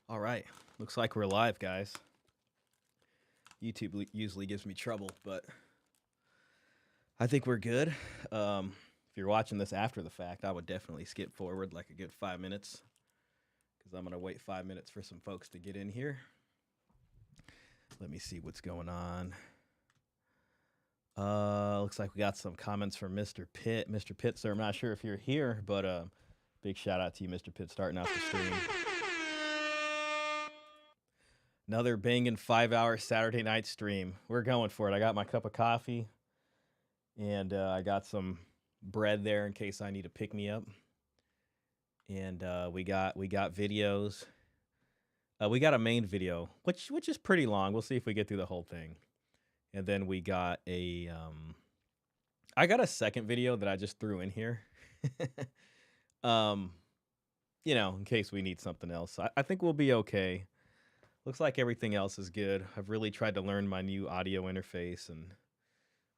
All right. Looks like we're live, guys. YouTube usually gives me trouble, but I think we're good. If you're watching this after the fact, I would definitely skip forward like a good 5 minutes because I'm going to wait 5 minutes for some folks to get in here. Let me see what's going on. Looks like we got some comments from Mr. Pitt. Mr. Pitt, sir, I'm not sure if you're here, but big shout out to you, Mr. Pitt, starting out the stream. Another banging 5-hour Saturday night stream. We're going for it. I got my cup of coffee, and I got some bread there in case I need to pick me up. And we got videos. We got a main video, which is pretty long. We'll see if we get through the whole thing. And then we got a I got a second video that I just threw in here. In case we need something else. I think we'll be okay. Looks like everything else is good. I've really tried to learn my new audio interface, and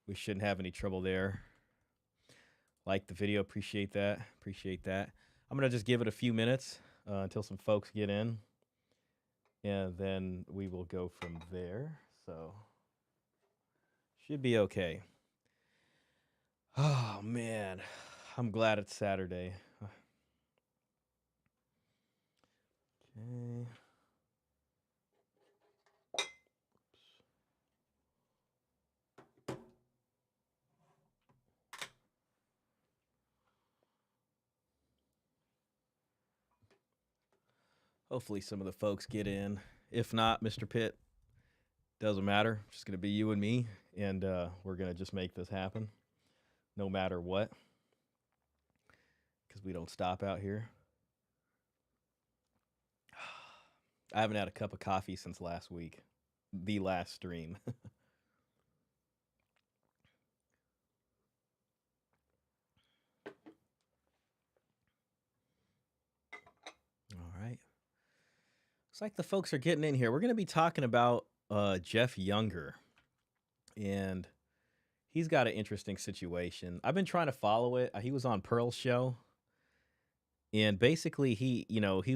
we shouldn't have any trouble there. Like the video, appreciate that. I'm going to just give it a few minutes until some folks get in, and then we will go from there. So, should be okay. Oh, man. I'm glad it's Saturday. Okay. Hopefully some of the folks get in. If not, Mr. Pitt, doesn't matter. It's just going to be you and me, and we're going to just make this happen no matter what, because we don't stop out here. I haven't had a cup of coffee since last week, the last stream. All right. Looks like the folks are getting in here. We're going to be talking about Jeff Younger, and he's got an interesting situation. I've been trying to follow it. He was on Pearl's show, and basically he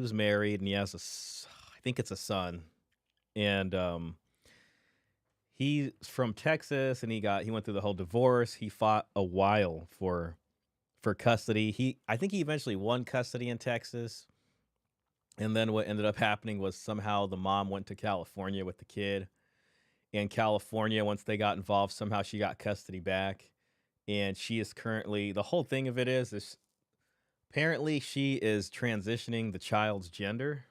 was married and he has I think it's a son, and he's from Texas, and he went through the whole divorce. He fought a while for custody. I think he eventually won custody in Texas. And then what ended up happening was somehow the mom went to California with the kid. And California, once they got involved, somehow she got custody back. And she is currently, the whole thing of it is apparently she is transitioning the child's gender.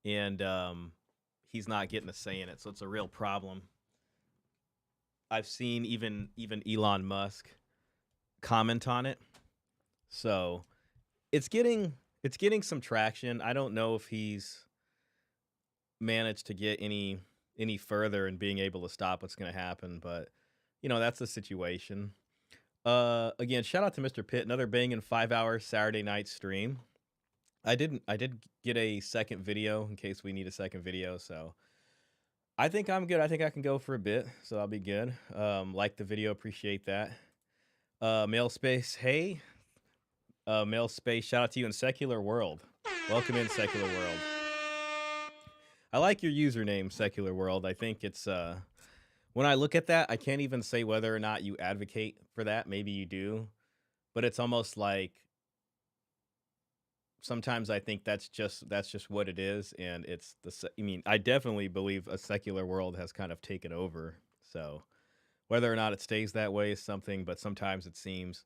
And he's not getting a say in it. So it's a real problem. I've seen even Elon Musk comment on it. So it's getting some traction. I don't know if he's managed to get any further in being able to stop what's going to happen, but that's the situation. Again, shout out to Mr. Pitt, another banging 5-hour Saturday night stream. I did get a second video in case we need a second video, so I think I'm good. I think I can go for a bit, so I'll be good. Like the video, appreciate that. Male Space, hey. Male Space, shout out to you in Secular World. Welcome in, Secular World. I like your username, Secular World. I think it's when I look at that, I can't even say whether or not you advocate for that. Maybe you do, but it's almost like sometimes I think that's just what it is, and it's I definitely believe a secular world has kind of taken over. So whether or not it stays that way is something, but sometimes it seems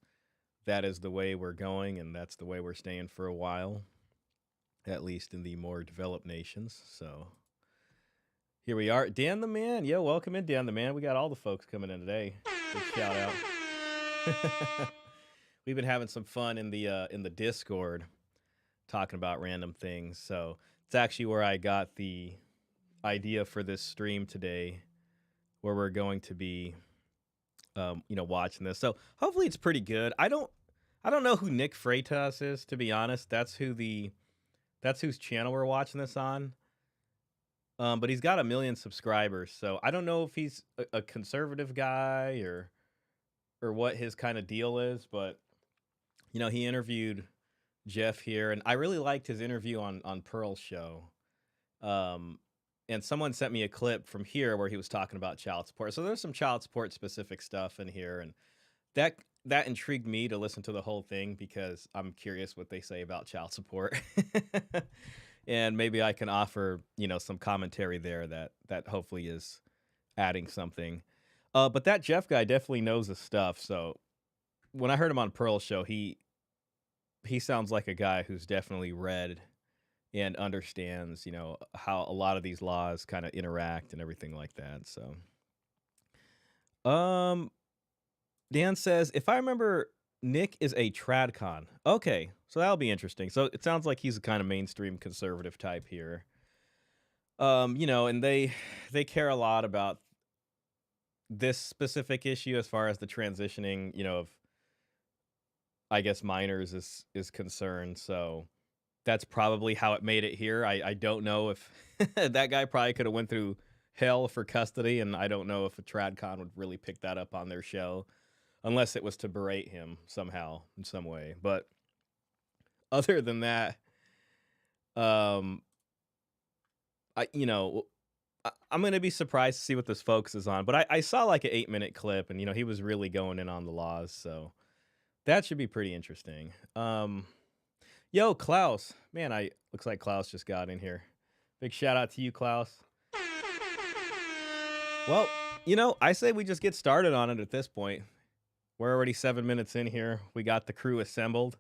that is the way we're going, and that's the way we're staying for a while, at least in the more developed nations. So here we are. Dan the Man. Yo, welcome in, Dan the Man. We got all the folks coming in today. Big shout out. We've been having some fun in the Discord talking about random things. So it's actually where I got the idea for this stream today, where we're going to be watching this. So hopefully it's pretty good. I don't know who Nick Freitas is, to be honest. That's whose channel we're watching this on. But he's got 1 million subscribers, so I don't know if he's a conservative guy or what his kind of deal is, but he interviewed Jeff here, and I really liked his interview on Pearl's show. Um, and someone sent me a clip from here where he was talking about child support. So there's some child support specific stuff in here, and that that intrigued me to listen to the whole thing because I'm curious what they say about child support. And maybe I can offer, some commentary there that hopefully is adding something. But that Jeff guy definitely knows his stuff. So when I heard him on Pearl's show, he sounds like a guy who's definitely read and understands, how a lot of these laws kind of interact and everything like that. So, um, Dan says, if I remember, Nick is a tradcon. Okay, so that'll be interesting. So it sounds like he's a kind of mainstream conservative type here. And they care a lot about this specific issue as far as the transitioning, of I guess minors is concerned. So that's probably how it made it here. I don't know if that guy probably could have went through hell for custody, and I don't know if a tradcon would really pick that up on their show unless it was to berate him somehow in some way. But other than that, um, I'm gonna be surprised to see what this focuses on. But I saw like an 8-minute clip, and he was really going in on the laws, so that should be pretty interesting. Yo, Klaus, man, I looks like Klaus just got in here. Big shout out to you, Klaus. Well, I say we just get started on it at this point. We're already 7 minutes in here. We got the crew assembled.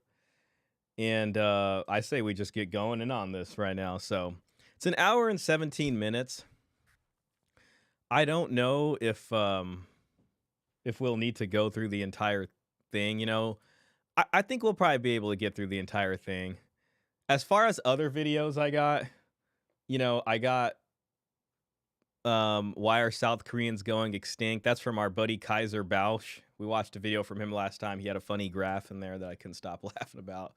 And I say we just get going in on this right now. So it's an hour and 17 minutes. I don't know if we'll need to go through the entire thing. I think we'll probably be able to get through the entire thing. As far as other videos I got, I got Why Are South Koreans Going Extinct? That's from our buddy Kaiser Bausch. We watched a video from him last time. He had a funny graph in there that I couldn't stop laughing about.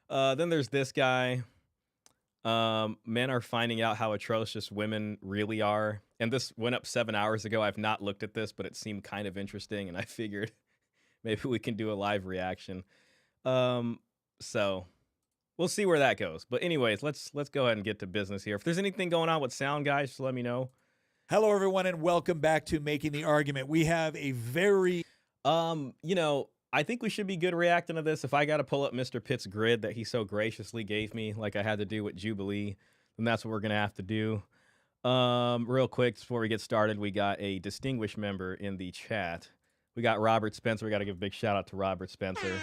Then there's this guy. Men are finding out how atrocious women really are. And this went up 7 hours ago. I've not looked at this, but it seemed kind of interesting, and I figured maybe we can do a live reaction. So we'll see where that goes. But anyways, let's go ahead and get to business here. If there's anything going on with sound, guys, just let me know. Hello, everyone, and welcome back to Making the Argument. We have a very... I think we should be good reacting to this. If I got to pull up Mr. Pitt's grid that he so graciously gave me, like I had to do with Jubilee, then that's what we're going to have to do. Real quick, before we get started, we got a distinguished member in the chat. We got Robert Spencer. We got to give a big shout out to Robert Spencer.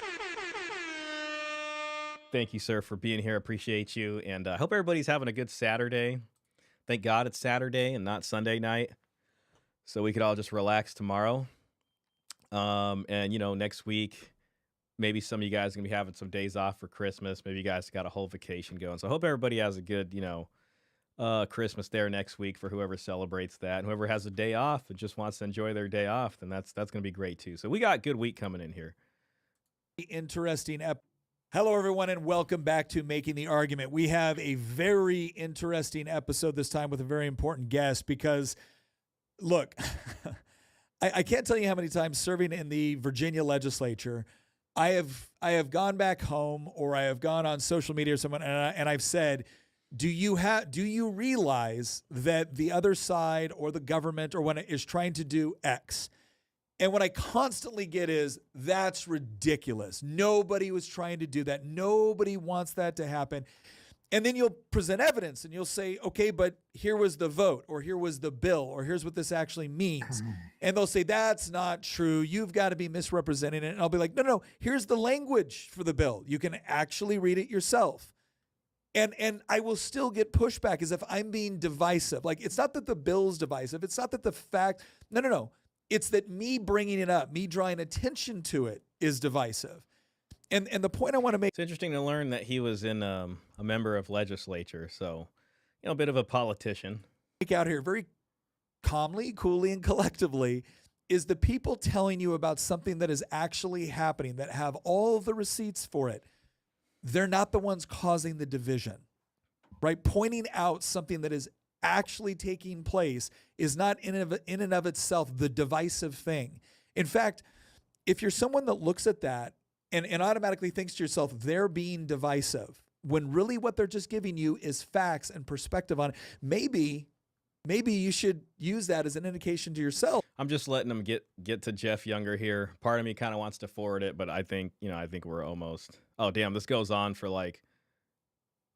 Thank you, sir, for being here. Appreciate you. And I hope everybody's having a good Saturday. Thank God it's Saturday and not Sunday night, so we could all just relax tomorrow. And next week, maybe some of you guys are gonna be having some days off for Christmas. Maybe you guys got a whole vacation going. So I hope everybody has a good, Christmas there next week for whoever celebrates that. And whoever has a day off and just wants to enjoy their day off, then that's gonna be great too. So we got a good week coming in here. Interesting Hello, everyone, and welcome back to Making the Argument. We have a very interesting episode this time with a very important guest because, look, I can't tell you how many times serving in the Virginia legislature, I have gone back home or I have gone on social media or someone and I've said, do you realize that the other side or the government or when it is trying to do X? And what I constantly get is, that's ridiculous. Nobody was trying to do that. Nobody wants that to happen. And then you'll present evidence and you'll say, okay, but here was the vote, or here was the bill, or here's what this actually means. And they'll say, that's not true. You've got to be misrepresenting it. And I'll be like, no, here's the language for the bill. You can actually read it yourself. And I will still get pushback as if I'm being divisive. Like, it's not that the bill's divisive. It's not that the fact, no. It's that me bringing it up, me drawing attention to it is divisive. And the point I want to make... It's interesting to learn that he was in a member of legislature, so, a bit of a politician. Out here very calmly, coolly, and collectively is the people telling you about something that is actually happening, that have all of the receipts for it. They're not the ones causing the division, right? Pointing out something that is actually taking place is not in and of itself the divisive thing. In fact, if you're someone that looks at that and automatically thinks to yourself, they're being divisive, when really what they're just giving you is facts and perspective on it. Maybe you should use that as an indication to yourself. I'm just letting them get to Jeff Younger here. Part of me kind of wants to forward it, but I think we're almost. Oh damn, this goes on for like.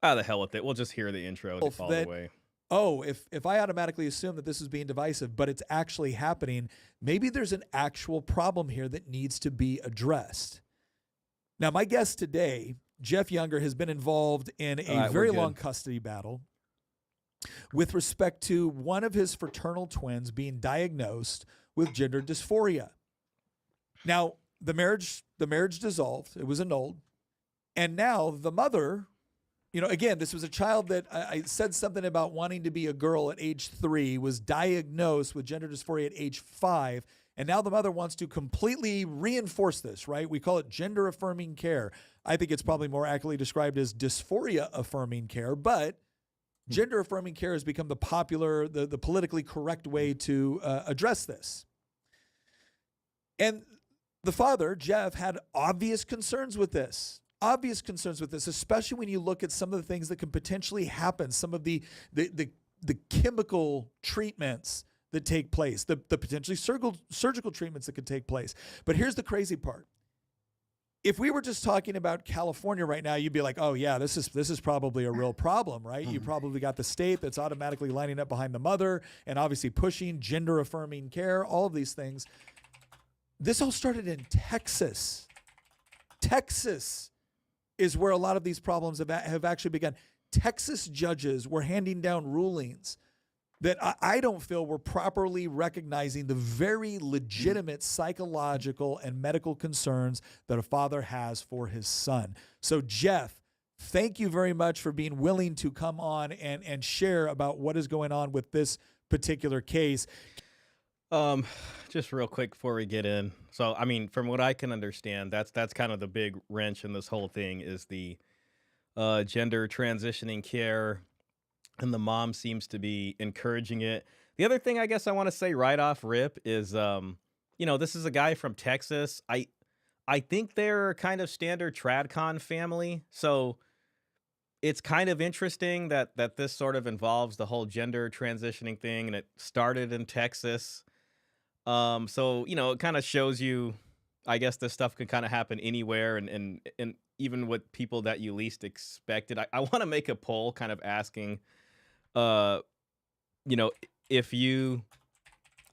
Ah, the hell with it. We'll just hear the intro all the way. Oh, if I automatically assume that this is being divisive, but it's actually happening, maybe there's an actual problem here that needs to be addressed. Now, my guest today, Jeff Younger, has been involved in a very long custody battle with respect to one of his fraternal twins being diagnosed with gender dysphoria. Now, the marriage dissolved. It was annulled. And now the mother, again, this was a child that I said something about wanting to be a girl at age 3, was diagnosed with gender dysphoria at age 5. And now the mother wants to completely reinforce this, right? We call it gender affirming care. I think it's probably more accurately described as dysphoria affirming care, but gender affirming care has become the popular, the politically correct way to address this. And the father, Jeff, had obvious concerns with this, especially when you look at some of the things that can potentially happen, some of the chemical treatments that take place, the potentially surgical treatments that could take place. But here's the crazy part. If we were just talking about California right now, you'd be like, oh yeah, this is probably a real problem, right? You probably got the state that's automatically lining up behind the mother and obviously pushing gender affirming care, all of these things. This all started in Texas. Texas is where a lot of these problems have actually begun. Texas judges were handing down rulings that I don't feel were properly recognizing the very legitimate psychological and medical concerns that a father has for his son. So, Jeff, thank you very much for being willing to come on and share about what is going on with this particular case. Just real quick before we get in. So, I mean, from what I can understand, that's kind of the big wrench in this whole thing is the gender transitioning care, and the mom seems to be encouraging it. The other thing I guess I want to say right off rip is, this is a guy from Texas. I think they're kind of standard TradCon family, so it's kind of interesting that this sort of involves the whole gender transitioning thing, and it started in Texas. So it kind of shows you, I guess this stuff can kind of happen anywhere, and even with people that you least expected. I want to make a poll, kind of asking, if you,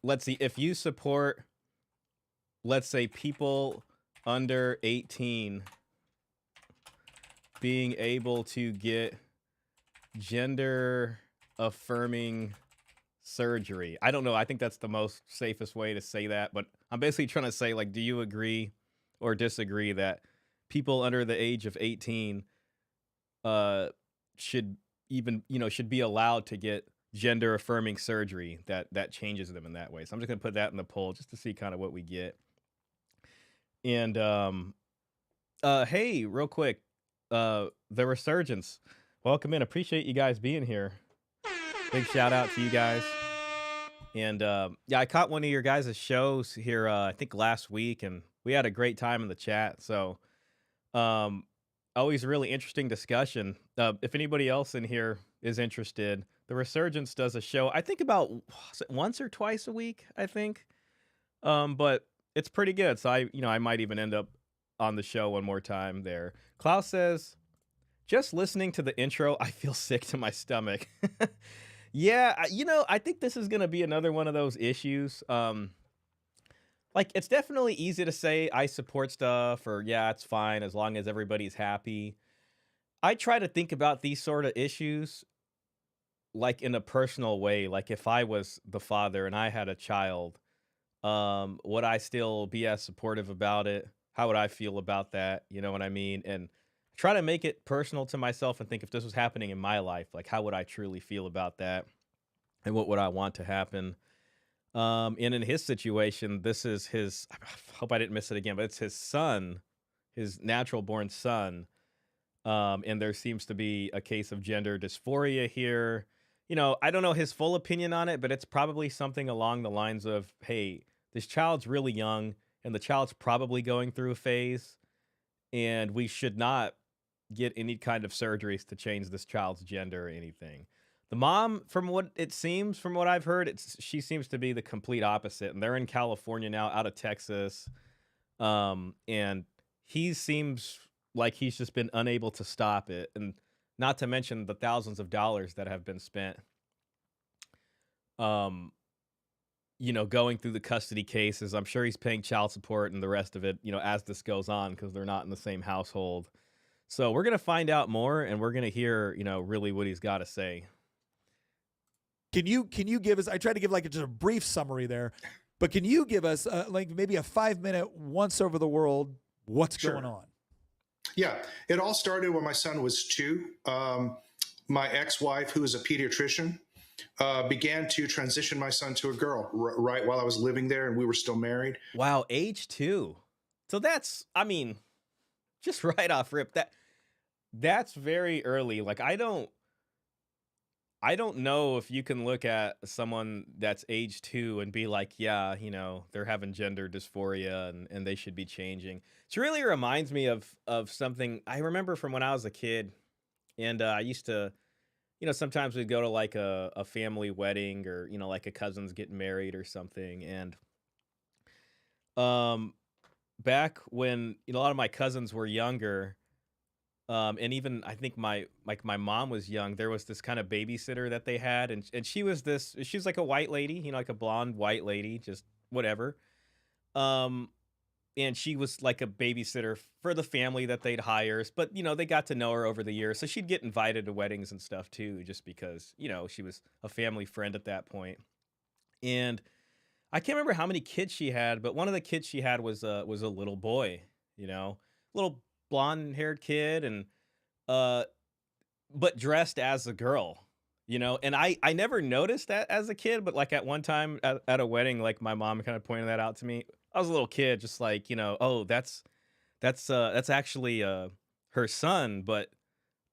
let's see, if you support, let's say, people under 18 being able to get gender affirming surgery. I don't know. I think that's the most safest way to say that, but I'm basically trying to say, like, do you agree or disagree that people under the age of 18 should be allowed to get gender affirming surgery that changes them in that way? So I'm just going to put that in the poll just to see kind of what we get. And hey, real quick, the Resurgence, welcome in. Appreciate you guys being here. Big shout out to you guys. And I caught one of your guys' shows here, I think last week, and we had a great time in the chat. So always a really interesting discussion. If anybody else in here is interested, the Resurgence does a show, I think about once or twice a week, I think. But it's pretty good. So I might even end up on the show one more time there. Klaus says, just listening to the intro, I feel sick to my stomach. Yeah, I think this is going to be another one of those issues. Like, it's definitely easy to say I support stuff, or yeah, it's fine as long as everybody's happy. I try to think about these sort of issues like in a personal way. Like, if I was the father and I had a child, would I still be as supportive about it? How would I feel about that? You know what I mean? And try to make it personal to myself and think, if this was happening in my life, like, how would I truly feel about that? And what would I want to happen? And in his situation, this is I hope I didn't miss it again, but it's his son, his natural born son. And there seems to be a case of gender dysphoria here. I don't know his full opinion on it, but it's probably something along the lines of, hey, this child's really young and the child's probably going through a phase, and we should not get any kind of surgeries to change this child's gender or anything. The mom, from what it seems, from what I've heard, she seems to be the complete opposite, and they're in California now, out of Texas. And he seems like he's just been unable to stop it, and not to mention the thousands of dollars that have been spent. Um, going through the custody cases. I'm sure he's paying child support and the rest of it, as this goes on because they're not in the same household. So we're gonna find out more, and we're gonna hear, really what he's got to say. Can you give us? I tried to give like just a brief summary there, but can you give us like maybe a 5-minute once over the world? What's Sure. going on? Yeah, it all started when my son was 2. My ex-wife, who is a pediatrician, began to transition my son to a girl right while I was living there, and we were still married. Wow, age 2. So that's, I mean, just right off rip, that's very early. Like I don't know if you can look at someone that's age 2 and be like, yeah, they're having gender dysphoria and they should be changing. It really reminds me of something I remember from when I was a kid, and I used to, sometimes we'd go to like a family wedding, or like a cousin's getting married or something, and um back when a lot of my cousins were younger, and even I think my mom was young. There was this kind of babysitter that they had, and she was like a white lady, like a blonde white lady, just whatever. Um, and she was like a babysitter for the family that they'd hire. But they got to know her over the years, so she'd get invited to weddings and stuff too, just because she was a family friend at that point. And I can't remember how many kids she had, but one of the kids she had was a little boy, little blonde haired kid, and uh but dressed as a girl, and I never noticed that as a kid, but like at one time at a wedding, like my mom kind of pointed that out to me. I was a little kid, just like, oh, that's actually her son, but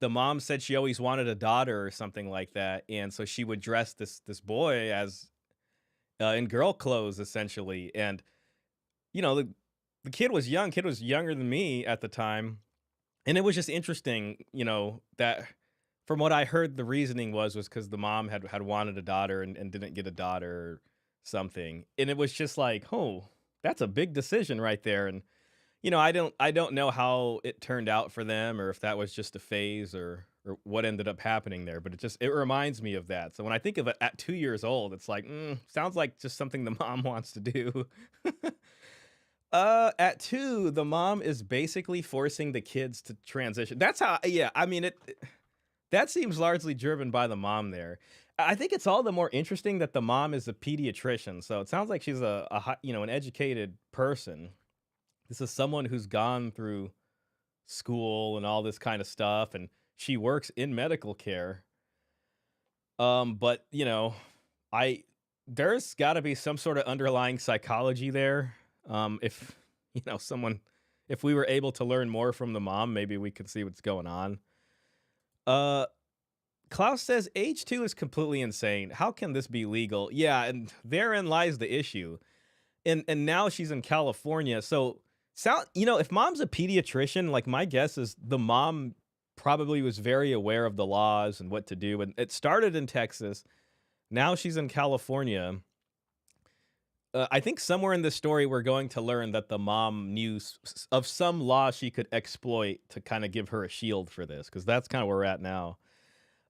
the mom said she always wanted a daughter or something like that, and so she would dress this boy as in girl clothes essentially. And the kid was young. Kid was younger than me at the time, and it was just interesting, that from what I heard, the reasoning was because the mom had wanted a daughter and didn't get a daughter or something, and it was just like, oh, that's a big decision right there. And I don't know how it turned out for them, or if that was just a phase, or what ended up happening there, but it reminds me of that. So when I think of it at 2 years old, it's like, sounds like just something the mom wants to do. At 2, the mom is basically forcing the kids to transition. That's how, yeah, I mean, that seems largely driven by the mom there. I think it's all the more interesting that the mom is a pediatrician, so it sounds like she's an educated person. This is someone who's gone through school and all this kind of stuff, and she works in medical care. But I there's got to be some sort of underlying psychology there. If someone, if we were able to learn more from the mom, maybe we could see what's going on. Uh, Klaus says age 2 is completely insane. How can this be legal? Yeah, and therein lies the issue. And now she's in California. So if mom's a pediatrician, like my guess is the mom probably was very aware of the laws and what to do. And it started in Texas. Now she's in California. I think somewhere in this story, we're going to learn that the mom knew of some law she could exploit to kind of give her a shield for this, because that's kind of where we're at now.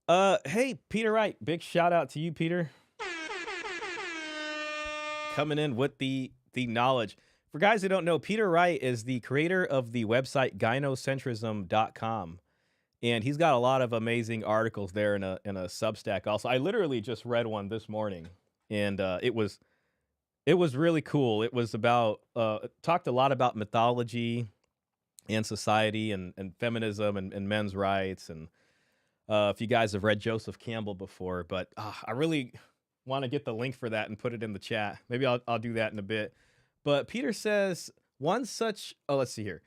Hey, Peter Wright, big shout out to you, Peter, coming in with the knowledge. For guys who don't know, Peter Wright is the creator of the website gynocentrism.com. And he's got a lot of amazing articles there in a Substack. Also, I literally just read one this morning, and it was really cool. It was about it talked a lot about mythology and society, and feminism, and men's rights. And if you guys have read Joseph Campbell before, but I really want to get the link for that and put it in the chat. Maybe I'll do that in a bit. But Peter says one such, oh, let's see here.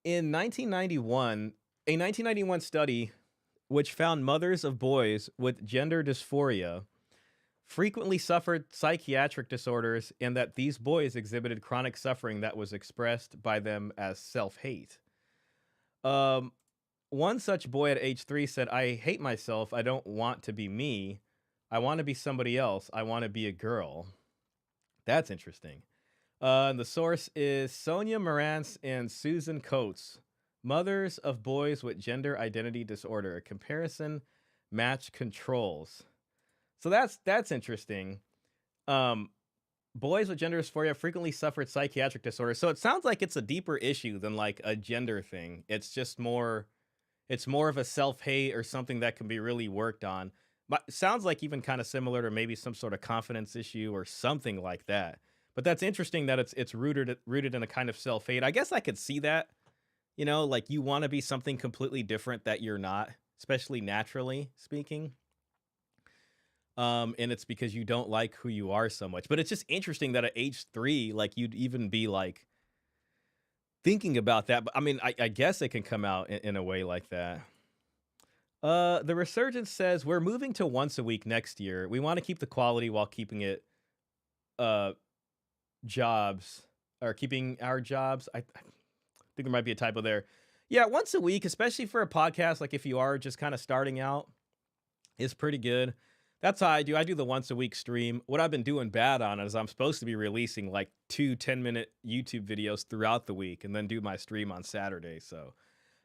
In 1991, a 1991 study which found mothers of boys with gender dysphoria frequently suffered psychiatric disorders, and that these boys exhibited chronic suffering that was expressed by them as self-hate. Um, One such boy at age 3 said, "I hate myself. I don't want to be me. I want to be somebody else. I want to be a girl." That's interesting. And the source is Sonia Morantz and Susan Coates, mothers of boys with gender identity disorder. A comparison match controls. So that's interesting. Um, Boys with gender dysphoria frequently suffered psychiatric disorders. So it sounds like it's a deeper issue than like a gender thing. It's more of a self-hate or something that can be really worked on. But sounds like even kind of similar to maybe some sort of confidence issue or something like that. But that's interesting that it's rooted in a kind of self-hate. I guess I could see that, like you want to be something completely different that you're not, especially naturally speaking. And it's because you don't like who you are so much. But it's just interesting that at age 3, like you'd even be like thinking about that. But I mean, I guess it can come out in a way like that. The resurgence says we're moving to once a week next year. We want to keep the quality while keeping it uh jobs or keeping our jobs. I think there might be a typo there. Yeah, once a week, especially for a podcast, like if you are just kind of starting out, is pretty good. That's how I do. I do the once a week stream. What I've been doing bad on is I'm supposed to be releasing like 2 10-minute YouTube videos throughout the week and then do my stream on Saturday. So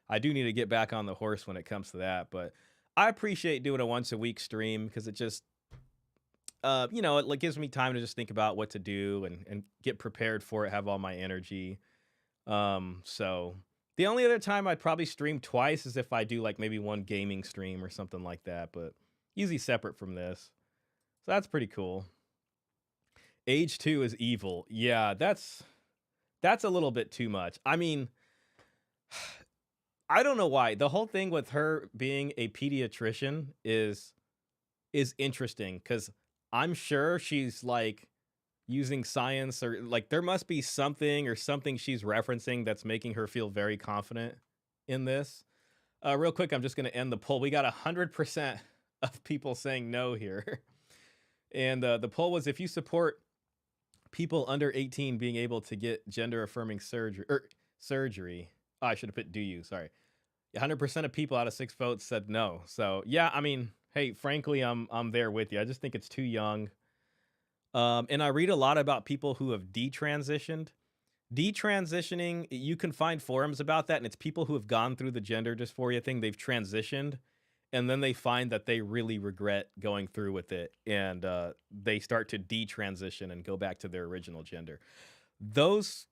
I do need to get back on the horse when it comes to that. But I appreciate doing a once a week stream because it just, it like gives me time to just think about what to do and get prepared for it, have all my energy. So the only other time I'd probably stream twice is if I do like maybe one gaming stream or something like that, but usually separate from this. So that's pretty cool. Age 2 is evil. Yeah, that's a little bit too much. I mean, I don't know why. The whole thing with her being a pediatrician is interesting cuz I'm sure she's like using science or like there must be something or something she's referencing that's making her feel very confident in this. Real quick, I'm just going to end the poll. We got 100% of people saying no here. And the poll was if you support people under 18 being able to get gender affirming surgery. Oh, I should have put do you, sorry. 100% of people out of 6 votes said no. So, yeah, I mean, hey, frankly, I'm there with you. I just think it's too young. And I read a lot about people who have detransitioned. Detransitioning, you can find forums about that, and it's people who have gone through the gender dysphoria thing. They've transitioned, and then they find that they really regret going through with it, and they start to detransition and go back to their original gender. Those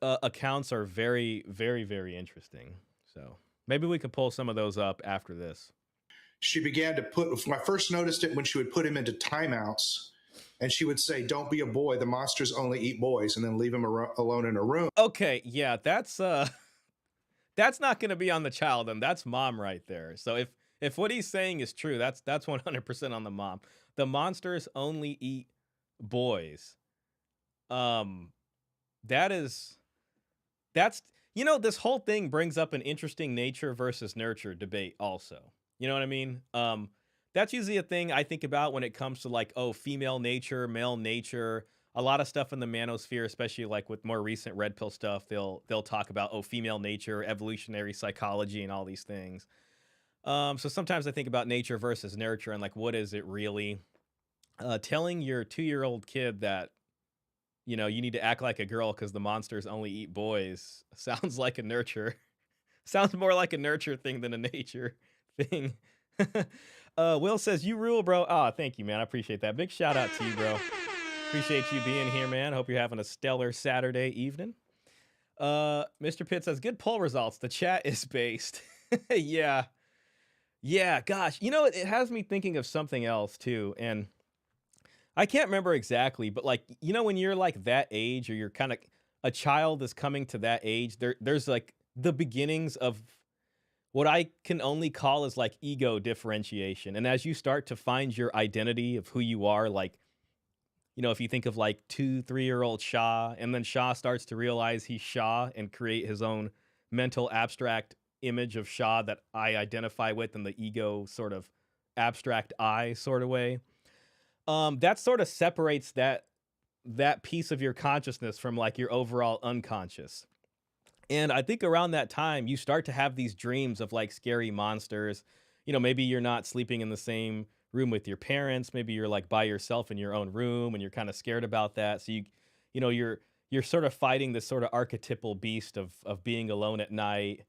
accounts are very, very, very interesting. So maybe we could pull some of those up after this. She began to I first noticed it when she would put him into timeouts. And she would say, "Don't be a boy. The monsters only eat boys," and then leave him alone in a room. Okay, yeah, that's not going to be on the child, and that's mom right there. So if what he's saying is true, that's 100% on the mom. The monsters only eat boys. That's this whole thing brings up an interesting nature versus nurture debate also. You know what I mean? That's usually a thing I think about when it comes to like, oh, female nature, male nature, a lot of stuff in the manosphere, especially like with more recent red pill stuff, they'll talk about, oh, female nature, evolutionary psychology and all these things. So sometimes I think about nature versus nurture and like, what is it really? Telling your 2-year-old kid that, you need to act like a girl because the monsters only eat boys sounds like a nurture. Sounds more like a nurture thing than a nature thing. Will says, "You rule, bro." Oh, thank you, man. I appreciate that. Big shout out to you, bro. Appreciate you being here, man. Hope you're having a stellar Saturday evening. Mr. Pitt says, "Good poll results. The chat is based." Yeah. Yeah, gosh. It has me thinking of something else too. And I can't remember exactly, but like, when you're like that age or you're kind of a child is coming to that age, there's like the beginnings of what I can only call is like ego differentiation. And as you start to find your identity of who you are, like, if you think of like 2-3-year-old Shah, and then Shah starts to realize he's Shah and create his own mental abstract image of Shah that I identify with in the ego sort of abstract I sort of way. That sort of separates that piece of your consciousness from like your overall unconscious. And I think around that time, you start to have these dreams of like scary monsters. Maybe you're not sleeping in the same room with your parents. Maybe you're like by yourself in your own room and you're kind of scared about that. So you're sort of fighting this sort of archetypal beast of being alone at night,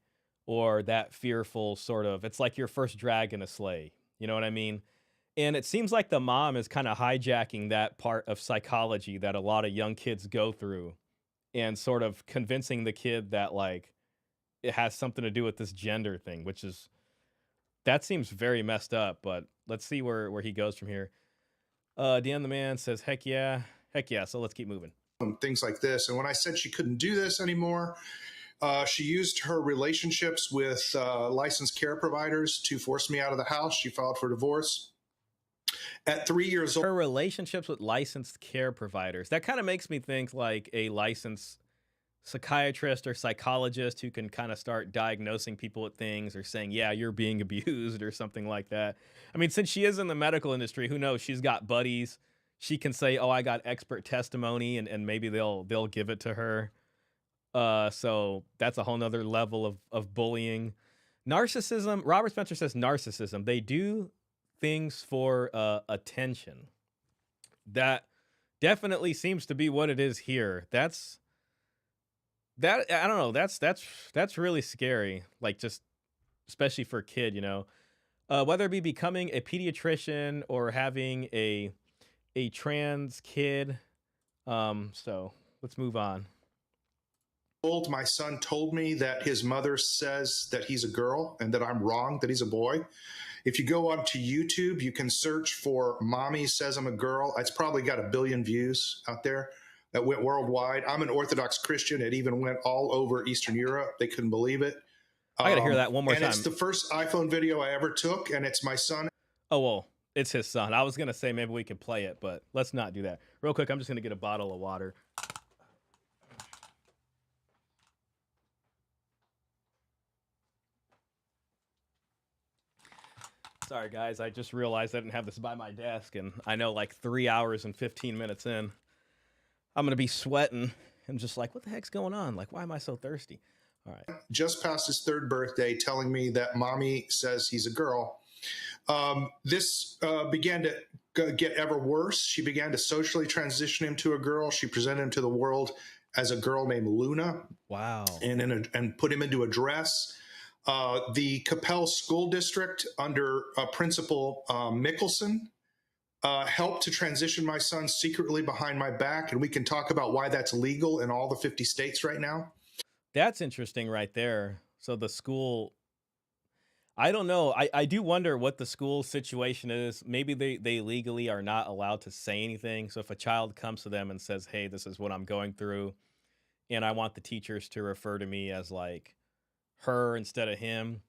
or that fearful sort of, it's like your first dragon to slay. You know what I mean? And it seems like the mom is kind of hijacking that part of psychology that a lot of young kids go through, and sort of convincing the kid that like it has something to do with this gender thing, which is, that seems very messed up. But let's see where he goes from here. Dan the man says, heck yeah. Heck yeah. So let's keep moving. Things like this. And when I said she couldn't do this anymore, she used her relationships with licensed care providers to force me out of the house. She filed for divorce. At 3 years old, her relationships with licensed care providers, that kind of makes me think like a licensed psychiatrist or psychologist who can kind of start diagnosing people with things, or saying, yeah, you're being abused or something like that. I mean, since she is in the medical industry, who knows? She's got buddies. She can say, oh, I got expert testimony, and maybe they'll give it to her. So that's a whole nother level of bullying. Narcissism. Robert Spencer says narcissism. They do things for attention. That definitely seems to be what it is here. That I don't know. That's really scary. Like, just especially for a kid, whether it be becoming a pediatrician or having a trans kid. So let's move on. My son told me that his mother says that he's a girl and that I'm wrong, that he's a boy. If you go onto YouTube, you can search for "Mommy Says I'm a Girl." It's probably got 1 billion views out there. That went worldwide. I'm an Orthodox Christian. It even went all over Eastern Europe. They couldn't believe it. I got to hear that one more and time. It's the first iPhone video I ever took, and it's my son. Oh, well, it's his son. I was going to say maybe we could play it, but let's not do that. Real quick, I'm just going to get a bottle of water. Sorry, guys. I just realized I didn't have this by my desk, and I know like 3 hours and 15 minutes in, I'm going to be sweating and just like, what the heck's going on? Like, why am I so thirsty? All right. Just past his 3rd birthday, telling me that mommy says he's a girl. This began to get ever worse. She began to socially transition him to a girl. She presented him to the world as a girl named Luna. Wow. And put him into a dress. The Capel School District under Principal Mickelson helped to transition my son secretly behind my back. And we can talk about why that's legal in all the 50 states right now. That's interesting right there. So the school, I don't know. I do wonder what the school situation is. Maybe they legally are not allowed to say anything. So if a child comes to them and says, hey, this is what I'm going through, and I want the teachers to refer to me as like her instead of him,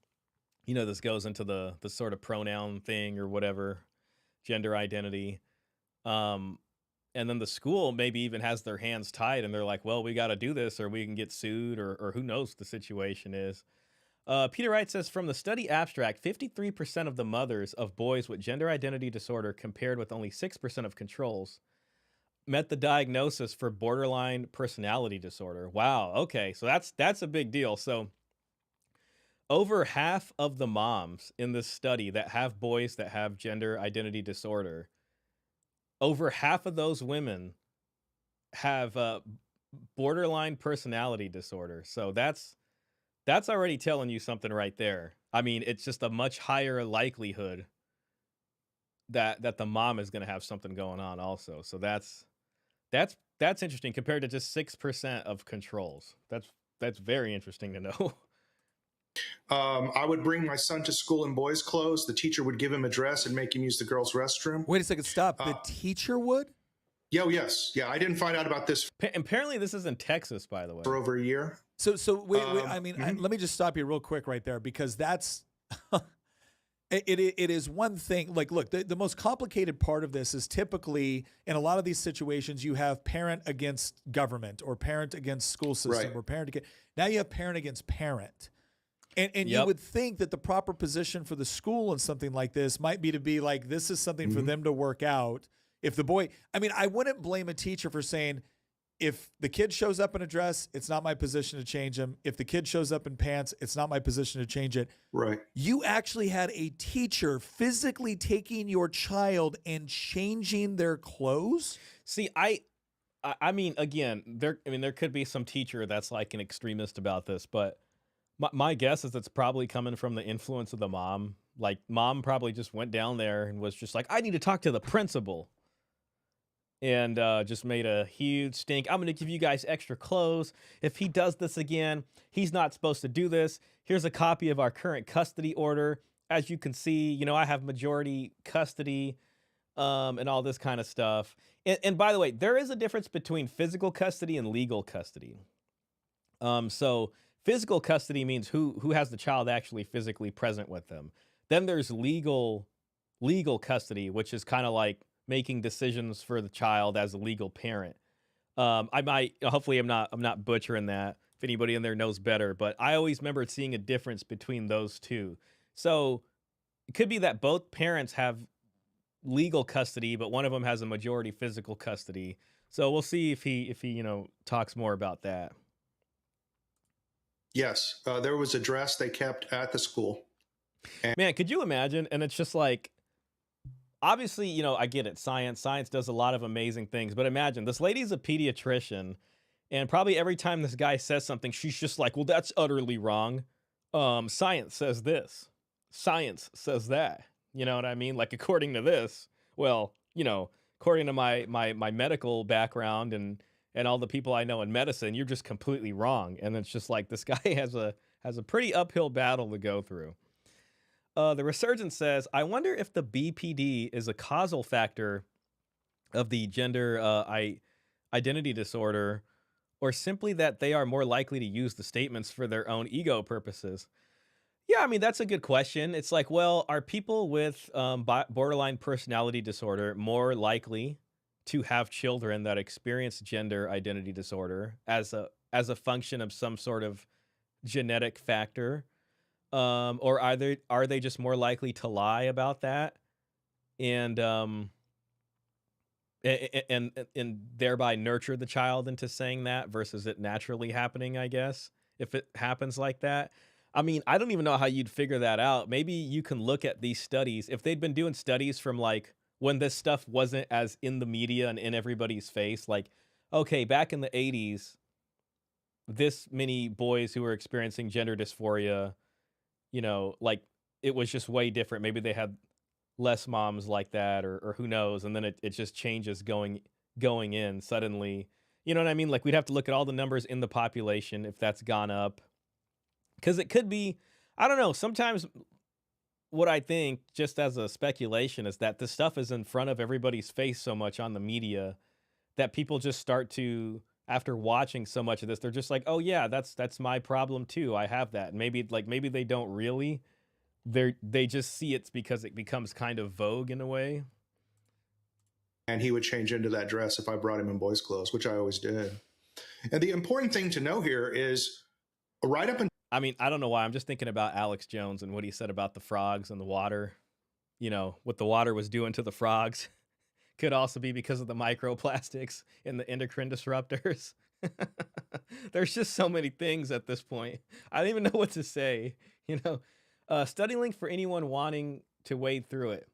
this goes into the sort of pronoun thing or whatever, gender identity. And then the school maybe even has their hands tied and they're like, well, we got to do this or we can get sued, or who knows what the situation is. Peter Wright says, from the study abstract, 53% of the mothers of boys with gender identity disorder, compared with only 6% of controls, met the diagnosis for borderline personality disorder. Wow. Okay. So that's a big deal. So over half of the moms in this study that have boys that have gender identity disorder, over half of those women have borderline personality disorder. So that's already telling you something right there. I mean, it's just a much higher likelihood that the mom is going to have something going on also. So that's interesting compared to just 6% of controls. That's very interesting to know. I would bring my son to school in boys' clothes. The teacher would give him a dress and make him use the girls' restroom. Wait a second, stop. The teacher would? Yes. Yeah, I didn't find out about this Apparently this is in Texas, by the way. for over a year. So wait, I mean, let me just stop you real quick right there, because that's it is one thing. Like, look, the most complicated part of this is typically in a lot of these situations you have parent against government or parent against school system, Right. or parent against, now you have parent against parent. And Yep. you would think that the proper position for the school in something like this might be to be like, this is something for them to work out. If the boy, I mean, I wouldn't blame a teacher for saying, if the kid shows up in a dress, it's not my position to change him. If the kid shows up in pants, it's not my position to change it. Right. You actually had a teacher physically taking your child and changing their clothes? See, I mean, again, there could be some teacher that's like an extremist about this, but my guess is it's probably coming from the influence of the mom. Like, mom probably just went down there and was just like, I need to talk to the principal, and just made a huge stink. I'm going to give you guys extra clothes. If he does this again, he's not supposed to do this. Here's a copy of our current custody order. As you can see, I have majority custody, and all this kind of stuff. And by the way, there is a difference between physical custody and legal custody. So physical custody means who has the child actually physically present with them. Then there's legal custody, which is kind of like making decisions for the child as a legal parent. Hopefully I'm not butchering that if anybody in there knows better, but I always remember seeing a difference between those two. So it could be that both parents have legal custody, but one of them has a majority physical custody. So we'll see if he talks more about that. Yes, there was a dress they kept at the school. Man, could you imagine? And it's just like, obviously, I get it. Science does a lot of amazing things, but imagine this lady's a pediatrician, and probably every time this guy says something, she's just like, well, that's utterly wrong. Science says this. Science says that. You know what I mean? Like, according to this, well, according to my medical background and all the people I know in medicine, you're just completely wrong. And it's just like this guy has a pretty uphill battle to go through. The resurgent says, I wonder if the BPD is a causal factor of the gender identity disorder, or simply that they are more likely to use the statements for their own ego purposes. Yeah, I mean, that's a good question. It's like, well, are people with borderline personality disorder more likely to have children that experience gender identity disorder as a function of some sort of genetic factor? Or are they just more likely to lie about that and and thereby nurture the child into saying that versus it naturally happening, I guess, if it happens like that? I mean, I don't even know how you'd figure that out. Maybe you can look at these studies. If they'd been doing studies from like when this stuff wasn't as in the media and in everybody's face, like, okay, back in the 80s, this many boys who were experiencing gender dysphoria, like it was just way different. Maybe they had less moms like that, or who knows. And then it just changes going in suddenly. You know what I mean? Like, we'd have to look at all the numbers in the population if that's gone up. Because it could be, I don't know, sometimes what I think, just as a speculation, is that this stuff is in front of everybody's face so much on the media that people just start to, after watching so much of this, they're just like, oh yeah, that's my problem too. I have that. And maybe they don't really. They just see it because it becomes kind of vogue in a way. And he would change into that dress if I brought him in boys' clothes, which I always did. And the important thing to know here is right up until I mean, I don't know why. I'm just thinking about Alex Jones and what he said about the frogs and the water. What the water was doing to the frogs. Could also be because of the microplastics and the endocrine disruptors. There's just so many things at this point. I don't even know what to say. Study link for anyone wanting to wade through it.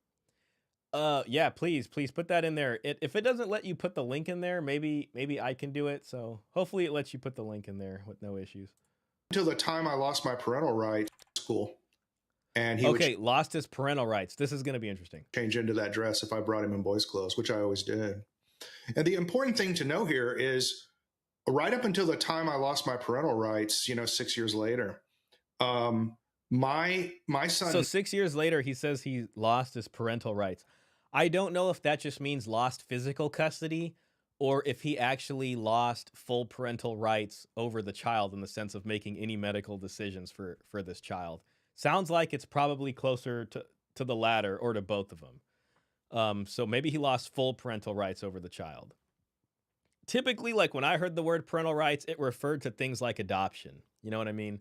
Yeah, please put that in there. If it doesn't let you put the link in there, maybe I can do it. So hopefully it lets you put the link in there with no issues. Until the time I lost my parental rights at school. And he lost his parental rights. This is going to be interesting. Change into that dress if I brought him in boys' clothes, which I always did. And the important thing to know here is right up until the time I lost my parental rights, 6 years later, my son. So 6 years later, he says he lost his parental rights. I don't know if that just means lost physical custody or if he actually lost full parental rights over the child in the sense of making any medical decisions for this child. Sounds like it's probably closer to the latter or to both of them. So maybe he lost full parental rights over the child. Typically, like when I heard the word parental rights, it referred to things like adoption. You know what I mean?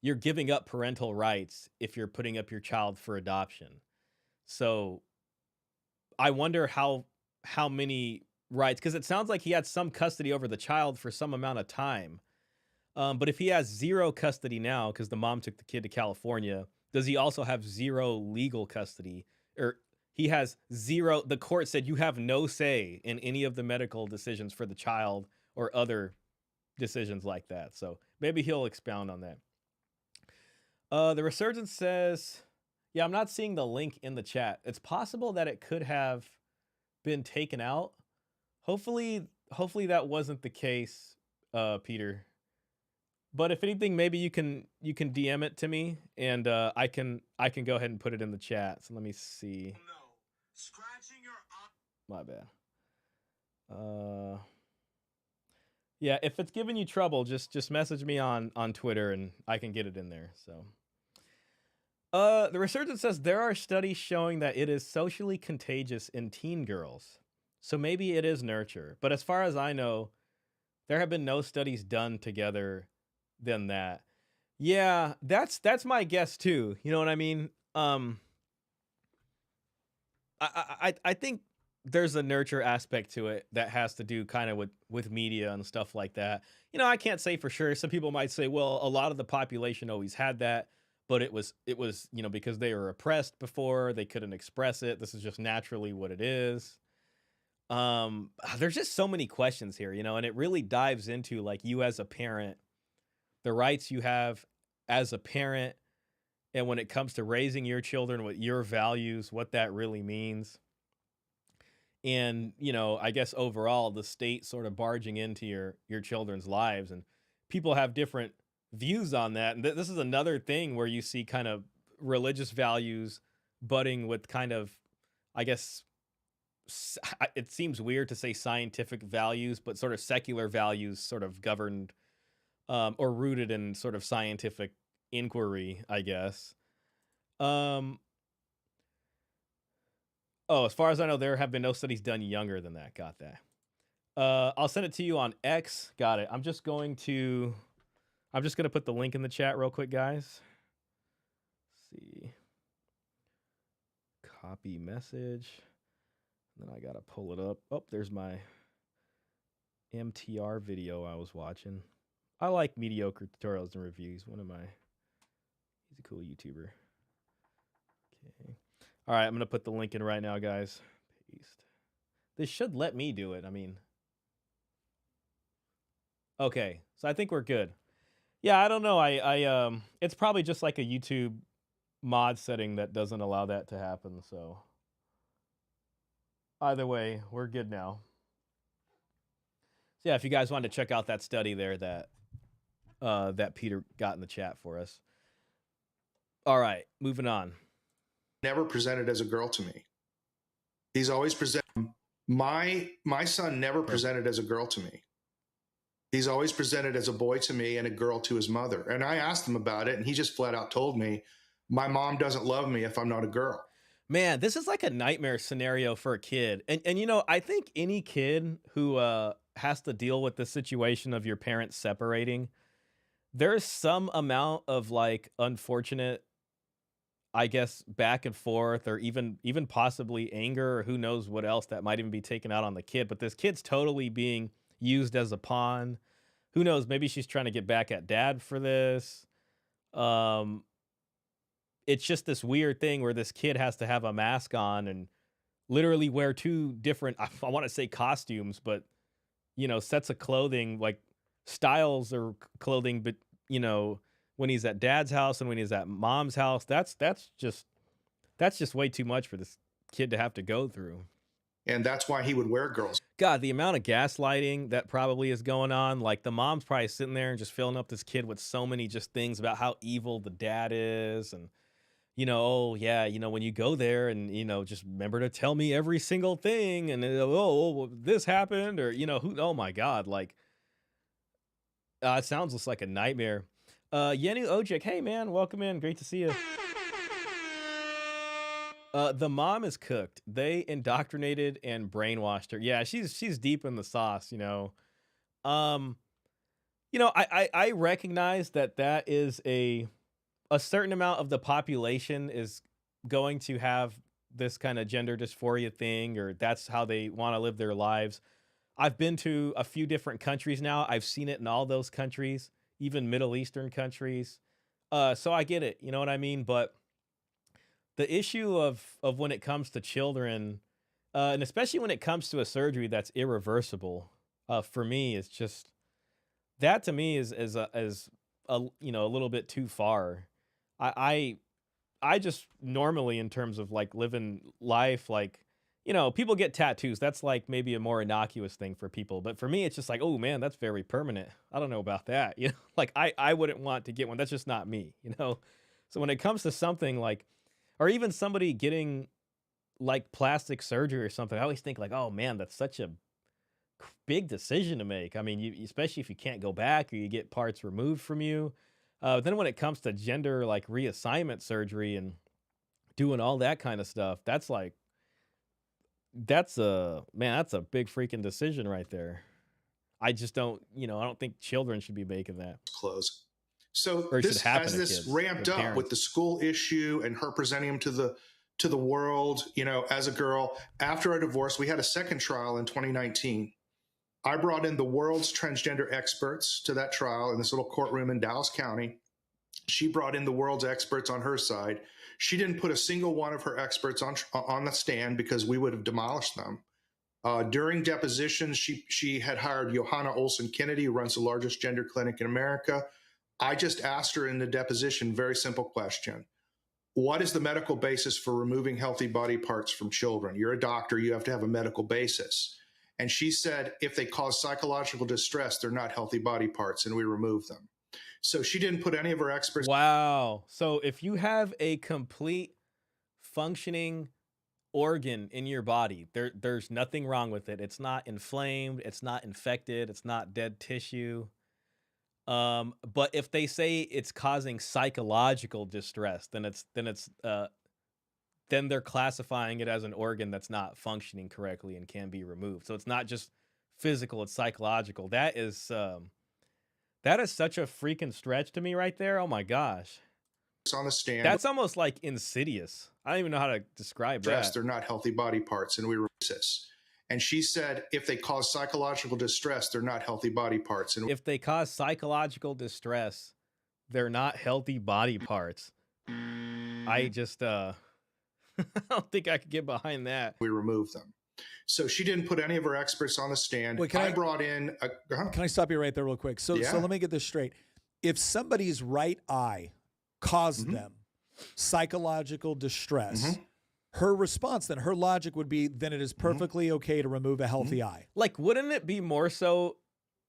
You're giving up parental rights if you're putting up your child for adoption. So I wonder how many Right, because it sounds like he had some custody over the child for some amount of time. But if he has 0 custody now because the mom took the kid to California, does he also have 0 legal custody? Or he has 0 the court said you have no say in any of the medical decisions for the child or other decisions like that. So maybe he'll expound on that. The resurgence says, yeah, I'm not seeing the link in the chat. It's possible that it could have been taken out. Hopefully that wasn't the case, Peter. But if anything, maybe you can DM it to me, and I can go ahead and put it in the chat. So let me see. No. Scratching your My bad. Yeah, if it's giving you trouble, just message me on Twitter, and I can get it in there. So, the resurgence says there are studies showing that it is socially contagious in teen girls. So maybe it is nurture. But as far as I know, there have been no studies done together than that. Yeah, that's my guess too. You know what I mean? I think there's a nurture aspect to it that has to do kind of with media and stuff like that. You know, I can't say for sure. Some people might say, well, a lot of the population always had that, but it was because they were oppressed before, they couldn't express it. This is just naturally what it is. There's just so many questions here, and it really dives into like you as a parent, the rights you have as a parent, and when it comes to raising your children, what your values, what that really means. And, I guess overall the state sort of barging into your children's lives, and people have different views on that. And this is another thing where you see kind of religious values budding with kind of, I guess, it seems weird to say scientific values, but sort of secular values sort of governed or rooted in sort of scientific inquiry, I guess. Oh, as far as I know, there have been no studies done younger than that. Got that. I'll send it to you on X. Got it. I'm just going to put the link in the chat real quick, guys. Let's see. Copy message. Then I gotta pull it up. Oh, there's my MTR video I was watching. I like mediocre tutorials and reviews. He's a cool YouTuber. Okay. All right, I'm gonna put the link in right now, guys. Paste. This should let me do it. I mean, okay, so I think we're good. Yeah, I don't know. It's probably just like a YouTube mod setting that doesn't allow that to happen. So either way, we're good now. So yeah, if you guys wanted to check out that study there that Peter got in the chat for us. All right, moving on. Never presented as a girl to me. He's always presented. My son never presented as a girl to me. He's always presented as a boy to me and a girl to his mother. And I asked him about it, and he just flat out told me, my mom doesn't love me if I'm not a girl. Man, this is like a nightmare scenario for a kid. And I think any kid who has to deal with the situation of your parents separating, there's some amount of like unfortunate, I guess, back and forth, or even possibly anger, or who knows what else that might even be taken out on the kid. But this kid's totally being used as a pawn. Who knows? Maybe she's trying to get back at dad for this. It's just this weird thing where this kid has to have a mask on and literally wear 2 different, I want to say costumes, but sets of clothing, like styles or clothing, but when he's at dad's house and when he's at mom's house, that's just way too much for this kid to have to go through. And that's why he would wear girls. God, the amount of gaslighting that probably is going on, like the mom's probably sitting there and just filling up this kid with so many just things about how evil the dad is. And, oh yeah, when you go there and, just remember to tell me every single thing. And this happened, or, oh my God, like, it sounds just like a nightmare. Yenu Ojek, hey man, welcome in. Great to see you. The mom is cooked. They indoctrinated and brainwashed her. Yeah, she's deep in the sauce, I recognize that is a certain amount of the population is going to have this kind of gender dysphoria thing, or that's how they want to live their lives. I've been to a few different countries now. I've seen it in all those countries, even Middle Eastern countries. So I get it, you know what I mean? But the issue of when it comes to children, and especially when it comes to a surgery that's irreversible, for me, it's just that to me is you know, a little bit too far. I I just normally, in terms of like living life, like, you know, people get tattoos. That's like maybe a more innocuous thing for people. But for me, it's just like, oh man, that's very permanent. I don't know about that. You know, like I wouldn't want to get one. That's just not me, you know? So when it comes to something like, or even somebody getting like plastic surgery or something, I always think like, oh man, that's such a big decision to make. I mean, especially if you can't go back or you get parts removed from you. Then when it comes to gender like reassignment surgery and doing all that kind of stuff, that's like that's a man, that's a big freaking decision right there. I just don't, you know, I don't think children should be making that, close. So or it should this, happen as to this kids ramped with up with parents. the school issue and her presenting him to the world, you know, as a girl, after our divorce, we had a second trial in 2019. I brought in the world's transgender experts to that trial in this little courtroom in Dallas County. She brought in the world's experts on her side. She didn't put a single one of her experts on the stand because we would have demolished them. During depositions, she had hired Johanna Olsen Kennedy, who runs the largest gender clinic in America. I just asked her in the deposition, very simple question. What is the medical basis for removing healthy body parts from children? You're a doctor, you have to have a medical basis. And she said, if they cause psychological distress, they're not healthy body parts, and we remove them. So she didn't put any of her experts. Wow. So if you have a complete functioning organ in your body, there's nothing wrong with it. It's not inflamed, it's not infected, it's not dead tissue. But if they say it's causing psychological distress, then they're classifying it as an organ that's not functioning correctly and can be removed. So it's not just physical, it's psychological. That is such a freaking stretch to me right there. Oh my gosh. On the stand. That's almost like insidious. I don't even know how to describe that. They're not healthy body parts, and we remove this. And she said, if they cause psychological distress, they're not healthy body parts. And If they cause psychological distress, they're not healthy body parts. I just I don't think I could get behind that. we remove them. So she didn't put any of her experts on the stand. Wait, brought in Can I stop you right there real quick? So Yeah. let me get this straight. If somebody's right eye caused them psychological distress, her response then, her logic would be, then it is perfectly okay to remove a healthy eye. Like, wouldn't it be more so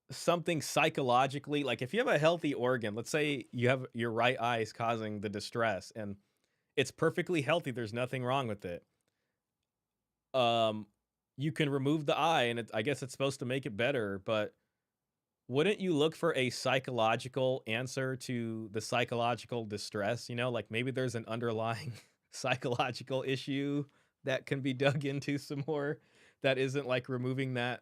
something psychologically? Like, if you have a healthy organ, let's say you have your right eye is causing the distress and it's perfectly healthy, there's nothing wrong with it. You can remove the eye, and I guess it's supposed to make it better, but wouldn't you look for a psychological answer to the psychological distress? You know, like maybe there's an underlying psychological issue that can be dug into some more that isn't like removing that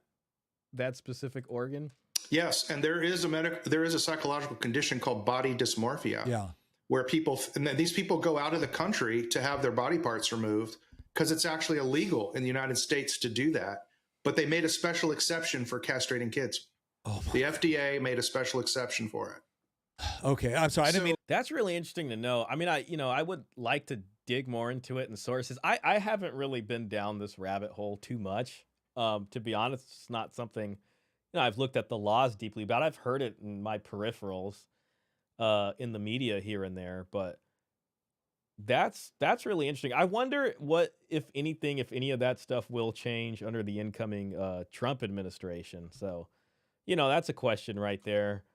specific organ. Yes, and there is a psychological condition called body dysmorphia. Yeah. Where these people go out of the country to have their body parts removed because it's actually illegal in the United States to do that. But they made a special exception for castrating kids. The FDA made a special exception for it. Okay. I'm sorry. I didn't mean. That's really interesting to know. I mean, I would like to dig more into it and sources. I haven't really been down this rabbit hole too much. To be honest, it's not something, you know, I've looked at the laws deeply about. I've heard it in my peripherals, in the media here and there, but that's really interesting. I wonder what, if anything, if any of that stuff will change under the incoming Trump administration. So, you know, that's a question right there.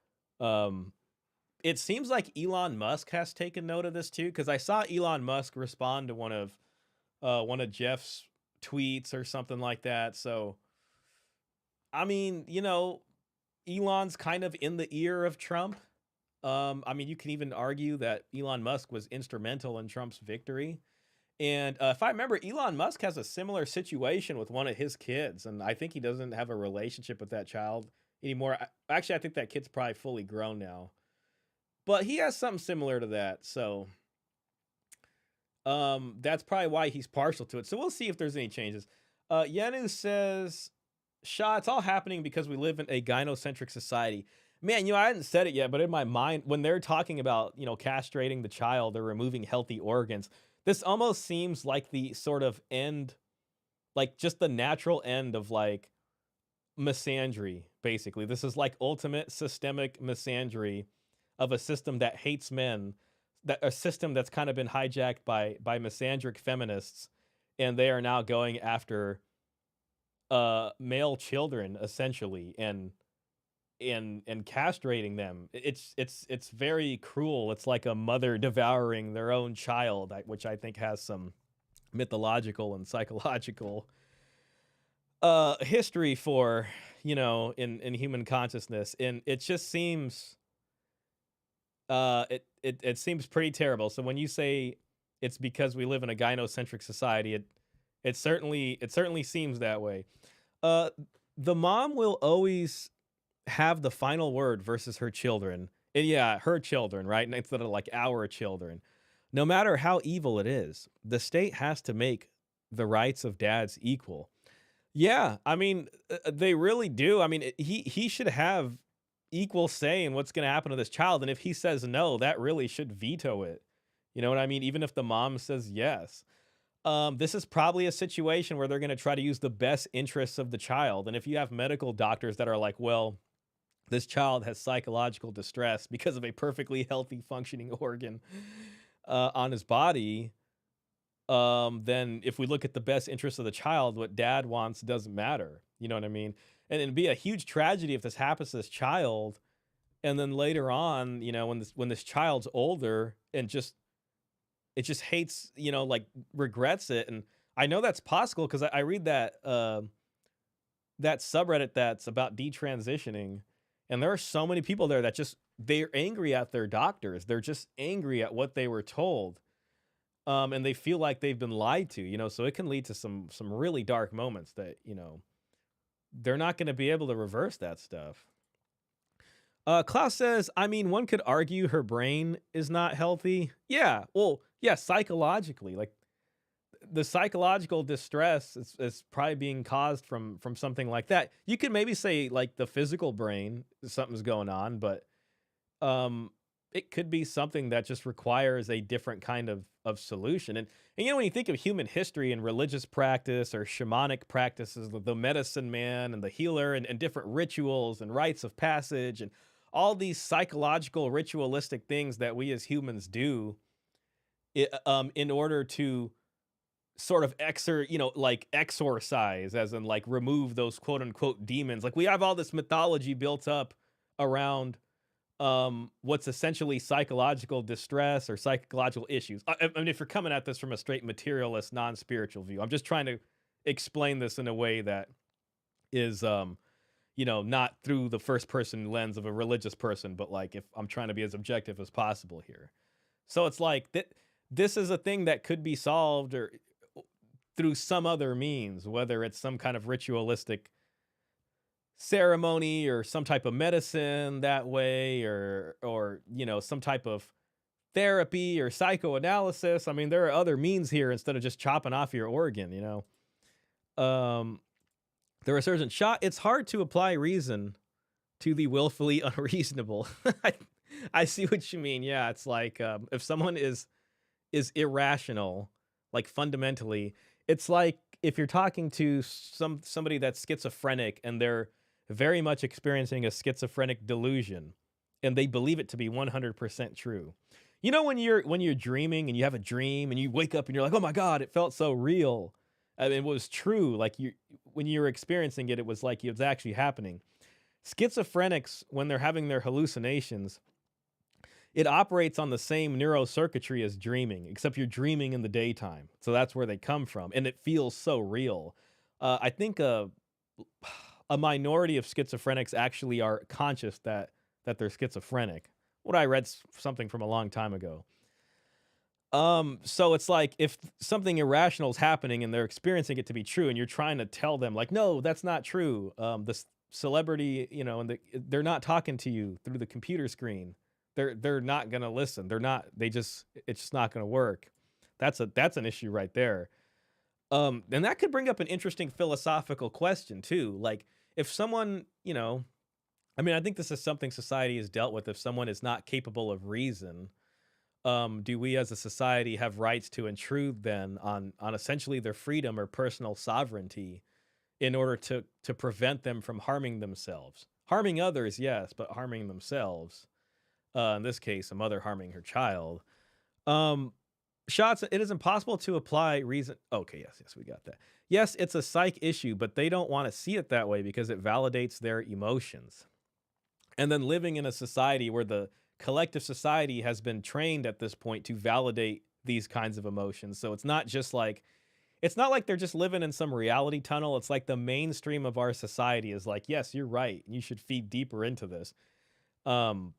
It seems like Elon Musk has taken note of this too, because I saw Elon Musk respond to one of Jeff's tweets or something like that. So, I mean, you know, Elon's kind of in the ear of Trump. I mean, you can even argue that Elon Musk was instrumental in Trump's victory. And if I remember, Elon Musk has a similar situation with one of his kids, and I think he doesn't have a relationship with that child anymore. Actually, I think that kid's probably fully grown now, but he has something similar to that. So, That's probably why he's partial to it. So we'll see if there's any changes. Yanu says, Shah, it's all happening because we live in a gynocentric society. Man, I hadn't said it yet, but in my mind, when they're talking about, castrating the child or removing healthy organs, this almost seems like the sort of end, like just the natural end of like misandry, basically. This is like ultimate systemic misandry of a system that hates men, that a system that's kind of been hijacked by misandric feminists, and they are now going after male children essentially and castrating them. It's very cruel. It's like a mother devouring their own child, which I think has some mythological and psychological history for, in human consciousness. And it just seems it seems pretty terrible. So when you say it's because we live in a gynocentric society, it certainly seems that way. Uh the mom will always have the final word versus her children. And yeah, her children, right? Instead of like our children. No matter how evil it is, the state has to make the rights of dads equal. Yeah, I mean, they really do. I mean, he should have equal say in what's going to happen to this child, and if he says no, that really should veto it. You know what I mean? Even if the mom says yes. This is probably a situation where they're going to try to use the best interests of the child. And if you have medical doctors that are like, well, this child has psychological distress because of a perfectly healthy functioning organ on his body, then if we look at the best interest of the child, what dad wants doesn't matter. You know what I mean? And it'd be a huge tragedy if this happens to this child, and then later on, when this child's older and it just hates, like regrets it. And I know that's possible because I read that subreddit that's about detransitioning, and there are so many people there that just they're angry at their doctors. They're just angry at what they were told. And they feel like they've been lied to, so it can lead to some really dark moments that, they're not going to be able to reverse that stuff. Klaus says, I mean, one could argue her brain is not healthy. Yeah, well, yeah, psychologically, like the psychological distress is probably being caused from something like that. You could maybe say like the physical brain, something's going on, but it could be something that just requires a different kind of solution. And when you think of human history and religious practice or shamanic practices, the medicine man and the healer and different rituals and rites of passage and all these psychological ritualistic things that we as humans do in order to sort of like exorcise, as in like remove those quote unquote demons. Like we have all this mythology built up around what's essentially psychological distress or psychological issues. I mean, if you're coming at this from a straight materialist, non-spiritual view, I'm just trying to explain this in a way that is, not through the first person lens of a religious person, but like if I'm trying to be as objective as possible here. So it's like that. This is a thing that could be solved or through some other means, whether it's some kind of ritualistic ceremony or some type of medicine that way, or some type of therapy or psychoanalysis. I mean, there are other means here instead of just chopping off your organ. The resurgent shot, it's hard to apply reason to the willfully unreasonable. I see what you mean. Yeah, it's like if someone is irrational, like fundamentally, it's like if you're talking to somebody that's schizophrenic and they're very much experiencing a schizophrenic delusion and they believe it to be 100% true. When you're dreaming and you have a dream and you wake up and you're like, "Oh my god, it felt so real." I mean, it was true. Like when you were experiencing it, it was like it was actually happening. Schizophrenics, when they're having their hallucinations, it operates on the same neurocircuitry as dreaming, except you're dreaming in the daytime. So that's where they come from, and it feels so real. I think a minority of schizophrenics actually are conscious that they're schizophrenic. What I read something from a long time ago. So it's like if something irrational is happening and they're experiencing it to be true, and you're trying to tell them like, no, that's not true. The celebrity, they're not talking to you through the computer screen. They're not gonna listen. It's just not gonna work. That's an issue right there. And that could bring up an interesting philosophical question too. Like if someone, I mean, I think this is something society has dealt with. If someone is not capable of reason, do we as a society have rights to intrude then on essentially their freedom or personal sovereignty in order to prevent them from harming themselves? Harming others, yes, but harming themselves. In this case, a mother harming her child. Um, Shots, it is impossible to apply reason. Okay, yes, we got that. Yes, it's a psych issue, but they don't want to see it that way because it validates their emotions. And then living in a society where the collective society has been trained at this point to validate these kinds of emotions. So it's not like they're just living in some reality tunnel. It's like the mainstream of our society is like, yes, you're right. You should feed deeper into this. Um,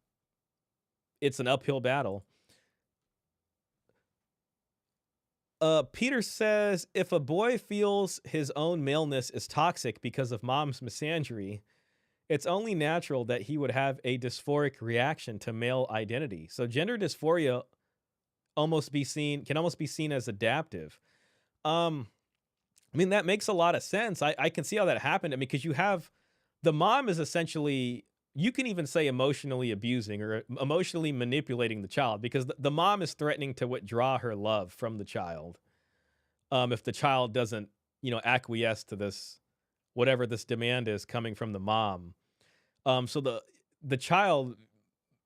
it's an uphill battle. Peter says if a boy feels his own maleness is toxic because of mom's misandry, it's only natural that he would have a dysphoric reaction to male identity. So gender dysphoria can almost be seen as adaptive. Um, I mean, that makes a lot of sense. I can see how that happened. I mean, because you have the mom is essentially, you can even say emotionally abusing or emotionally manipulating the child because the mom is threatening to withdraw her love from the child. If the child doesn't, acquiesce to this, whatever this demand is coming from the mom. So the child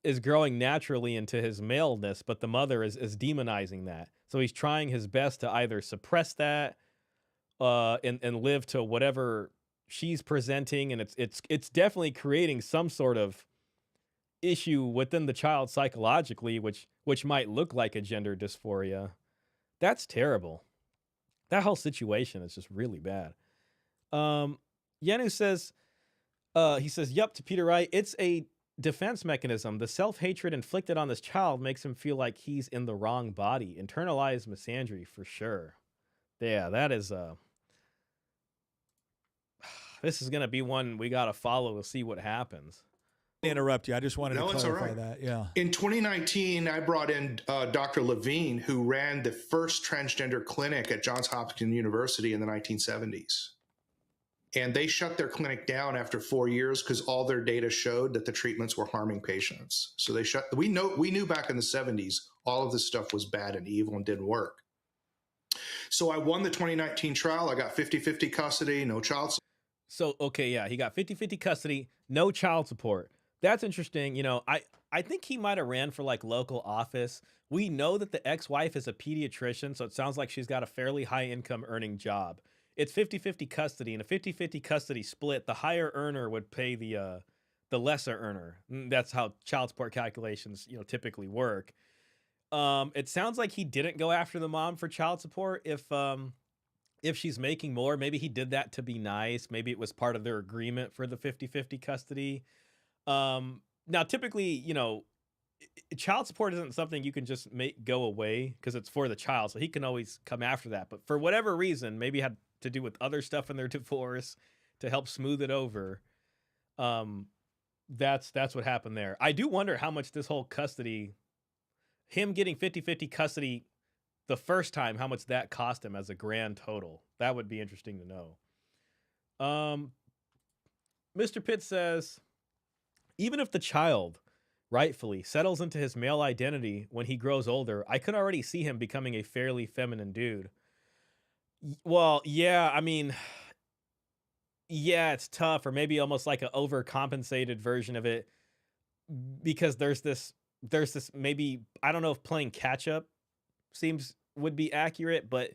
is growing naturally into his maleness, but the mother is demonizing that. So he's trying his best to either suppress that, and live to whatever she's presenting, and it's definitely creating some sort of issue within the child psychologically, which might look like a gender dysphoria. That's terrible. That whole situation is just really bad. Um, Yanu says, he says, "Yup," to Peter Wright. It's a defense mechanism. The self-hatred inflicted on this child makes him feel like he's in the wrong body. Internalized misandry for sure. Yeah, that is this is gonna be one we gotta follow to see what happens. Interrupt you. I just wanted No, to it's all clarify right. that. Yeah. In 2019, I brought in Dr. Levine, who ran the first transgender clinic at Johns Hopkins University in the 1970s. And they shut their clinic down after 4 years because all their data showed that the treatments were harming patients. So we knew back in the 70s all of this stuff was bad and evil and didn't work. So I won the 2019 trial. I got 50-50 custody, no child support. So, okay, yeah, he got 50-50 custody, no child support. That's interesting. I think he might have ran for like local office. We know that the ex-wife is a pediatrician, so it sounds like she's got a fairly high income earning job. It's 50-50 custody, and a 50-50 custody split, the higher earner would pay the lesser earner. That's how child support calculations, typically work. It sounds like he didn't go after the mom for child support if she's making more. Maybe he did that to be nice. Maybe it was part of their agreement for the 50-50 custody. Now typically, child support isn't something you can just make go away because it's for the child. So he can always come after that. But for whatever reason, maybe it had to do with other stuff in their divorce to help smooth it over. That's what happened there. I do wonder how much this whole custody, him getting 50-50 custody the first time, how much that cost him as a grand total. That would be interesting to know. Mr. Pitt says, even if the child rightfully settles into his male identity when he grows older, I could already see him becoming a fairly feminine dude. Well, yeah, I mean, yeah, it's tough, or maybe almost like an overcompensated version of it because there's this maybe, I don't know if playing catch up would be accurate, but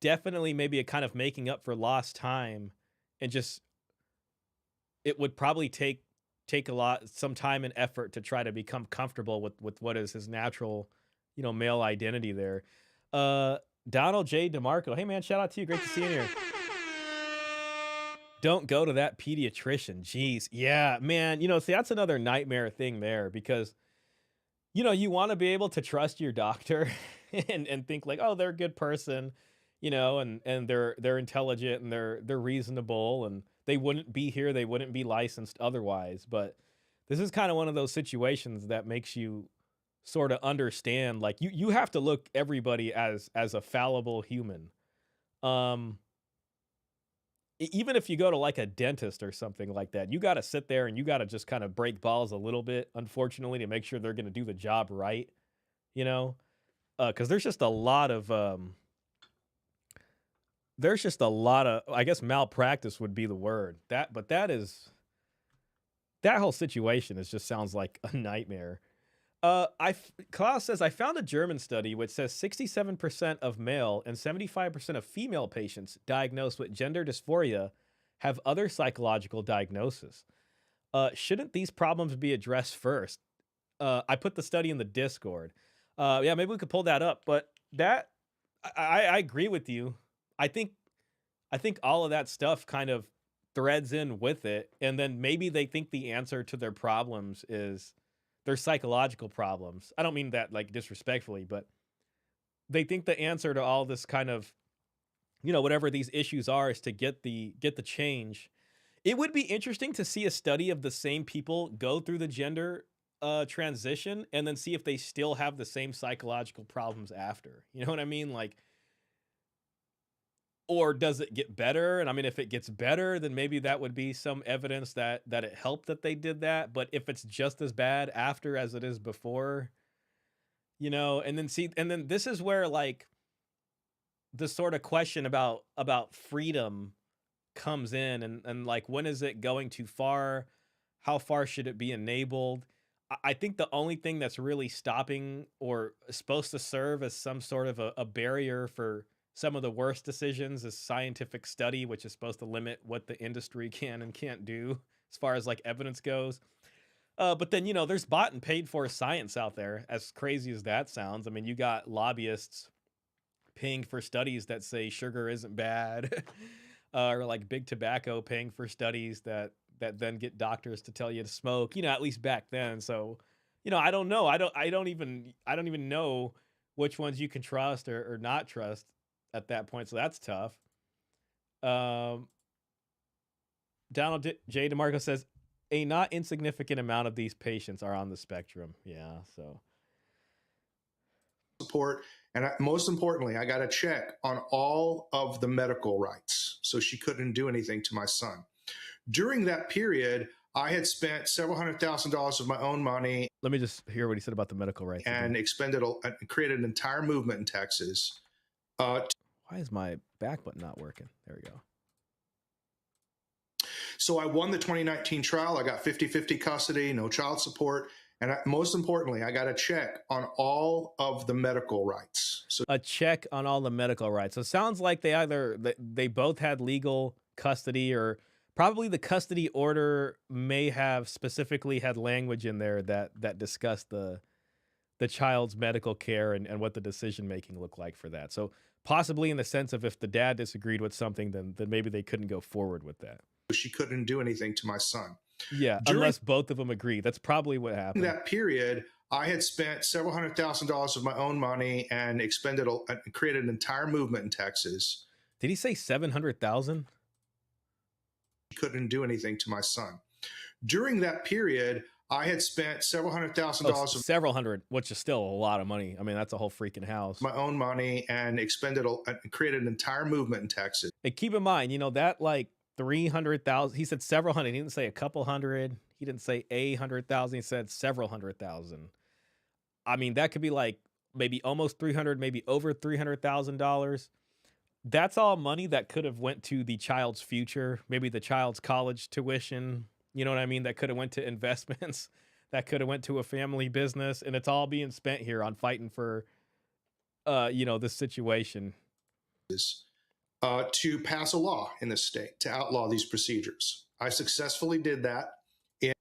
definitely maybe a kind of making up for lost time, and just it would probably take some time and effort to try to become comfortable with what is his natural, male identity there. Donald J. DeMarco, hey man, shout out to you, great to see you here. Don't go to that pediatrician. Jeez, yeah, man. See, that's another nightmare thing there because you want to be able to trust your doctor and think like, oh, they're a good person, and they're intelligent and they're reasonable and they wouldn't be here, they wouldn't be licensed otherwise. But this is kind of one of those situations that makes you sort of understand, like, you have to look everybody as a fallible human. Um, even if you go to like a dentist or something like that, you got to sit there and you got to just kind of break balls a little bit, unfortunately, to make sure they're going to do the job right, you know? Because there's just a lot of there's just a lot of, I guess, malpractice would be the word. But that whole situation is just sounds like a nightmare. Klaus says I found a German study which says 67% of male and 75% of female patients diagnosed with gender dysphoria have other psychological diagnoses. Shouldn't these problems be addressed first? I put the study in the Discord. Yeah, maybe we could pull that up. But that I agree with you. I think I think all of that stuff kind of threads in with it, and then maybe they think the answer to their problems is their psychological problems. I don't mean that like disrespectfully, but they think the answer to all this kind of, whatever these issues are is to get the change. It would be interesting to see a study of the same people go through the gender transition and then see if they still have the same psychological problems after. You know what I mean? Like, or does it get better? And I mean, if it gets better, then maybe that would be some evidence that it helped that they did that. But if it's just as bad after as it is before, and then this is where like the sort of question about freedom comes in, and like, when is it going too far? How far should it be enabled? I think the only thing that's really stopping or supposed to serve as some sort of a barrier for some of the worst decisions is scientific study, which is supposed to limit what the industry can and can't do as far as like evidence goes. But then, there's bought and paid for science out there, as crazy as that sounds. I mean, you got lobbyists paying for studies that say sugar isn't bad, or like big tobacco paying for studies that then get doctors to tell you to smoke. At least back then. So, I don't know. I don't even know which ones you can trust or not trust at that point. So that's tough. Um, Donald J. DeMarco says a not insignificant amount of these patients are on the spectrum. Yeah. So support. And most importantly, I got a check on all of the medical rights. So she couldn't do anything to my son. During that period, I had spent several $100,000 of my own money. let me just hear what he said about the medical rights. And created an entire movement in Texas. Why is my back button not working? There we go. So I won the 2019 trial. I got 50-50 custody, no child support. And most importantly, I got a check on all of the medical rights. So a check on all the medical rights. So it sounds like they both had legal custody, or probably the custody order may have specifically had language in there that discussed the child's medical care and what the decision making looked like for that. So possibly in the sense of if the dad disagreed with something, then maybe they couldn't go forward with that. She couldn't do anything to my son. Yeah, unless both of them agree. That's probably what happened. In that period, I had spent several $100,000 of my own money and created an entire movement in Texas. Did he say 700,000? Couldn't do anything to my son. During that period, I had spent several $100,000 of several hundred, which is still a lot of money. I mean, that's a whole freaking house. My own money, and created an entire movement in Texas. And keep in mind, that like 300,000. He said several hundred. He didn't say a couple hundred. He didn't say 100,000. He said several 100,000. I mean, that could be like maybe almost 300, maybe over $300,000. That's all money that could have went to the child's future, maybe the child's college tuition. You know what I mean? That could have went to investments. That could have went to a family business, and it's all being spent here on fighting for, this situation. To pass a law in this state to outlaw these procedures. I successfully did that.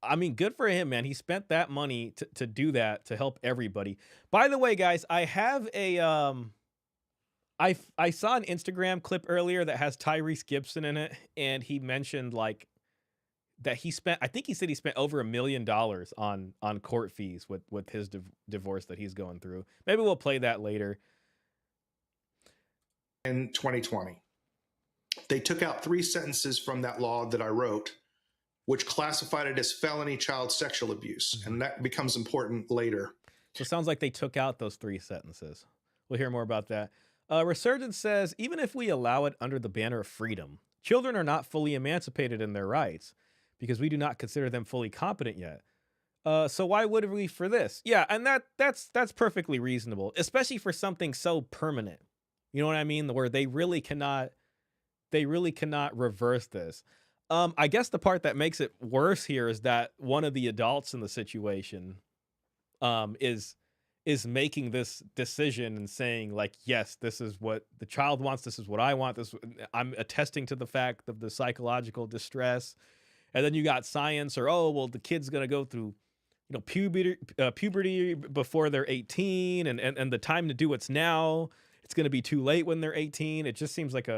I mean, good for him, man. He spent that money to do that, to help everybody. By the way, guys, I have a I saw an Instagram clip earlier that has Tyrese Gibson in it, and he mentioned like that I think he said he spent over $1 million on court fees with his divorce that he's going through. Maybe we'll play that later. In 2020, they took out 3 sentences from that law that I wrote, which classified it as felony child sexual abuse. And that becomes important later. So it sounds like they took out those 3 sentences. We'll hear more about that. Resurgence says, even if we allow it under the banner of freedom, children are not fully emancipated in their rights because we do not consider them fully competent yet. So why would we for this? Yeah, and that's perfectly reasonable, especially for something so permanent. You know what I mean? Where they really cannot reverse this. I guess the part that makes it worse here is that one of the adults in the situation is making this decision and saying like, yes, this is what the child wants, this is what I want, this I'm attesting to the fact of the psychological distress. And then you got science, or oh well, the kid's gonna go through puberty before they're 18, and the time to do it's now. It's gonna be too late when they're 18. It just seems like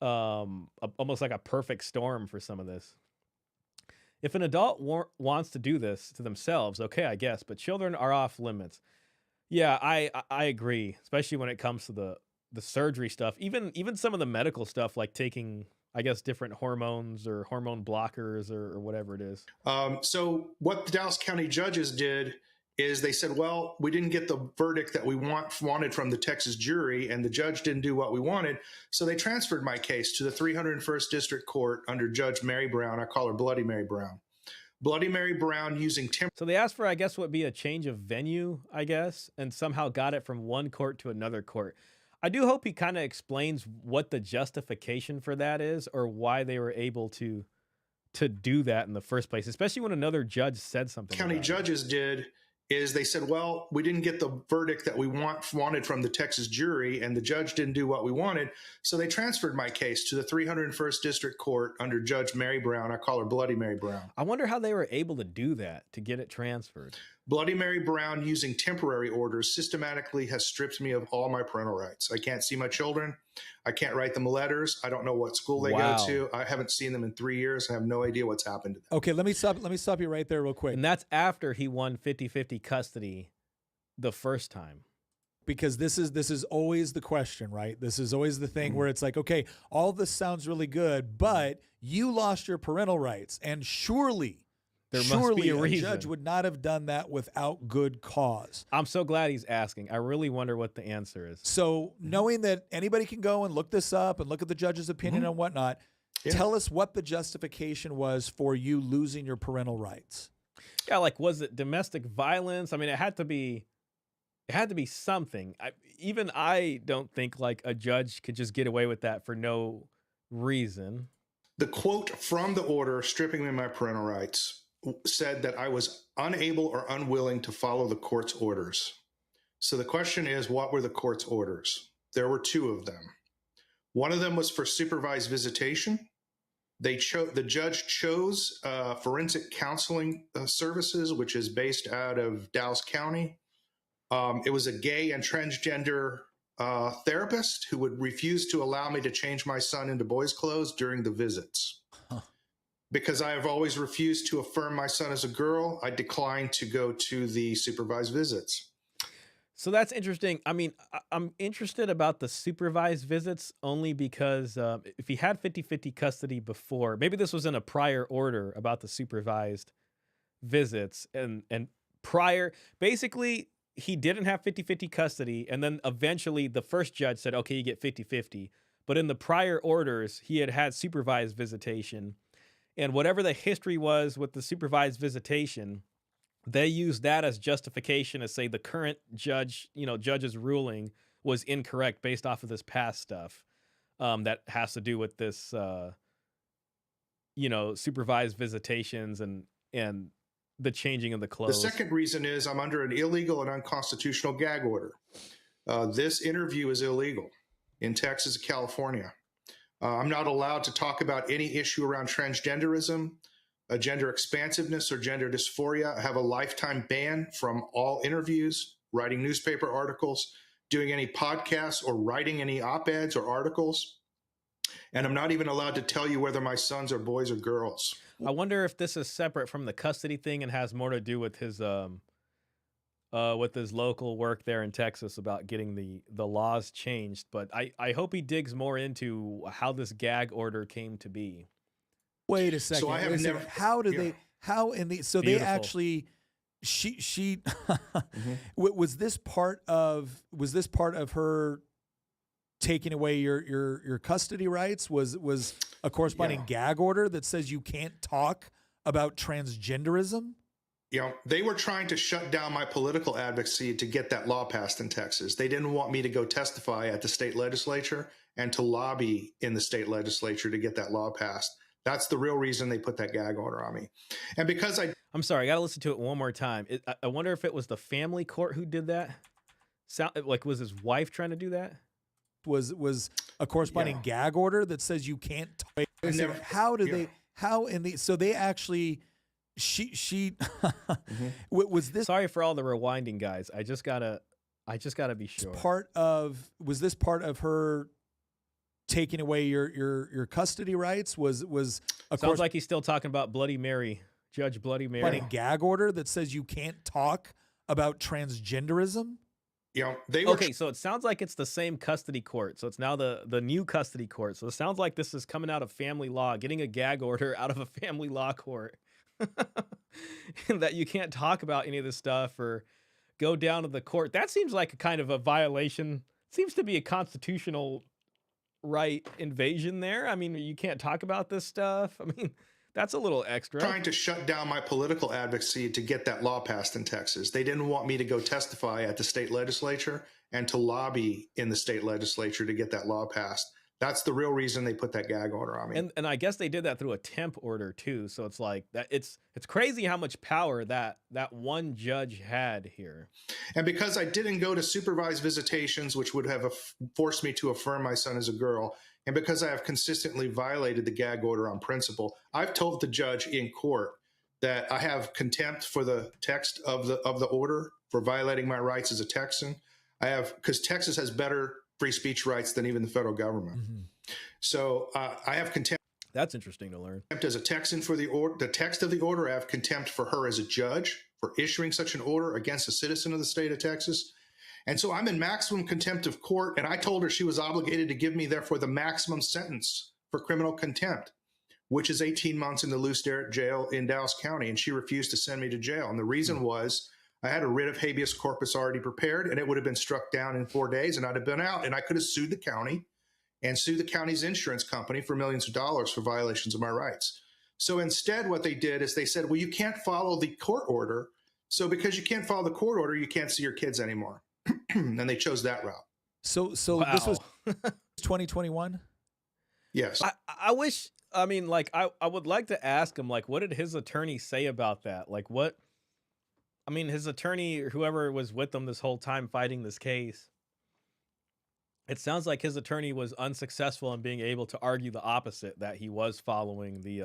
almost like a perfect storm for some of this. If an adult wants to do this to themselves, okay, I guess, but children are off limits. Yeah, I agree, especially when it comes to the surgery stuff, even some of the medical stuff like taking, I guess, different hormones or hormone blockers or whatever it is. So what the Dallas County judges did is they said, well, we didn't get the verdict that we wanted from the Texas jury, and the judge didn't do what we wanted. So they transferred my case to the 301st District Court under Judge Mary Brown. I call her Bloody Mary Brown. Bloody Mary Brown using So they asked for, I guess, what would be a change of venue, I guess, and somehow got it from one court to another court. I do hope he kind of explains what the justification for that is, or why they were able to do that in the first place, especially when another judge said something. County judges did is they said, well, we didn't get the verdict that we wanted from the Texas jury, and the judge didn't do what we wanted. So they transferred my case to the 301st District Court under Judge Mary Brown. I call her Bloody Mary Brown. I wonder how they were able to do that, to get it transferred. Bloody Mary Brown, using temporary orders, systematically has stripped me of all my parental rights. I can't see my children. I can't write them letters. I don't know what school they go to. I haven't seen them in 3 years. I have no idea what's happened to them. Okay, let me stop you right there real quick. And that's after he won 50-50 custody the first time. Because this is always the question, right? This is always the thing where it's like, okay, all this sounds really good, but you lost your parental rights, and surely must be a reason. Judge would not have done that without good cause. I'm so glad he's asking. I really wonder what the answer is. So knowing that anybody can go and look this up and look at the judge's opinion and whatnot, tell us what the justification was for you losing your parental rights. Yeah, like, was it domestic violence? I mean, it had to be something. Even I don't think like a judge could just get away with that for no reason. The quote from the order stripping me of my parental rights said that I was unable or unwilling to follow the court's orders. So the question is, what were the court's orders? There were 2 of them. One of them was for supervised visitation. The judge chose forensic counseling services, which is based out of Dallas County. It was a gay and transgender therapist who would refuse to allow me to change my son into boys' clothes during the visits. Because I have always refused to affirm my son as a girl, I declined to go to the supervised visits. So that's interesting. I mean, I'm interested about the supervised visits only because if he had 50-50 custody before, maybe this was in a prior order about the supervised visits, and prior, basically he didn't have 50-50 custody, and then eventually the first judge said, okay, you get 50-50. But in the prior orders, he had supervised visitation. And whatever the history was with the supervised visitation, they used that as justification to say the current judge's ruling was incorrect based off of this past stuff that has to do with this, supervised visitations and the changing of the clothes. The second reason is I'm under an illegal and unconstitutional gag order. This interview is illegal in Texas and California. I'm not allowed to talk about any issue around transgenderism, gender expansiveness, or gender dysphoria. I have a lifetime ban from all interviews, writing newspaper articles, doing any podcasts, or writing any op-eds or articles. And I'm not even allowed to tell you whether my sons are boys or girls. I wonder if this is separate from the custody thing and has more to do with his local work there in Texas about getting the laws changed. But I hope he digs more into how this gag order came to be. Wait a second. So I have never. How do they? How in the? So Beautiful. they actually she Mhm. was this part of her taking away your custody rights? Was a corresponding gag order that says you can't talk about transgenderism? They were trying to shut down my political advocacy to get that law passed in Texas. They didn't want me to go testify at the state legislature and to lobby in the state legislature to get that law passed. That's the real reason they put that gag order on me. And because I'm sorry, I gotta listen to it one more time. I wonder if it was the family court who did that. Like, was his wife trying to do that? Was a corresponding gag order that says you can't talk. How do they? How in the? So they actually. She was this Sorry for all the rewinding, guys. I just gotta be sure. Was this part of her taking away your custody rights? Was a Sounds like he's still talking about Bloody Mary, Judge Bloody Mary. Gag order that says you can't talk about transgenderism? They were Okay, so it sounds like it's the same custody court. So it's now the new custody court. So it sounds like this is coming out of family law, getting a gag order out of a family law court. That you can't talk about any of this stuff or go down to the court. That seems like a kind of a violation. Seems to be a constitutional right invasion there. I mean, you can't talk about this stuff. I mean, that's a little extra. trying to shut down my political advocacy to get that law passed in Texas. They didn't want me to go testify at the state legislature and to lobby in the state legislature to get that law passed. That's the real reason they put that gag order on me. And I guess they did that through a temp order too. So it's like that. It's crazy how much power that one judge had here. And because I didn't go to supervised visitations, which would have forced me to affirm my son as a girl, and because I have consistently violated the gag order on principle, I've told the judge in court that I have contempt for the text of the order for violating my rights as a Texan. I have, because Texas has better free speech rights than even the federal government. Mm-hmm. So I have contempt. That's interesting to learn. As a Texan for the text of the order. I have contempt for her as a judge for issuing such an order against a citizen of the state of Texas. And so I'm in maximum contempt of court. And I told her she was obligated to give me, therefore, the maximum sentence for criminal contempt, which is 18 months in the Lou Sterrett jail in Dallas County. And she refused to send me to jail. And the reason was I had a writ of habeas corpus already prepared, and it would have been struck down in 4 days, and I'd have been out. And I could have sued the county and sued the county's insurance company for millions of dollars for violations of my rights. So instead, what they did is they said, well, you can't follow the court order. So because you can't follow the court order, you can't see your kids anymore. And they chose that route. So Wow. This was 2021? Yes. I wish, I mean, like, I would like to ask him, like, what did his attorney say about that? Like, what, I mean, his attorney, or whoever was with him this whole time fighting this case, it sounds like his attorney was unsuccessful in being able to argue the opposite, that he was following the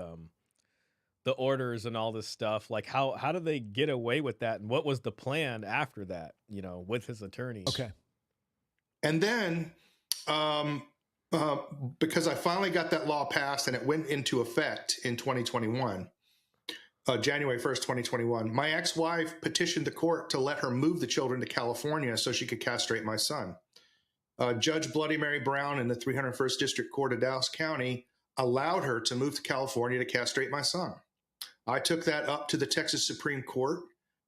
orders and all this stuff. Like, how did they get away with that? And what was the plan after that, with his attorney? Okay. And then, because I finally got that law passed and it went into effect in 2021, January 1st, 2021, my ex-wife petitioned the court to let her move the children to California so she could castrate my son. Judge Bloody Mary Brown in the 301st District Court of Dallas County allowed her to move to California to castrate my son. I took that up to the Texas Supreme Court,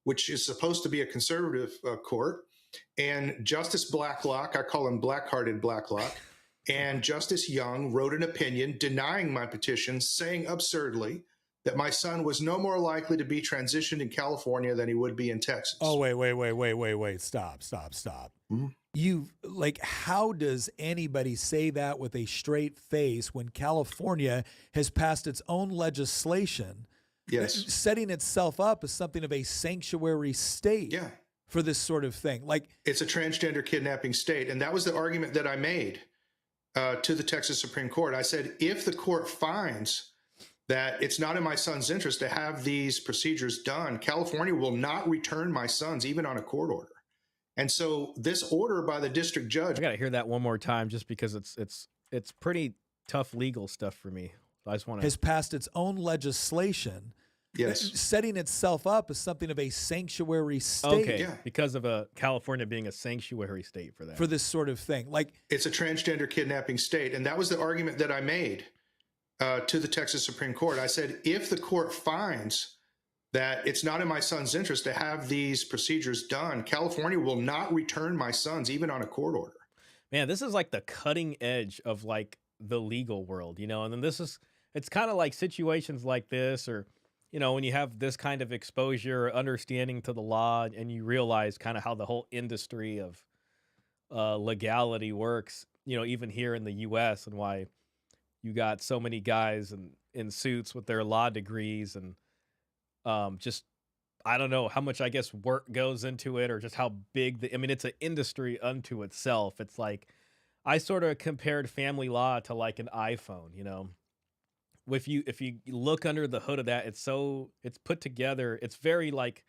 which is supposed to be a conservative court, and Justice Blacklock, I call him Black-Hearted Blacklock, and Justice Young wrote an opinion denying my petition, saying absurdly that my son was no more likely to be transitioned in California than he would be in Texas. Oh, wait. Stop. Mm-hmm. How does anybody say that with a straight face when California has passed its own legislation, Yes, setting itself up as something of a sanctuary state for this sort of thing? Like, it's a transgender kidnapping state. And that was the argument that I made to the Texas Supreme Court. I said, if the court finds that it's not in my son's interest to have these procedures done, California will not return my sons, even on a court order. And so this order by the district judge, I got to hear that one more time just because it's pretty tough legal stuff for me. I just want to. has passed its own legislation, yes, setting itself up as something of a sanctuary state Okay, because of California being a sanctuary state for that. for this sort of thing. Like, it's a transgender kidnapping state. And that was the argument that I made to the Texas Supreme Court. I said, if the court finds that it's not in my son's interest to have these procedures done. California will not return my sons, even on a court order. Man, this is like the cutting edge of like the legal world, you know? And then it's kind of like situations like this, or, you know, when you have this kind of exposure or understanding to the law and you realize kind of how the whole industry of legality works, you know, even here in the US, and why you got so many guys in suits with their law degrees, and just I don't know how much, I guess, work goes into it, or just how big I mean, it's an industry unto itself. It's like I sort of compared family law to like an iPhone, you know. If you look under the hood of that, it's put together. It's very like,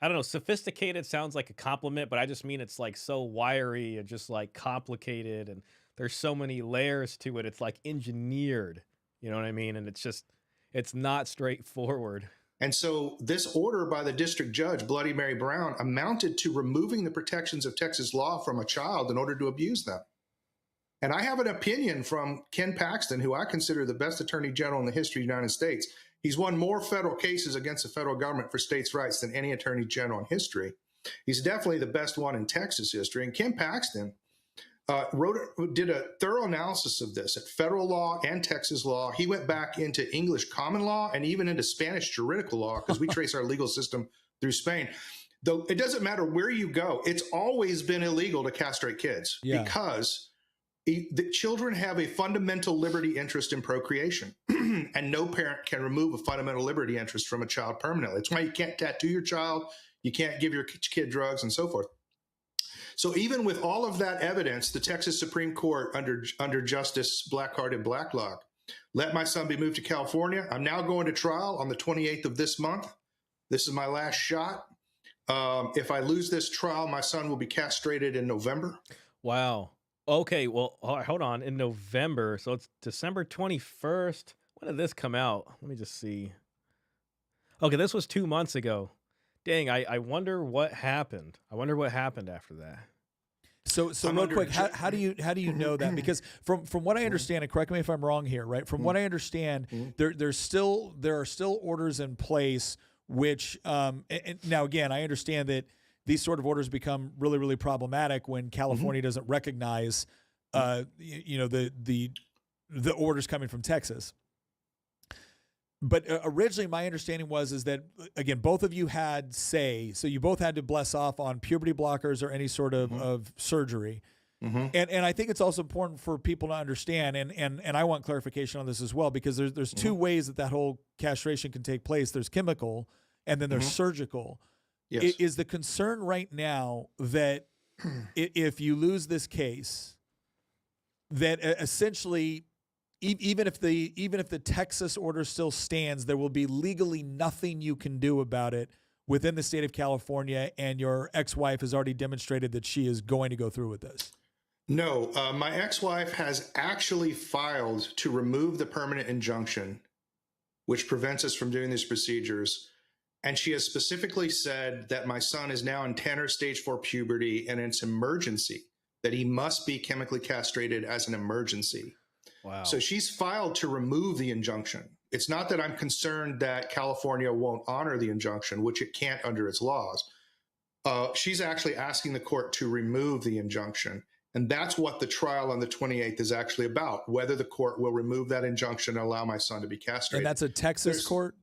I don't know, sophisticated sounds like a compliment, but I just mean it's like so wiry and just like complicated, and there's so many layers to it. It's like engineered, you know what I mean? And it's not straightforward. And so this order by the district judge, Bloody Mary Brown, amounted to removing the protections of Texas law from a child in order to abuse them. And I have an opinion from Ken Paxton, who I consider the best attorney general in the history of the United States. He's won more federal cases against the federal government for states' rights than any attorney general in history. He's definitely the best one in Texas history. And Ken Paxton did a thorough analysis of this at federal law and Texas law. He went back into English common law and even into Spanish juridical law, because we trace our legal system through Spain. Though it doesn't matter where you go, it's always been illegal to castrate kids because the children have a fundamental liberty interest in procreation, and no parent can remove a fundamental liberty interest from a child permanently. It's why you can't tattoo your child, you can't give your kid drugs, and so forth. So even with all of that evidence, the Texas Supreme Court under Justice Blackheart and Blacklock let my son be moved to California. I'm now going to trial on the 28th of this month. This is my last shot. If I lose this trial, my son will be castrated in November. Wow. Okay, well, hold on. In November, so it's December 21st. When did this come out? Let me just see. Okay, this was 2 months ago. Dang, I wonder what happened. I wonder what happened after that. So real quick, how do you know that? Because from what I understand, and correct me if I'm wrong here, right? From what I understand, there are still orders in place which and now again, I understand that these sort of orders become really, really problematic when California doesn't recognize you know, the orders coming from Texas. But originally, my understanding is that, again, both of you had say, so you both had to bless off on puberty blockers or any sort of surgery. And I think it's also important for people to understand, and I want clarification on this as well, because there's two ways that whole castration can take place. There's chemical, and then there's surgical. Yes. Is the concern right now that if you lose this case, that essentially, even if the Texas order still stands, there will be legally nothing you can do about it within the state of California, and your ex-wife has already demonstrated that she is going to go through with this? No, my ex-wife has actually filed to remove the permanent injunction, which prevents us from doing these procedures. And she has specifically said that my son is now in Tanner stage 4 puberty, and it's emergency, that he must be chemically castrated as an emergency. Wow. So she's filed to remove the injunction. It's not that I'm concerned that California won't honor the injunction, which it can't under its laws. She's actually asking the court to remove the injunction. And that's what the trial on the 28th is actually about, whether the court will remove that injunction and allow my son to be castrated. And that's a Texas court?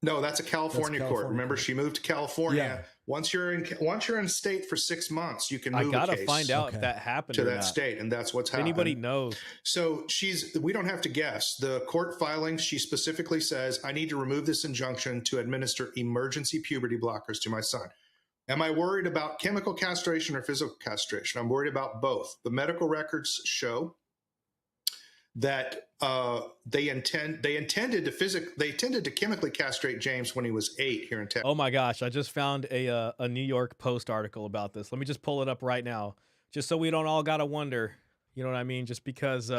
No, that's a California court. Remember, she moved to California. Yeah. Once you're in state for 6 months, you can move I gotta a case find out if that happened to or that not. state, and that's what's If happened. anybody knows. So we don't have to guess. The court filings, she specifically says, I need to remove this injunction to administer emergency puberty blockers to my son. Am I worried about chemical castration or physical castration? I'm worried about both. The medical records show that they intended to chemically castrate James when he was 8 here in Texas. Oh my gosh, I just found a New York Post article about this. Let me just pull it up right now, just so we don't all gotta wonder. You know what I mean? Just because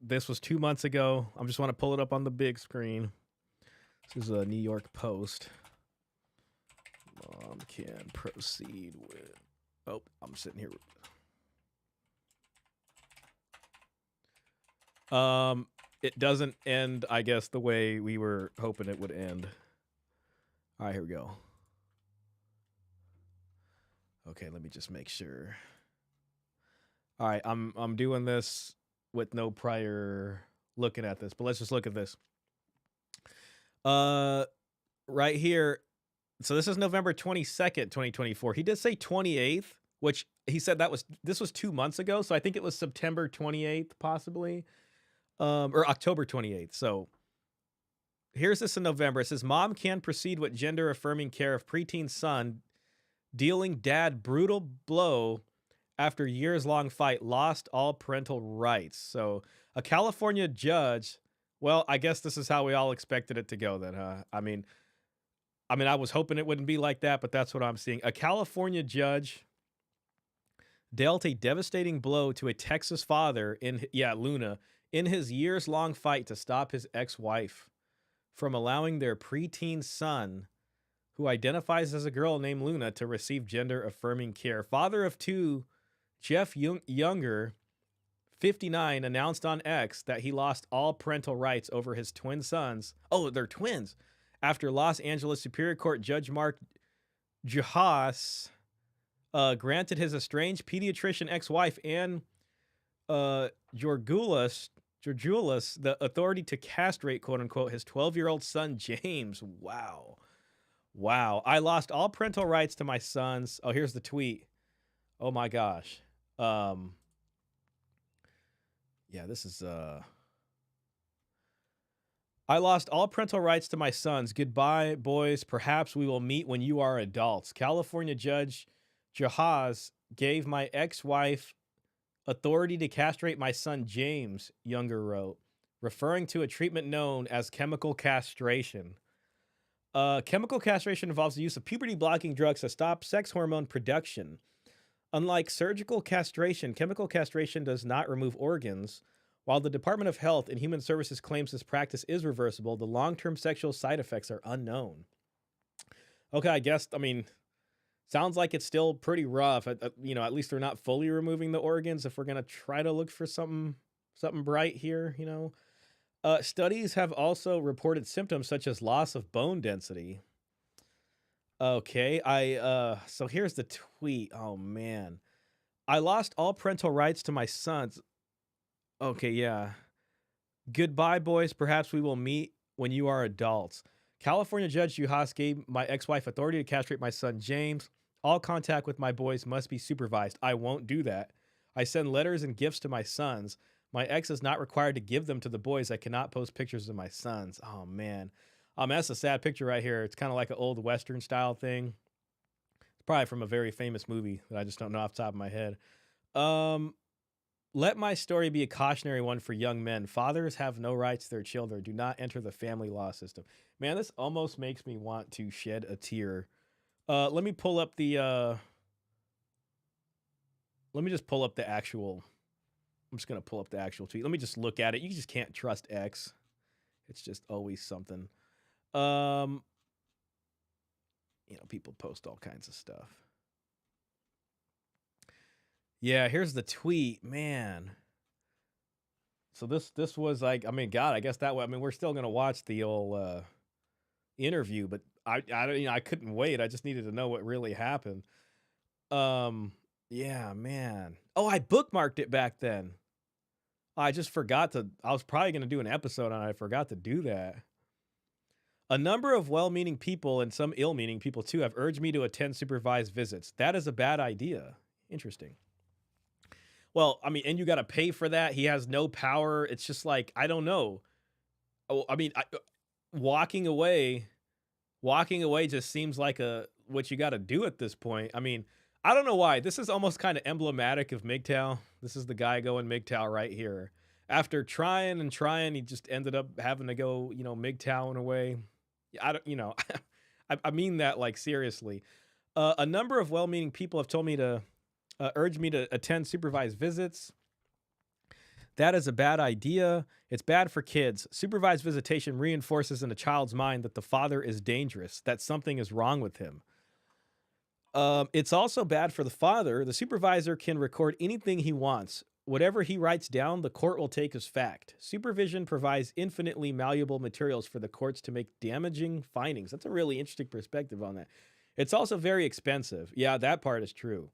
this was 2 months ago, I just want to pull it up on the big screen. This is a New York Post. Mom can proceed with. Oh, I'm sitting here. it doesn't end, I guess, the way we were hoping it would end. All right, here we go. Okay, let me just make sure. All right, I'm doing this with no prior looking at this, but let's just look at this. Right here. So this is November 22nd, 2024. He did say 28th, which he said this was 2 months ago, so I think it was September 28th possibly. Or October 28th. So here's this in November. It says mom can proceed with gender affirming care of preteen son dealing dad brutal blow after years long fight, lost all parental rights. So a California judge, well, I guess this is how we all expected it to go then, huh? I mean, I was hoping it wouldn't be like that, but that's what I'm seeing. A California judge dealt a devastating blow to a Texas father Luna, in his years-long fight to stop his ex-wife from allowing their preteen son, who identifies as a girl named Luna, to receive gender-affirming care. Father of two, Jeff Younger, 59, announced on X that he lost all parental rights over his twin sons. Oh, they're twins. After Los Angeles Superior Court Judge Mark Juhas granted his estranged pediatrician ex-wife Ann Georgulas the authority to castrate, quote unquote, his 12-year-old son, James. Wow. I lost all parental rights to my sons. Oh, here's the tweet. Oh my gosh. Yeah, this is, I lost all parental rights to my sons. Goodbye, boys. Perhaps we will meet when you are adults. California Judge Jahaz gave my ex-wife authority to castrate my son, James, Younger wrote, referring to a treatment known as chemical castration. Chemical castration involves the use of puberty-blocking drugs to stop sex hormone production. Unlike surgical castration, chemical castration does not remove organs. While the Department of Health and Human Services claims this practice is reversible, the long-term sexual side effects are unknown. Okay, I guess, sounds like it's still pretty rough. At least they're not fully removing the organs if we're going to try to look for something bright here, Studies have also reported symptoms such as loss of bone density. Okay, so here's the tweet. Oh, man. I lost all parental rights to my sons. Okay, yeah. Goodbye, boys. Perhaps we will meet when you are adults. California Judge Juhas gave my ex-wife authority to castrate my son, James. All contact with my boys must be supervised. I won't do that. I send letters and gifts to my sons. My ex is not required to give them to the boys. I cannot post pictures of my sons. Oh, man. That's a sad picture right here. It's kind of like an old Western style thing. It's probably from a very famous movie that I just don't know off the top of my head. Let my story be a cautionary one for young men. Fathers have no rights to their children. Do not enter the family law system. Man, this almost makes me want to shed a tear. Let me pull up the, let me just pull up the actual, I'm just going to pull up the actual tweet. Let me just look at it. You just can't trust X. It's just always something. People post all kinds of stuff. Yeah, here's the tweet, man. So this was like, God, I guess that way. We're still gonna watch the old interview, but I couldn't wait. I just needed to know what really happened. Yeah, man. Oh, I bookmarked it back then. I just forgot to. I was probably gonna do an episode on it. I forgot to do that. A number of well-meaning people and some ill-meaning people too have urged me to attend supervised visits. That is a bad idea. Interesting. Well, and you got to pay for that. He has no power. It's just like, I don't know. Oh, walking away just seems like what you got to do at this point. I don't know why. This is almost kind of emblematic of MGTOW. This is the guy going MGTOW right here. After trying and trying, he just ended up having to go, MGTOW in a way. I mean that like seriously. A number of well-meaning people have told me to urged me to attend supervised visits. That is a bad idea. It's bad for kids. Supervised visitation reinforces in a child's mind that the father is dangerous, that something is wrong with him. It's also bad for the father. The supervisor can record anything he wants. Whatever he writes down, the court will take as fact. Supervision provides infinitely malleable materials for the courts to make damaging findings. That's a really interesting perspective on that. It's also very expensive. Yeah, that part is true.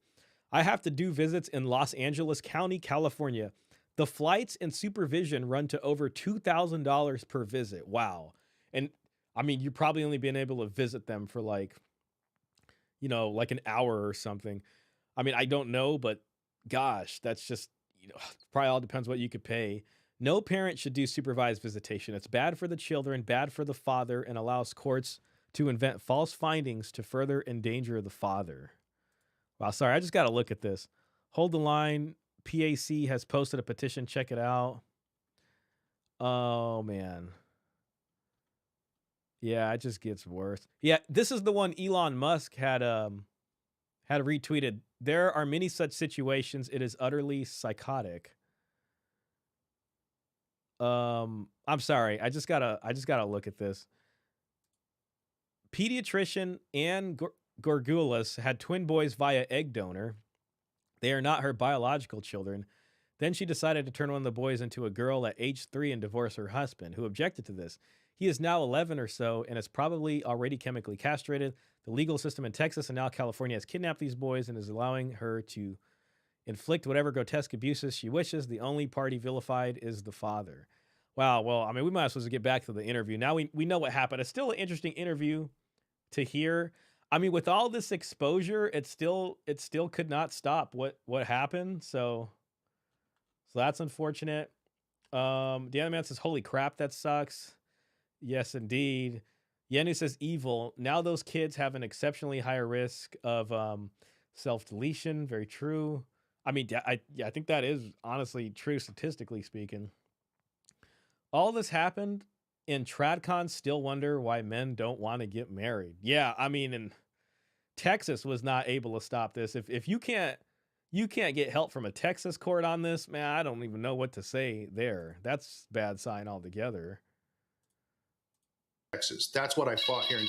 I have to do visits in Los Angeles County, California. The flights and supervision run to over $2,000 per visit. Wow. And I mean, you've probably only been able to visit them for like, like an hour or something. I mean, I don't know, but gosh, that's just, probably all depends what you could pay. No parent should do supervised visitation. It's bad for the children, bad for the father, and allows courts to invent false findings to further endanger the father. Wow, sorry, I just got to look at this. Hold the line. PAC has posted a petition. Check it out. Oh, man. Yeah, it just gets worse. Yeah, this is the one Elon Musk had retweeted. There are many such situations. It is utterly psychotic. I'm sorry. I just gotta look at this. Pediatrician Anne Gorgulis had twin boys via egg donor. They are not her biological children. Then she decided to turn one of the boys into a girl at age 3 and divorce her husband, who objected to this. He is now 11 or so and is probably already chemically castrated. The legal system in Texas and now California has kidnapped these boys and is allowing her to inflict whatever grotesque abuses she wishes. The only party vilified is the father. Wow. Well, I mean, we might as well get back to the interview. Now we know what happened. It's still an interesting interview to hear. I mean, with all this exposure, it still could not stop what happened. So that's unfortunate. The other man says, "Holy crap, that sucks." Yes, indeed. Yenu says, "Evil. Now those kids have an exceptionally higher risk of self-deletion." Very true. I mean, I think that is honestly true statistically speaking. All this happened, and TradCons still wonder why men don't want to get married. Yeah, I mean, and Texas was not able to stop this. If you can't get help from a Texas court on this, man, I don't even know what to say there. That's bad sign altogether. Texas. That's what I fought here in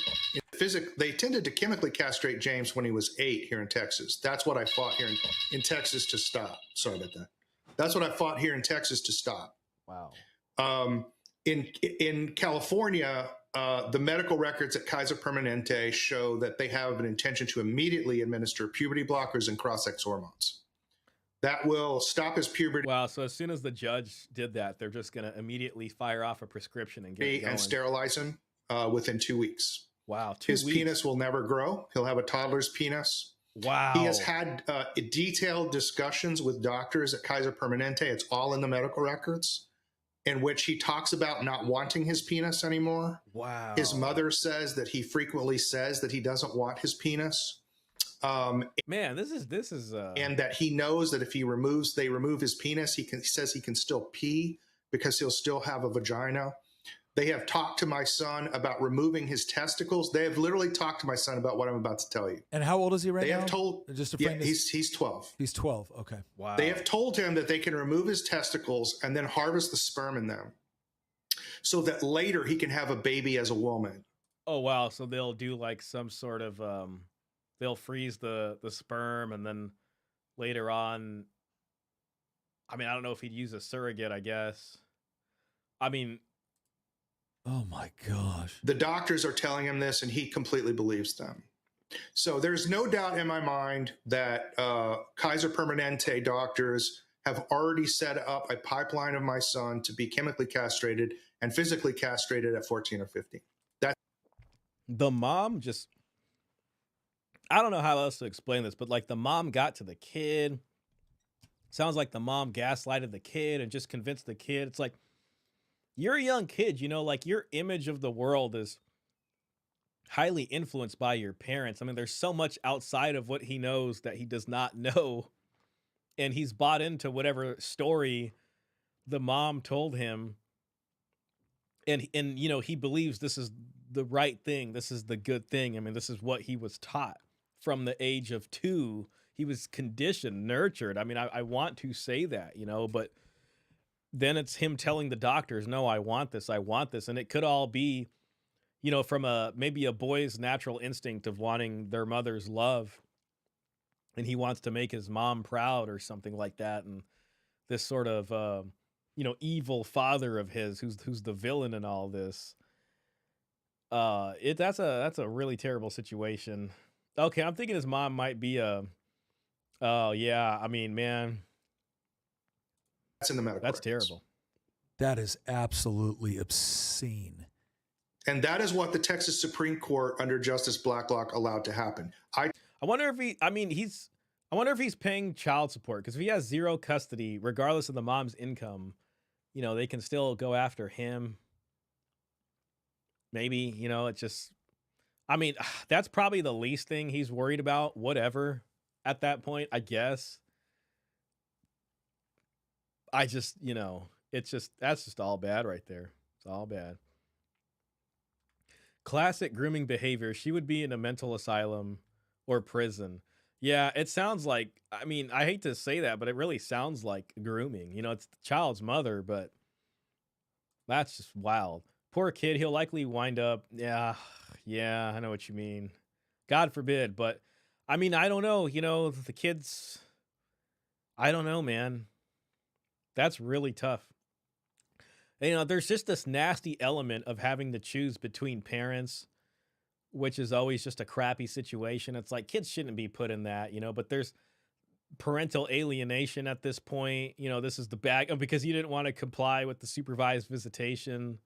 physics. They tended to chemically castrate James when he was 8 here in Texas. That's what I fought here in Texas to stop. Sorry about that. That's what I fought here in Texas to stop. Wow. In California, the medical records at Kaiser Permanente show that they have an intention to immediately administer puberty blockers and cross-sex hormones. That will stop his puberty. Wow, so as soon as the judge did that, they're just going to immediately fire off a prescription and get it going. And sterilize him within 2 weeks. Wow, his penis will never grow. He'll have a toddler's penis. Wow. He has had detailed discussions with doctors at Kaiser Permanente. It's all in the medical records, in which he talks about not wanting his penis anymore. Wow. His mother says that he frequently says that he doesn't want his penis. Man, this is and that he knows that if they remove his penis, he says he can still pee because he'll still have a vagina. They have talked to my son about removing his testicles. They have literally talked to my son about what I'm about to tell you. And how old is he right now? They have told, just to yeah, frame this, he's 12. He's 12. Okay. Wow. They have told him that they can remove his testicles and then harvest the sperm in them, so that later he can have a baby as a woman. Oh wow! So they'll do like some sort of they'll freeze the sperm and then later on. I mean, I don't know if he'd use a surrogate. I guess. I mean. Oh my gosh. The doctors are telling him this and he completely believes them. So there's no doubt in my mind that Kaiser Permanente doctors have already set up a pipeline of my son to be chemically castrated and physically castrated at 14 or 15. That's the mom just, I don't know how else to explain this, but like the mom got to the kid. Sounds like the mom gaslighted the kid and just convinced the kid. It's like, you're a young kid, like your image of the world is highly influenced by your parents. I mean, there's so much outside of what he knows that he does not know. And he's bought into whatever story the mom told him. And he believes this is the right thing. This is the good thing. I mean, this is what he was taught from the age of 2. He was conditioned, nurtured. I mean, I want to say that, but then it's him telling the doctors, no, I want this. And it could all be, from maybe a boy's natural instinct of wanting their mother's love. And he wants to make his mom proud or something like that. And this sort of evil father of his who's the villain in all this. That's a really terrible situation. Okay, I'm thinking his mom might be a. Oh yeah, I mean, man, That's in the medical that's records. terrible. That is absolutely obscene. And that is what the Texas Supreme Court under Justice Blacklock allowed to happen. I wonder if he. I mean, I wonder if he's paying child support because if he has zero custody, regardless of the mom's income, they can still go after him. Maybe it just. I mean, that's probably the least thing he's worried about. Whatever. At that point, I guess. I just, that's just all bad right there. It's all bad. Classic grooming behavior. She would be in a mental asylum or prison. Yeah, it sounds like, I mean, I hate to say that, but it really sounds like grooming. It's the child's mother, but that's just wild. Poor kid. He'll likely wind up. Yeah, I know what you mean. God forbid. But I mean, I don't know. The kids, I don't know, man. That's really tough. And, there's just this nasty element of having to choose between parents, which is always just a crappy situation. It's like kids shouldn't be put in that, but there's parental alienation at this point. This is the bag because you didn't want to comply with the supervised visitation.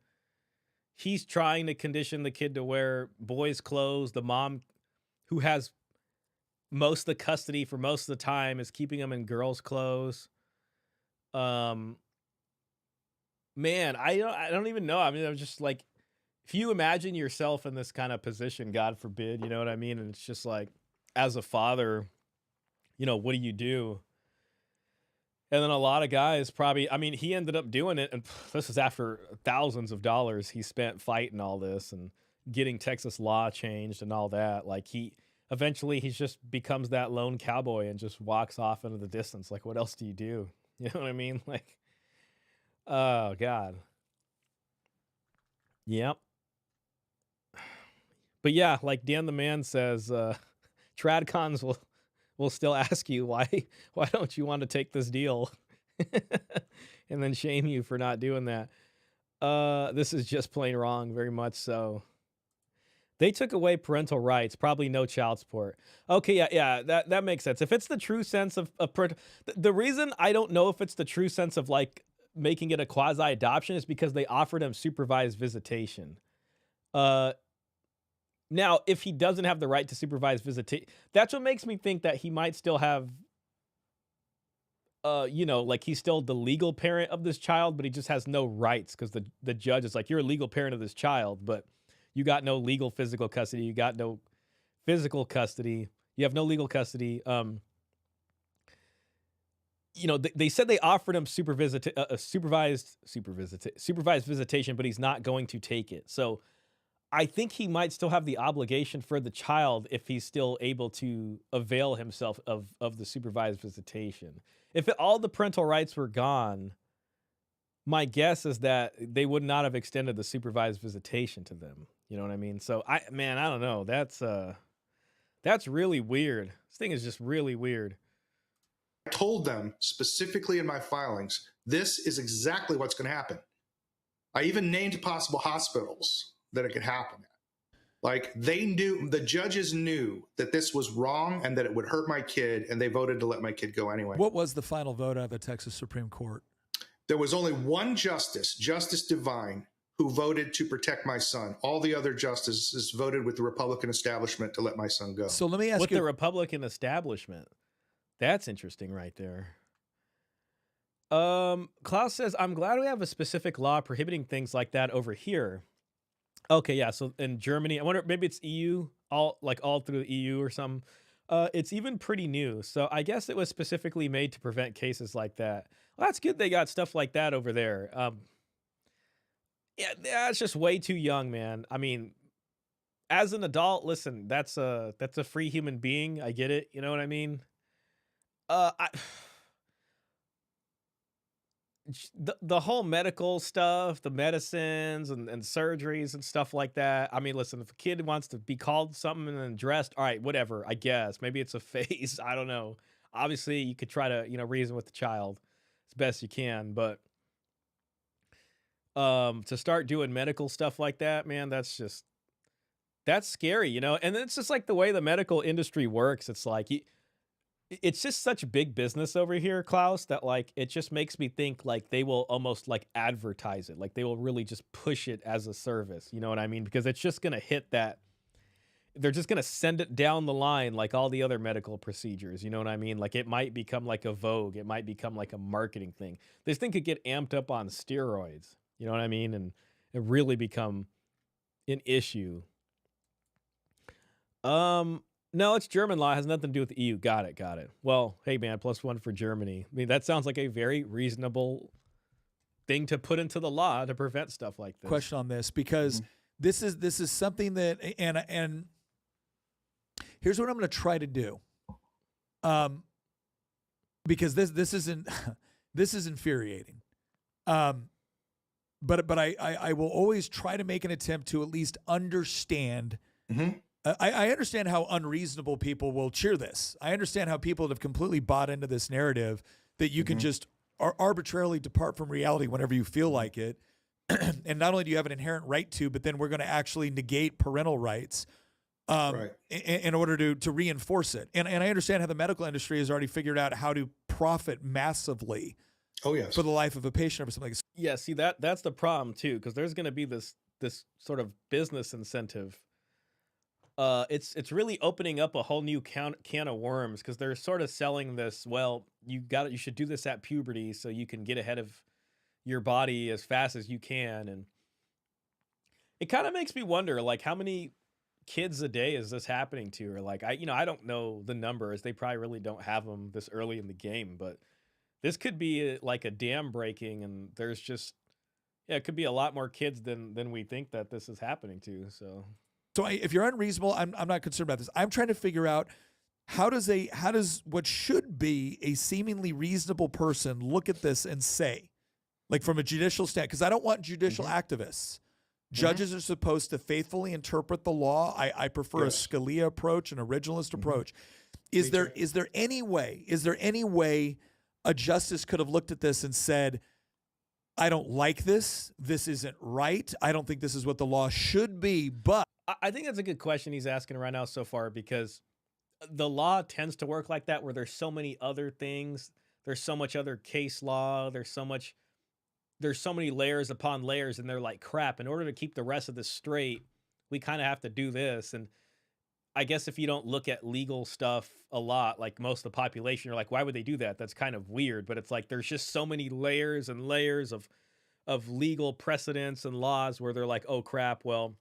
He's trying to condition the kid to wear boys' clothes. The mom, who has most of the custody for most of the time, is keeping him in girls' clothes. Man, I don't even know. I mean, I'm just like, if you imagine yourself in this kind of position, God forbid, you know what I mean? And it's just like, as a father, what do you do? And then a lot of guys probably, I mean, he ended up doing it. And this is after thousands of dollars he spent fighting all this and getting Texas law changed and all that. Like eventually he just becomes that lone cowboy and just walks off into the distance. Like, what else do you do? You know what I mean? Like, oh God. Yep. But yeah, like Dan the Man says, Tradcons will still ask you why don't you want to take this deal? And then shame you for not doing that. This is just plain wrong, very much so. They took away parental rights, probably no child support. Okay, yeah, that makes sense. If it's the true sense of the reason I don't know if it's the true sense of like making it a quasi adoption is because they offered him supervised visitation. Now, if he doesn't have the right to supervised visitation, that's what makes me think that he might still have, like he's still the legal parent of this child, but he just has no rights because the judge is like, you're a legal parent of this child, but you got no legal physical custody. You got no physical custody. You have no legal custody. They said they offered him supervised visitation, but he's not going to take it. So I think he might still have the obligation for the child if he's still able to avail himself of the supervised visitation. If all the parental rights were gone, my guess is that they would not have extended the supervised visitation to them. You know what I mean? So I don't know. That's really weird. This thing is just really weird. I told them specifically in my filings, this is exactly what's going to happen. I even named possible hospitals that it could happen at. Like the judges knew that this was wrong and that it would hurt my kid, and they voted to let my kid go anyway. What was the final vote out of the Texas Supreme Court? There was only one justice, Justice Devine, who voted to protect my son. All the other justices voted with the Republican establishment to let my son go. So let me ask you. With the Republican establishment. That's interesting right there. Klaus says, I'm glad we have a specific law prohibiting things like that over here. Okay, yeah. So in Germany, I wonder maybe it's EU, all through the EU or something. It's even pretty new. So I guess it was specifically made to prevent cases like that. Well, that's good they got stuff like that over there. Yeah, that's just way too young, man. I mean, as an adult, listen, that's a free human being. I get it. You know what I mean? The whole medical stuff, the medicines and surgeries and stuff like that. I mean, listen, if a kid wants to be called something and then dressed, all right, whatever, I guess. Maybe it's a phase. I don't know. Obviously, you could try to, reason with the child. as best you can. But to start doing medical stuff like that, man, that's scary, you know? And it's just like the way the medical industry works. It's like it's just such big business over here, Klaus, that like it just makes me think like they will almost like advertise it. Like they will really just push it as a service. You know what I mean? Because it's just gonna hit that. They're just gonna send it down the line like all the other medical procedures. You know what I mean? Like it might become like a vogue. It might become like a marketing thing. This thing could get amped up on steroids. You know what I mean? And it really become an issue. No, it's German law. It has nothing to do with the EU. Got it. Got it. Well, hey man, +1 for Germany. I mean, that sounds like a very reasonable thing to put into the law to prevent stuff like this. Question on this, because this is something that, and here's what I'm going to try to do. Because this isn't this is infuriating. But I will always try to make an attempt to at least understand. I understand how unreasonable people will cheer this. I understand how people have completely bought into this narrative that you can just arbitrarily depart from reality whenever you feel like it. And not only do you have an inherent right to, but then we're going to actually negate parental rights in order to reinforce it. And I understand how the medical industry has already figured out how to profit massively for the life of a patient or something like this. Yeah, see that's the problem too, because there's going to be this sort of business incentive. It's really opening up a whole new can of worms, because they're sort of selling this. Well, you should do this at puberty so you can get ahead of your body as fast as you can, and it kind of makes me wonder, like, how many kids a day is this happening to? Or like, I don't know the numbers. They probably really don't have them this early in the game, but this could be like a dam breaking, and there's just it could be a lot more kids than we think that this is happening to. So if you're unreasonable, I'm not concerned about this. I'm trying to figure out how does what should be a seemingly reasonable person look at this and say, like from a judicial stand, because I don't want judicial activists. Judges are supposed to faithfully interpret the law. I prefer a Scalia approach, an originalist approach. Is there any way a justice could have looked at this and said, I don't like this. This isn't right. I don't think this is what the law should be, but I think that's a good question he's asking right now so far, because the law tends to work like that, where there's so many other things. There's so much other case law. There's so many layers upon layers, and they're like, crap, in order to keep the rest of this straight, we kind of have to do this. And I guess if you don't look at legal stuff a lot, like most of the population, you're like, why would they do that? That's kind of weird. But it's like there's just so many layers and layers of legal precedents and laws where they're like, oh crap, well,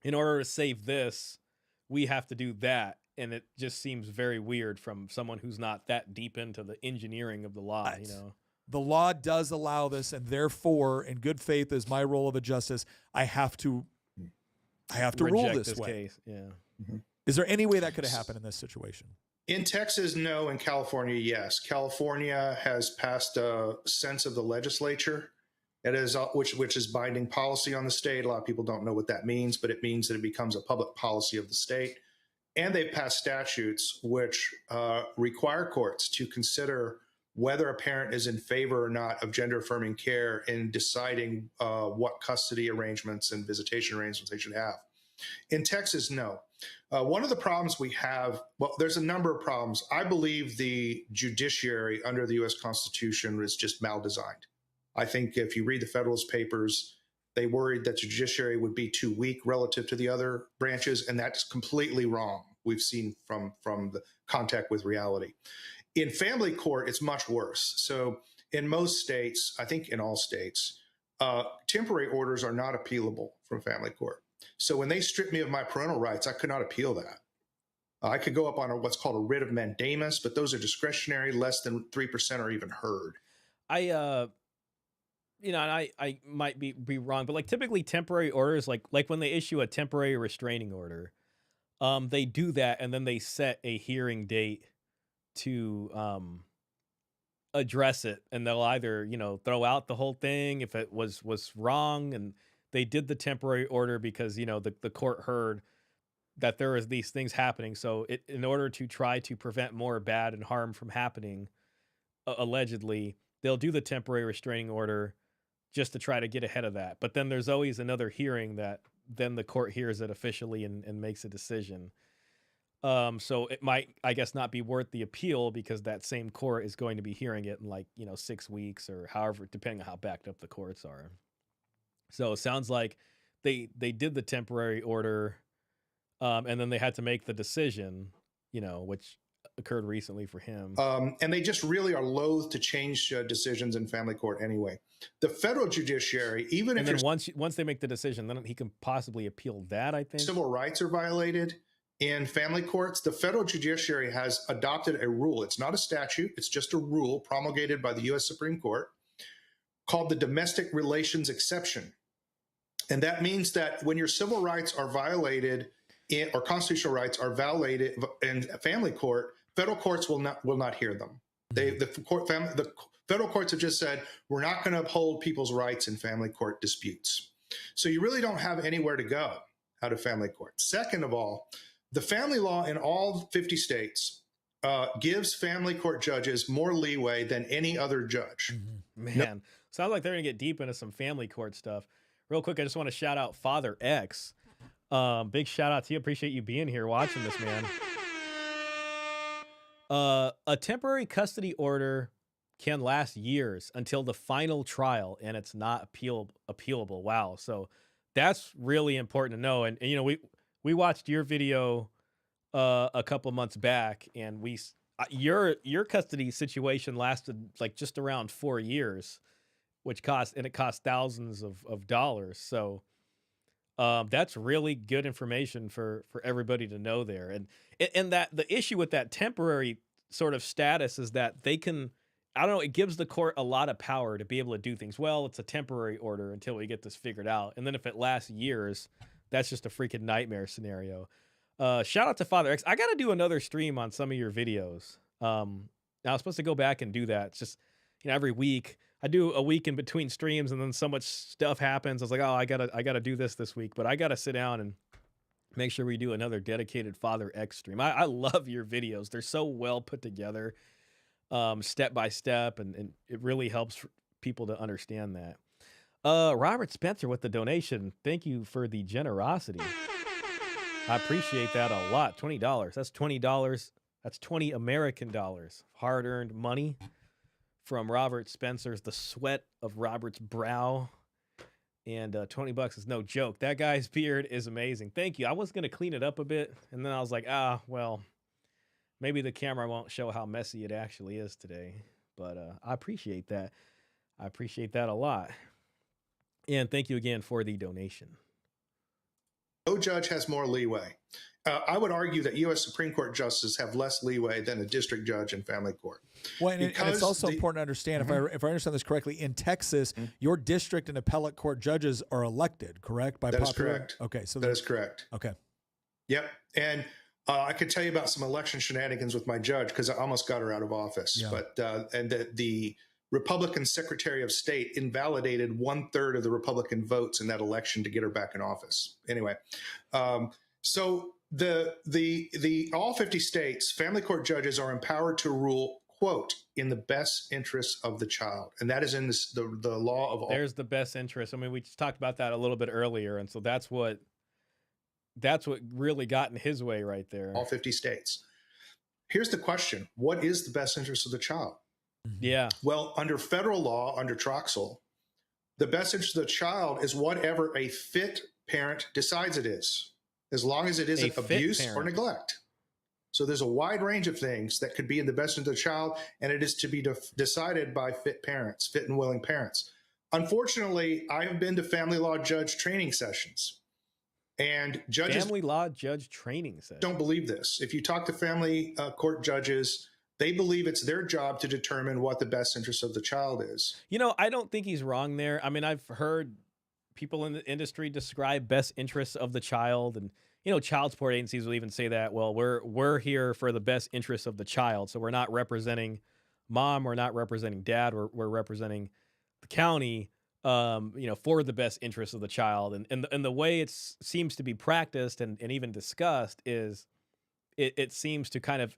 in order to save this, we have to do that. And it just seems very weird from someone who's not that deep into the engineering of the law, you know. The law does allow this, and therefore, in good faith, as my role of a justice, I have to rule this way. Case. Yeah. Is there any way that could have happened in this situation? In Texas, no. In California, yes. California has passed a sense of the legislature. It is which is binding policy on the state. A lot of people don't know what that means, but it means that it becomes a public policy of the state. And they've passed statutes which require courts to consider whether a parent is in favor or not of gender-affirming care in deciding what custody arrangements and visitation arrangements they should have. In Texas, no. One of the problems we have, well, there's a number of problems. I believe the judiciary under the U.S. Constitution is just mal-designed. I think if you read the Federalist Papers, they worried that the judiciary would be too weak relative to the other branches, and that's completely wrong. We've seen from the contact with reality. In family court, it's much worse. So in most states, I think in all states, temporary orders are not appealable from family court. So when they stripped me of my parental rights, I could not appeal that. I could go up on what's called a writ of mandamus, but those are discretionary. Less than 3% are even heard. And I might be wrong, but like typically temporary orders, like when they issue a temporary restraining order, they do that, and then they set a hearing date to address it, and they'll either throw out the whole thing if it was wrong, and they did the temporary order because the court heard that there is these things happening, so in order to try to prevent more bad and harm from happening, allegedly they'll do the temporary restraining order just to try to get ahead of that. But then there's always another hearing that then the court hears it officially and makes a decision. So it might, I guess, not be worth the appeal because that same court is going to be hearing it in like, 6 weeks or however, depending on how backed up the courts are. So it sounds like they did the temporary order, and then they had to make the decision, which occurred recently for him. And they just really are loath to change decisions in family court anyway. The federal judiciary, even And if then your once they make the decision, then he can possibly appeal that, I think. civil rights are violated in family courts, the federal judiciary has adopted a rule. It's not a statute, it's just a rule promulgated by the U.S. Supreme Court called the domestic relations exception. And that means that when your civil rights are violated or constitutional rights are violated in family court, federal courts will not hear them. The federal courts have just said, we're not going to uphold people's rights in family court disputes. So you really don't have anywhere to go out of family court. Second of all, the family law in all 50 states gives family court judges more leeway than any other judge. Man, sounds like they're going to get deep into some family court stuff. Real quick, I just want to shout out Father X. Big shout out to you. Appreciate you being here watching this, man. A temporary custody order can last years until the final trial, and it's not appealable. Wow. So that's really important to know. And we watched your video a couple months back, and your custody situation lasted like just around 4 years, which cost thousands of dollars. So that's really good information for everybody to know there. And that the issue with that temporary sort of status is that they can, I don't know, it gives the court a lot of power to be able to do things. Well, it's a temporary order until we get this figured out. And then if it lasts years, that's just a freaking nightmare scenario. Shout out to Father X. I got to do another stream on some of your videos. Now I was supposed to go back and do that. It's just, every week I do a week in between streams, and then so much stuff happens. I was like, oh, I gotta do this week, but I gotta sit down and make sure we do another dedicated Father X stream. I love your videos. They're so well put together, step by step, and it really helps people to understand that. Robert Spencer with the donation. Thank you for the generosity. I appreciate that a lot. $20. That's $20. That's 20 American dollars. Hard-earned money from Robert Spencer's The Sweat of Robert's Brow. And $20 is no joke. That guy's beard is amazing. Thank you. I was going to clean it up a bit, and then I was like, well, maybe the camera won't show how messy it actually is today. But I appreciate that. I appreciate that a lot. And thank you again for the donation. No judge has more leeway. I would argue that U.S. Supreme Court justices have less leeway than a district judge in family court. Well, and it's also important to understand, if I understand this correctly, in Texas, your district and appellate court judges are elected, correct? That is correct. Okay, so that is correct. Okay. Yep, and I could tell you about some election shenanigans with my judge because I almost got her out of office. Yeah. But and the Republican Secretary of State invalidated 1/3 of the Republican votes in that election to get her back in office. Anyway, so the all 50 states, family court judges are empowered to rule, quote, in the best interests of the child. And that is in the law of all. There's the best interest. I mean, we just talked about that a little bit earlier. And so that's what really got in his way right there. All 50 states. Here's the question. What is the best interest of the child? Yeah. Well, under federal law, under Troxel, the best interest of the child is whatever a fit parent decides it is, as long as it isn't abuse or neglect. So there's a wide range of things that could be in the best interest of the child, and it is to be decided by fit parents, fit and willing parents. Unfortunately, I have been to family law judge training sessions, and judges don't believe this. If you talk to family court judges, they believe it's their job to determine what the best interest of the child is. I don't think he's wrong there. I mean, I've heard people in the industry describe best interests of the child, and child support agencies will even say that, well, we're here for the best interests of the child. So we're not representing mom, we're not representing dad, we're representing the county, for the best interests of the child. And the way it seems to be practiced and even discussed is it seems to kind of,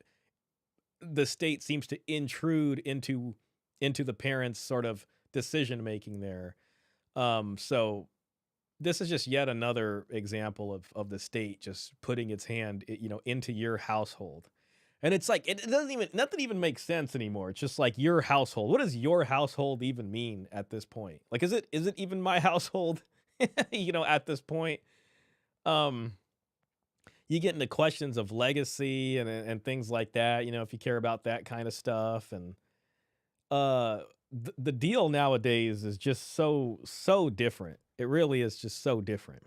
the state seems to intrude into into the parents' sort of decision making there. So this is just yet another example of the state just putting its hand, into your household. And it's like it doesn't even nothing even makes sense anymore. It's just like your household. What does your household even mean at this point? Like, is it even my household? At this point, um, you get into questions of legacy and things like that. If you care about that kind of stuff, and uh, the deal nowadays is just so different. It really is just so different.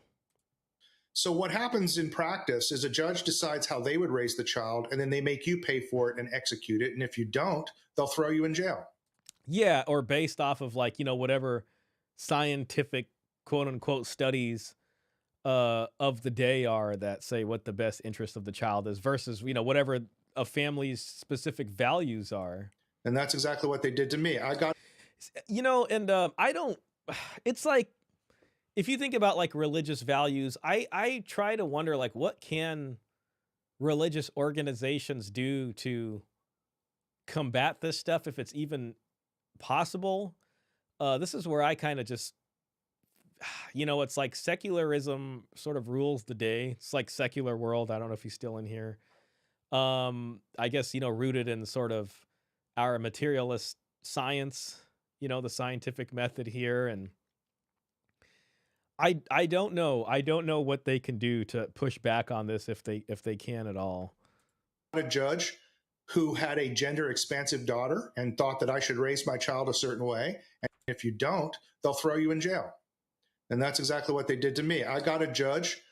So what happens in practice is a judge decides how they would raise the child, and then they make you pay for it and execute it. And if you don't, they'll throw you in jail. Yeah, or based off of like, whatever scientific quote unquote studies of the day are that say what the best interest of the child is versus, whatever a family's specific values are. And that's exactly what they did to me. I got And I don't, it's like, if you think about like religious values, I try to wonder like what can religious organizations do to combat this stuff if it's even possible. This is where I kind of just it's like secularism sort of rules the day. It's like secular world. I don't know if he's still in here. I guess, rooted in sort of our materialist science, the scientific method here. And I don't know. I don't know what they can do to push back on this if they can at all. a judge who had a gender expansive daughter and thought that I should raise my child a certain way. And if you don't, they'll throw you in jail. And that's exactly what they did to me. I got a judge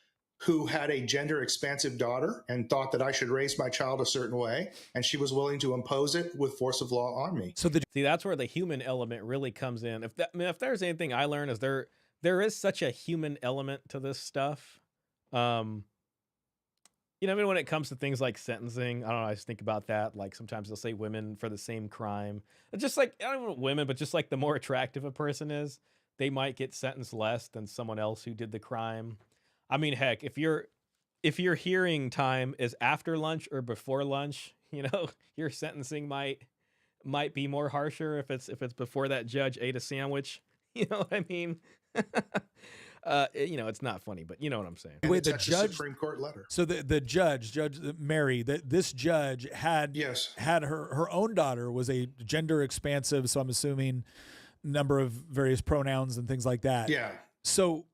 who had a gender expansive daughter and thought that I should raise my child a certain way, and she was willing to impose it with force of law on me. So See, that's where the human element really comes in. If there's anything I learned is there is such a human element to this stuff. When it comes to things like sentencing, I don't know, I just think about that. Like sometimes they'll say women for the same crime. It's just like, I don't know women, but just like the more attractive a person is, they might get sentenced less than someone else who did the crime. I mean, heck, if your hearing time is after lunch or before lunch, your sentencing might be more harsher if it's before that judge ate a sandwich. You know what I mean? It's not funny, but you know what I'm saying. And Wait, the Texas judge- Supreme Court letter. So the Judge Mary, this judge had Yes. had her own daughter was a gender expansive, so I'm assuming number of various pronouns and things like that. Yeah. So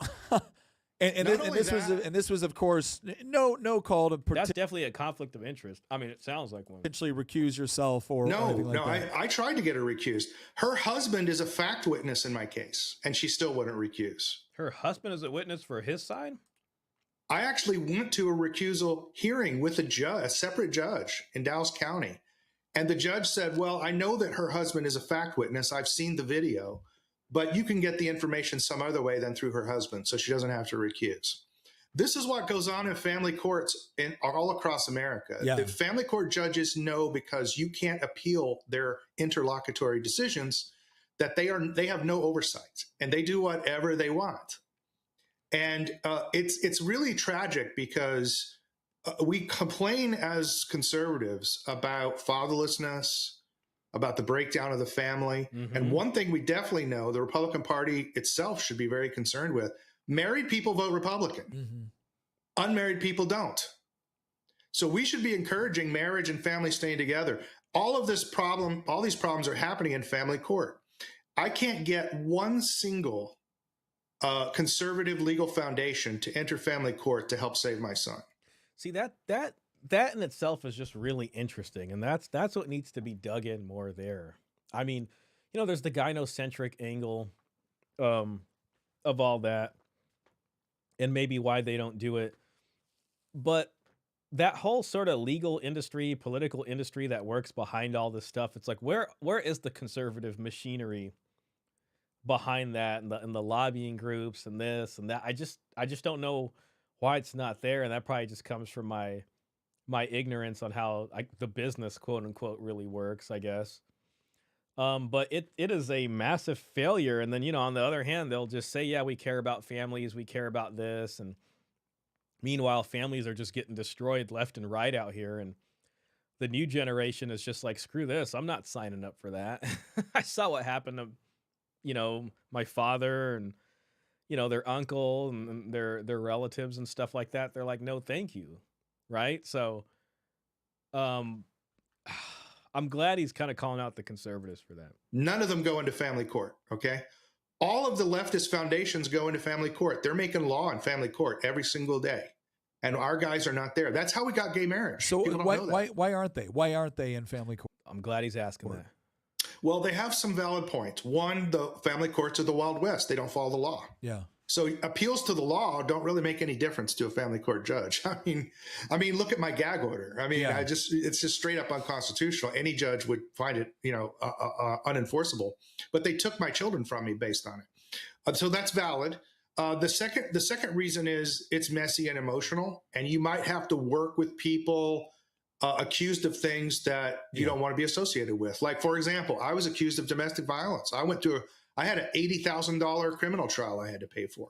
and Not only this was of course no call to That's definitely a conflict of interest. I mean, it sounds like one. potentially recuse yourself or No, anything like no, that. I tried to get her recused. Her husband is a fact witness in my case, and she still wouldn't recuse. Her husband is a witness for his side? I actually went to a recusal hearing with a separate judge in Dallas County. And the judge said, well, I know that her husband is a fact witness. I've seen the video, but you can get the information some other way than through her husband, so she doesn't have to recuse. This is what goes on in family courts all across America. Yeah. The family court judges know, because you can't appeal their interlocutory decisions, that they have no oversight and they do whatever they want. And it's really tragic because we complain as conservatives about fatherlessness, about the breakdown of the family. Mhm. And one thing we definitely know, the Republican Party itself should be very concerned with: married people vote Republican. Mhm. Unmarried people don't. So we should be encouraging marriage and family staying together. All these problems are happening in family court. I can't get one single conservative legal foundation to enter family court to help save my son. See, that in itself is just really interesting, and that's what needs to be dug in more there. I mean, there's the gynocentric angle of all that, and maybe why they don't do it. But that whole sort of legal industry, political industry that works behind all this stuff, it's like where is the conservative machinery behind that, and the lobbying groups and this and that? I just don't know why it's not there, and that probably just comes from my ignorance on how the business quote unquote really works, I guess. But it is a massive failure. And then, on the other hand, they'll just say, yeah, we care about families, we care about this, and meanwhile families are just getting destroyed left and right out here. And the new generation is just like, screw this, I'm not signing up for that. I saw what happened to, my father and, their uncle and their relatives and stuff like that. They're like, no, thank you. Right. So, um, I'm glad he's kind of calling out the conservatives for that. None of them go into family court. Okay. All of the leftist foundations go into family court. They're making law in family court every single day. And our guys are not there. That's how we got gay marriage. So People don't know that. why aren't they? Why aren't they in family court? I'm glad he's asking that. Well, they have some valid points. One, the family courts are the Wild West. They don't follow the law. Yeah. So appeals to the law don't really make any difference to a family court judge. I mean, look at my gag order. I mean, Yeah. it's just straight up unconstitutional. Any judge would find it, unenforceable. But they took my children from me based on it. So that's valid. The second reason is it's messy and emotional, and you might have to work with people accused of things that you don't want to be associated with. Like, for example, I was accused of domestic violence. I had an $80,000 criminal trial I had to pay for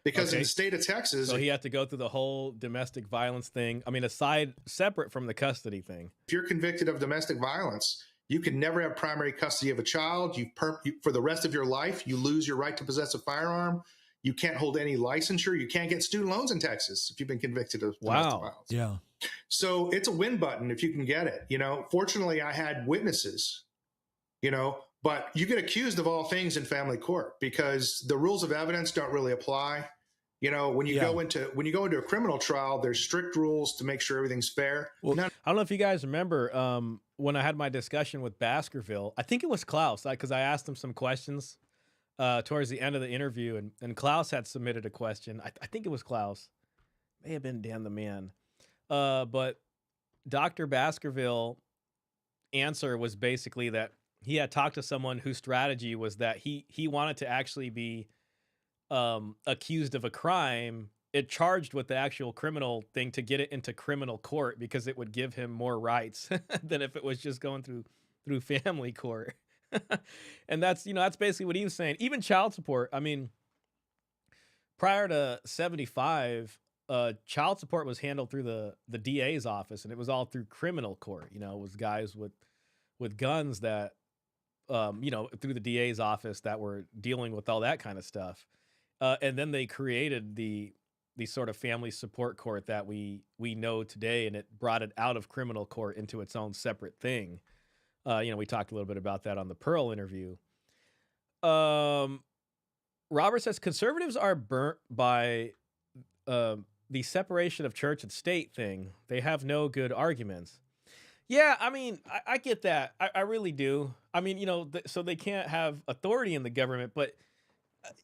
because in the state of Texas. So he had to go through the whole domestic violence thing. I mean, separate from the custody thing. If you're convicted of domestic violence, you can never have primary custody of a child. For the rest of your life, you lose your right to possess a firearm. You can't hold any licensure. You can't get student loans in Texas if you've been convicted of domestic violence. Yeah. So it's a win button if you can get it. Fortunately, I had witnesses, but you get accused of all things in family court because the rules of evidence don't really apply. When you go into a criminal trial, there's strict rules to make sure everything's fair. Well, I don't know if you guys remember when I had my discussion with Baskerville. I think it was Klaus because I asked him some questions towards the end of the interview, and Klaus had submitted a question. I think it was Klaus. May have been Dan the Man. But Dr. Baskerville answer was basically that he had talked to someone whose strategy was that he wanted to actually be accused of a crime, it charged with the actual criminal thing to get it into criminal court because it would give him more rights than if it was just going through family court. And that's basically what he was saying. Even child support. I mean, prior to 75, child support was handled through the DA's office, and it was all through criminal court. It was guys with guns that, through the DA's office that were dealing with all that kind of stuff. And then they created the sort of family support court that we know today, and it brought it out of criminal court into its own separate thing. We talked a little bit about that on the Pearl interview. Robert says conservatives are burnt by the separation of church and state thing. They have no good arguments. Yeah, I mean, I get that. I really do. I mean, so they can't have authority in the government, but,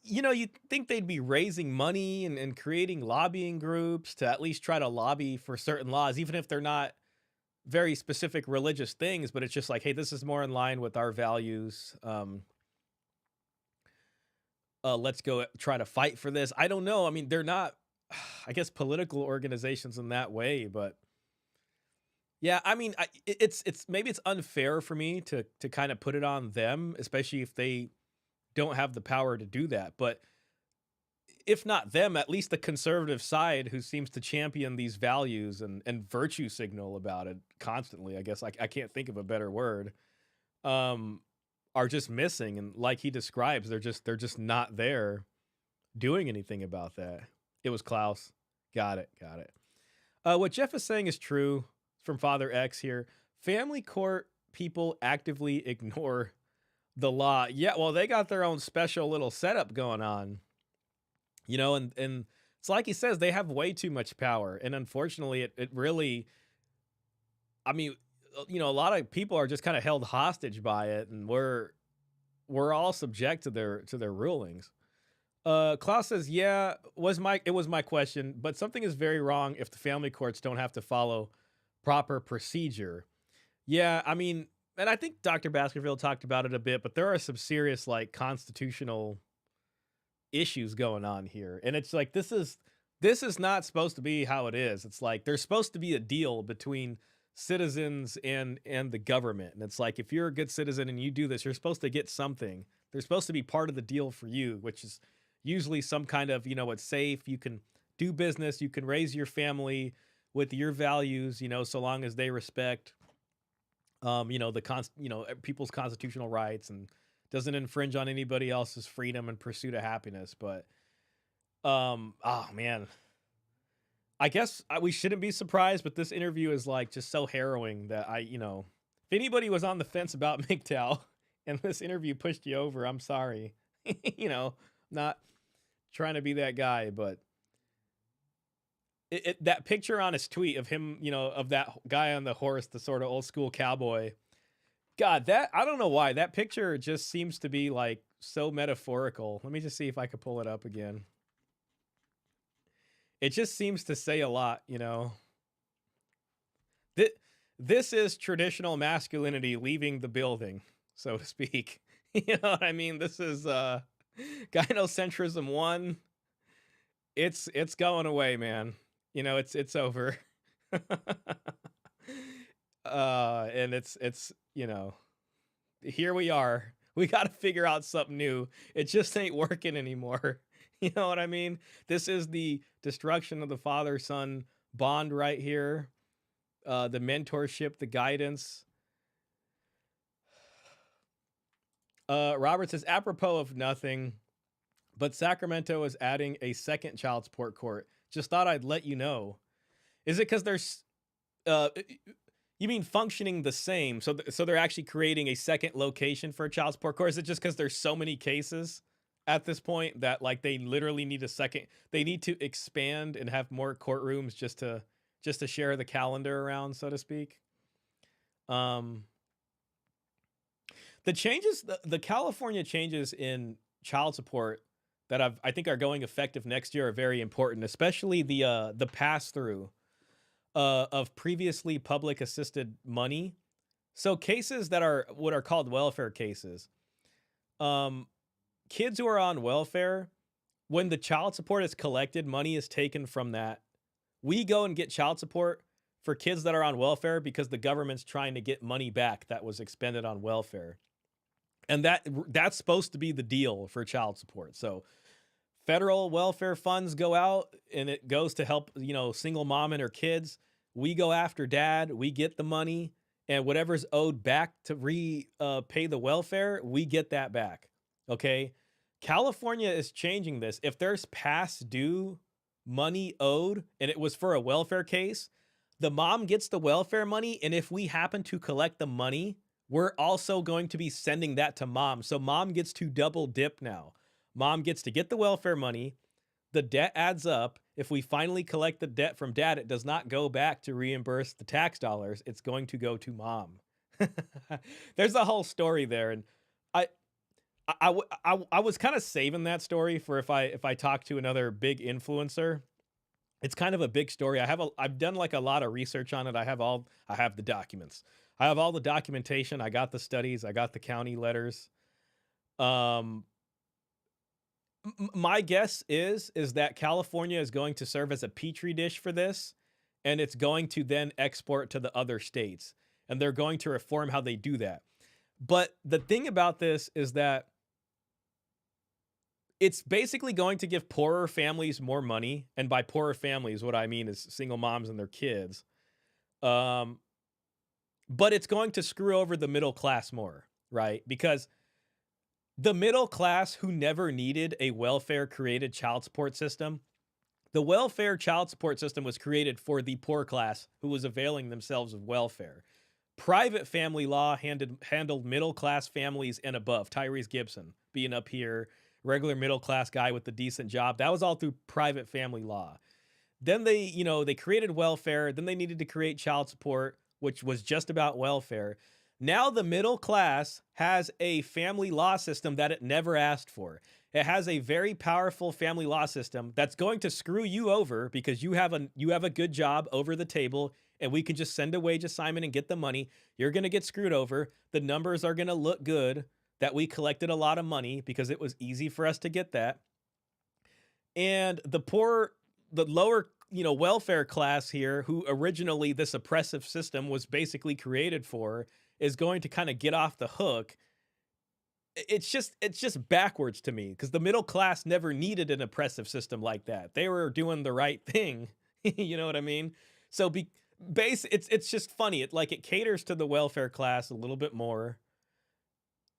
you'd think they'd be raising money and creating lobbying groups to at least try to lobby for certain laws, even if they're not very specific religious things, but it's just like, hey, this is more in line with our values. Let's go try to fight for this. I don't know. I mean, they're not, I guess, political organizations in that way, but yeah, I mean, it's maybe it's unfair for me to kind of put it on them, especially if they don't have the power to do that. But if not them, at least the conservative side who seems to champion these values and virtue signal about it constantly, I guess I can't think of a better word, are just missing. And like he describes, they're just not there doing anything about that. It was Klaus. Got it. What Jeff is saying is true from Father X here. Family court people actively ignore the law. Yeah, well, they got their own special little setup going on. And it's like he says, they have way too much power. And unfortunately, it really, I mean, a lot of people are just kind of held hostage by it, and we're all subject to their rulings. Klaus says, yeah, it was my question, but something is very wrong if the family courts don't have to follow proper procedure. Yeah, I mean, and I think Dr. Baskerville talked about it a bit, but there are some serious constitutional issues going on here. And it's like, this is not supposed to be how it is. It's like, there's supposed to be a deal between citizens and the government. And it's like, if you're a good citizen and you do this, you're supposed to get something. They're supposed to be part of the deal for you, which is usually some kind of, it's safe. You can do business. You can raise your family with your values, so long as they respect people's constitutional rights and doesn't infringe on anybody else's freedom and pursuit of happiness. But oh man, I guess we shouldn't be surprised, but this interview is like just so harrowing that if anybody was on the fence about MGTOW and this interview pushed you over, I'm sorry. Not trying to be that guy, but that picture on his tweet of him, of that guy on the horse, the sort of old school cowboy. God, that I don't know why that picture just seems to be like so metaphorical. Let me just see if I could pull it up again. It just seems to say a lot, This is traditional masculinity leaving the building, so to speak. You know what I mean? This is gynocentrism 1. It's going away, man. It's over. And it's here we are. We got to figure out something new. It just ain't working anymore. You know what I mean? This is the destruction of the father-son bond right here. The mentorship, the guidance. Robert says, apropos of nothing, but Sacramento is adding a second child support court. Just thought I'd let you know. Is it because there's, you mean functioning the same? So they're actually creating a second location for a child support court? Is it just because there's so many cases at this point that like they literally need a second? They need to expand and have more courtrooms just to share the calendar around, so to speak. The changes, the California changes in child support that I think are going effective next year are very important, especially the pass through of previously public assisted money. So cases that are what are called welfare cases. Kids who are on welfare, when the child support is collected, money is taken from that. We go and get child support for kids that are on welfare because the government's trying to get money back that was expended on welfare. And that's supposed to be the deal for child support. So federal welfare funds go out and it goes to help, single mom and her kids. We go after dad, we get the money, and whatever's owed back to pay the welfare, we get that back. Okay. California is changing this. If there's past due money owed and it was for a welfare case, the mom gets the welfare money. And if we happen to collect the money, we're also going to be sending that to mom. So mom gets to double dip now. Mom gets to get the welfare money. The debt adds up. If we finally collect the debt from dad, it does not go back to reimburse the tax dollars. It's going to go to mom. There's a whole story there. And I was kind of saving that story for if I talk to another big influencer. It's kind of a big story. I've done like a lot of research on it. I have the documents. I have all the documentation. I got the studies. I got the county letters. My guess is that California is going to serve as a petri dish for this, and it's going to then export to the other states, and they're going to reform how they do that. But the thing about this is that it's basically going to give poorer families more money, and by poorer families, what I mean is single moms and their kids. But it's going to screw over the middle class more, right? Because the middle class who never needed a welfare-created child support system, the welfare child support system was created for the poor class who was availing themselves of welfare. Private family law handled middle-class families and above. Tyrese Gibson being up here, regular middle-class guy with a decent job. That was all through private family law. Then they created welfare. Then they needed to create child support, which was just about welfare. Now the middle class has a family law system that it never asked for. It has a very powerful family law system that's going to screw you over because you have a good job over the table and we can just send a wage assignment and get the money. You're going to get screwed over. The numbers are going to look good that we collected a lot of money because it was easy for us to get that. And the lower, welfare class here, who originally this oppressive system was basically created for, is going to kind of get off the hook. It's just backwards to me because the middle class never needed an oppressive system like that. They were doing the right thing. You know what I mean? So It's just funny. It caters to the welfare class a little bit more.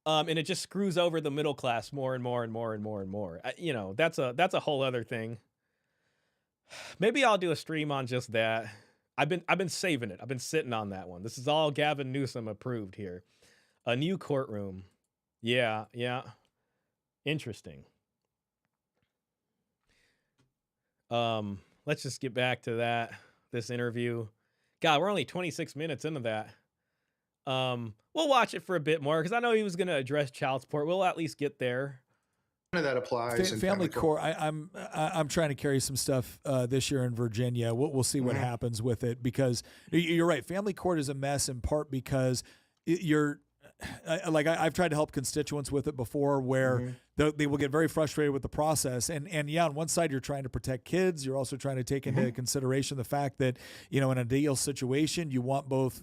And it just screws over the middle class more and more and more and more and more. That's a whole other thing. Maybe I'll do a stream on just that. I've been saving it. I've been sitting on that one. This is all Gavin Newsom approved here. A new courtroom. Yeah, yeah. Interesting. Let's just get back to this interview. God, we're only 26 minutes into that. We'll watch it for a bit more because I know he was going to address child support. We'll at least get there. None of that applies in Family court. I'm trying to carry some stuff this year in Virginia. We'll see what happens with it, because you're right. Family court is a mess in part because I've tried to help constituents with it before, where they will get very frustrated with the process. And yeah, on one side, you're trying to protect kids. You're also trying to take into consideration the fact that, in an ideal situation, you want both,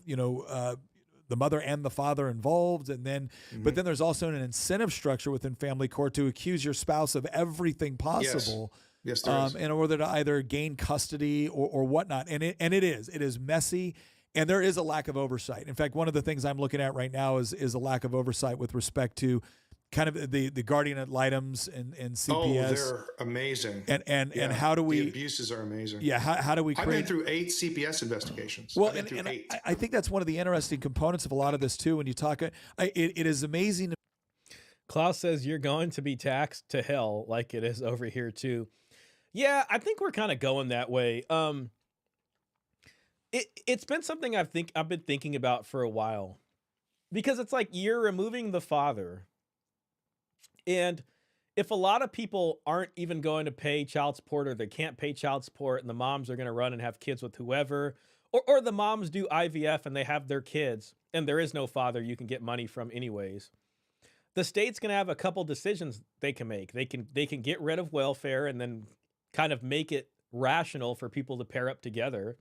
the mother and the father involved. And then, but then there's also an incentive structure within family court to accuse your spouse of everything possible. Yes, there is. In order to either gain custody or whatnot. And it is messy. And there is a lack of oversight. In fact, one of the things I'm looking at right now is a lack of oversight with respect to kind of the guardian ad litems and CPS. Oh, they're amazing. And how do we... The abuses are amazing. Yeah, how do we create... I've been through 8 CPS investigations. Well, I've been through 8. I think that's one of the interesting components of a lot of this, too, when you talk... It is amazing. Klaus says you're going to be taxed to hell like it is over here, too. Yeah, I think we're kind of going that way. It's been something I've been thinking about for a while, because it's like you're removing the father. And if a lot of people aren't even going to pay child support, or they can't pay child support, and the moms are going to run and have kids with whoever, or the moms do IVF and they have their kids and there is no father you can get money from anyways, the state's going to have a couple decisions they can make. They can get rid of welfare and then kind of make it rational for people to pair up together.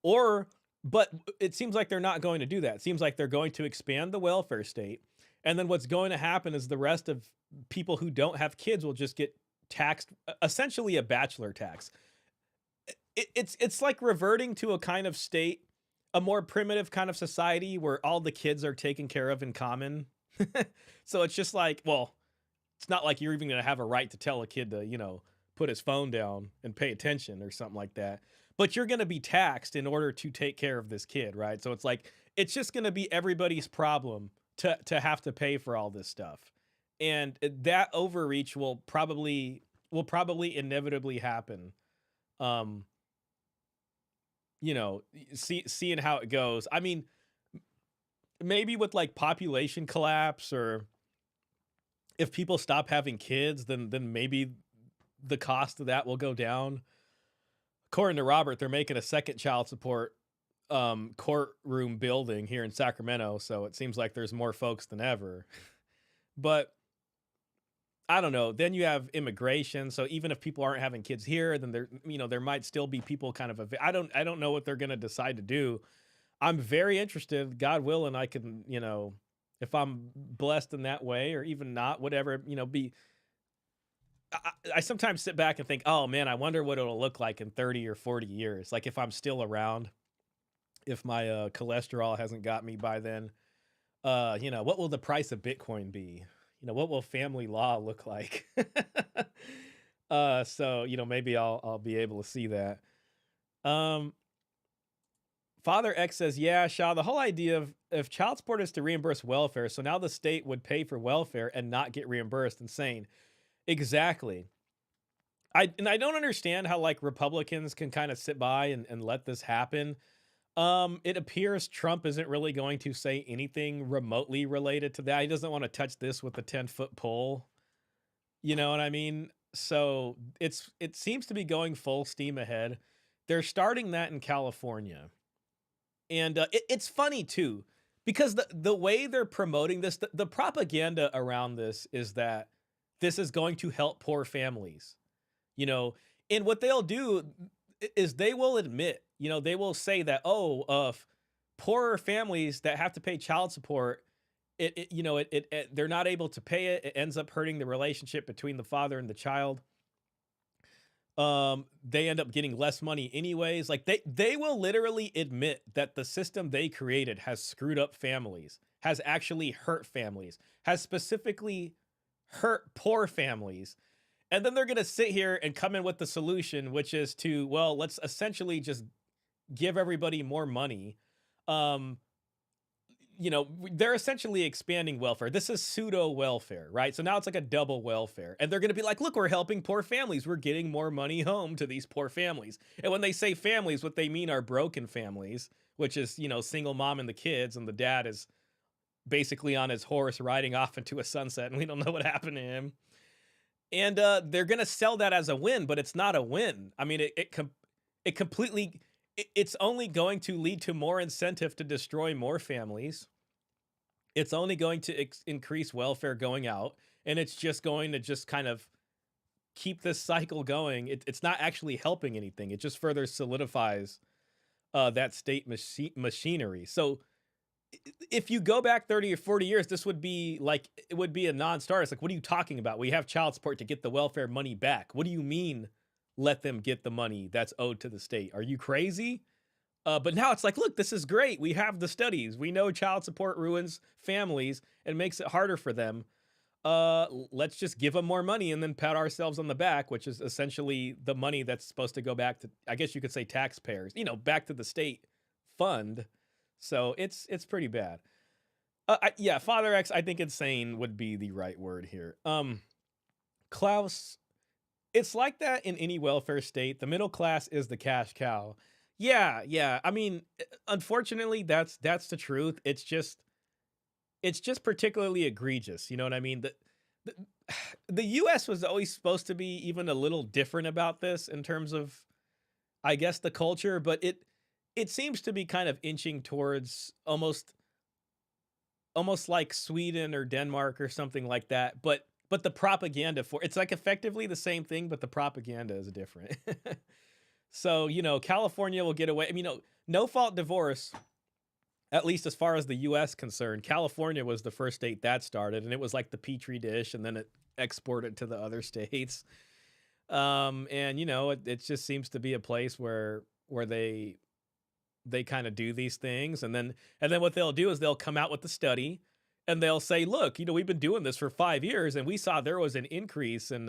But it seems like they're not going to do that. It seems like they're going to expand the welfare state. And then what's going to happen is the rest of people who don't have kids will just get taxed, essentially a bachelor tax. It's like reverting to a kind of state, a more primitive kind of society where all the kids are taken care of in common. So it's just like, well, it's not like you're even going to have a right to tell a kid to, put his phone down and pay attention or something like that. But you're going to be taxed in order to take care of this kid, right? So it's like, it's just going to be everybody's problem to have to pay for all this stuff. And that overreach will probably inevitably happen. Seeing how it goes. I mean, maybe with like population collapse, or if people stop having kids, then maybe the cost of that will go down. According to Robert, they're making a second child support courtroom building here in Sacramento, so it seems like there's more folks than ever. But I don't know. Then you have immigration, so even if people aren't having kids here, then there might still be people kind of I don't know what they're going to decide to do. I'm very interested, God willing, I can, if I'm blessed in that way, or even not, whatever, be. I sometimes sit back and think, oh man, I wonder what it'll look like in 30 or 40 years. Like if I'm still around, if my cholesterol hasn't got me by then, what will the price of Bitcoin be? What will family law look like? So, maybe I'll be able to see that. Father X says, yeah, Shah, the whole idea of if child support is to reimburse welfare, so now the state would pay for welfare and not get reimbursed. Insane. Exactly. I don't understand how like Republicans can kind of sit by and let this happen. It appears Trump isn't really going to say anything remotely related to that. He doesn't want to touch this with a 10-foot pole. You know what I mean? So it seems to be going full steam ahead. They're starting that in California. And it's funny too, because the way they're promoting this, the propaganda around this is that this is going to help poor families, and what they'll do is they will admit, they will say that, of poorer families that have to pay child support, they're not able to pay it. It ends up hurting the relationship between the father and the child. they end up getting less money anyways. Like they will literally admit that the system they created has screwed up families, has actually hurt families, has specifically hurt poor families. And then they're going to sit here and come in with the solution, which is to, well, let's essentially just give everybody more money. Um, they're essentially expanding welfare. This is pseudo welfare, right? So now it's like a double welfare. And they're going to be like, look, we're helping poor families. We're getting more money home to these poor families. And when they say families, what they mean are broken families, which is, single mom and the kids, and the dad is basically on his horse riding off into a sunset, and we don't know what happened to him. And they're going to sell that as a win, but it's not a win. I mean, it's only going to lead to more incentive to destroy more families. It's only going to increase welfare going out, and it's just going to just kind of keep this cycle going. It's not actually helping anything. It just further solidifies that state machinery. So if you go back 30 or 40 years, this would be like, it would be a non-starter. It's like, what are you talking about? We have child support to get the welfare money back. What do you mean, let them get the money that's owed to the state? Are you crazy? But now it's like, look, this is great. We have the studies. We know child support ruins families and makes it harder for them. Let's just give them more money and then pat ourselves on the back, which is essentially the money that's supposed to go back to, I guess you could say, taxpayers, back to the state fund. So it's pretty bad. Yeah, Father X, I think insane would be the right word here. Klaus, it's like that in any welfare state. The middle class is the cash cow. Yeah. I mean, unfortunately, that's the truth. It's just particularly egregious. You know what I mean? The U.S. was always supposed to be even a little different about this in terms of, I guess, the culture, but it seems to be kind of inching towards almost like Sweden or Denmark or something like that. But the propaganda it's like effectively the same thing, but the propaganda is different. So, California will get away. I mean, no fault divorce, at least as far as the U.S. concerned, California was the first state that started, and it was like the petri dish, and then it exported to the other states. And it just seems to be a place where they kind of do these things. And then what they'll do is they'll come out with the study and they'll say, look, we've been doing this for 5 years and we saw there was an increase in,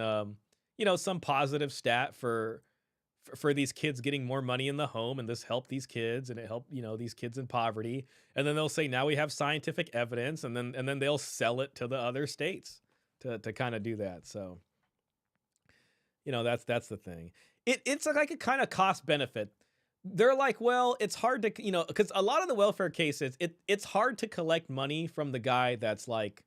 some positive stat for these kids getting more money in the home. And this helped these kids and it helped, these kids in poverty. And then they'll say, now we have scientific evidence. And then they'll sell it to the other states to kind of do that. So, that's the thing. It's like a kind of cost benefit. They're like, well, it's hard to, because a lot of the welfare cases, it's hard to collect money from the guy that's like,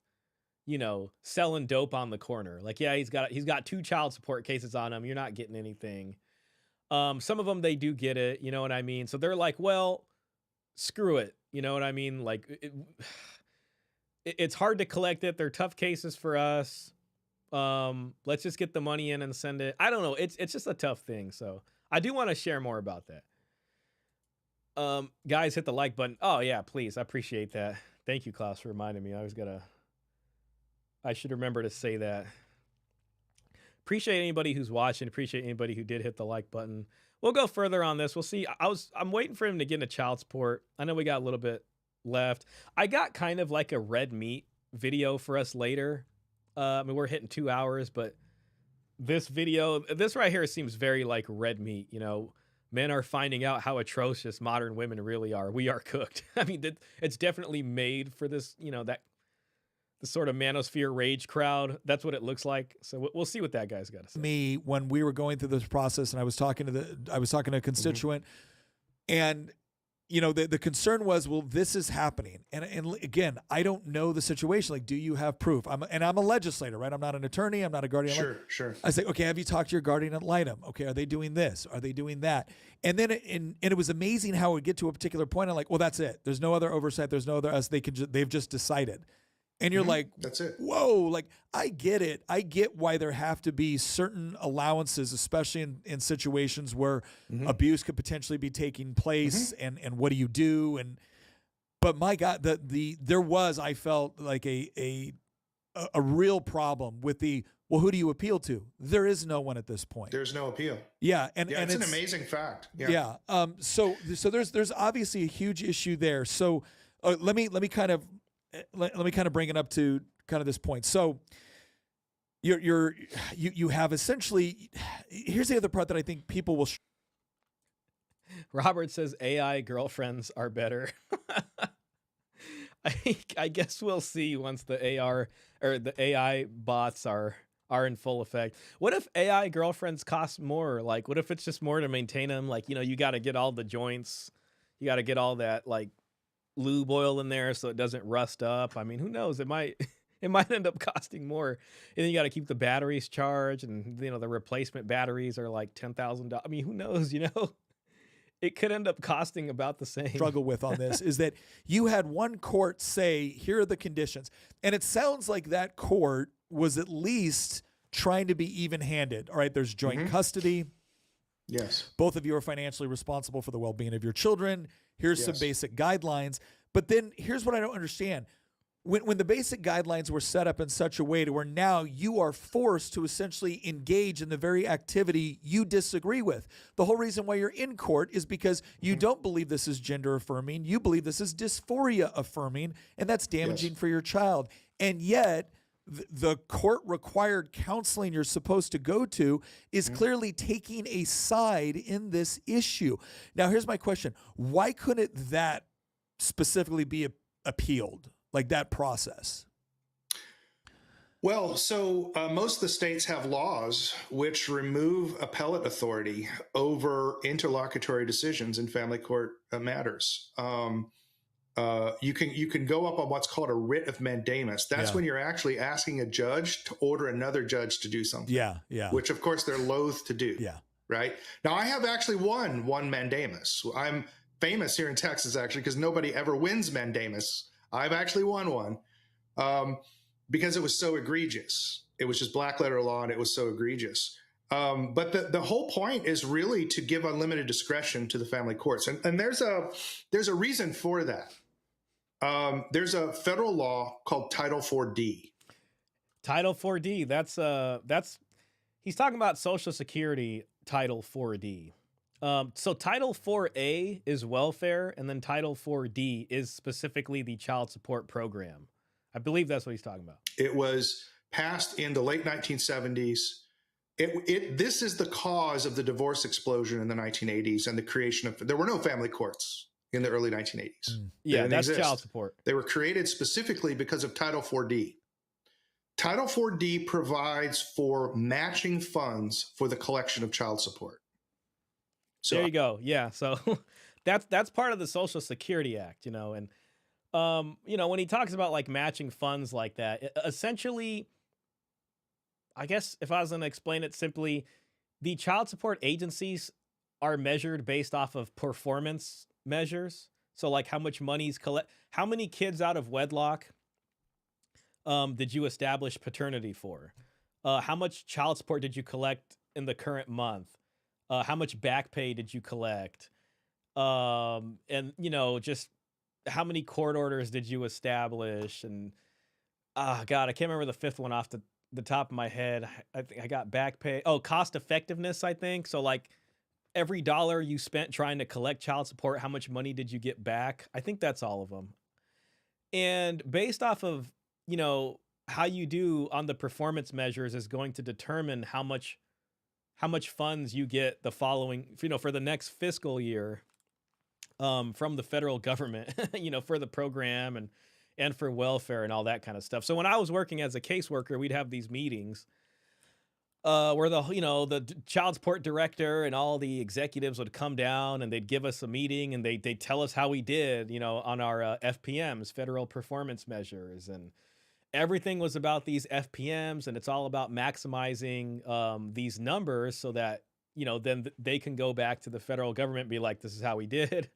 selling dope on the corner. Like, yeah, he's got 2 child support cases on him. You're not getting anything. Some of them, they do get it. You know what I mean? So they're like, well, screw it. You know what I mean? Like, it's hard to collect it. They're tough cases for us. Let's just get the money in and send it. I don't know. It's just a tough thing. So I do want to share more about that. Guys, hit the like button. Oh yeah, please. I appreciate that. Thank you, Klaus, for reminding me. I should remember to say that. Appreciate anybody who's watching. Appreciate anybody who did hit the like button. We'll go further on this. We'll see. I'm waiting for him to get into child support. I know we got a little bit left. I got kind of like a red meat video for us later. I mean, we're hitting 2 hours, but this right here seems very like red meat, Men are finding out how atrocious modern women really are. We are cooked. I mean, it's definitely made for this, the sort of manosphere rage crowd. That's what it looks like. So we'll see what that guy's got to say. Me, when we were going through this process, and I was talking to a constituent, and the concern was, well, this is happening, and again, I don't know the situation. Like, do you have proof? I'm a legislator, right? I'm not an attorney. I'm not a guardian. Sure. I say, okay, have you talked to your guardian ad litem? Okay, are they doing this? Are they doing that? And then it was amazing how it would get to a particular point. I'm like, well, that's it. There's no other oversight. There's no other us. They've just decided. And you're like, that's it. Whoa, like, I get it. I get why there have to be certain allowances, especially in situations where abuse could potentially be taking place, and what do you do? But my God, there was, I felt like a a real problem with the, well, who do you appeal to? There is no one at this point. There's no appeal. Yeah, and Yeah, and it's an amazing fact. Yeah. yeah. So there's obviously a huge issue there. So let me kind of let me kind of bring it up to kind of this point. So you have essentially, here's the other part that I think people will. Robert says AI girlfriends are better. I guess we'll see once the AR or the AI bots are in full effect. What if AI girlfriends cost more? Like, what if it's just more to maintain them? Like, you got to get all the joints, you got to get all that like lube oil in there so it doesn't rust up. I mean, who knows? It might it might end up costing more, and then you got to keep the batteries charged, and the replacement batteries are like $10,000. I mean, who knows? It could end up costing about the same. Struggle with on this is that you had one court say, here are the conditions. And it sounds like that court was at least trying to be even-handed. All right, there's joint custody. Yes. Both of you are financially responsible for the well-being of your children. Here's some basic guidelines. But then here's what I don't understand. When the basic guidelines were set up in such a way to where now you are forced to essentially engage in the very activity you disagree with. The whole reason why you're in court is because you don't believe this is gender affirming. You believe this is dysphoria affirming, and that's damaging for your child. And yet the court required counseling you're supposed to go to is clearly taking a side in this issue. Now, here's my question. Why couldn't that specifically be appealed? Like that process? Well, so most of the states have laws which remove appellate authority over interlocutory decisions in family court matters. You can go up on what's called a writ of mandamus. That's when you're actually asking a judge to order another judge to do something. Yeah. Which, of course, they're loath to do. Yeah. Right? Now, I have actually won one mandamus. I'm famous here in Texas, actually, because nobody ever wins mandamus. I've actually won one because it was so egregious. It was just black letter law, and it was so egregious. But the whole point is really to give unlimited discretion to the family courts, and there's a reason for that. There's a federal law called Title 4D. Title 4D. That's he's talking about Social Security Title 4D. So Title 4A is welfare, and then Title 4D is specifically the child support program. I believe that's what he's talking about. It was passed in the late 1970s. This is the cause of the divorce explosion in the 1980s and the creation of, there were no family courts in the early 1980s. Yeah, that's child support. They were created specifically because of Title 4D. Title 4D provides for matching funds for the collection of child support. So there you go. Yeah. So that's part of the Social Security Act, and when he talks about like matching funds like that, essentially, I guess if I was going to explain it simply, the child support agencies are measured based off of performance measures. So like how much money's how many kids out of wedlock did you establish paternity for? How much child support did you collect in the current month? How much back pay did you collect? And, just how many court orders did you establish? And, God, I can't remember the fifth one off the top of my head. I think I got back pay. Oh, cost effectiveness, I think. So, like, every dollar you spent trying to collect child support, how much money did you get back? I think that's all of them. And based off of, how you do on the performance measures is going to determine how much funds you get the following, for the next fiscal year, from the federal government, for the program and for welfare and all that kind of stuff. So when I was working as a caseworker, we'd have these meetings where the child support director and all the executives would come down and they'd give us a meeting and they'd tell us how we did, on our FPMs, federal performance measures, and everything was about these FPMs, and it's all about maximizing these numbers so that, then they can go back to the federal government and be like, this is how we did,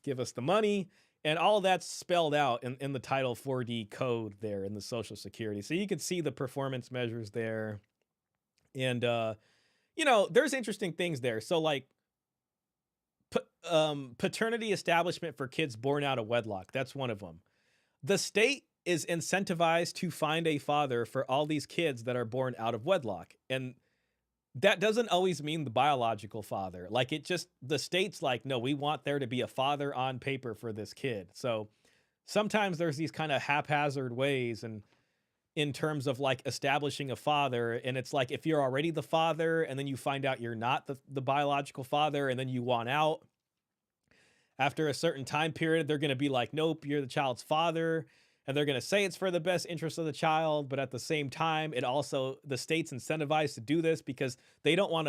give us the money. And all that's spelled out in the Title 4D code there in the Social Security. So you can see the performance measures there. And, there's interesting things there. So like paternity establishment for kids born out of wedlock. That's one of them. The state is incentivized to find a father for all these kids that are born out of wedlock. And that doesn't always mean the biological father. Like it just, the state's like, no, we want there to be a father on paper for this kid. So sometimes there's these kind of haphazard ways and in terms of like establishing a father. And it's like, if you're already the father and then you find out you're not the biological father and then you want out after a certain time period, they're going to be like, nope, you're the child's father. And they're going to say it's for the best interest of the child. But at the same time, it also, the state's incentivized to do this because they don't want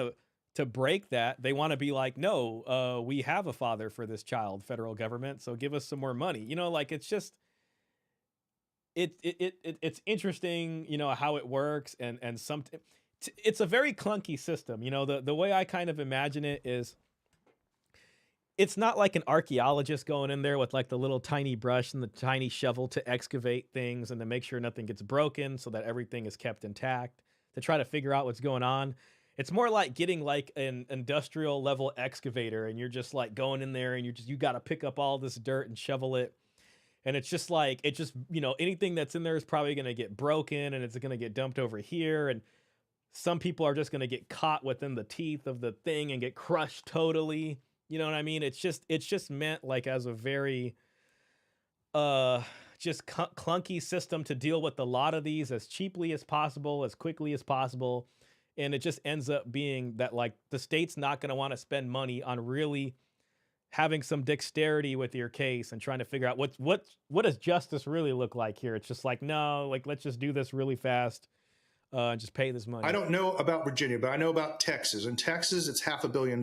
to break that. They want to be like, no, we have a father for this child, federal government. So give us some more money. You know, like it's just, it's interesting, you know, how it works. And it's a very clunky system. You know, the way I kind of imagine it is, it's not like an archaeologist going in there with like the little tiny brush and the tiny shovel to excavate things and to make sure nothing gets broken so that everything is kept intact to try to figure out what's going on. It's more like getting like an industrial level excavator and you're just like going in there and you got to pick up all this dirt and shovel it. And it's just like, you know, anything that's in there is probably going to get broken and it's going to get dumped over here. And some people are just going to get caught within the teeth of the thing and get crushed totally. You know what I mean? It's just meant like as a very just clunky system to deal with a lot of these as cheaply as possible, as quickly as possible. And it just ends up being that like the state's not going to want to spend money on really having some dexterity with your case and trying to figure out what does justice really look like here. It's just like, no, like let's just do this really fast. And just pay this money. I don't know about Virginia, but I know about Texas. In Texas, it's $500 million.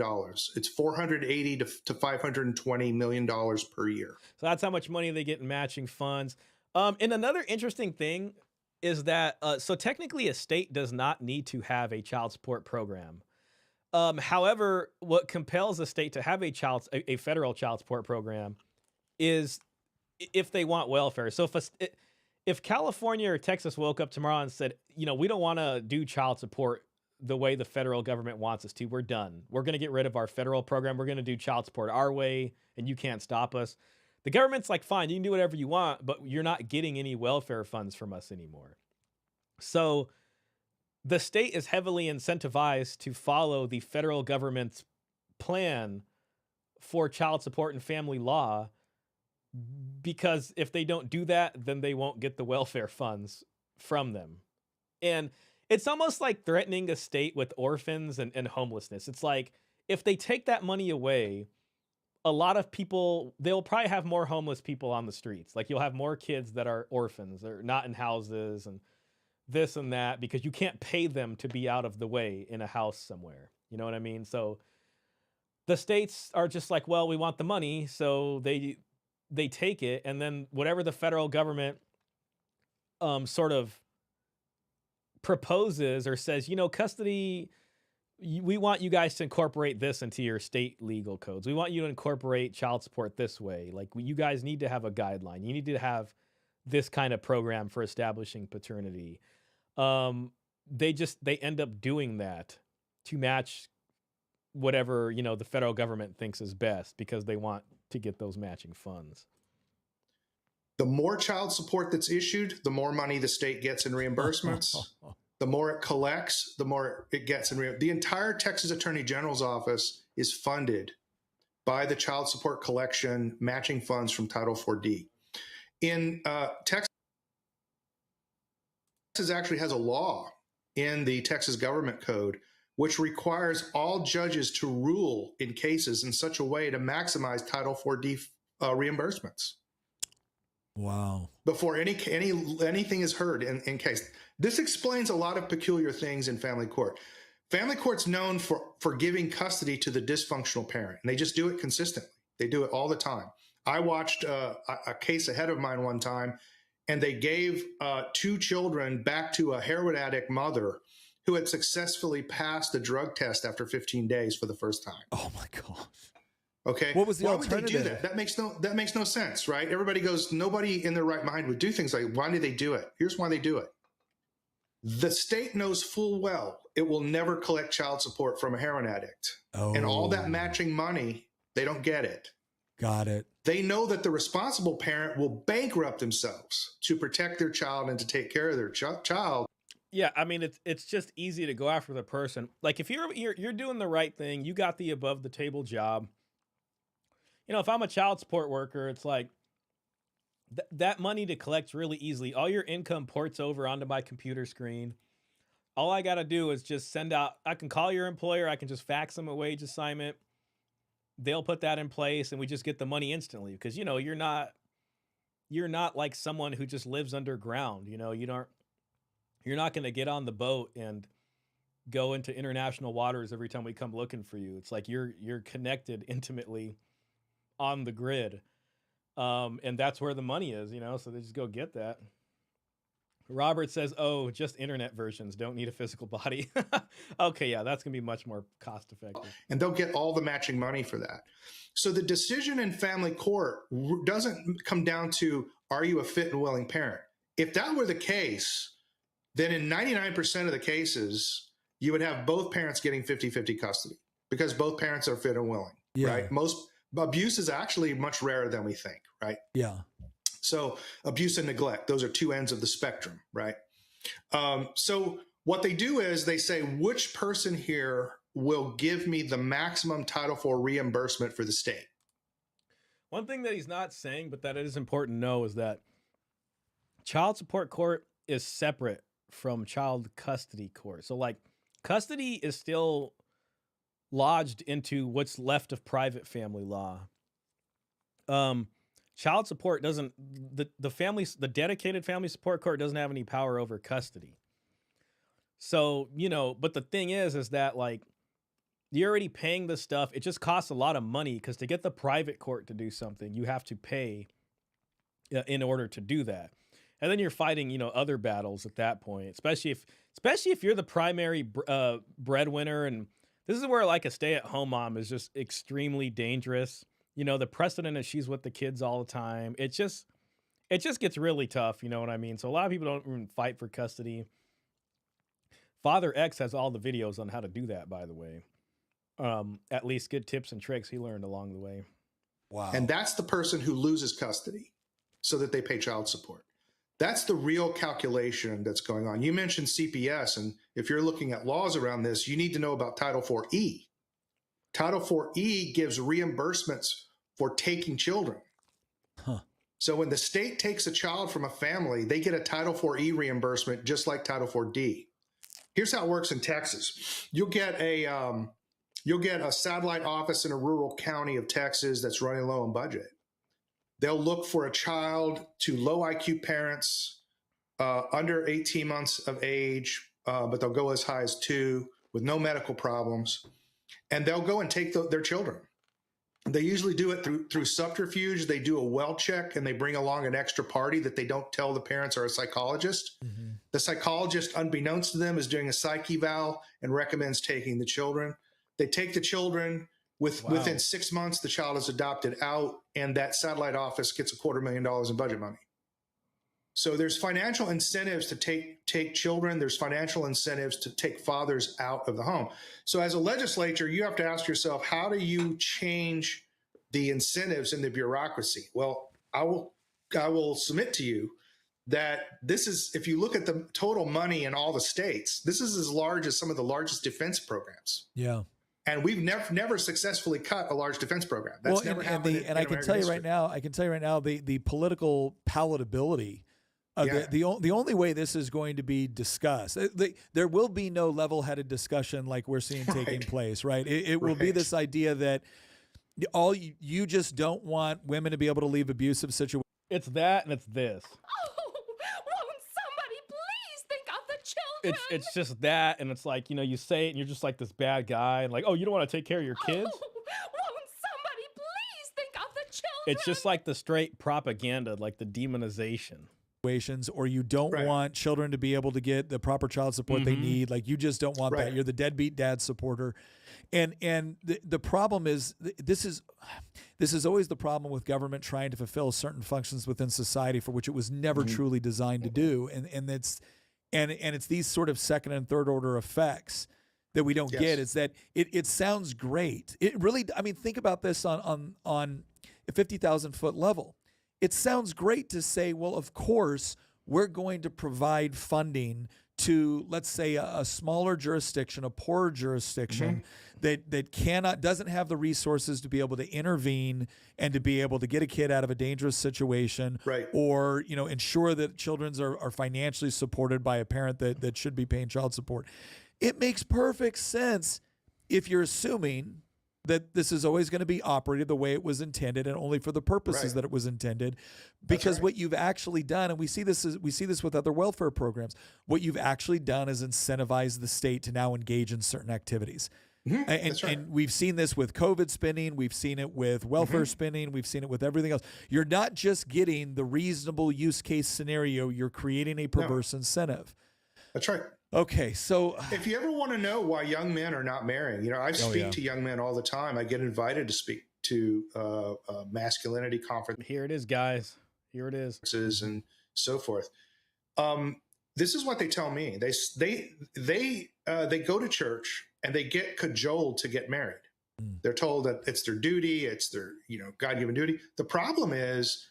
It's $480 to $520 million per year. So that's how much money they get in matching funds. And another interesting thing is that, so technically a state does not need to have a child support program. However, what compels a state to have a federal child support program is if they want welfare. So if California or Texas woke up tomorrow and said, you know, we don't want to do child support the way the federal government wants us to, we're done. We're going to get rid of our federal program. We're going to do child support our way and you can't stop us. The government's like, fine, you can do whatever you want, but you're not getting any welfare funds from us anymore. So the state is heavily incentivized to follow the federal government's plan for child support and family law, because if they don't do that, then they won't get the welfare funds from them. And it's almost like threatening a state with orphans and homelessness. It's like, if they take that money away, a lot of people, they'll probably have more homeless people on the streets. Like you'll have more kids that are orphans or not in houses and this and that, because you can't pay them to be out of the way in a house somewhere. You know what I mean? So the states are just like, well, we want the money. So they take it, and then whatever the federal government sort of proposes or says, you know, custody, we want you guys to incorporate this into your state legal codes. We want you to incorporate child support this way. Like you guys need to have a guideline. You need to have this kind of program for establishing paternity. They end up doing that to match whatever, you know, the federal government thinks is best because they want to get those matching funds. The more child support that's issued, the more money the state gets in reimbursements. The more it collects, the more it gets in the entire Texas Attorney General's office is funded by the child support collection matching funds from Title 4D. In Texas actually has a law in the Texas Government Code which requires all judges to rule in cases in such a way to maximize Title 4D reimbursements. Wow. Before anything is heard in case. This explains a lot of peculiar things in family court. Family court's known for giving custody to the dysfunctional parent, and they just do it consistently. They do it all the time. I watched a case ahead of mine one time, and they gave 2 children back to a heroin addict mother who had successfully passed the drug test after 15 days for the first time. Oh my gosh. Okay. What was the alternative? Why would they do that? That makes no sense, right? Everybody goes, nobody in their right mind would do things like, why do they do it? Here's why they do it. The state knows full well it will never collect child support from a heroin addict. Oh. And all that matching money, they don't get it. Got it. They know that the responsible parent will bankrupt themselves to protect their child and to take care of their child. Yeah, I mean it's just easy to go after the person. Like if you're doing the right thing, you got the above the table job. You know, if I'm a child support worker, it's like that money to collect really easily. All your income ports over onto my computer screen. All I got to do is just send out, I can call your employer, I can just fax them a wage assignment. They'll put that in place and we just get the money instantly because you know, you're not like someone who just lives underground, you know, you're not going to get on the boat and go into international waters every time we come looking for you. It's like you're connected intimately on the grid. And that's where the money is, you know, so they just go get that. Robert says, oh, just internet versions don't need a physical body. Okay, yeah, that's going to be much more cost effective. And they'll get all the matching money for that. So the decision in family court doesn't come down to, are you a fit and willing parent? If that were the case, then in 99% of the cases, you would have both parents getting 50-50 custody because both parents are fit and willing, right? Most abuse is actually much rarer than we think, right? Yeah. So abuse and neglect, those are two ends of the spectrum, right? So what they do is they say, which person here will give me the maximum Title IV reimbursement for the state? One thing that he's not saying, but that it is important to know, is that child support court is separate from child custody court. So like custody is still lodged into what's left of private family law. Child support doesn't, the dedicated family support court doesn't have any power over custody. So, you know, but the thing is that like you're already paying this stuff. It just costs a lot of money because to get the private court to do something, you have to pay in order to do that. And then you're fighting, you know, other battles at that point, especially if you're the primary breadwinner. And this is where like a stay-at-home mom is just extremely dangerous. You know, the precedent is she's with the kids all the time. It just gets really tough. You know what I mean? So a lot of people don't even fight for custody. Father X has all the videos on how to do that, by the way. At least good tips and tricks he learned along the way. Wow. And that's the person who loses custody so that they pay child support. That's the real calculation that's going on. You mentioned CPS, and if you're looking at laws around this, you need to know about Title IV-E. Title IV-E gives reimbursements for taking children. Huh. So when the state takes a child from a family, they get a Title IV-E reimbursement just like Title IV-D. Here's how it works in Texas. You'll get a satellite office in a rural county of Texas that's running low on budget. They'll look for a child to low IQ parents, under 18 months of age, but they'll go as high as 2 with no medical problems. And they'll go and take their children. They usually do it through subterfuge. They do a well check and they bring along an extra party that they don't tell the parents are a psychologist. Mm-hmm. The psychologist, unbeknownst to them, is doing a psych eval and recommends taking the children. They take the children. Within 6 months, the child is adopted out, and that satellite office gets $250,000 in budget money. So there's financial incentives to take children. There's financial incentives to take fathers out of the home. So as a legislature, you have to ask yourself, how do you change the incentives in the bureaucracy? Well, I will submit to you that this is, if you look at the total money in all the states, this is as large as some of the largest defense programs. Yeah. And we've never successfully cut a large defense program. That's never happened. And I can tell you right now, the political palatability. The only way this is going to be discussed, there will be no level-headed discussion like we're seeing taking place, right? It will be this idea that you just don't want women to be able to leave abusive situations. It's that, and it's this. Oh, won't somebody please think of the children? It's just that, and it's like, you know, you say it, and you're just like this bad guy, and like, oh, you don't want to take care of your kids? Oh, won't somebody please think of the children? It's just like the straight propaganda, like the demonization. Or you don't want children to be able to get the proper child support they need. Like, you just don't want that. You're the deadbeat dad supporter. And the problem is, this is always the problem with government trying to fulfill certain functions within society for which it was never truly designed to do. And it's these sort of second and third order effects that we don't get. Is that it sounds great. It really, I mean, think about this on 50,000 foot level. It sounds great to say, well, of course, we're going to provide funding to, let's say, a smaller jurisdiction, a poorer jurisdiction that doesn't have the resources to be able to intervene and to be able to get a kid out of a dangerous situation, Right. or ensure that children are financially supported by a parent that should be paying child support. It makes perfect sense if you're assuming that this is always going to be operated the way it was intended and only for the purposes that it was intended. Because what you've actually done, and we see this with other welfare programs, what you've actually done is incentivize the state to now engage in certain activities. And we've seen this with COVID spending. We've seen it with welfare spending. We've seen it with everything else. You're not just getting the reasonable use case scenario. You're creating a perverse incentive. That's right. Okay, so if you ever want to know why young men are not marrying, I speak to young men all the time. I get invited to speak to masculinity conferences. Here it is, guys. Here it is. And so forth. This is what they tell me. They go to church and they get cajoled to get married. They're told that it's their duty. It's their God-given duty. The problem is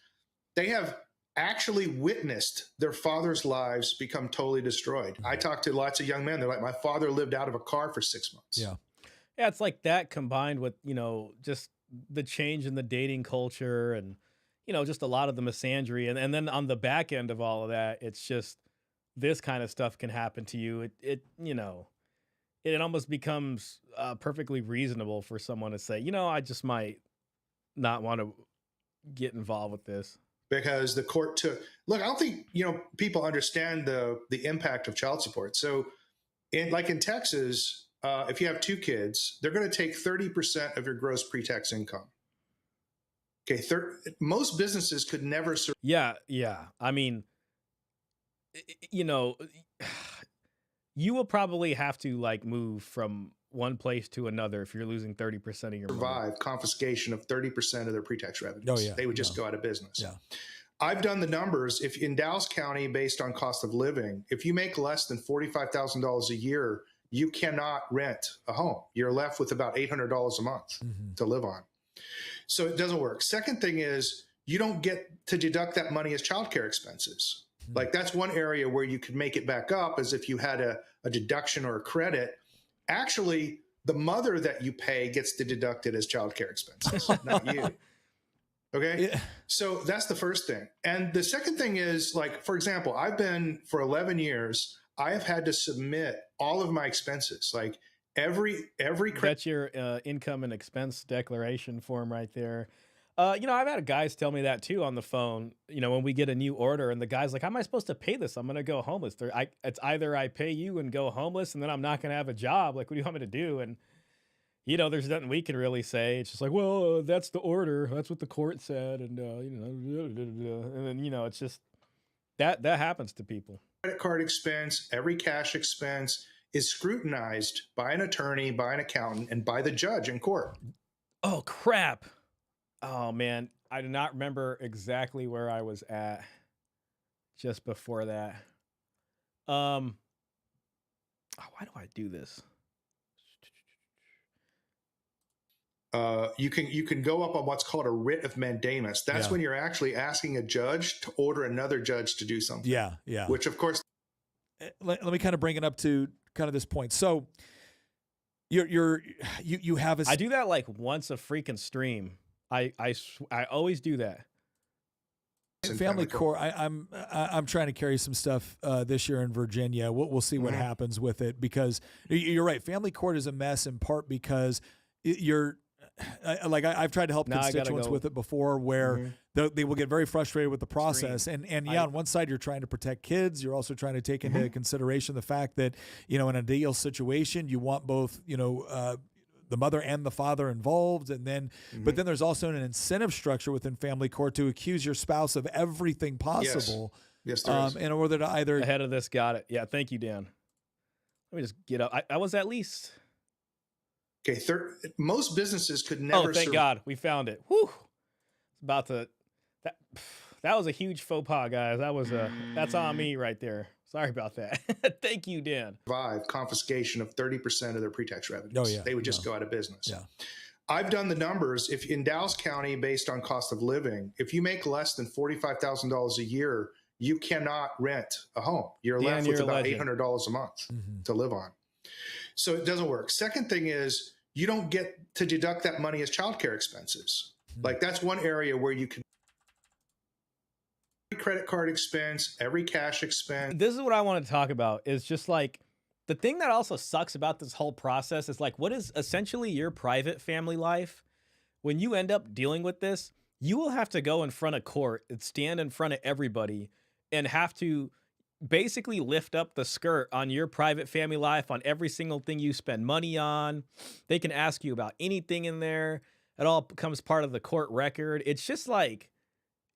they have actually witnessed their father's lives become totally destroyed. I talk to lots of young men. They're like, my father lived out of a car for 6 months. Yeah, it's like that combined with, just the change in the dating culture and, just a lot of the misandry. And then on the back end of all of that, it's just this kind of stuff can happen to you. It almost becomes perfectly reasonable for someone to say, I just might not want to get involved with this. Because the court look, I don't think, people understand the impact of child support. So in Texas, if you have 2 kids, they're going to take 30% of your gross pre-tax income. Okay. Most businesses could never. Yeah. I mean, you will probably have to move from one place to another if you're losing 30% of your money. Confiscation of 30% of their pre-tax revenues. Oh, yeah. They would just go out of business. Yeah. I've done the numbers. If in Dallas County, based on cost of living, if you make less than $45,000 a year, you cannot rent a home. You're left with about $800 a month to live on. So it doesn't work. Second thing is you don't get to deduct that money as childcare expenses. That's one area where you could make it back up, as if you had a deduction or a credit. Actually, the mother that you pay gets to deduct it as childcare expenses, not you. Okay. Yeah. So that's the first thing. And the second thing is, for example, I've been for 11 years, I have had to submit all of my expenses, every That's your income and expense declaration form right there. I've had guys tell me that too on the phone, when we get a new order and the guy's like, how am I supposed to pay this? I'm going to go homeless. It's either I pay you and go homeless and then I'm not going to have a job. What do you want me to do? And, there's nothing we can really say. It's just well, that's the order. That's what the court said. And, and then, it's just that happens to people. Credit card expense, every cash expense is scrutinized by an attorney, by an accountant, and by the judge in court. Oh, crap. Oh, man, I do not remember exactly where I was at just before that. Why do I do this? You can go up on what's called a writ of mandamus. That's when you're actually asking a judge to order another judge to do something. Yeah. Which, of course. Let me kind of bring it up to kind of this point. So you have I do that once a freaking stream. I always do that. Family court. I'm trying to carry some stuff this year in Virginia. We'll see what happens with it, because you're right. Family court is a mess in part because I've tried to help constituents with it before, where they will get very frustrated with the process. And on one side, you're trying to protect kids. You're also trying to take into consideration the fact that, in an ideal situation, you want both, the mother and the father involved. And then, but then there's also an incentive structure within family court to accuse your spouse of everything possible. Yes, there is. In order to either. Ahead of this, got it. Yeah, thank you, Dan. Let me just get up. I was at least. Okay, most businesses could never. Oh, thank God, we found it. Whew. It's about to. That was a huge faux pas, guys. That's on me right there. Sorry about that. Thank you, Dan. Confiscation of 30% of their pre-tax revenues. Oh, yeah. They would just go out of business. Yeah. I've done the numbers. If in Dallas County, based on cost of living, if you make less than $45,000 a year, you cannot rent a home. You're Dan, left with you're a about legend. $800 a month to live on. So it doesn't work. Second thing is you don't get to deduct that money as childcare expenses. Like that's one area where you can every credit card expense, every cash expense. This is what I want to talk about is just like the thing that also sucks about this whole process is like what is essentially your private family life. When you end up dealing with this, you will have to go in front of court and stand in front of everybody and have to basically lift up the skirt on your private family life, on every single thing you spend money on. They can ask you about anything in there. It all becomes part of the court record. It's just like,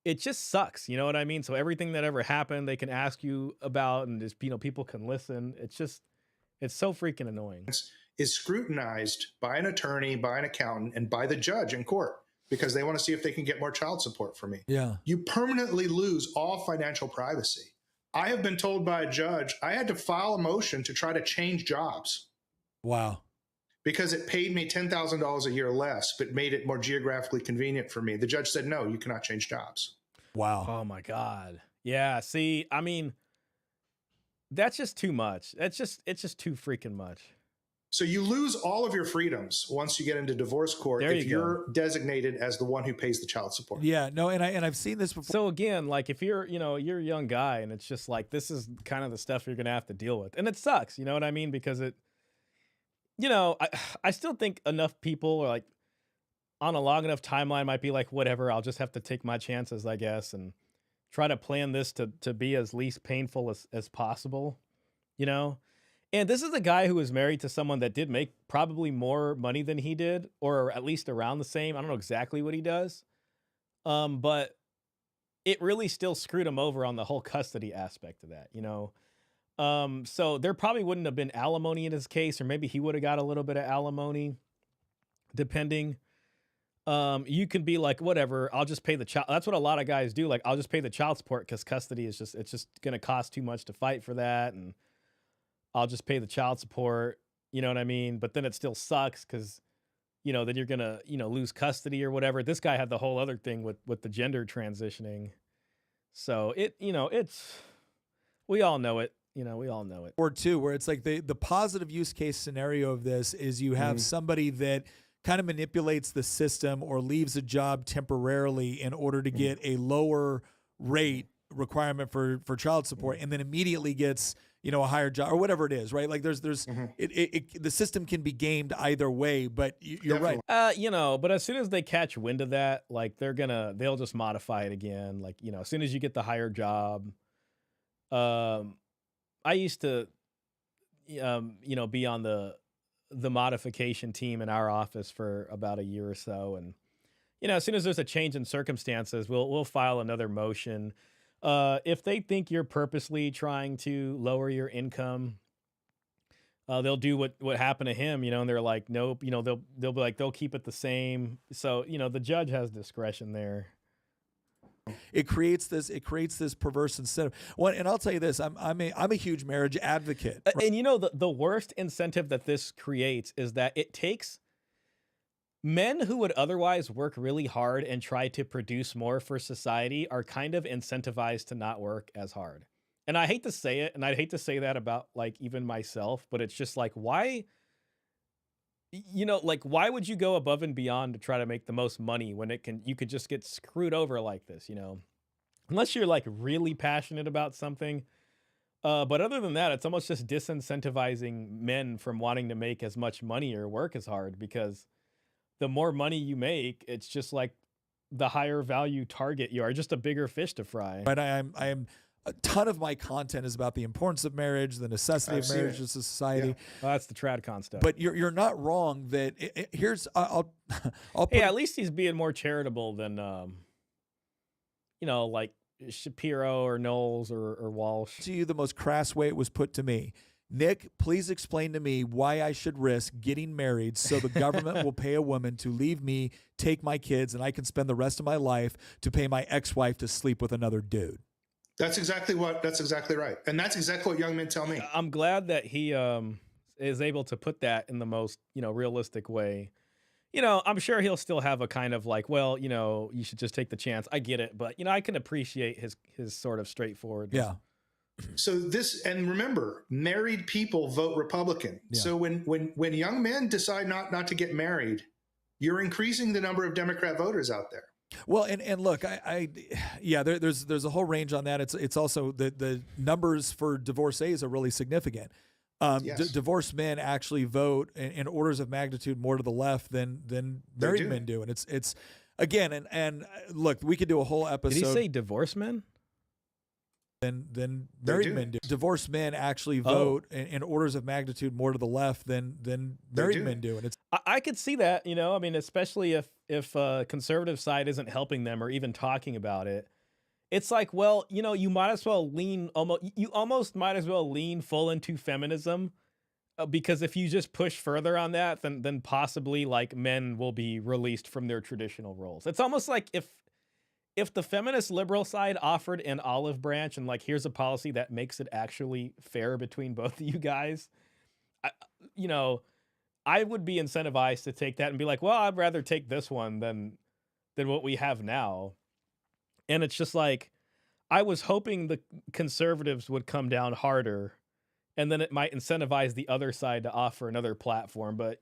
it just sucks. You know what I mean? So everything that ever happened, they can ask you about, and just, people can listen. It's just, it's so freaking annoying. Is scrutinized by an attorney, by an accountant, and by the judge in court because they want to see if they can get more child support from me. Yeah. You permanently lose all financial privacy. I have been told by a judge I had to file a motion to try to change jobs. Wow. Because it paid me $10,000 a year less, but made it more geographically convenient for me. The judge said, no, you cannot change jobs. Wow. Oh my God. Yeah. See, I mean, that's just too much. It's just too freaking much. So you lose all of your freedoms once you get into divorce court if you're designated as the one who pays the child support. Yeah, no, and I've seen this before. So again, like if you're a young guy and it's just like, this is kind of the stuff you're going to have to deal with. And it sucks, you know what I mean? Because it, I still think enough people are like on a long enough timeline might be like, whatever, I'll just have to take my chances, I guess, and try to plan this to be as least painful as possible, And this is a guy who was married to someone that did make probably more money than he did, or at least around the same. I don't know exactly what he does. But it really still screwed him over on the whole custody aspect of that, So there probably wouldn't have been alimony in his case, or maybe he would have got a little bit of alimony, depending. You can be like, whatever, I'll just pay the child. That's what a lot of guys do. Like, I'll just pay the child support because custody is it's just going to cost too much to fight for that. And I'll just pay the child support, you know what I mean? But then it still sucks because, then you're going to, lose custody or whatever. This guy had the whole other thing with the gender transitioning. So we all know it. We all know it. Or two, where it's like the positive use case scenario of this is you have somebody that kind of manipulates the system or leaves a job temporarily in order to get a lower rate requirement for child support, and then immediately gets a higher job or whatever it is, right? Like there's the system can be gamed either way, but you're Definitely. right. But as soon as they catch wind of that, like they'll just modify it again. Like, as soon as you get the higher job, I used to, be on the modification team in our office for about a year or so. And, as soon as there's a change in circumstances, we'll file another motion. If they think you're purposely trying to lower your income, they'll do what happened to him, and they're like, nope, they'll be like, they'll keep it the same. So, the judge has discretion there. It creates this perverse incentive. Well, and I'll tell you this, I'm a huge marriage advocate. Right? And the worst incentive that this creates is that it takes men who would otherwise work really hard and try to produce more for society are kind of incentivized to not work as hard. And I hate to say it, and I'd hate to say that about like even myself, but it's just like, why, why would you go above and beyond to try to make the most money when you could just get screwed over like this, unless you're like really passionate about something. But other than that, it's almost just disincentivizing men from wanting to make as much money or work as hard, because the more money you make, it's just like the higher value target you are, just a bigger fish to fry. But I am a ton of my content is about the importance of marriage, the necessity of marriage in society. Yeah. Well, that's the TradCon stuff. But you're not wrong that here's I'll put, at least he's being more charitable than like Shapiro or Knowles or Walsh. To you, the most crass way it was put to me. Nick, please explain to me why I should risk getting married so the government will pay a woman to leave me, take my kids, and I can spend the rest of my life to pay my ex-wife to sleep with another dude. That's exactly right. And that's exactly what young men tell me. I'm glad that he is able to put that in the most, realistic way. I'm sure he'll still have a kind of like, well, you should just take the chance. I get it, but I can appreciate his sort of straightforwardness. Yeah. So and remember, married people vote Republican. Yeah. So when young men decide not to get married, you're increasing the number of Democrat voters out there. Well, and look, there's a whole range on that. It's also the numbers for divorcees are really significant. Yes. Divorced men actually vote in orders of magnitude more to the left than married men do, and it's again and look, we could do a whole episode. Did he say divorced men? Than married men do. Divorced men actually vote in orders of magnitude more to the left than married men do, and it's. I could see that, I mean, especially if conservative side isn't helping them or even talking about it. It's like, well, you might as well almost might as well lean full into feminism, because if you just push further on that, then possibly like men will be released from their traditional roles. It's almost like if the feminist liberal side offered an olive branch and like, here's a policy that makes it actually fair between both of you guys, I would be incentivized to take that and be like, well, I'd rather take this one than what we have now. And it's just like, I was hoping the conservatives would come down harder, and then it might incentivize the other side to offer another platform. But,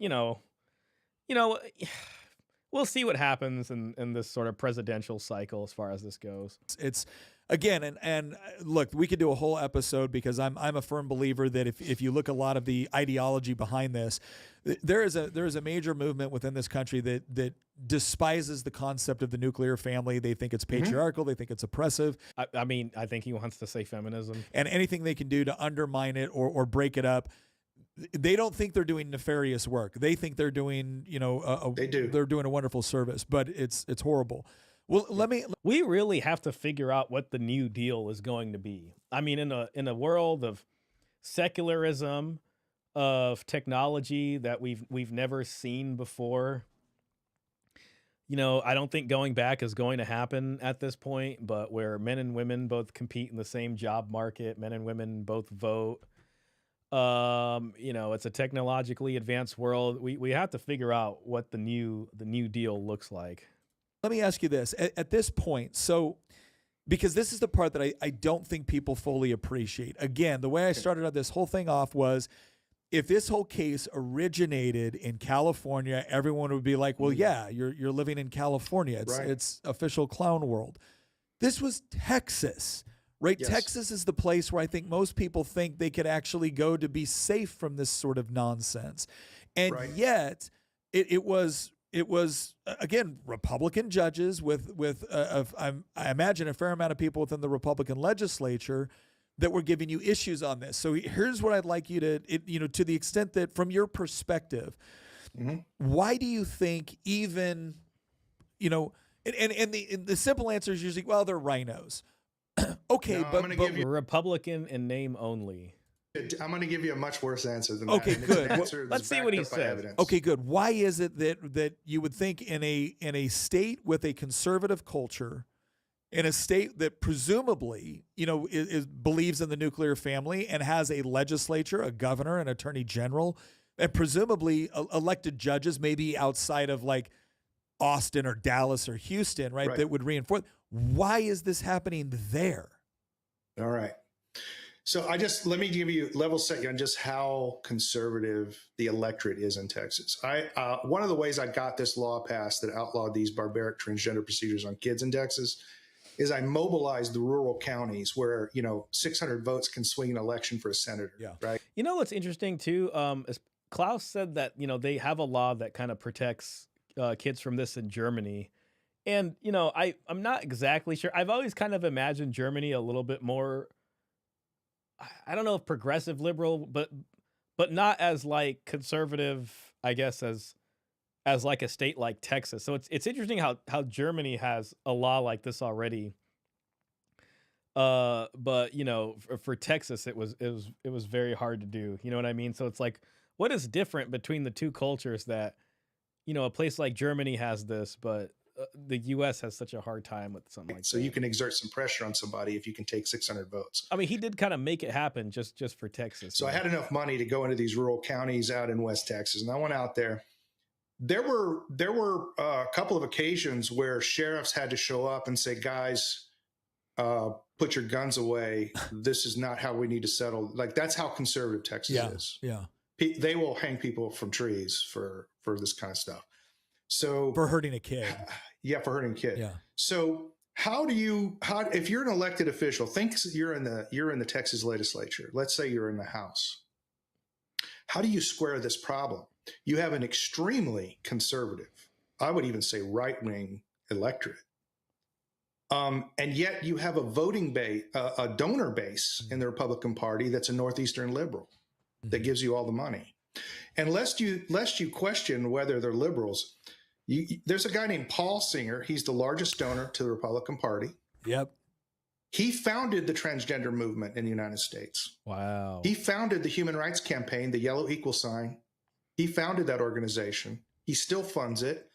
we'll see what happens in this sort of presidential cycle as far as this goes. It's again, and look, we could do a whole episode because I'm a firm believer that if you look a lot of the ideology behind this, there is a major movement within this country that despises the concept of the nuclear family. They think it's patriarchal. They think it's oppressive. I mean, I think he wants to say feminism, and anything they can do to undermine it or break it up. They don't think they're doing nefarious work. They think they're doing, they're doing a wonderful service, but it's horrible. Well, we really have to figure out what the New Deal is going to be. I mean, in a world of secularism, of technology that we've never seen before, I don't think going back is going to happen at this point, but where men and women both compete in the same job market, men and women both vote. It's a technologically advanced world. We have to figure out what the new deal looks like. Let me ask you this at this point. So, because this is the part that I don't think people fully appreciate. Again, the way I started this whole thing off was, if this whole case originated in California, everyone would be like, well, yeah, you're living in California. It's official clown world. This was Texas. Right. Yes. Texas is the place where I think most people think they could actually go to be safe from this sort of nonsense. And yet it was again, Republican judges with I imagine a fair amount of people within the Republican legislature that were giving you issues on this. So here's what I'd like you to, to the extent that from your perspective, why do you think even, and the simple answer is usually, well, they're rhinos. Okay, no, but Republican in name only. I'm going to give you a much worse answer than okay, that. Good. Let's see what he says. Okay, good. Why is it that you would think in a state with a conservative culture, in a state that presumably believes in the nuclear family and has a legislature, a governor, an attorney general, and presumably elected judges, maybe outside of like Austin or Dallas or Houston, right? That would reinforce. Why is this happening there? All right. So let me give you level set you on just how conservative the electorate is in Texas. One of the ways I got this law passed that outlawed these barbaric transgender procedures on kids in Texas is I mobilized the rural counties where, 600 votes can swing an election for a senator. Yeah. Right. What's interesting too, as Klaus said that, they have a law that kind of protects kids from this in Germany. And, I'm not exactly sure. I've always kind of imagined Germany a little bit more, I don't know if progressive liberal, but not as like conservative, I guess, as like a state like Texas. So it's interesting how Germany has a law like this already. But for Texas, it was very hard to do. You know what I mean? So it's like, what is different between the two cultures that, a place like Germany has this, but the U.S. has such a hard time with something like that. So you can exert some pressure on somebody if you can take 600 votes. I mean, he did kind of make it happen just for Texas. So I had enough money to go into these rural counties out in West Texas, and I went out there. There were a couple of occasions where sheriffs had to show up and say, guys, put your guns away. This is not how we need to settle. Like, that's how conservative Texas is. Yeah. They will hang people from trees for this kind of stuff. So For hurting a kid. Yeah, for hurting a kid. Yeah. So if you're an elected official, think you're in the Texas legislature. Let's say you're in the House. How do you square this problem? You have an extremely conservative, I would even say right-wing electorate. And yet you have a voting base, a donor base in the Republican Party that's a Northeastern liberal that gives you all the money. And lest you question whether they're liberals, there's a guy named Paul Singer. He's the largest donor to the Republican Party. Yep. He founded the transgender movement in the United States. Wow. He founded the Human Rights Campaign, the Yellow Equal Sign. He founded that organization. He still funds it.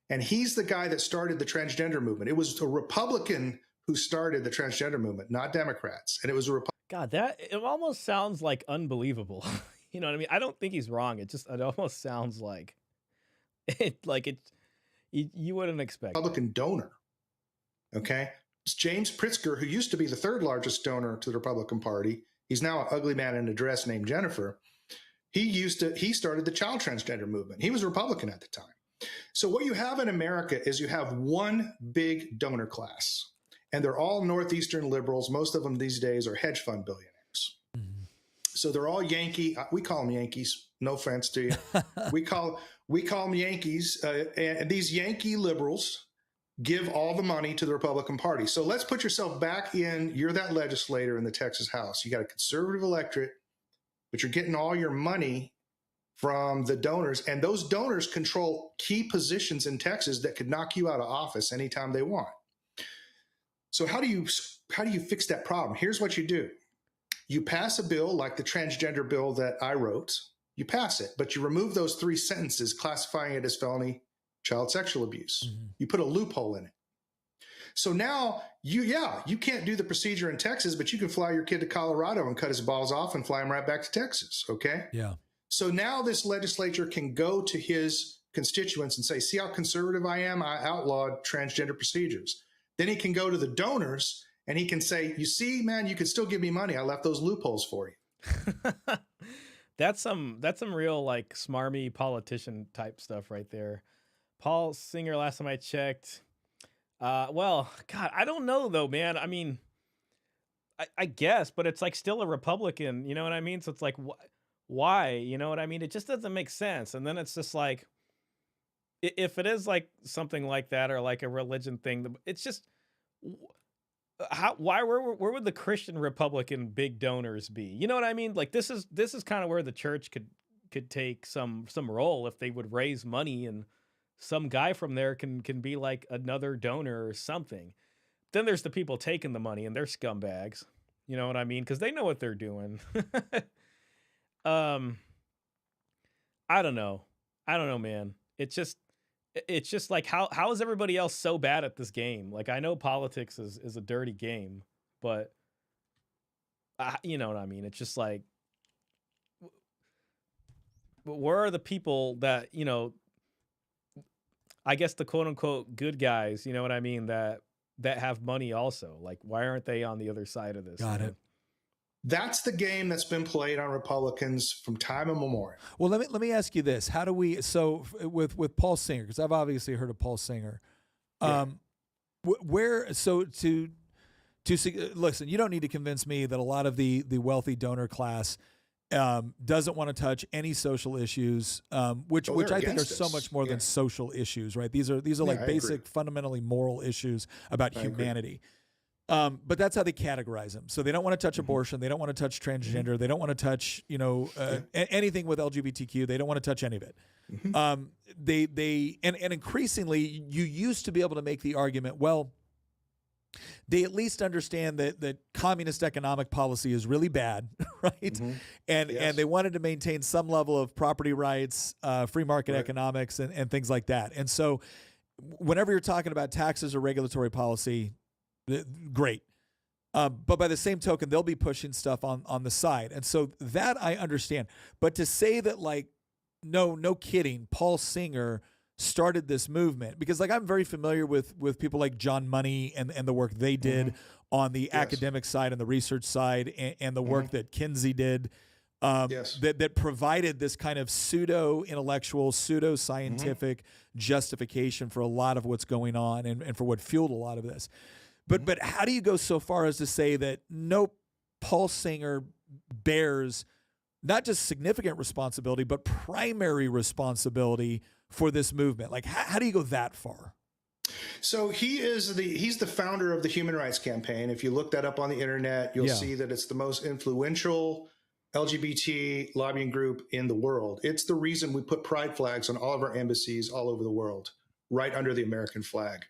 And he's the guy that started the transgender movement. It was a Republican who started the transgender movement, not Democrats. And it was a Republican. God, it almost sounds like unbelievable. You know what I mean? I don't think he's wrong. It almost sounds like you wouldn't expect Republican donor. Okay. It's James Pritzker, who used to be the third largest donor to the Republican Party. He's now an ugly man in a dress named Jennifer. He started the child transgender movement. He was a Republican at the time. So what you have in America is you have one big donor class, and they're all Northeastern liberals. Most of them these days are hedge fund billionaires. Mm-hmm. So they're all Yankee. We call them Yankees. No offense to you. we call them Yankees. And these Yankee liberals give all the money to the Republican Party. So let's put yourself back in. You're that legislator in the Texas House. You got a conservative electorate, but you're getting all your money from the donors, and those donors control key positions in Texas that could knock you out of office anytime they want. So how do you fix that problem? Here's what you do. You pass a bill like the transgender bill that I wrote. You pass it, but you remove those 3 sentences classifying it as felony child sexual abuse. Mm-hmm. You put a loophole in it. So now you can't do the procedure in Texas, but you can fly your kid to Colorado and cut his balls off and fly him right back to Texas. Okay. Yeah. So now this legislature can go to his constituents and say, see how conservative I am? I outlawed transgender procedures. Then he can go to the donors and he can say, you see, man, you can still give me money. I left those loopholes for you. That's some real like smarmy politician type stuff right there. Paul Singer, last time I checked. Well, God, I don't know though, man. I mean, I guess, but it's like still a Republican, you know what I mean? So it's like, why? You know what I mean? It just doesn't make sense. And then it's just like, if it is like something like that or like a religion thing, it's just where would the Christian Republican big donors be? You know what I mean? Like this is kind of where the church could take some role if they would raise money, and some guy from there can be like another donor or something. Then there's the people taking the money and they're scumbags. You know what I mean? Because they know what they're doing. I don't know, man. It's just like, how is everybody else so bad at this game? Like, I know politics is a dirty game, but you know what I mean? It's just like, where are the people that, you know, I guess the quote unquote good guys, you know what I mean? That have money also. Like, why aren't they on the other side of this? Got it. That's the game that's been played on Republicans from time immemorial. Well, let me ask you this: how do we? So with Paul Singer, because I've obviously heard of Paul Singer. Where so to listen, you don't need to convince me that a lot of the wealthy donor class doesn't want to touch any social issues, which I think are so much more than social issues, right? These are like basic, fundamentally moral issues about humanity. But that's how they categorize them. So they don't want to touch abortion. They don't want to touch transgender. They don't want to touch, anything with LGBTQ. They don't want to touch any of it. And increasingly, you used to be able to make the argument, well, they at least understand that communist economic policy is really bad, right? And they wanted to maintain some level of property rights, free market economics, and things like that. And so whenever you're talking about taxes or regulatory policy, great. But by the same token, they'll be pushing stuff on the side. And so that I understand. But to say that, like, no kidding, Paul Singer started this movement? Because like I'm very familiar with people like John Money and the work they did on the academic side and the research side, and the work that Kinsey did, that provided this kind of pseudo intellectual, pseudo scientific justification for a lot of what's going on, and for what fueled a lot of this. But how do you go so far as to say that no, Paul Singer bears not just significant responsibility, but primary responsibility for this movement? Like, how do you go that far? So he's the founder of the Human Rights Campaign. If you look that up on the internet, you'll see that it's the most influential LGBT lobbying group in the world. It's the reason we put pride flags on all of our embassies all over the world, right under the American flag.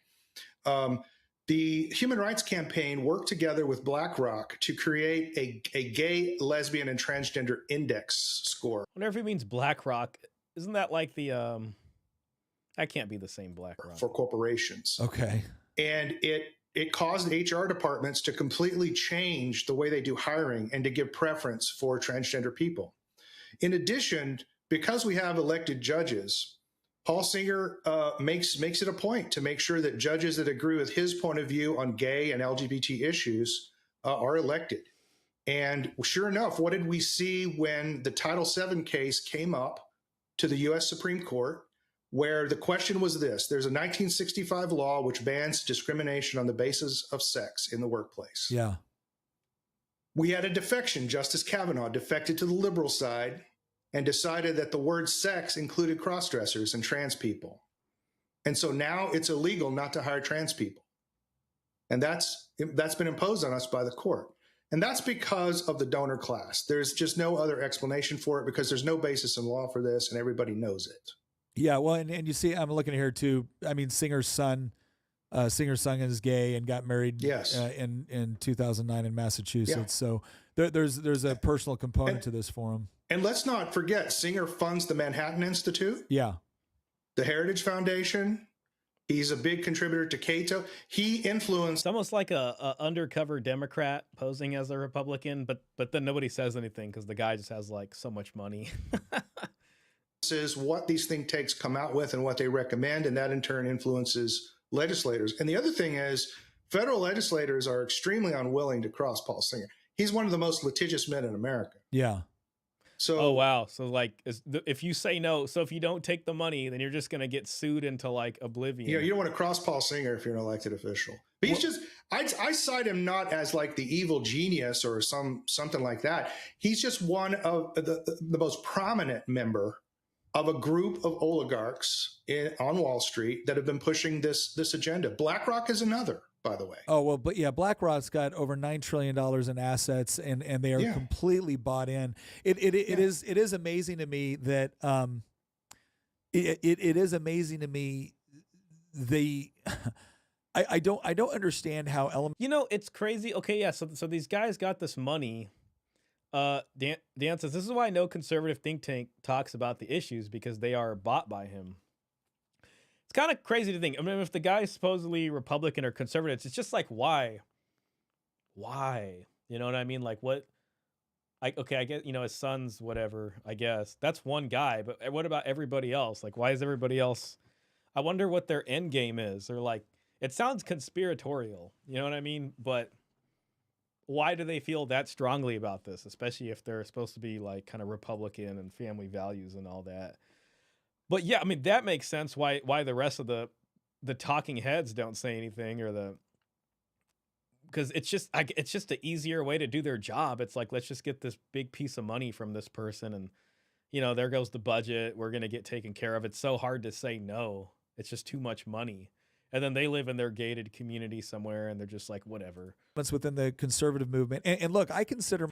The Human Rights Campaign worked together with BlackRock to create a gay, lesbian, and transgender index score. I wonder if it means BlackRock. Isn't that like the that can't be the same BlackRock for corporations? Okay. And it caused HR departments to completely change the way they do hiring and to give preference for transgender people. In addition, because we have elected judges, Paul Singer makes it a point to make sure that judges that agree with his point of view on gay and LGBT issues are elected. And sure enough, what did we see when the Title VII case came up to the U.S. Supreme Court, where the question was this: there's a 1965 law which bans discrimination on the basis of sex in the workplace. Yeah. We had a defection. Justice Kavanaugh defected to the liberal side and decided that the word sex included cross-dressers and trans people. And so now it's illegal not to hire trans people. And that's been imposed on us by the court. And that's because of the donor class. There's just no other explanation for it, because there's no basis in law for this, and everybody knows it. Yeah, well, and you see, I'm looking here too. I mean, Singer's son is gay and got married in 2009 in Massachusetts. Yeah. So there's a personal component to this for him. And let's not forget, Singer funds the Manhattan Institute. Yeah. The Heritage Foundation. He's a big contributor to Cato. He influenced... It's almost like a undercover Democrat posing as a Republican, but then nobody says anything because the guy just has like so much money. Is what these think tanks come out with and what they recommend, and that in turn influences legislators. And the other thing is, federal legislators are extremely unwilling to cross Paul Singer. He's one of the most litigious men in America. Yeah. So, oh wow, so like if you say no, so if you don't take the money, then you're just going to get sued into like oblivion. You don't want to cross Paul Singer if you're an elected official. But he's just, I cite him not as like the evil genius or something like that. He's just one of the most prominent member of a group of oligarchs on Wall Street that have been pushing this agenda. BlackRock is another, by the way. Oh, well, but yeah, BlackRock's got over $9 trillion in assets, and they are completely bought in. It is amazing to me that it is amazing to me I don't understand how it's crazy. Okay, yeah, so these guys got this money. Dan says, this is why no conservative think tank talks about the issues, because they are bought by him. It's kind of crazy to think. I mean, if the guy is supposedly Republican or conservative, it's just like, why? You know what I mean? Like, what? I guess, his son's whatever, I guess. That's one guy, but what about everybody else? Like, why is everybody else? I wonder what their end game is. Or like, it sounds conspiratorial, you know what I mean? But why do they feel that strongly about this, especially if they're supposed to be like kind of Republican and family values and all that? But yeah, I mean, that makes sense why the rest of the talking heads don't say anything, or because it's just an easier way to do their job. It's like, let's just get this big piece of money from this person, and there goes the budget. We're going to get taken care of. It's so hard to say no. It's just too much money. And then they live in their gated community somewhere, and they're just like, whatever. It's within the conservative movement. And look, I consider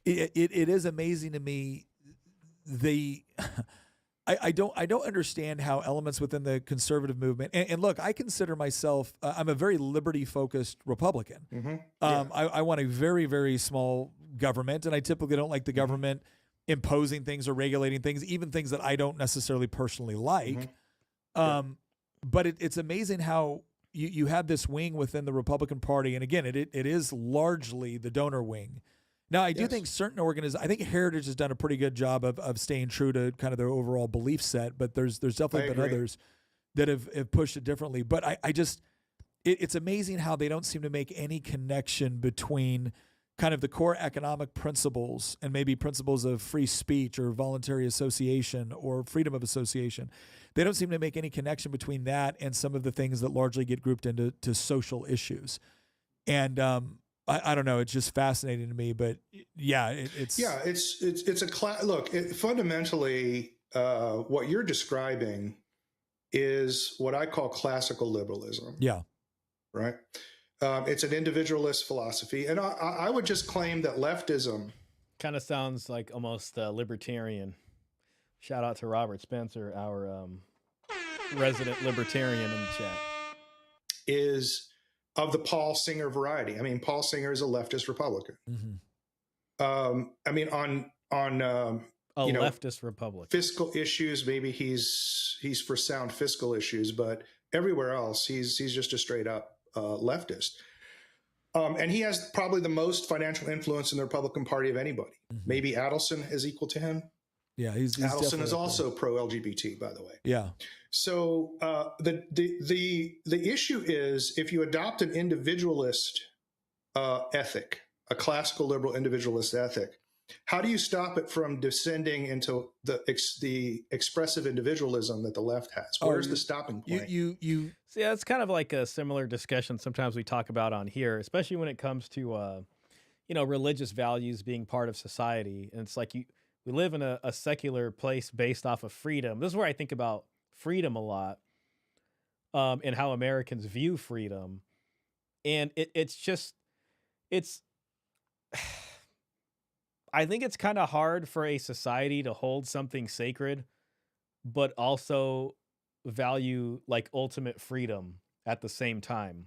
it is amazing to me I don't understand how elements within the conservative movement, and look, I consider myself, I'm a very liberty-focused Republican. Mm-hmm. I want a very, very small government, and I typically don't like the government imposing things or regulating things, even things that I don't necessarily personally like. Mm-hmm. But it's amazing how you have this wing within the Republican Party, and again, it is largely the donor wing. Now, I do Yes. think certain organizations, I think Heritage has done a pretty good job of staying true to kind of their overall belief set, but there's definitely I been agree. others that have pushed it differently. But I just, it's amazing how they don't seem to make any connection between kind of the core economic principles and maybe principles of free speech or voluntary association or freedom of association. They don't seem to make any connection between that and some of the things that largely get grouped into social issues. And I don't know. It's just fascinating to me. But yeah, it's it's a look. Fundamentally, what you're describing is what I call classical liberalism. yeah. Right. It's an individualist philosophy, and I would just claim that leftism. Kind of sounds like almost libertarian. Shout out to Robert Spencer, our resident libertarian in the chat. Is of the Paul Singer variety. I mean, Paul Singer is a leftist Republican. Mm-hmm. I mean, on leftist Republican. Fiscal issues, maybe he's for sound fiscal issues, but everywhere else, he's just a straight up leftist. And he has probably the most financial influence in the Republican Party of anybody. Mm-hmm. Maybe Adelson is equal to him. Yeah, he's Adelson is also pro LGBT, by the way. Yeah. So the issue is, if you adopt an individualist ethic, a classical liberal individualist ethic, how do you stop it from descending into the expressive individualism that the left has? Where's the stopping point? You See, that's kind of like a similar discussion sometimes we talk about on here, especially when it comes to religious values being part of society. And it's like we live in a secular place based off of freedom. This is where I think about freedom a lot, and how Americans view freedom. And it's I think it's kind of hard for a society to hold something sacred, but also value like ultimate freedom at the same time,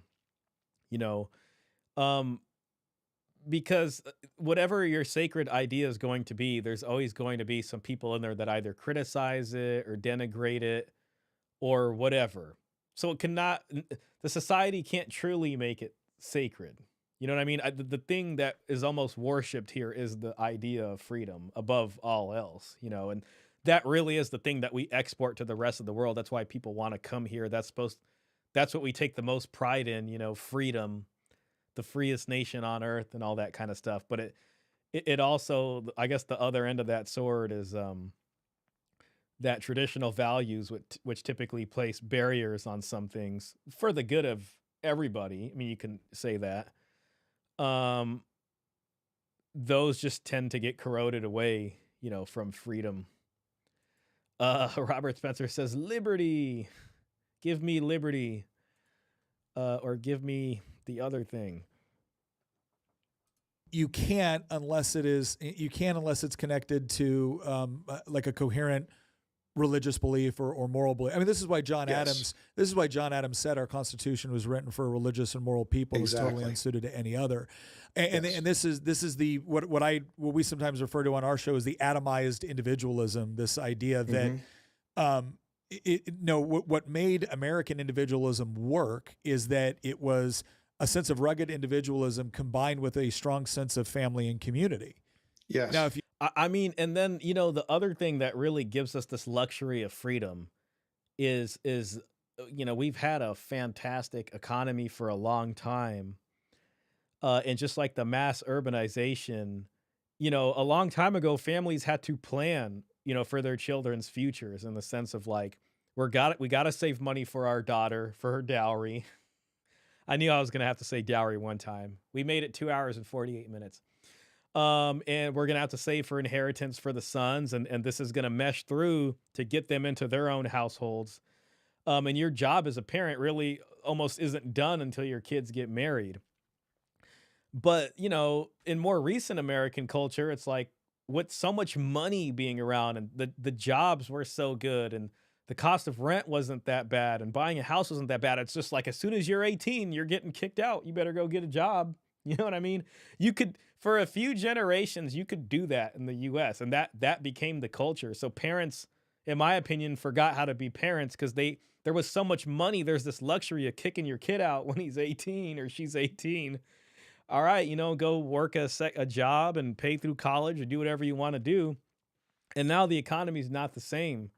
because whatever your sacred idea is going to be, there's always going to be some people in there that either criticize it or denigrate it or whatever. So the society can't truly make it sacred. You know what I mean? The thing that is almost worshipped here is the idea of freedom above all else, and that really is the thing that we export to the rest of the world. That's why people want to come here. That's what we take the most pride in, freedom, the freest nation on earth and all that kind of stuff. But it also, I guess the other end of that sword is that traditional values, which typically place barriers on some things for the good of everybody. I mean, you can say that. Those just tend to get corroded away, from freedom. Robert Spencer says, liberty, give me liberty, or give me the other thing. You can't unless it's connected to like a coherent religious belief or moral belief. I mean, this is why John Adams said our Constitution was written for a religious and moral people. Exactly. It's totally unsuited to any other. And this is the what we sometimes refer to on our show as the atomized individualism. This idea that what made American individualism work is that it was a sense of rugged individualism combined with a strong sense of family and community. Yes. Now, if you I mean, and then, the other thing that really gives us this luxury of freedom is we've had a fantastic economy for a long time. And just like the mass urbanization, a long time ago, families had to plan, for their children's futures, in the sense of like, we got to save money for our daughter, for her dowry. I knew I was going to have to say dowry one time. We made it 2 hours and 48 minutes. And we're going to have to save for inheritance for the sons. And this is going to mesh through to get them into their own households. And your job as a parent really almost isn't done until your kids get married. But, in more recent American culture, it's like, with so much money being around and the jobs were so good and the cost of rent wasn't that bad and buying a house wasn't that bad. It's just like, as soon as you're 18, you're getting kicked out. You better go get a job. You know what I mean? You could, for a few generations, you could do that in the US, and that became the culture. So parents, in my opinion, forgot how to be parents because there was so much money. There's this luxury of kicking your kid out when he's 18 or she's 18. all right, go work a job and pay through college or do whatever you want to do. And now the economy's not the same.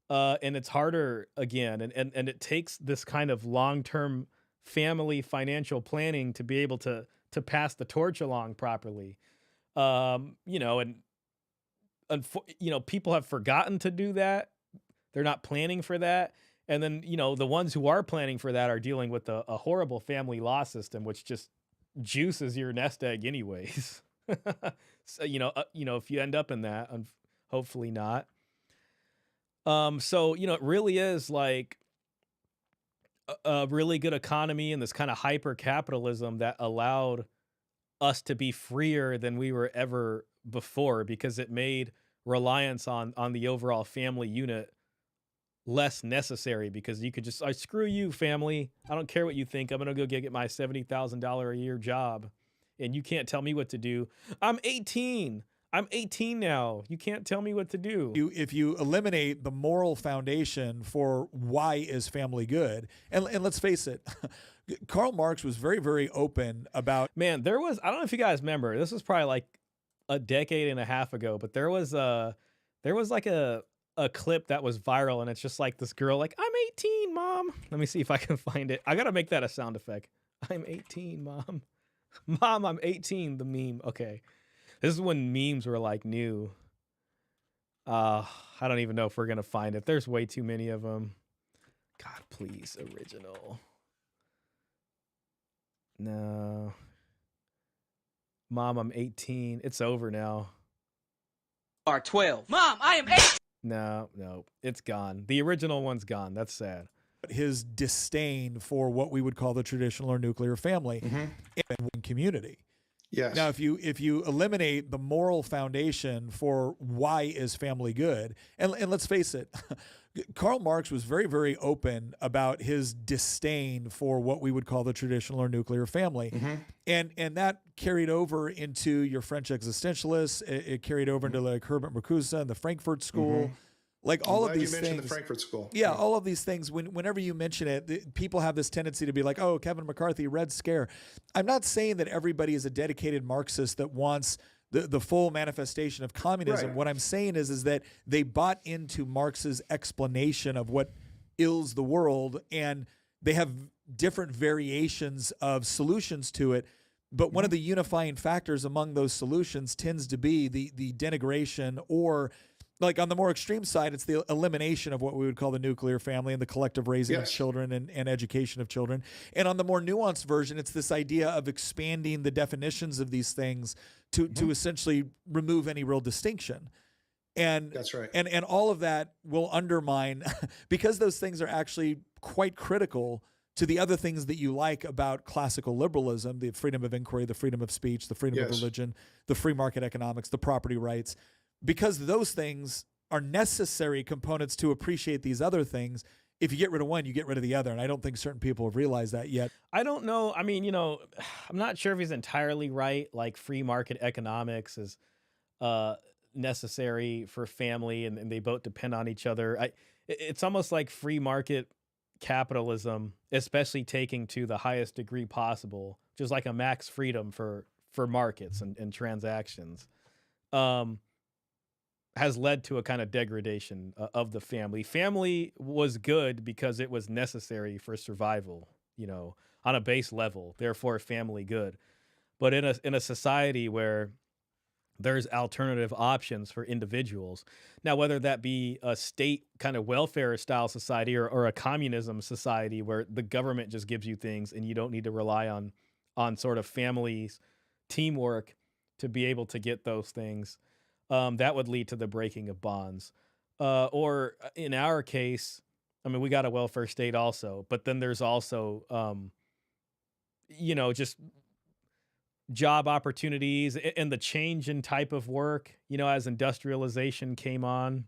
And it's harder again. And it takes this kind of long-term family financial planning to be able to pass the torch along properly. And people have forgotten to do that. They're not planning for that. And then, the ones who are planning for that are dealing with a horrible family law system, which just juices your nest egg anyways. So, if you end up in that, hopefully not. So, it really is like a really good economy and this kind of hyper capitalism that allowed us to be freer than we were ever before because it made reliance on the overall family unit less necessary because you could just screw you family. I don't care what you think. I'm gonna go get my $70,000 a year job, and you can't tell me what to do. I'm 18. I'm 18 now. You can't tell me what to do. If you eliminate the moral foundation for why is family good, and let's face it, Karl Marx was very, very open about. Man, I don't know if you guys remember. This was probably like a decade and a half ago, but there was like a clip that was viral, and it's just like this girl like, I'm 18, mom. Let me see if I can find it. I gotta make that a sound effect. I'm 18, mom. Mom, I'm 18. The meme. Okay. This is when memes were like new. I don't even know if we're gonna find it. There's way too many of them. God, please, original. No. Mom, I'm 18. It's over now. Are 12. Mom, I am 8. No, it's gone. The original one's gone. That's sad. His disdain for what we would call the traditional or nuclear family in one community. Yes. Now, if you eliminate the moral foundation for why is family good, and let's face it, Karl Marx was very, very open about his disdain for what we would call the traditional or nuclear family. And that carried over into your French existentialists. It carried over into like Herbert Marcuse and the Frankfurt School. Like all of these you mentioned things. the Frankfurt School. Yeah, all of these things. Whenever you mention it, people have this tendency to be like, "Oh, Kevin McCarthy, Red Scare." I'm not saying that everybody is a dedicated Marxist that wants the full manifestation of communism. Right. What I'm saying is that they bought into Marx's explanation of what ills the world, and they have different variations of solutions to it. But one of the unifying factors among those solutions tends to be the denigration, or like on the more extreme side, it's the elimination of what we would call the nuclear family and the collective raising of children and education of children. And on the more nuanced version, it's this idea of expanding the definitions of these things to essentially remove any real distinction. And that's right. And all of that will undermine, because those things are actually quite critical to the other things that you like about classical liberalism: the freedom of inquiry, the freedom of speech, the freedom of religion, the free market economics, the property rights. Because those things are necessary components to appreciate these other things. If you get rid of one, you get rid of the other. And I don't think certain people have realized that yet. I don't know. I mean, I'm not sure if he's entirely right. Like free market economics is necessary for family, and they both depend on each other. It's almost like free market capitalism, especially taking to the highest degree possible, just like a max freedom for markets and transactions. Has led to a kind of degradation of the family. Family was good because it was necessary for survival, on a base level, therefore family good. But in a society where there's alternative options for individuals, now whether that be a state kind of welfare style society or a communism society where the government just gives you things and you don't need to rely on sort of families, teamwork to be able to get those things, that would lead to the breaking of bonds. Or in our case, I mean, we got a welfare state also, but then there's also, just job opportunities and the change in type of work, as industrialization came on,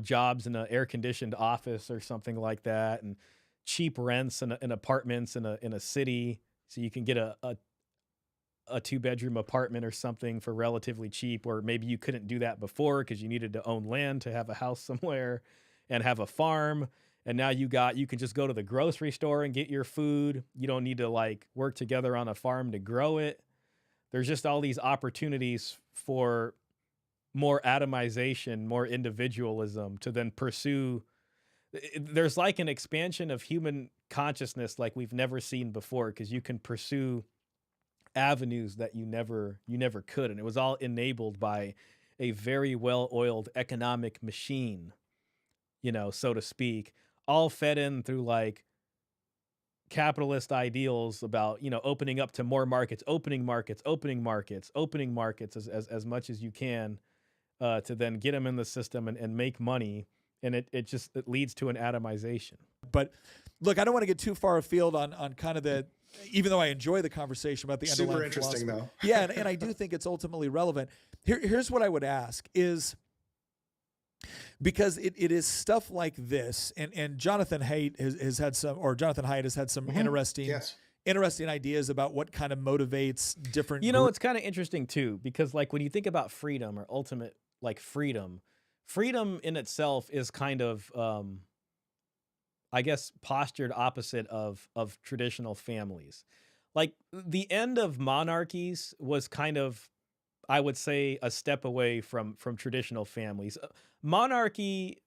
jobs in an air conditioned office or something like that, and cheap rents and apartments in a city. So you can get a 2-bedroom apartment or something for relatively cheap, or maybe you couldn't do that before because you needed to own land to have a house somewhere and have a farm. And now you can just go to the grocery store and get your food. You don't need to like work together on a farm to grow it. There's just all these opportunities for more atomization, more individualism to then pursue. There's like an expansion of human consciousness like we've never seen before, because you can pursue avenues that you never could, and it was all enabled by a very well-oiled economic machine, so to speak, all fed in through like capitalist ideals about, opening up to more markets, opening markets, as much as you can, to then get them in the system and make money. And it leads to an atomization. But look, I don't want to get too far afield on kind of even though I enjoy the conversation about the Super underlying interesting philosophy. though. Yeah, and I do think it's ultimately relevant. Here's what I would ask is, because it is stuff like this, and Jonathan Haidt has had some interesting interesting ideas about what kind of motivates different It's kind of interesting too, because like when you think about freedom or ultimate like freedom in itself is kind of I guess postured opposite of traditional families. Like the end of monarchies was kind of, I would say, a step away from traditional families. Monarchy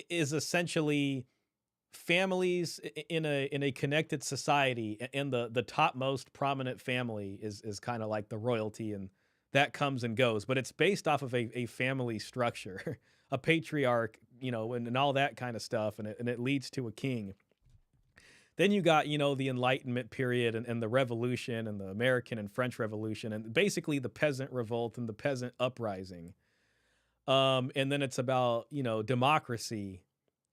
is essentially families in a connected society, and the topmost prominent family is kind of like the royalty, and that comes and goes. But it's based off of a family structure, a patriarch, and all that kind of stuff, and it leads to a king. Then you got, the Enlightenment period and the Revolution and the American and French Revolution, and basically the peasant revolt and the peasant uprising. And then it's about, democracy.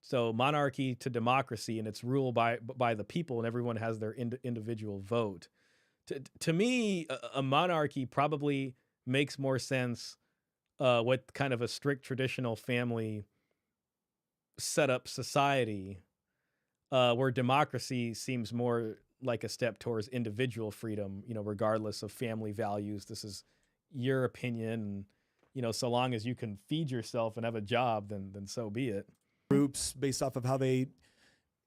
So monarchy to democracy, and it's ruled by the people, and everyone has their individual vote. To me, a monarchy probably makes more sense with kind of a strict traditional family setup society, where democracy seems more like a step towards individual freedom, regardless of family values. This is your opinion. And, so long as you can feed yourself and have a job, then so be it. Groups based off of how they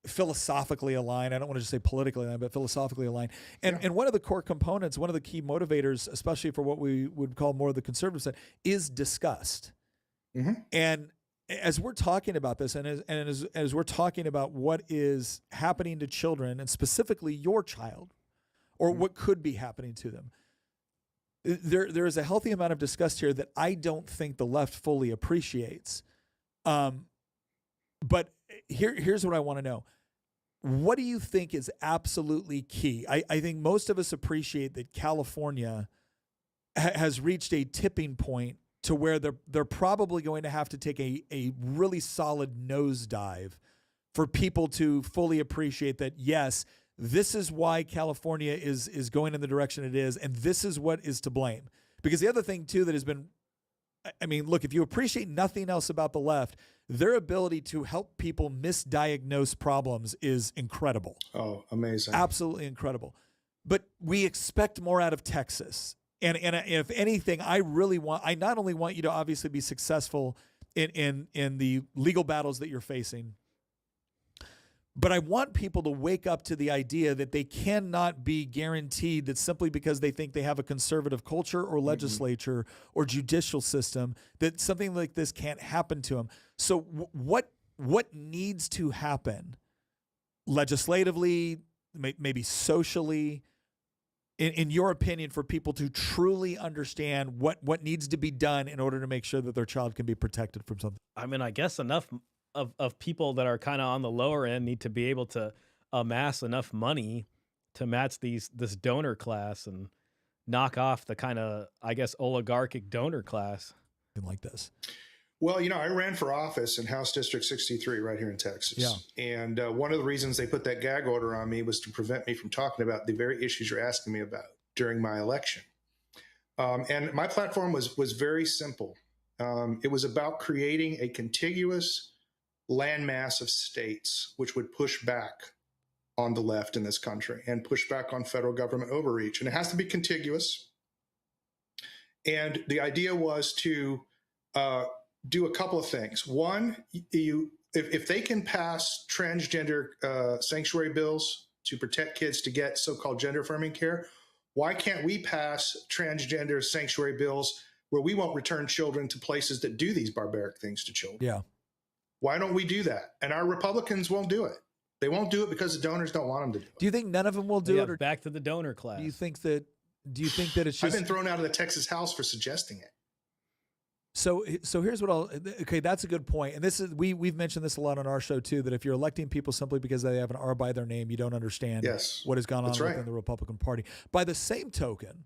philosophically align. I don't want to just say politically align, but philosophically align. And one of the core components, one of the key motivators, especially for what we would call more of the conservative side, is disgust. Mm-hmm. And as we're talking about this, and as we're talking about what is happening to children, and specifically your child, or what could be happening to them, there is a healthy amount of disgust here that I don't think the left fully appreciates. But here's what I want to know. What do you think is absolutely key? I think most of us appreciate that California has reached a tipping point to where they're probably going to have to take a really solid nosedive for people to fully appreciate that, yes, this is why California is going in the direction it is, and this is what is to blame. Because the other thing, too, that has been, I mean, look, if you appreciate nothing else about the left, their ability to help people misdiagnose problems is incredible. Oh, amazing. Absolutely incredible. But we expect more out of Texas. And if anything, I not only want you to obviously be successful in the legal battles that you're facing, but I want people to wake up to the idea that they cannot be guaranteed that simply because they think they have a conservative culture or legislature or judicial system, that something like this can't happen to them. So what needs to happen legislatively, maybe socially, in your opinion, for people to truly understand what needs to be done in order to make sure that their child can be protected from something? I mean, I guess enough of people that are kind of on the lower end need to be able to amass enough money to match this donor class and knock off the kind of, I guess, oligarchic donor class. Like this. Well, I ran for office in House District 63 right here in Texas. Yeah. And one of the reasons they put that gag order on me was to prevent me from talking about the very issues you're asking me about during my election. And my platform was very simple. It was about creating a contiguous landmass of states which would push back on the left in this country and push back on federal government overreach. And it has to be contiguous. And the idea was to do a couple of things. One, if they can pass transgender sanctuary bills to protect kids to get so-called gender affirming care, why can't we pass transgender sanctuary bills where we won't return children to places that do these barbaric things to children? Yeah. Why don't we do that? And our Republicans won't do it. They won't do it because the donors don't want them to do it. Do you think none of them will do Yeah, it, or back to the donor class. do you think that it's I've just been thrown out of the Texas House for suggesting it. so here's what I'll okay, that's a good point. And this is we've mentioned this a lot on our show too, that if you're electing people simply because they have an R by their name, you don't understand what has gone on within the Republican Party. By the same token,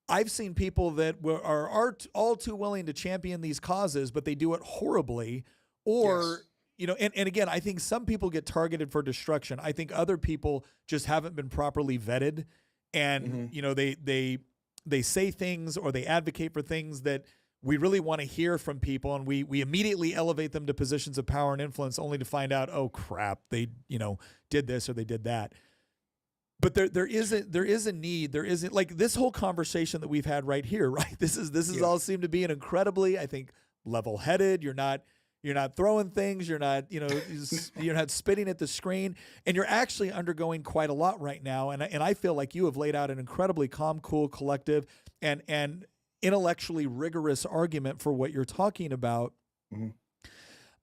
I've seen people that are all too willing to champion these causes, but they do it horribly, or you know, and again, I think some people get targeted for destruction. I think other people just haven't been properly vetted, and you know, they say things or they advocate for things that we really want to hear from people, and we immediately elevate them to positions of power and influence, only to find out, oh crap, they did this or they did that. But there is a need. There isn't, like, this whole conversation that we've had right here, right? This is all seem to be an incredibly, I think, level-headed. You're not throwing things. You're not you're not spitting at the screen, and you're actually undergoing quite a lot right now. And I feel like you have laid out an incredibly calm, cool, collective, and intellectually rigorous argument for what you're talking about.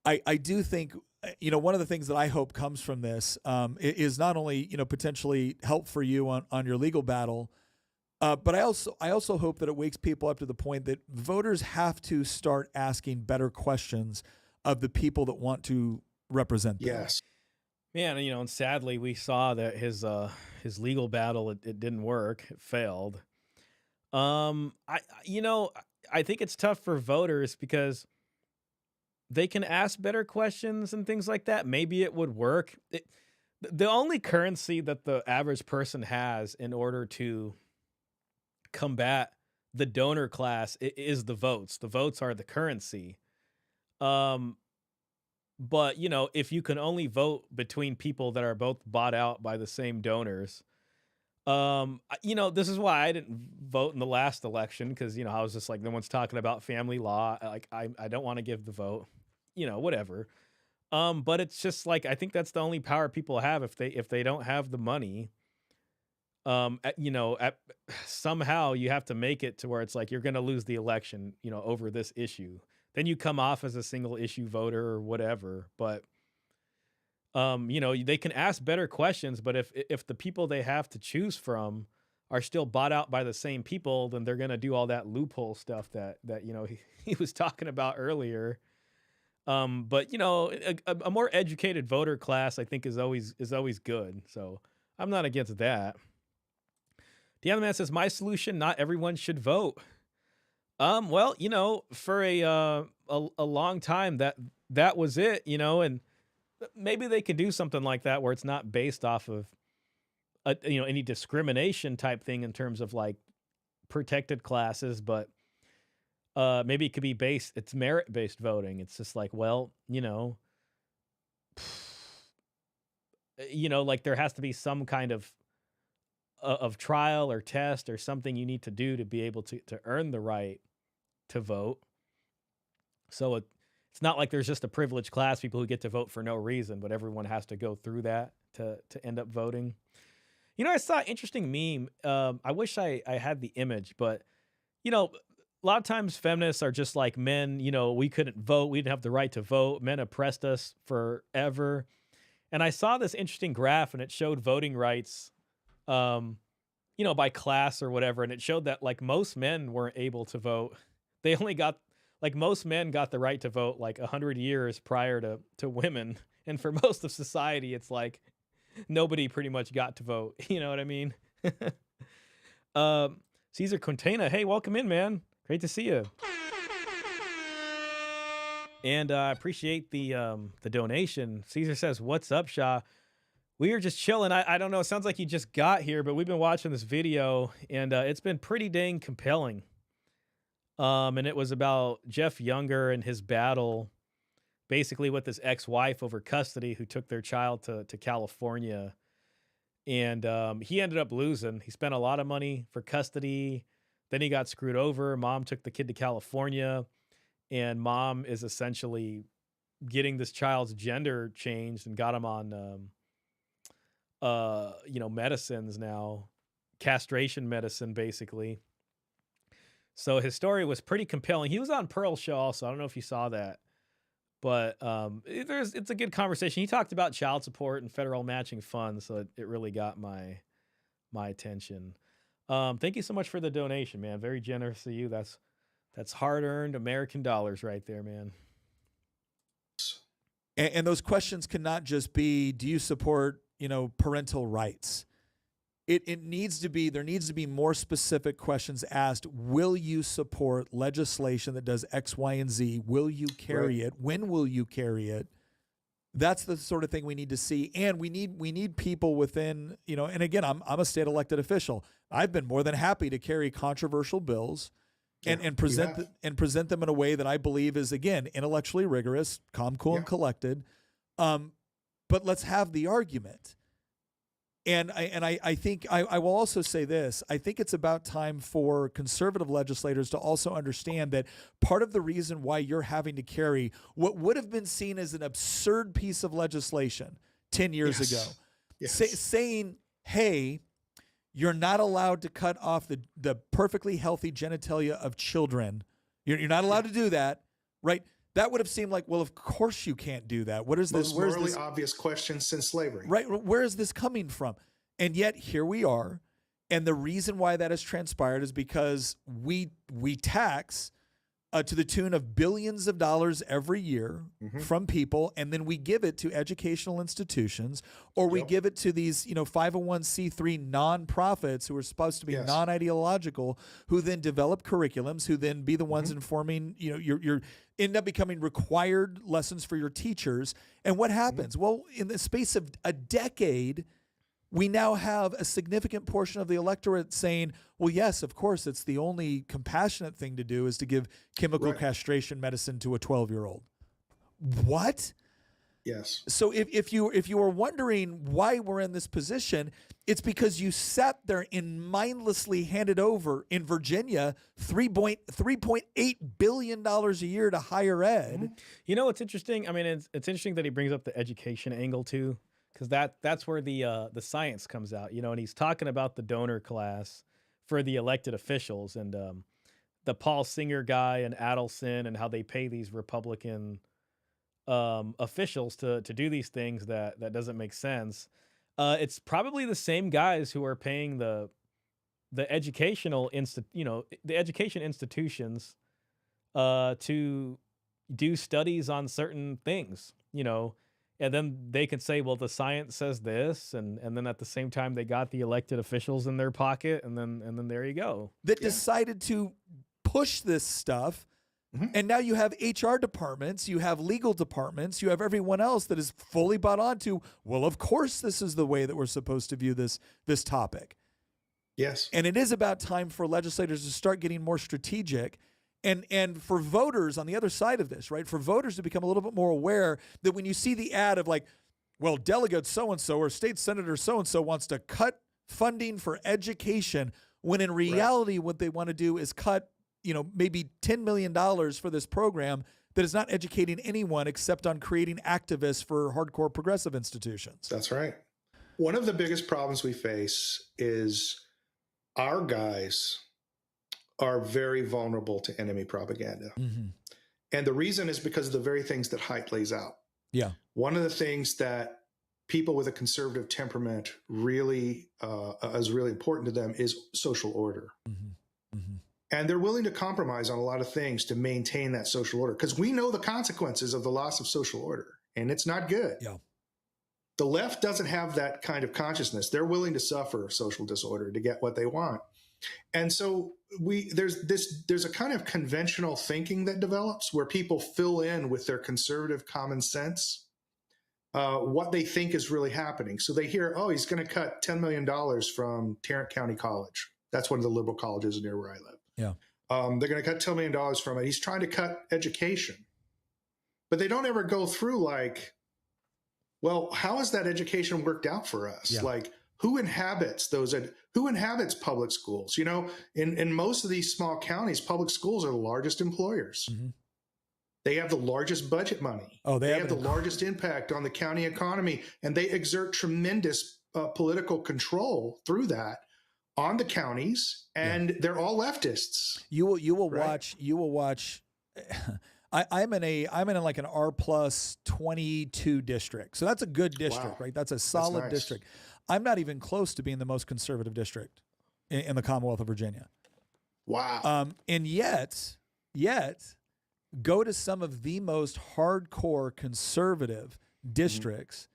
I do think, one of the things that I hope comes from this is not only, potentially help for you on your legal battle, but I also hope that it wakes people up to the point that voters have to start asking better questions of the people that want to represent them. Yes. Man, and sadly we saw that his legal battle, it didn't work. It failed. I think it's tough for voters because they can ask better questions and things like that. Maybe it would work. The only currency that the average person has in order to combat the donor class is the votes. The votes are the currency. But if you can only vote between people that are both bought out by the same donors, this is why I didn't vote in the last election, because I was just like, no one's talking about family law. Like, I don't want to give the vote, whatever. But it's just like, I think that's the only power people have if they don't have the money. Somehow you have to make it to where it's like you're going to lose the election, over this issue. Then you come off as a single issue voter or whatever. But they can ask better questions, but if the people they have to choose from are still bought out by the same people, then they're going to do all that loophole stuff that he was talking about earlier. But a more educated voter class, I think, is always good. So I'm not against that. The other man says, my solution, not everyone should vote. Well, for a long time that was it, and maybe they could do something like that where it's not based off of any discrimination type thing in terms of like protected classes, but maybe it could be it's merit-based voting. It's just like, well, like there has to be some kind of trial or test or something you need to do to be able to earn the right to vote. So it's not like there's just a privileged class, people who get to vote for no reason, but everyone has to go through that to end up voting. I saw an interesting meme. I wish I had the image, but a lot of times feminists are just like, men, we couldn't vote. We didn't have the right to vote. Men oppressed us forever. And I saw this interesting graph, and it showed voting rights, by class or whatever. And it showed that like most men weren't able to vote. They only got, like, most men got the right to vote like 100 years prior to women. And for most of society, it's like nobody pretty much got to vote. You know what I mean? Caesar Quintana, hey, welcome in, man. Great to see you. And I appreciate the donation. Caesar says, what's up, Shah? We are just chilling. I don't know. It sounds like you just got here, but we've been watching this video, and it's been pretty dang compelling. And it was about Jeff Younger and his battle basically with his ex-wife over custody, who took their child to California. And he ended up losing. He spent a lot of money for custody. Then he got screwed over. Mom took the kid to California, and mom is essentially, getting this child's gender changed and got him on, medicines now, castration medicine, basically. So his story was pretty compelling. He was on Pearl Show also. I don't know if you saw that, but it's a good conversation. He talked about child support and federal matching funds, so it really got my attention. Thank you so much for the donation, man. Very generous of you. That's hard-earned American dollars right there, man. And those questions cannot just be, do you support, parental rights? It needs to be, there needs to be more specific questions asked. Will you support legislation that does X, Y, and Z? Will you carry it? When will you carry it? That's the sort of thing we need to see. And we need people within, and again, I'm a state elected official. I've been more than happy to carry controversial bills and present them in a way that I believe is, again, intellectually rigorous, calm, cool, and collected. But let's have the argument. And I think I will also say this. I think it's about time for conservative legislators to also understand that part of the reason why you're having to carry what would have been seen as an absurd piece of legislation 10 years ago, saying, hey, you're not allowed to cut off the perfectly healthy genitalia of children. You're not allowed to do that, right? That would have seemed like, well, of course you can't do that. What is this? Most morally obvious question since slavery. Right. Where is this coming from? And yet here we are. And the reason why that has transpired is because we tax to the tune of billions of dollars every year from people, and then we give it to educational institutions, or we give it to these 501c3 nonprofits who are supposed to be non-ideological, who then develop curriculums, who then be the ones informing your end up becoming required lessons for your teachers. And what happens? Well, in the space of a decade, we now have a significant portion of the electorate saying, well, yes, of course, it's the only compassionate thing to do is to give chemical castration medicine to a 12-year-old. What? Yes. So if you were wondering why we're in this position, it's because you sat there and mindlessly handed over in Virginia $3.8 billion a year to higher ed. You know what's interesting? I mean, it's interesting that he brings up the education angle too, because that's where the science comes out. And he's talking about the donor class for the elected officials and the Paul Singer guy and Adelson and how they pay these Republican officials to do these things that doesn't make sense. It's probably the same guys who are paying the education institutions to do studies on certain things, and then they can say, well, the science says this, and then at the same time they got the elected officials in their pocket, and then there you go. That decided to push this stuff. And now you have HR departments, you have legal departments, you have everyone else that is fully bought onto, well, of course this is the way that we're supposed to view this topic. Yes. And it is about time for legislators to start getting more strategic and for voters on the other side of this, right? For voters to become a little bit more aware that when you see the ad of like, well, delegate so-and-so or state senator so-and-so wants to cut funding for education, when in reality what they want to do is cut maybe $10 million for this program that is not educating anyone except on creating activists for hardcore progressive institutions. That's right. One of the biggest problems we face is our guys are very vulnerable to enemy propaganda. And the reason is because of the very things that Haidt lays out. Yeah. One of the things that people with a conservative temperament really is really important to them is social order. And they're willing to compromise on a lot of things to maintain that social order, because we know the consequences of the loss of social order, and it's not good. Yeah. The left doesn't have that kind of consciousness. They're willing to suffer social disorder to get what they want. And so there's a kind of conventional thinking that develops where people fill in with their conservative common sense what they think is really happening. So they hear, oh, he's going to cut $10 million from Tarrant County College. That's one of the liberal colleges near where I live. Yeah. They're going to cut $10 million from it. He's trying to cut education. But they don't ever go through like, well, how has that education worked out for us? Yeah. Like, who inhabits public schools? In most of these small counties, public schools are the largest employers. They have the largest budget money. Oh, they have the largest impact on the county economy, and they exert tremendous political control through that on the counties, and they're all leftists. You will right? watch. I'm in like an R+22 district, so that's a good district, Wow. right? That's a solid nice. district. I'm not even close to being the most conservative district in the Commonwealth of Virginia. Wow. And yet, go to some of the most hardcore conservative districts.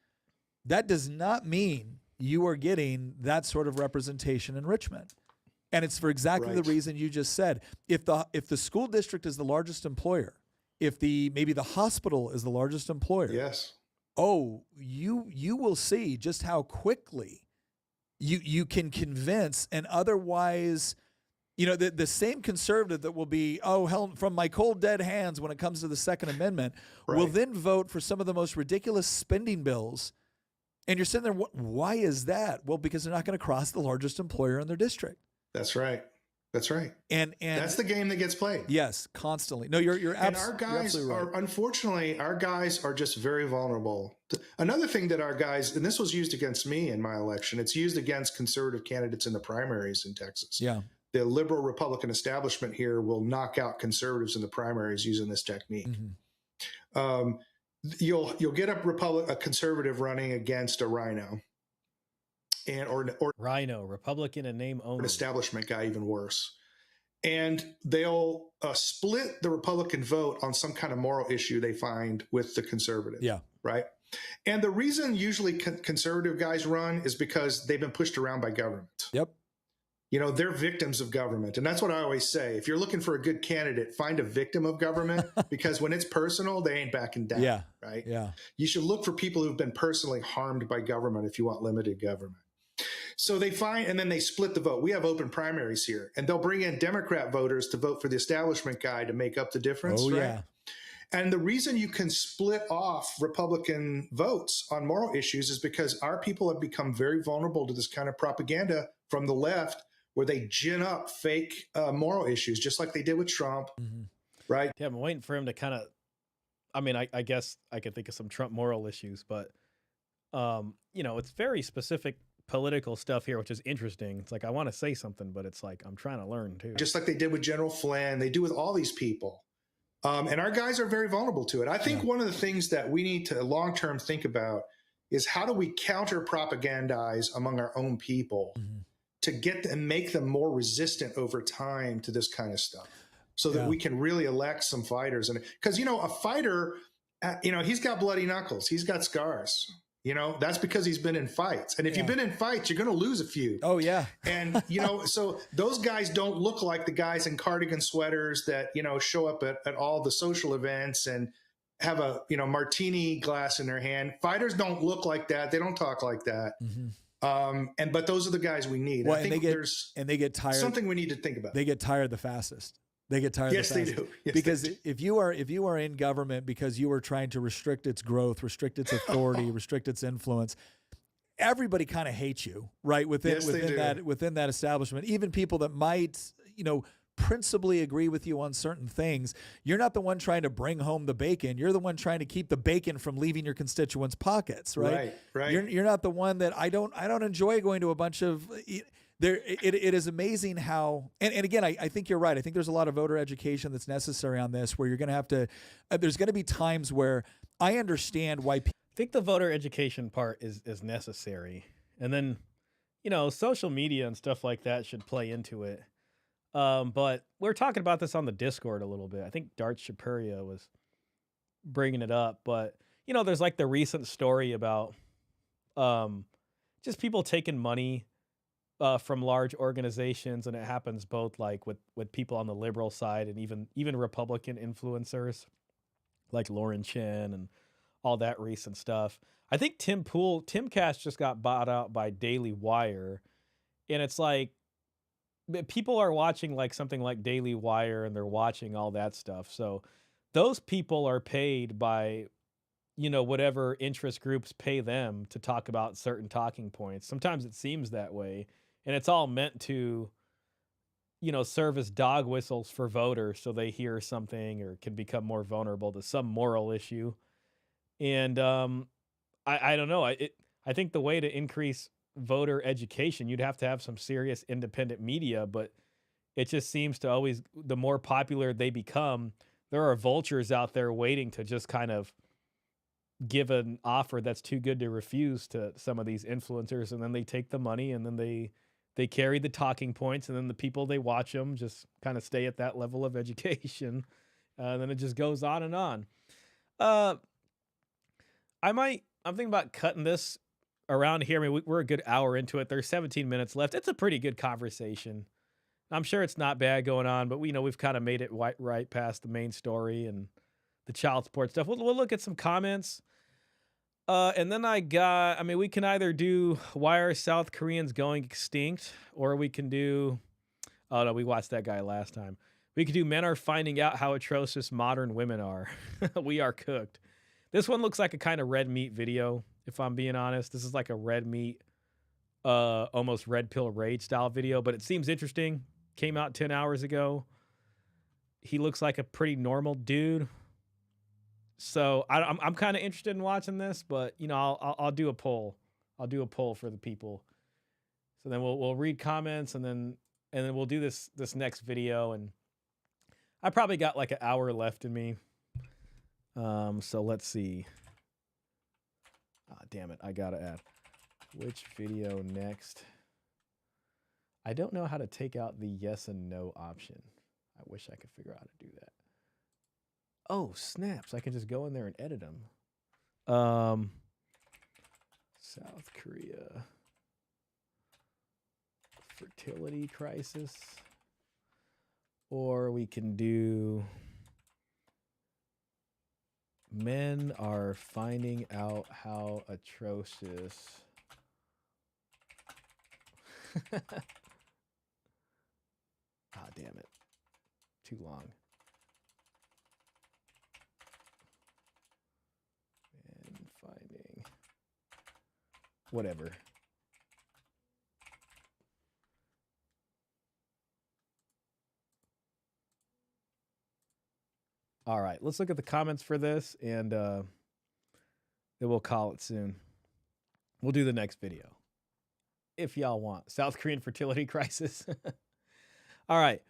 That does not mean you are getting that sort of representation in Richmond. And it's for exactly the reason you just said. If the school district is the largest employer, if maybe the hospital is the largest employer, yes. Oh, you will see just how quickly you can convince an otherwise, the same conservative that will be, oh, hell, from my cold dead hands when it comes to the Second Amendment, will then vote for some of the most ridiculous spending bills. And you're sitting there, why is that? Well, because they're not going to cross the largest employer in their district. That's right. That's right. And that's the game that gets played. Yes, constantly. No, you're and our guys right. Unfortunately, our guys are just very vulnerable. Another thing that our guys, and this was used against me in my election, it's used against conservative candidates in the primaries in Texas. Yeah. The liberal Republican establishment here will knock out conservatives in the primaries using this technique. You'll get a conservative running against a rhino. Or Rhino, Republican in name only. An establishment guy, even worse. And they'll split the Republican vote on some kind of moral issue they find with the conservative. Yeah. Right. And the reason usually conservative guys run is because they've been pushed around by government. Yep. They're victims of government. And that's what I always say. If you're looking for a good candidate, find a victim of government, because when it's personal, they ain't backing down. Yeah. Right. Yeah. You should look for people who've been personally harmed by government if you want limited government. So they find, and then they split the vote. We have open primaries here, and they'll bring in Democrat voters to vote for the establishment guy to make up the difference. Oh, right? yeah. And the reason you can split off Republican votes on moral issues is because our people have become very vulnerable to this kind of propaganda from the left, where they gin up fake moral issues, just like they did with Trump. Right. Yeah, I'm waiting for him to kind of, I guess I could think of some Trump moral issues, but, it's very specific political stuff here, which is interesting. It's like, I want to say something, but it's like, I'm trying to learn too. Just like they did with General Flynn, they do with all these people. And our guys are very vulnerable to it. I think one of the things that we need to long-term think about is how do we counter propagandize among our own people to get and make them more resistant over time to this kind of stuff, so that we can really elect some fighters. And because, a fighter, he's got bloody knuckles, he's got scars. That's because he's been in fights. And if you've been in fights, you're going to lose a few. Oh, yeah. And, so those guys don't look like the guys in cardigan sweaters that, show up at all the social events and have a, martini glass in their hand. Fighters don't look like that. They don't talk like that. But those are the guys we need. Well, I think they get tired. Something we need to think about. They get tired the fastest. They get tired. Yes, they do. Yes, because they do. if you are in government because you are trying to restrict its growth, restrict its authority, restrict its influence, everybody kind of hates you, right? Within that establishment, even people that might, principally agree with you on certain things. You're not the one trying to bring home the bacon. You're the one trying to keep the bacon from leaving your constituents' pockets, right? Right. You're not the one that I don't enjoy going to a bunch of. It is amazing how, and again, I think you're right. I think there's a lot of voter education that's necessary on this, where you're going to have to, there's going to be times where I understand why people. I think the voter education part is necessary. And then, social media and stuff like that should play into it. But we're talking about this on the Discord a little bit. I think Dart Shapuria was bringing it up, but, there's like the recent story about just people taking money from large organizations, and it happens both like with people on the liberal side and even Republican influencers like Lauren Chen and all that recent stuff. I think Timcast just got bought out by Daily Wire, and it's like people are watching like something like Daily Wire, and they're watching all that stuff. So those people are paid by whatever interest groups pay them to talk about certain talking points. Sometimes it seems that way. And it's all meant to, serve as dog whistles for voters so they hear something or can become more vulnerable to some moral issue. And I don't know. I think the way to increase voter education, you'd have to have some serious independent media, but it just seems to always, the more popular they become, there are vultures out there waiting to just kind of give an offer that's too good to refuse to some of these influencers, and then they take the money, and then they carry the talking points, and then the people they watch them just kind of stay at that level of education, and then it just goes on and on. Uh, I'm thinking about cutting this around here. I mean, we're a good hour into it. There's 17 minutes left. It's a pretty good conversation. I'm sure it's not bad going on, but we've kind of made it right past the main story and the child support stuff. We'll look at some comments. And then I mean, we can either do why are South Koreans going extinct, or we can do, oh no, we watched that guy last time. We could do men are finding out how atrocious modern women are. We are cooked. This one looks like a kind of red meat video, if I'm being honest. This is like a red meat, almost red pill rage style video, but it seems interesting. Came out 10 hours ago. He looks like a pretty normal dude. So I'm kind of interested in watching this, but I'll do a poll. I'll do a poll for the people. So then we'll read comments, and then we'll do this next video. And I probably got like an hour left in me. So let's see. Ah, damn it! I gotta add which video next. I don't know how to take out the yes and no option. I wish I could figure out how to do that. Oh, snaps. I can just go in there and edit them. South Korea. Fertility crisis. Or we can do men are finding out how atrocious. Ah, damn it. Too long. And finding. Whatever. All right, let's look at the comments for this, and then we'll call it soon. We'll do the next video. If y'all want. South Korean fertility crisis. All right.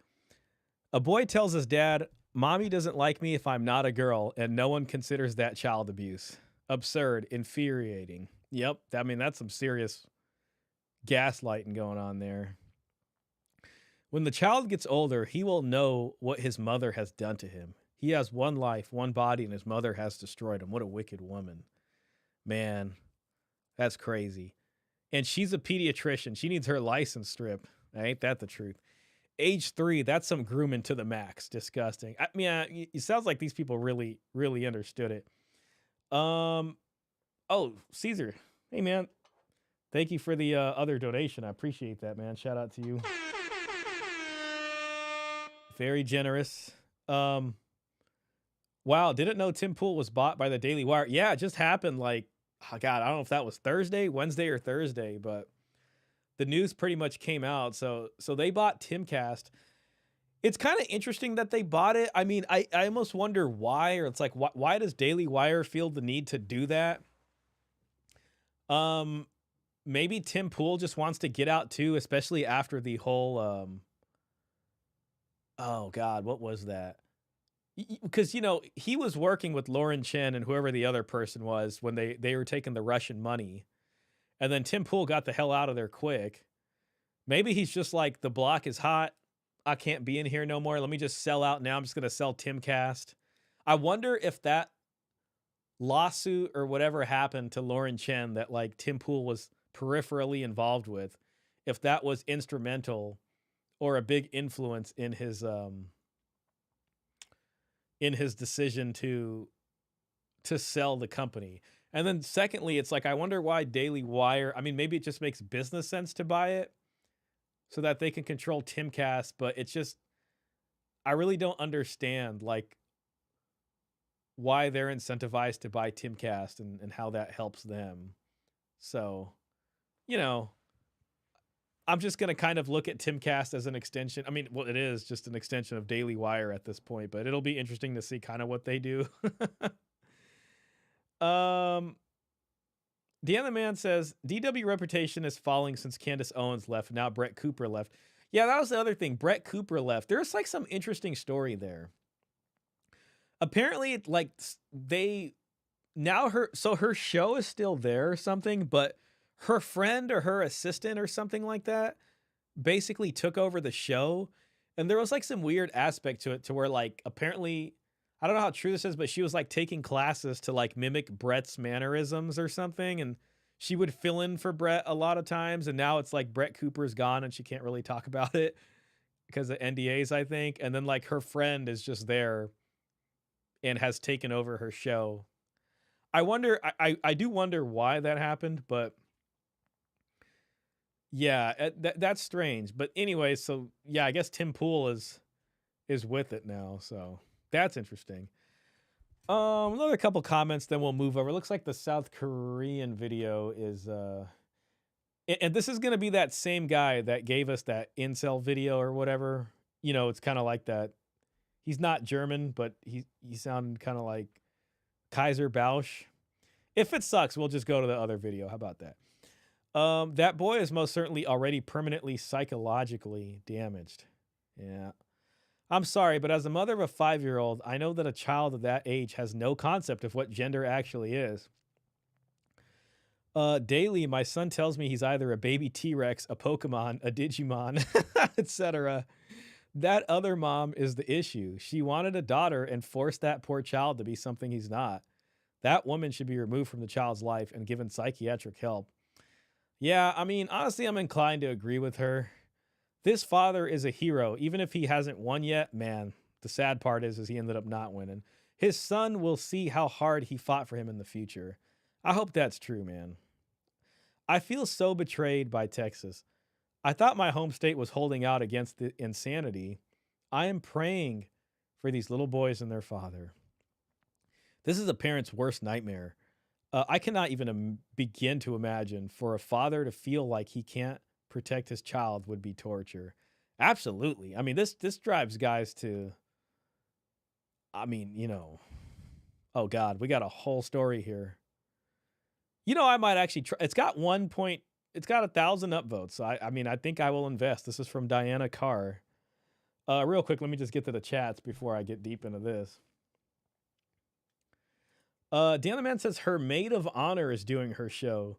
A boy tells his dad, "Mommy doesn't like me if I'm not a girl, and no one considers that child abuse. Absurd, infuriating." Yep, I mean, that's some serious gaslighting going on there. When the child gets older, he will know what his mother has done to him. He has one life, one body, and his mother has destroyed him. What a wicked woman. Man, that's crazy. And she's a pediatrician. She needs her license stripped. Ain't that the truth? Age 3, that's some grooming to the max. Disgusting. I mean, it sounds like these people really, really understood it. Oh, Caesar. Hey, man. Thank you for the other donation. I appreciate that, man. Shout out to you. Very generous. Wow, didn't know Tim Pool was bought by the Daily Wire. Yeah, it just happened like, oh God, I don't know if that was Wednesday or Thursday, but the news pretty much came out. So they bought Timcast. It's kind of interesting that they bought it. I mean, I almost wonder why, or it's like, why does Daily Wire feel the need to do that? Maybe Tim Pool just wants to get out too, especially after the whole, oh God, what was that? Because, he was working with Lauren Chen and whoever the other person was when they were taking the Russian money. And then Tim Pool got the hell out of there quick. Maybe he's just like, the block is hot. I can't be in here no more. Let me just sell out now. I'm just going to sell Timcast. I wonder if that lawsuit or whatever happened to Lauren Chen that like Tim Pool was peripherally involved with, if that was instrumental or a big influence in his decision to sell the company. And then secondly, it's like, I wonder why Daily Wire, I mean, maybe it just makes business sense to buy it so that they can control Timcast, but it's just, I really don't understand like why they're incentivized to buy Timcast and how that helps them. So, I'm just gonna kind of look at Timcast as an extension. I mean, well, it is just an extension of Daily Wire at this point, but it'll be interesting to see kind of what they do. um, Deanna Man says DW reputation is falling since Candace Owens left. Now Brett Cooper left. Yeah, that was the other thing. Brett Cooper left. There's like some interesting story there. Apparently, like they now her show is still there or something, but her friend or her assistant or something like that basically took over the show. And there was like some weird aspect to it to where like apparently, I don't know how true this is, but she was like taking classes to like mimic Brett's mannerisms or something. And she would fill in for Brett a lot of times. And now it's like Brett Cooper's gone and she can't really talk about it because of NDAs, I think. And then like her friend is just there and has taken over her show. I wonder, I do wonder why that happened, but yeah, that's strange. But anyway, so yeah, I guess Tim Pool is with it now, so that's interesting. Another couple comments, then we'll move over. Looks like the South Korean video is and this is gonna be that same guy that gave us that incel video or whatever. You know, it's kind of like that. He's not German, but he sounded kind of like Kaiser Bausch. If it sucks, we'll just go to the other video. How about that? That boy is most certainly already permanently psychologically damaged. Yeah. I'm sorry, but as a mother of a 5-year-old, I know that a child of that age has no concept of what gender actually is. Daily, my son tells me he's either a baby T-Rex, a Pokemon, a Digimon, etc. That other mom is the issue. She wanted a daughter and forced that poor child to be something he's not. That woman should be removed from the child's life and given psychiatric help. Yeah, I mean, honestly, I'm inclined to agree with her. This father is a hero, even if he hasn't won yet. Man, the sad part is he ended up not winning. His son will see how hard he fought for him in the future. I hope that's true, man. I feel so betrayed by Texas. I thought my home state was holding out against the insanity. I am praying for these little boys and their father. This is a parent's worst nightmare. I cannot even begin to imagine for a father to feel like he can't protect his child would be torture. Absolutely. I mean, this drives guys to, I mean, you know, oh God, we got a whole story here. You know, I might actually try. It's got 1 it's got 1,000 upvotes. So I mean, I think I will invest. This is from Diana Carr. Real quick, let me just get to the chats before I get deep into this. Deanna Man says her maid of honor is doing her show.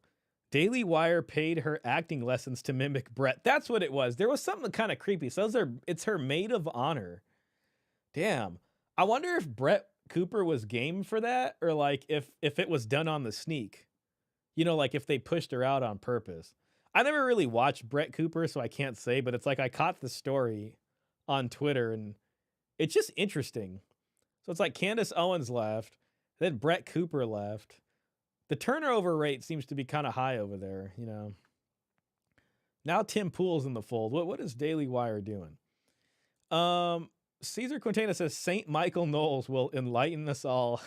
Daily Wire paid her acting lessons to mimic Brett. That's what it was. There was something kind of creepy. So it's her maid of honor. Damn. I wonder if Brett Cooper was game for that, or like if it was done on the sneak. You know, like if they pushed her out on purpose. I never really watched Brett Cooper, so I can't say, but it's like I caught the story on Twitter and it's just interesting. So it's like Candace Owens left, then Brett Cooper left. The turnover rate seems to be kind of high over there, you know. Now Tim Pool's in the fold. What is Daily Wire doing? Caesar Quintana says St. Michael Knowles will enlighten us all.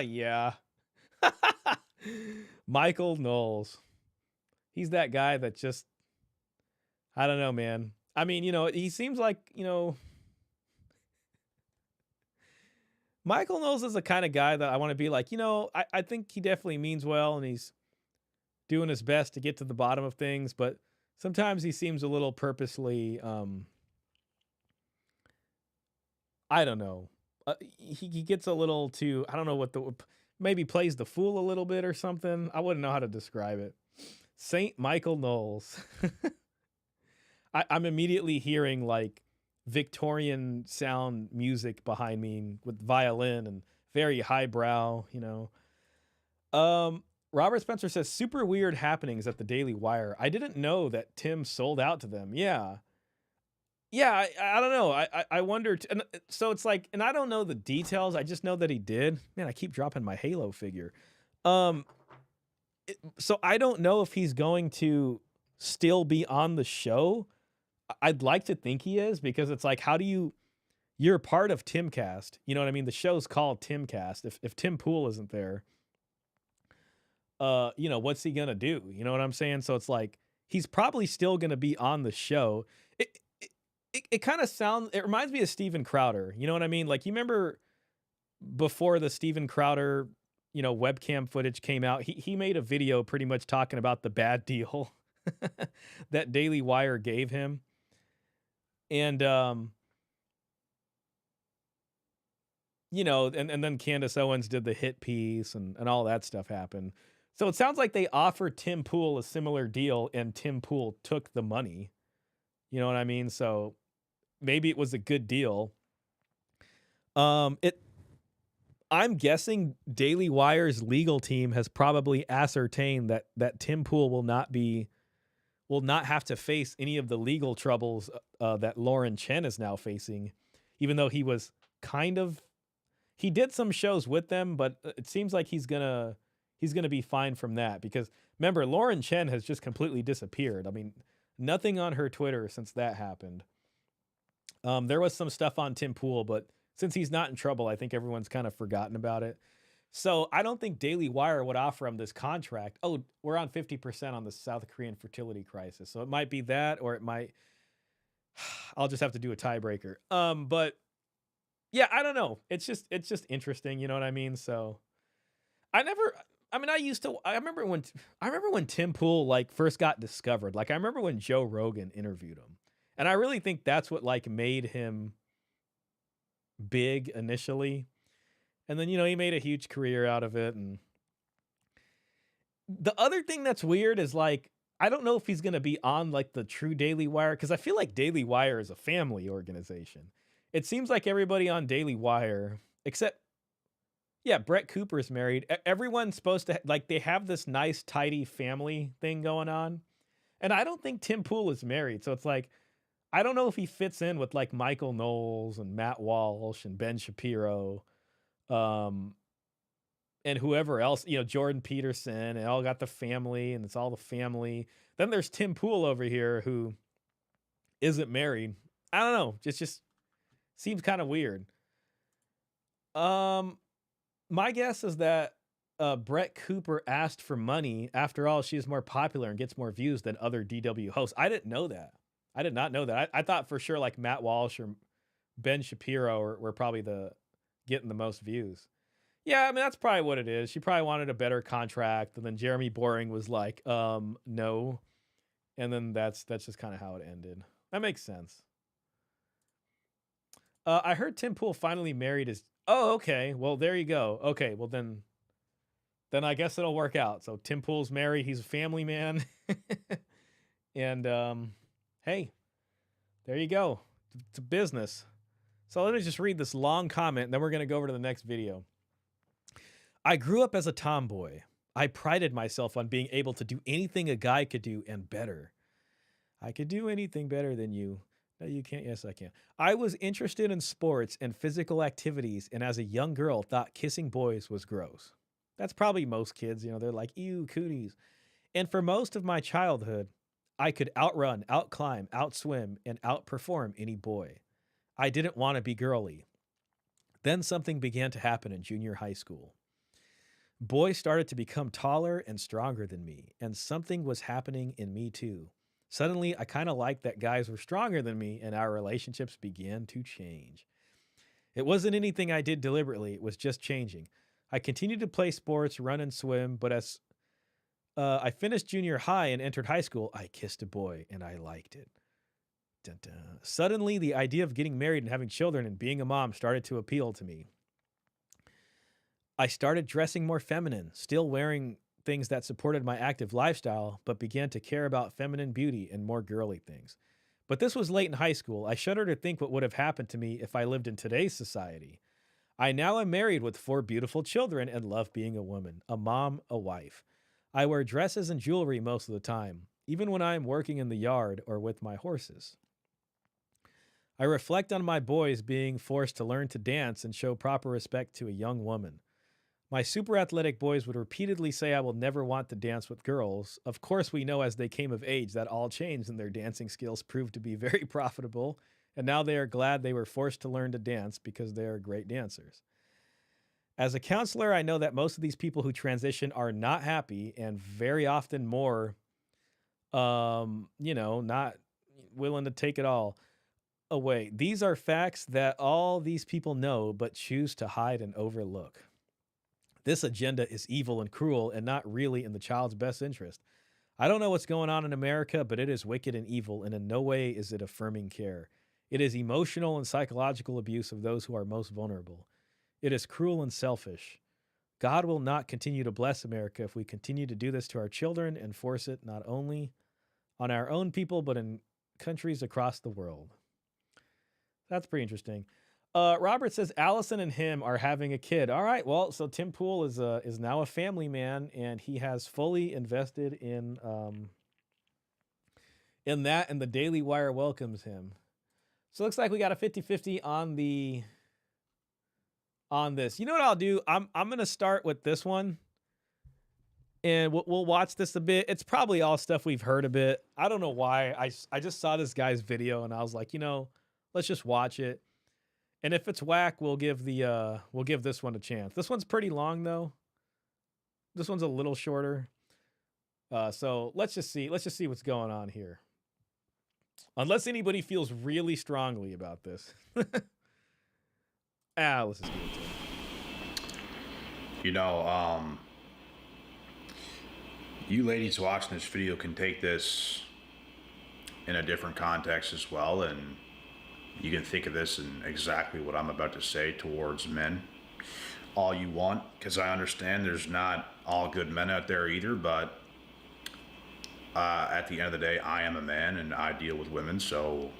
Yeah. Michael Knowles. He's that guy that just, I don't know, man. I mean, you know, he seems like, you know, Michael Knowles is the kind of guy that I want to be like, you know, I think he definitely means well and he's doing his best to get to the bottom of things, but sometimes he seems a little purposely, I don't know. He gets a little too, I don't know what maybe plays the fool a little bit or something. I wouldn't know how to describe it. St. Michael Knowles. I'm immediately hearing like Victorian sound music behind me with violin and very highbrow, you know. Robert Spencer says super weird happenings at the Daily Wire. I didn't know that Tim sold out to them. Yeah. I don't know. I wonder. And so it's like, and I don't know the details. I just know that he did. Man, I keep dropping my Halo figure. So I don't know if he's going to still be on the show. I'd like to think he is, because it's like, how do you're part of Timcast. You know what I mean? The show's called Timcast. If Tim Pool isn't there, you know, what's he gonna do? You know what I'm saying? So it's like, he's probably still going to be on the show. It kind of sounds, it reminds me of Steven Crowder. You know what I mean? Like, you remember before the Steven Crowder, webcam footage came out, he made a video pretty much talking about the bad deal that Daily Wire gave him. And, and then Candace Owens did the hit piece and all that stuff happened. So it sounds like they offered Tim Pool a similar deal and Tim Pool took the money. You know what I mean? So maybe it was a good deal. I'm guessing Daily Wire's legal team has probably ascertained that Tim Pool will not have to face any of the legal troubles that Lauren Chen is now facing, even though he did some shows with them, but it seems like he's gonna be fine from that, because remember, Lauren Chen has just completely disappeared. I mean, nothing on her Twitter since that happened. There was some stuff on Tim Pool, but since he's not in trouble, I think everyone's kind of forgotten about it. So I don't think Daily Wire would offer him this contract. Oh, we're on 50% on the South Korean fertility crisis. So it might be that, or it might, I'll just have to do a tiebreaker. But yeah, I don't know. It's just interesting. You know what I mean? So I remember when Tim Pool like first got discovered. Like, I remember when Joe Rogan interviewed him. And I really think that's what like made him big initially. And then, he made a huge career out of it. And the other thing that's weird is, like, I don't know if he's going to be on like the true Daily Wire, because I feel like Daily Wire is a family organization. It seems like everybody on Daily Wire, except, yeah, Brett Cooper's married. Everyone's supposed to, like, they have this nice, tidy family thing going on. And I don't think Tim Pool is married. So it's like, I don't know if he fits in with like Michael Knowles and Matt Walsh and Ben Shapiro, and whoever else, Jordan Peterson, and all got the family, and it's all the family. Then there's Tim Pool over here who isn't married. I don't know. Just seems kind of weird. My guess is that Brett Cooper asked for money. After all, she's more popular and gets more views than other DW hosts. I didn't know that. I did not know that. I thought for sure like Matt Walsh or Ben Shapiro were probably getting the most views. Yeah, I mean, that's probably what it is. She probably wanted a better contract, and then Jeremy Boring was like, no. And then that's just kind of how it ended. That makes sense. I heard Tim Pool finally married his... Oh, okay. Well, there you go. Okay, well then I guess it'll work out. So Tim Pool's married. He's a family man. And, hey, there you go. It's a business. So let me just read this long comment, and then we're going to go over to the next video. I grew up as a tomboy. I prided myself on being able to do anything a guy could do and better. I could do anything better than you. No, you can't. Yes, I can. I was interested in sports and physical activities, and as a young girl, thought kissing boys was gross. That's probably most kids. They're like, ew, cooties. And for most of my childhood, I could outrun, outclimb, outswim, and outperform any boy. I didn't want to be girly. Then something began to happen in junior high school. Boys started to become taller and stronger than me, and something was happening in me too. Suddenly, I kind of liked that guys were stronger than me, and our relationships began to change. It wasn't anything I did deliberately, it was just changing. I continued to play sports, run and swim, but as I finished junior high and entered high school, I kissed a boy, and I liked it. Dun, dun. Suddenly, the idea of getting married and having children and being a mom started to appeal to me. I started dressing more feminine, still wearing things that supported my active lifestyle, but began to care about feminine beauty and more girly things. But this was late in high school. I shudder to think what would have happened to me if I lived in today's society. I now am married with 4 beautiful children and love being a woman, a mom, a wife. I wear dresses and jewelry most of the time, even when I am working in the yard or with my horses. I reflect on my boys being forced to learn to dance and show proper respect to a young woman. My super athletic boys would repeatedly say I will never want to dance with girls. Of course, we know as they came of age that all changed and their dancing skills proved to be very profitable, and now they are glad they were forced to learn to dance because they are great dancers. As a counselor, I know that most of these people who transition are not happy and very often more Not willing to take it all away. These are facts that all these people know but choose to hide and overlook. This agenda is evil and cruel and not really in the child's best interest. I don't know what's going on in America, but it is wicked and evil, and in no way is it affirming care. It is emotional and psychological abuse of those who are most vulnerable. It is cruel and selfish. God will not continue to bless America if we continue to do this to our children and force it not only on our own people, but in countries across the world. That's pretty interesting. Robert says Allison and him are having a kid. All right, well, so Tim Pool is now a family man, and he has fully invested in that, and the Daily Wire welcomes him. So it looks like we got a 50-50 on this. You know what I'll do? I'm gonna start with this one, and we'll watch this a bit. It's probably all stuff we've heard a bit. I don't know why. I just saw this guy's video, and I was like, let's just watch it. And if it's whack, we'll give this one a chance. This one's pretty long though. This one's a little shorter. So let's just see what's going on here. Unless anybody feels really strongly about this. Let's just give it to him. You ladies watching this video can take this in a different context as well, and you can think of this in exactly what I'm about to say towards men all you want, because I understand there's not all good men out there either, but at the end of the day, I am a man and I deal with women, so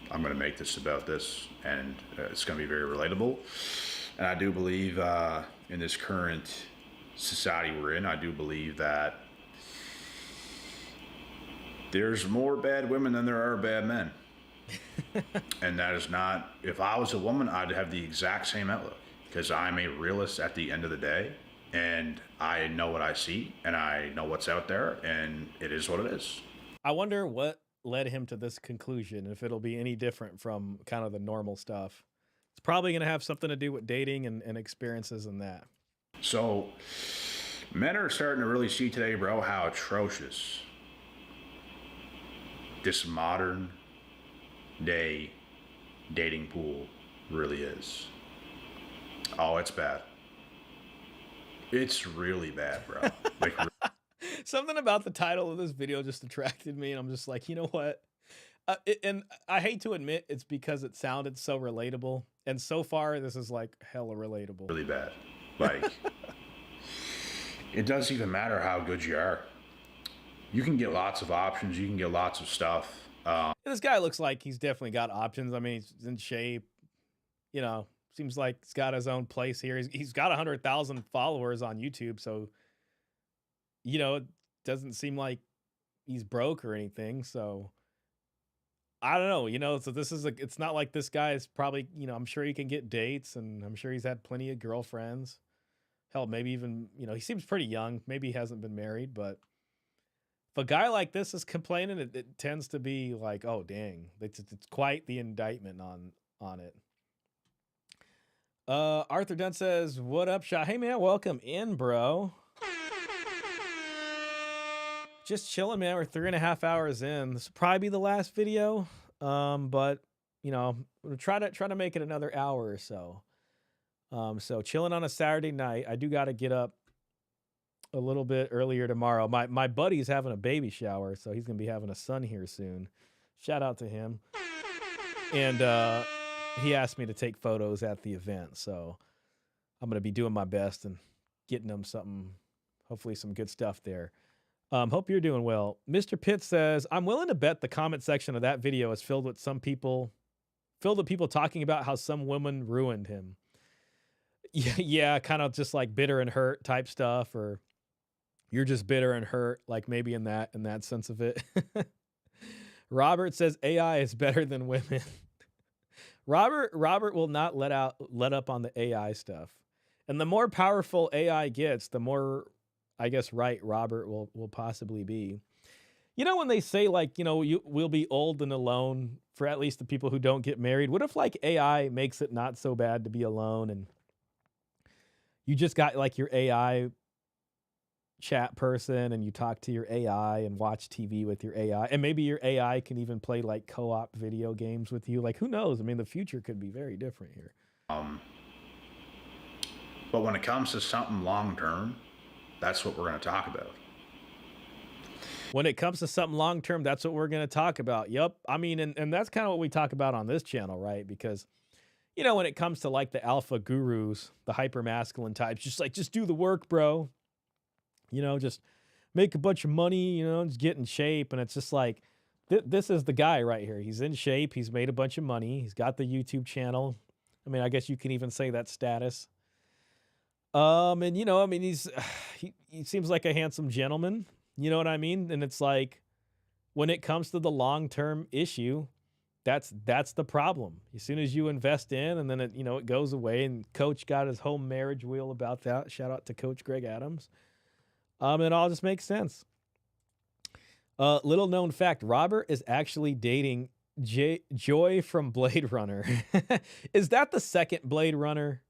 I'm going to make this about this, and it's going to be very relatable. And I do believe in this current society we're in, I do believe that there's more bad women than there are bad men. And that is not, if I was a woman, I'd have the exact same outlook, because I'm a realist at the end of the day, and I know what I see and I know what's out there, and it is what it is. I wonder what led him to this conclusion, if it'll be any different from kind of the normal stuff. It's probably going to have something to do with dating and experiences and that. So men are starting to really see today, bro, how atrocious this modern day dating pool really is. Oh, it's bad. It's really bad, bro. Like, something about the title of this video just attracted me, and I'm just like, you know what? And I hate to admit it's because it sounded so relatable, and so far this is like hella relatable. Really bad. Like, it doesn't even matter how good you are. You can get lots of options. You can get lots of stuff. This guy looks like he's definitely got options. I mean, he's in shape. Seems like he's got his own place here. He's got 100,000 followers on YouTube, so it doesn't seem like he's broke or anything. So I don't know. So this is it's not like this guy is probably, I'm sure he can get dates, and I'm sure he's had plenty of girlfriends. Hell, maybe even, he seems pretty young. Maybe he hasn't been married, but if a guy like this is complaining, it tends to be like, oh, dang. It's quite the indictment on it. Arthur Dunn says, what up, Shah? Hey, man, welcome in, bro. Just chilling, man. We're 3.5 hours in. This will probably be the last video, but, we'll try to make it another hour or so. So chilling on a Saturday night. I do got to get up a little bit earlier tomorrow. My buddy's having a baby shower, so he's going to be having a son here soon. Shout out to him. And he asked me to take photos at the event, so I'm going to be doing my best and getting him something, hopefully some good stuff there. Hope you're doing well. Mr. Pitt says, I'm willing to bet the comment section of that video is filled with people talking about how some woman ruined him. Yeah, kind of just like bitter and hurt type stuff, or you're just bitter and hurt, like maybe in that sense of it. Robert says AI is better than women. Robert will not let up on the AI stuff. And the more powerful AI gets, the more, I guess, right Robert will possibly be. When they say, like, we'll be old and alone, for at least the people who don't get married. What if, like, AI makes it not so bad to be alone, and you just got, like, your AI chat person and you talk to your AI and watch TV with your AI. And maybe your AI can even play like co-op video games with you. Like, who knows? I mean, the future could be very different here. But when it comes to something long term, that's what we're going to talk about. When it comes to something long term, that's what we're going to talk about. Yep. I mean, and that's kind of what we talk about on this channel, right? Because, you know, when it comes to like the alpha gurus, the hyper masculine types, just do the work, bro. You know, just make a bunch of money, you know, just get in shape. And it's just like, this is the guy right here. He's in shape. He's made a bunch of money. He's got the YouTube channel. I mean, I guess you can even say that status. And you know, I mean, he seems like a handsome gentleman. You know what I mean? And it's like, when it comes to the long-term issue, that's the problem. As soon as you invest in, and then it, you know, it goes away. And Coach got his whole marriage wheel about that. Shout out to Coach Greg Adams. It all just makes sense. Little known fact: Robert is actually dating Joy from Blade Runner. Is that the second Blade Runner?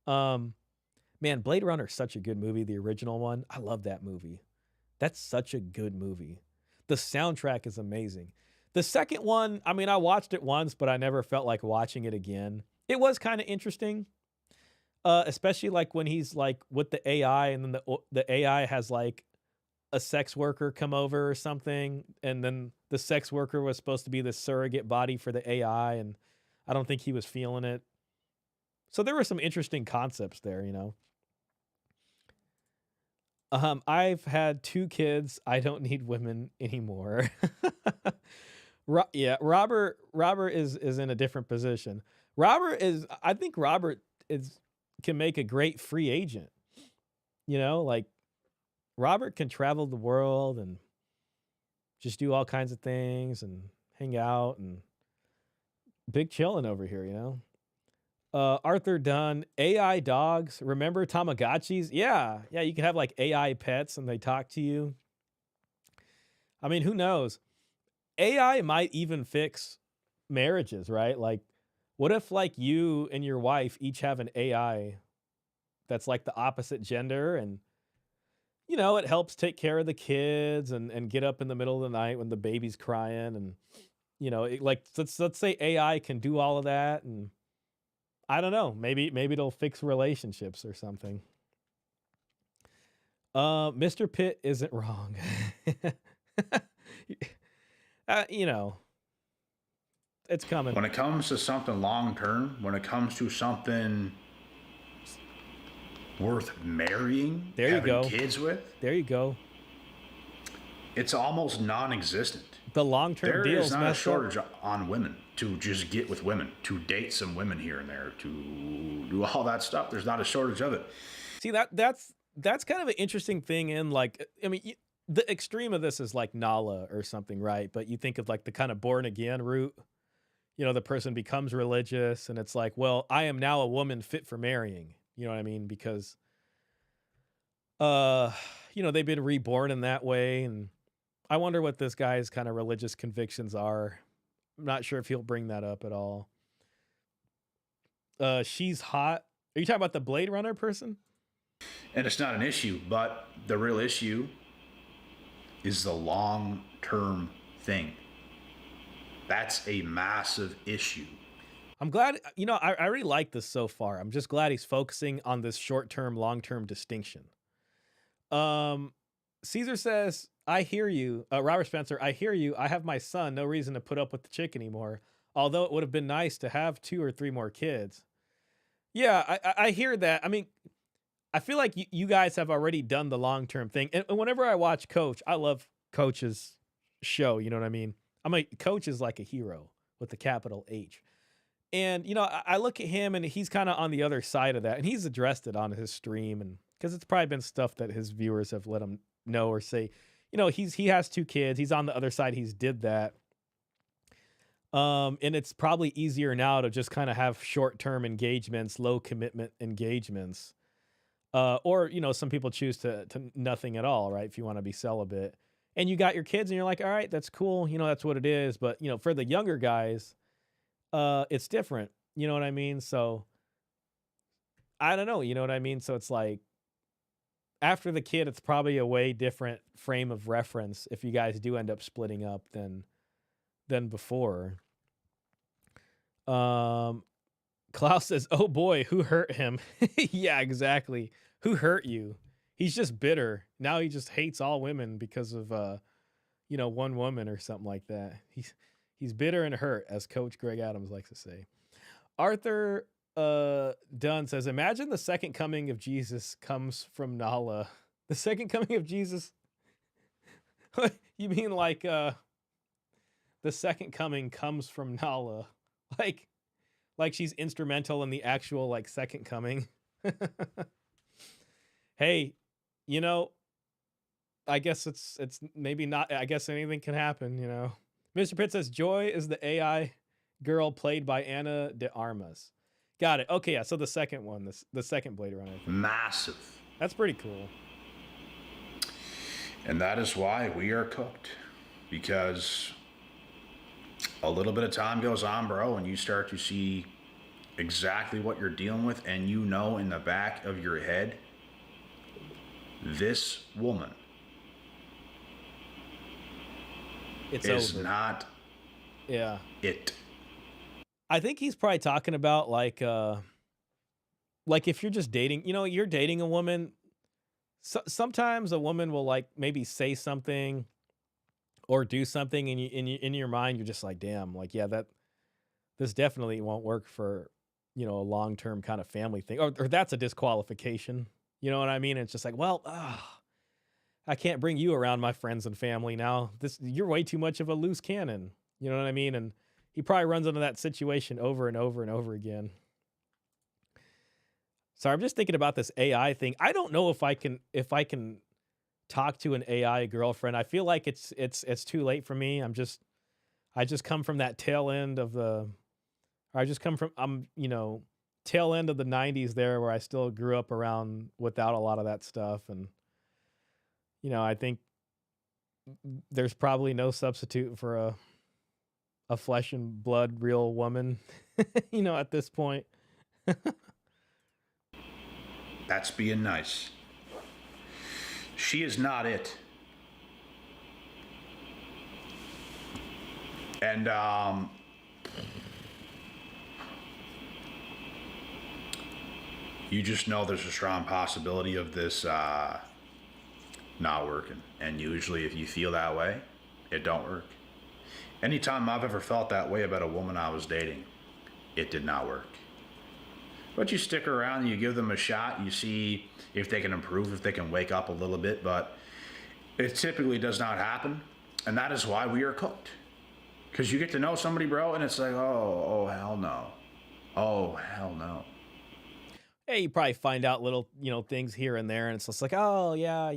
Man, Blade Runner is such a good movie. The original one, I love that movie. That's such a good movie. The soundtrack is amazing. The second one, I mean, I watched it once, but I never felt like watching it again. It was kind of interesting, especially like when he's like with the AI, and then the AI has like a sex worker come over or something, and then the sex worker was supposed to be the surrogate body for the AI, and I don't think he was feeling it. So there were some interesting concepts there, you know. I've had 2 kids. I don't need women anymore. Yeah, Robert is in a different position. I think Robert can make a great free agent. You know, like Robert can travel the world and just do all kinds of things and hang out, and big chillin' over here, you know. Arthur Dunn, AI dogs. Remember Tamagotchis? Yeah. Yeah, you can have like AI pets and they talk to you. I mean, who knows? AI might even fix marriages, right? Like, what if like you and your wife each have an AI that's like the opposite gender, and you know, it helps take care of the kids and get up in the middle of the night when the baby's crying, and you know, like let's say AI can do all of that, and I don't know, maybe it'll fix relationships or something. Mr. Pitt isn't wrong. You know, it's coming. When it comes to something long term, when it comes to something worth marrying, There you having go. kids with, There you go. it's almost non-existent. The long-term There deals is not a messed up. shortage on women to just get with women, to date some women here and there, to do all that stuff. There's not a shortage of it. See, that's kind of an interesting thing. In like, I mean, the extreme of this is like Nala or something, right? But you think of like the kind of born again route. You know, the person becomes religious, and it's like, well, I am now a woman fit for marrying. You know what I mean? Because, you know, they've been reborn in that way, and I wonder what this guy's kind of religious convictions are. I'm not sure if he'll bring that up at all. She's hot. Are you talking about the Blade Runner person? And it's not an issue, but the real issue is the long-term thing. That's a massive issue. I'm glad, you know, I really like this so far. I'm just glad he's focusing on this short-term, long-term distinction. Caesar says, I hear you. Robert Spencer, I hear you. I have my son. No reason to put up with the chick anymore. Although it would have been nice to have 2 or 3 more kids. Yeah, I hear that. I mean, I feel like you guys have already done the long-term thing. And whenever I watch Coach, I love Coach's show. You know what I mean? Coach is like a hero with a capital H. And, you know, I look at him, and he's kind of on the other side of that. And he's addressed it on his stream, and because it's probably been stuff that his viewers have let him know or say. You know, he has 2 kids. He's on the other side. He's did that. And it's probably easier now to just kind of have short-term engagements, low commitment engagements. Or, you know, some people choose to nothing at all, right? If you want to be celibate. And you got your kids, and you're like, all right, that's cool. You know, that's what it is. But, you know, for the younger guys, it's different. You know what I mean? So I don't know. You know what I mean? So it's like, after the kid, it's probably a way different frame of reference if you guys do end up splitting up than before. Klaus says, "Oh boy, who hurt him?" Yeah, exactly. Who hurt you? He's just bitter. Now he just hates all women because of one woman or something like that. He's bitter and hurt, as Coach Greg Adams likes to say. Arthur Dunn says, "Imagine the second coming of Jesus comes from Nala." The second coming of Jesus? You mean like the second coming comes from Nala? Like she's instrumental in the actual like second coming? Hey, I guess it's maybe not. I guess anything can happen, Mr. Pitt says, "Joy is the AI girl played by Anna de Armas." Got it. Okay, yeah. So the second one, the second Blade Runner. Massive. That's pretty cool. And that is why we are cooked. Because a little bit of time goes on, bro, and you start to see exactly what you're dealing with, and in the back of your head, this woman is over. Not it. I think he's probably talking about like if you're just dating, you're dating a woman. Sometimes a woman will like maybe say something or do something, and in your mind you're just like, damn, like this definitely won't work for a long term kind of family thing, or that's a disqualification. You know what I mean? It's just like, well, I can't bring you around my friends and family now. You're way too much of a loose cannon. You know what I mean? And he probably runs into that situation over and over and over again. So I'm just thinking about this AI thing. I don't know if I can talk to an AI girlfriend. I feel like it's too late for me. I just come from that tail end of tail end of the 90s there, where I still grew up around without a lot of that stuff. And I think there's probably no substitute for a flesh and blood real woman, at this point. That's being nice. She is not it. And you just know there's a strong possibility of this not working. And usually if you feel that way, it don't work. Anytime I've ever felt that way about a woman I was dating, it did not work. But you stick around, you give them a shot, you see if they can improve, if they can wake up a little bit, but it typically does not happen. And that is why we are cooked. Because you get to know somebody, bro, and it's like, oh, hell no. Oh, hell no. Hey, you probably find out little, things here and there, and it's just like, oh, yeah,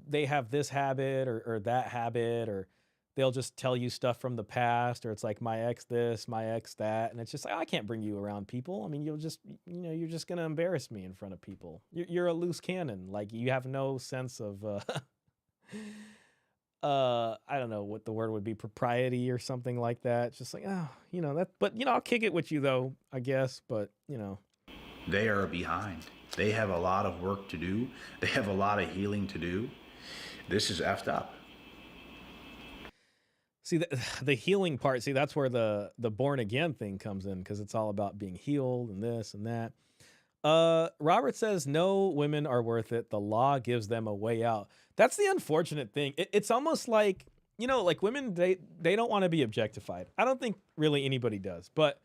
they have this habit or that habit, or they'll just tell you stuff from the past, or it's like my ex this, my ex that, and it's just like, I can't bring you around people. I mean, you're just going to embarrass me in front of people. You're a loose cannon. Like, you have no sense of, I don't know what the word would be, propriety or something like that. It's just like, but I'll kick it with you though, I guess, but They are behind. They have a lot of work to do. They have a lot of healing to do. This is effed up. See, the healing part, that's where the born again thing comes in, because it's all about being healed and this and that. Robert says, no women are worth it. The law gives them a way out. That's the unfortunate thing. It's almost like, like women, they don't want to be objectified. I don't think really anybody does, but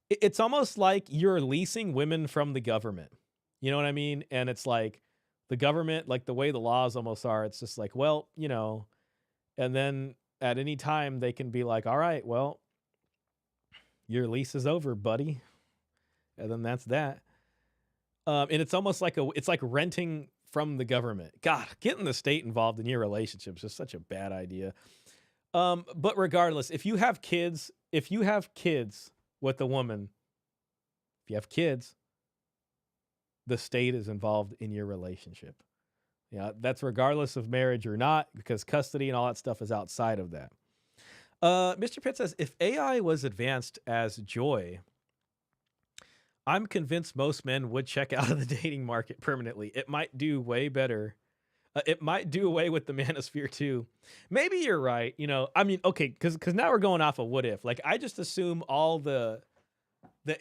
it's almost like you're leasing women from the government. You know what I mean? And it's like the government, like the way the laws almost are, it's just like, well, and then at any time they can be like, all right, well, your lease is over, buddy. And then that's that. And it's almost like it's like renting from the government. God, getting the state involved in your relationships is such a bad idea. But regardless, if you have kids with a woman, if you have kids, the state is involved in your relationship. Yeah, that's regardless of marriage or not, because custody and all that stuff is outside of that. Mr. Pitt says, if AI was advanced as Joy, I'm convinced most men would check out of the dating market permanently. It might do way better. It might do away with the manosphere too. Maybe you're right. I mean, okay, because now we're going off of what if. Like, I just assume all the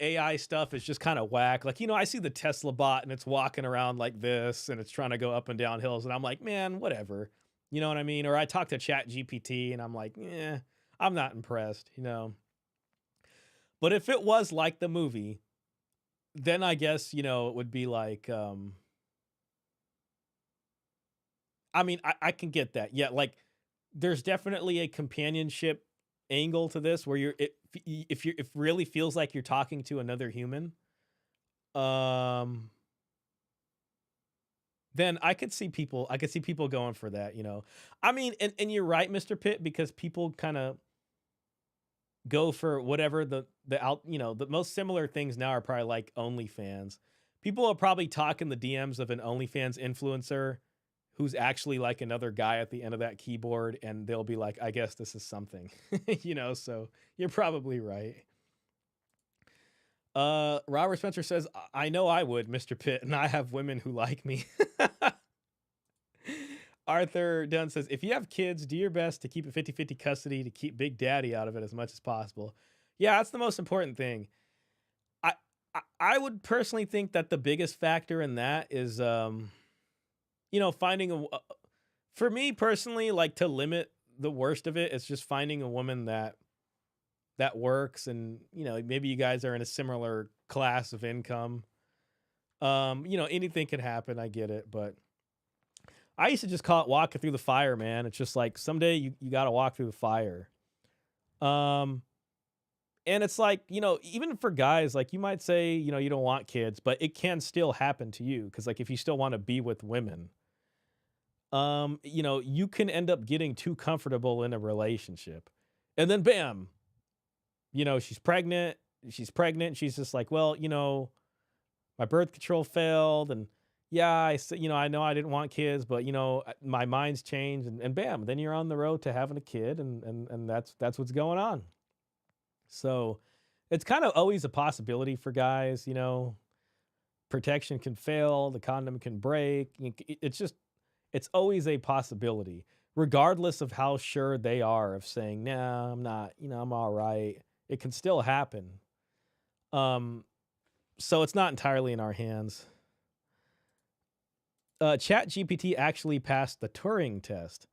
AI stuff is just kind of whack. Like, I see the Tesla bot and it's walking around like this and it's trying to go up and down hills, and I'm like, man, whatever. You know what I mean? Or I talk to Chat GPT and I'm like, I'm not impressed. But if it was like the movie, then I guess, it would be like, I mean, I can get that. Yeah, like there's definitely a companionship angle to this where if really feels like you're talking to another human, um, then I could see people going for that. I mean, and you're right, Mr. Pitt, because people kind of go for whatever the most similar things now are probably like OnlyFans. People are probably talking the DMs of an OnlyFans influencer who's actually like another guy at the end of that keyboard, and they'll be like, I guess this is something. So you're probably right. Robert Spencer says, I know I would, Mr. Pitt, and I have women who like me. Arthur Dunn says, if you have kids, do your best to keep it 50-50 custody to keep Big Daddy out of it as much as possible. Yeah, that's the most important thing. I would personally think that the biggest factor in that is, finding for me personally, like to limit the worst of it, it's just finding a woman that works, and maybe you guys are in a similar class of income. Anything can happen. I get it, but I used to just call it walking through the fire, man. It's just like someday you got to walk through the fire. And it's like, even for guys, like you might say, you don't want kids, but it can still happen to you. Cause like if you still want to be with women, you can end up getting too comfortable in a relationship. And then bam, she's pregnant. She's just like, well, my birth control failed, and yeah, I know I didn't want kids, but my mind's changed, and bam, then you're on the road to having a kid, and that's what's going on. So it's kind of always a possibility for guys. Protection can fail, the condom can break. It's always a possibility, regardless of how sure they are of saying, nah, I'm not, I'm all right. It can still happen. So it's not entirely in our hands. Chat GPT actually passed the Turing test.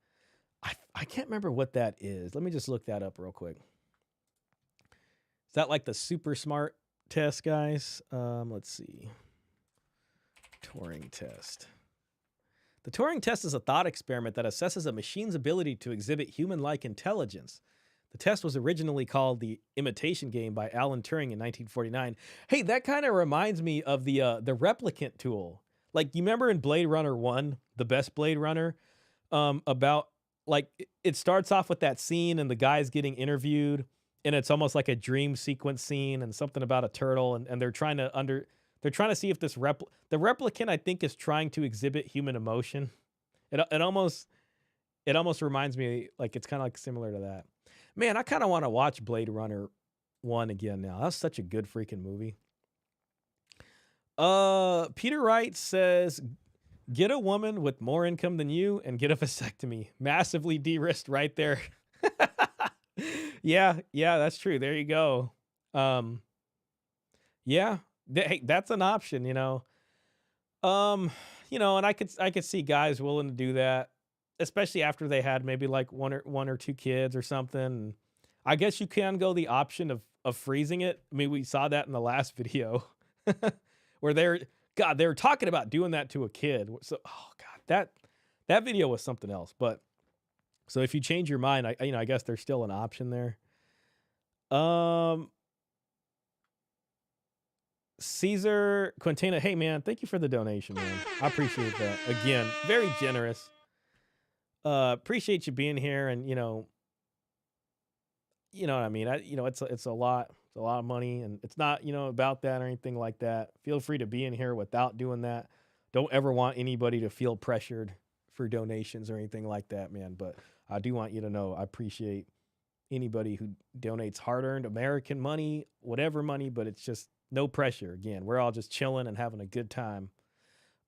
I can't remember what that is. Let me just look that up real quick. Is that like the super smart test, guys? Let's see. Turing test. The Turing test is a thought experiment that assesses a machine's ability to exhibit human-like intelligence. The test was originally called the Imitation Game by Alan Turing in 1949. Hey, that kind of reminds me of the replicant tool. Like, you remember in Blade Runner 1, the best Blade Runner, about, like, it starts off with that scene and the guy's getting interviewed, and it's almost like a dream sequence scene and something about a turtle, and they're trying to see if the replicant, I think, is trying to exhibit human emotion. It almost reminds me, like, it's kind of like similar to that. Man, I kind of want to watch Blade Runner 1 again now. That's such a good freaking movie. Peter Wright says, get a woman with more income than you and get a vasectomy. Massively de-risked right there. Yeah, that's true. There you go. Yeah, hey, that's an option, and I could see guys willing to do that, especially after they had maybe like one or two kids or something. I guess you can go the option of freezing it. I mean, we saw that in the last video where they were talking about doing that to a kid. So, oh God, that video was something else. But so if you change your mind, I guess there's still an option there. Caesar Quintana, hey man, thank you for the donation, man. I appreciate that. Again, very generous. Appreciate you being here, and you know what I mean. It's a lot of money, and it's not about that or anything like that. Feel free to be in here without doing that. Don't ever want anybody to feel pressured for donations or anything like that, man. But I do want you to know I appreciate anybody who donates hard-earned American money, whatever money. But it's just No pressure. Again, we're all just chilling and having a good time.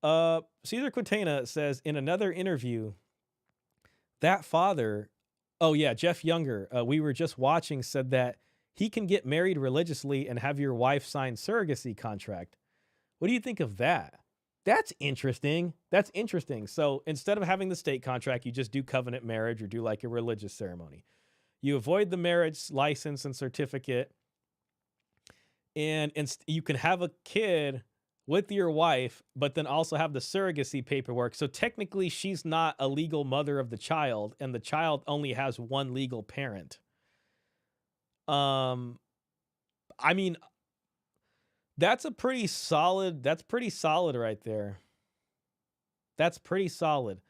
Caesar Quintana says in another interview, that father, oh yeah, Jeff Younger, we were just watching, said that he can get married religiously and have your wife sign surrogacy contract. What do you think of that? That's interesting. That's interesting. So instead of having the state contract, you just do covenant marriage or do like a religious ceremony. You avoid the marriage license and certificate, and you can have a kid with your wife, but then also have the surrogacy paperwork. So technically, she's not a legal mother of the child, and the child only has one legal parent. I mean, that's pretty solid right there. That's pretty solid.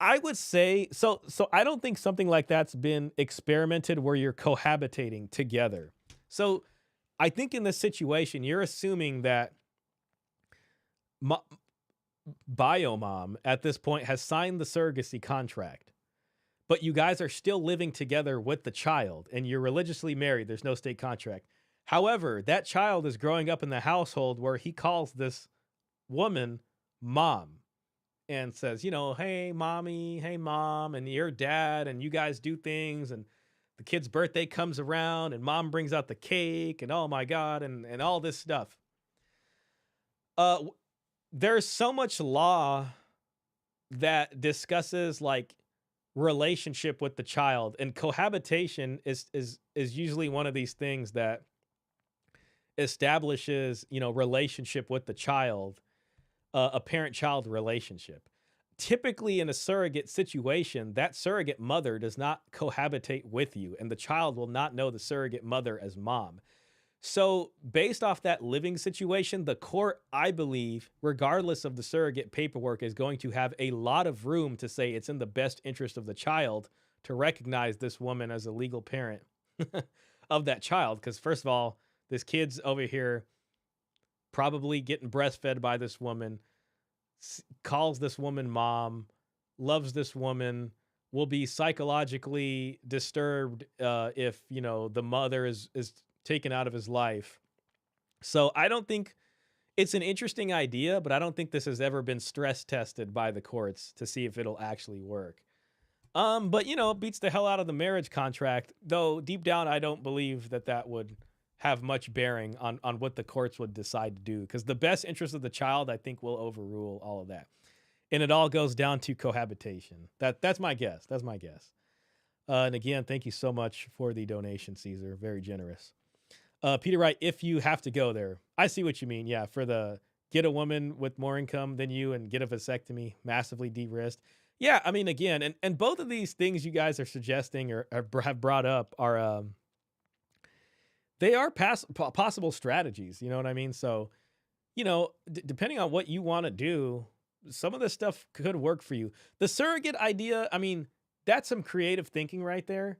I would say so I don't think something like that's been experimented where you're cohabitating together. So I think in this situation, you're assuming that Biomom at this point has signed the surrogacy contract, but you guys are still living together with the child and you're religiously married. There's no state contract. However, that child is growing up in the household where he calls this woman mom and says, you know, hey, mommy, hey, mom, and your dad, and you guys do things, and the kid's birthday comes around, and mom brings out the cake, and oh my God, and all this stuff. There's so much law that discusses like relationship with the child, and cohabitation is usually one of these things that establishes, you know, relationship with the child, a parent-child relationship. Typically in a surrogate situation, that surrogate mother does not cohabitate with you, and the child will not know the surrogate mother as mom. So based off that living situation, the court, I believe, regardless of the surrogate paperwork, is going to have a lot of room to say it's in the best interest of the child to recognize this woman as a legal parent of that child. Because first of all, this kid's over here probably getting breastfed by this woman, calls this woman mom, loves this woman, will be psychologically disturbed if, you know, the mother is taken out of his life. So I don't think it's an interesting idea, but I don't think this has ever been stress tested by the courts to see if it'll actually work. But you know, it beats the hell out of the marriage contract, though deep down I don't believe that would have much bearing on what the courts would decide to do, because the best interest of the child, I think, will overrule all of that. And it all goes down to cohabitation. That's my guess. That's my guess. And again, thank you so much for the donation, Caesar. Very generous. Peter Wright, if you have to go there, I see what you mean. Yeah, for the get a woman with more income than you and get a vasectomy, massively de-risked. Yeah, I mean, again, and both of these things you guys are suggesting or have brought up are they are possible strategies. You know what I mean? So, you know, depending on what you want to do, some of this stuff could work for you. The surrogate idea, I mean, that's some creative thinking right there.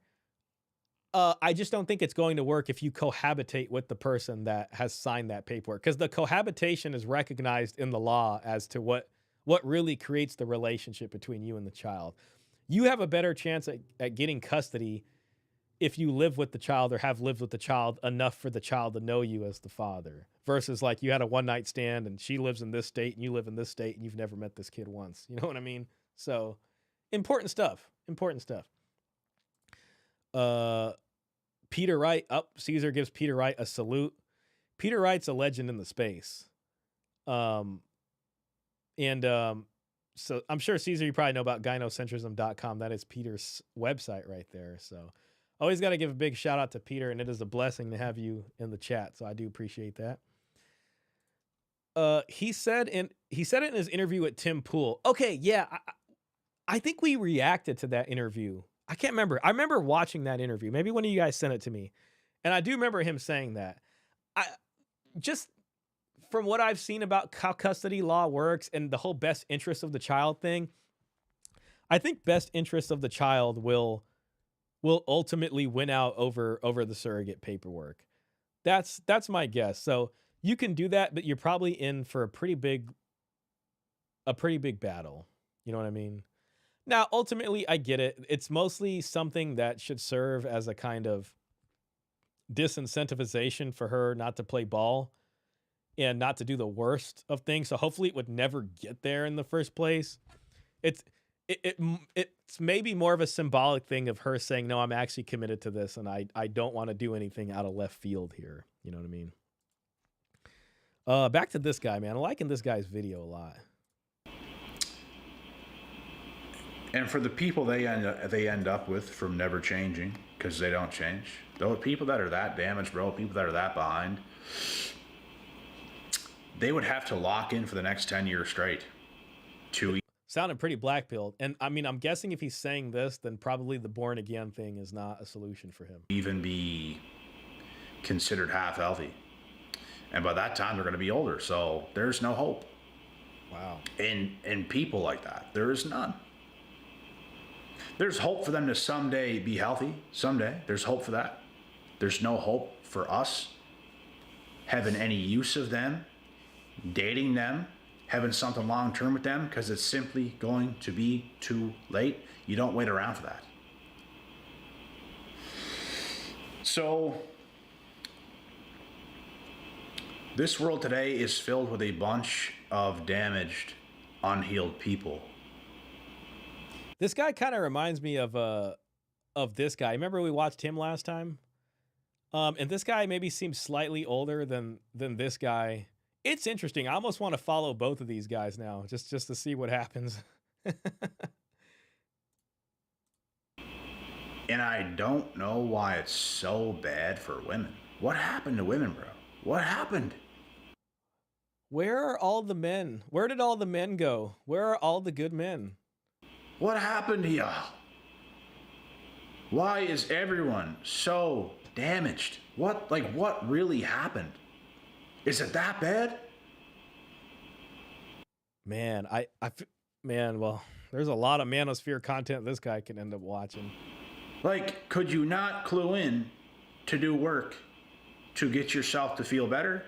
I just don't think it's going to work if you cohabitate with the person that has signed that paperwork, because the cohabitation is recognized in the law as to what really creates the relationship between you and the child. You have a better chance at getting custody if you live with the child or have lived with the child enough for the child to know you as the father, versus like you had a one-night stand and she lives in this state and you live in this state and you've never met this kid once. You know what I mean? So important stuff. Peter Wright, Caesar gives Peter Wright a salute. Peter Wright's a legend in the space. So I'm sure, Caesar, you probably know about gynocentrism.com. That is Peter's website right there. So always got to give a big shout out to Peter, and it is a blessing to have you in the chat. So I do appreciate that. He said it in his interview with Tim Pool. Okay, yeah, I think we reacted to that interview. I can't remember. I remember watching that interview. Maybe one of you guys sent it to me, and I do remember him saying that. I just, from what I've seen about how custody law works and the whole best interest of the child thing, I think best interest of the child will ultimately win out over the surrogate paperwork. That's my guess. So you can do that, but you're probably in for a pretty big battle. You know what I mean? Now, ultimately, I get it. It's mostly something that should serve as a kind of disincentivization for her not to play ball and not to do the worst of things. So hopefully it would never get there in the first place. It's it's maybe more of a symbolic thing of her saying, no, I'm actually committed to this, and I don't want to do anything out of left field here. You know what I mean? Back to this guy, man. I'm liking this guy's video a lot. And for the people they end up with from never changing, because they don't change. Those people that are that damaged, bro, people that are that behind, they would have to lock in for the next 10 years straight to Sounded pretty black-pilled. And I mean, I'm guessing if he's saying this, then probably the born again thing is not a solution for him. even be considered half healthy. And by that time, they're going to be older. So there's no hope. Wow. In people like that, there is none. There's hope for them to someday be healthy. Someday. There's hope for that. There's no hope for us having any use of them, dating them, having something long term with them, because it's simply going to be too late. You don't wait around for that. So this world today is filled with a bunch of damaged, unhealed people. This guy kind of reminds me of this guy. Remember we watched him last time? And this guy maybe seems slightly older than this guy. It's interesting. I almost want to follow both of these guys now, just to see what happens. And I don't know why it's so bad for women. What happened to women, bro? What happened? Where are all the men? Where did all the men go? Where are all the good men? What happened to y'all? Why is everyone so damaged? What really happened? Is it that bad? Man, man, well, there's a lot of manosphere content this guy can end up watching. Like, could you not clue in to do work to get yourself to feel better?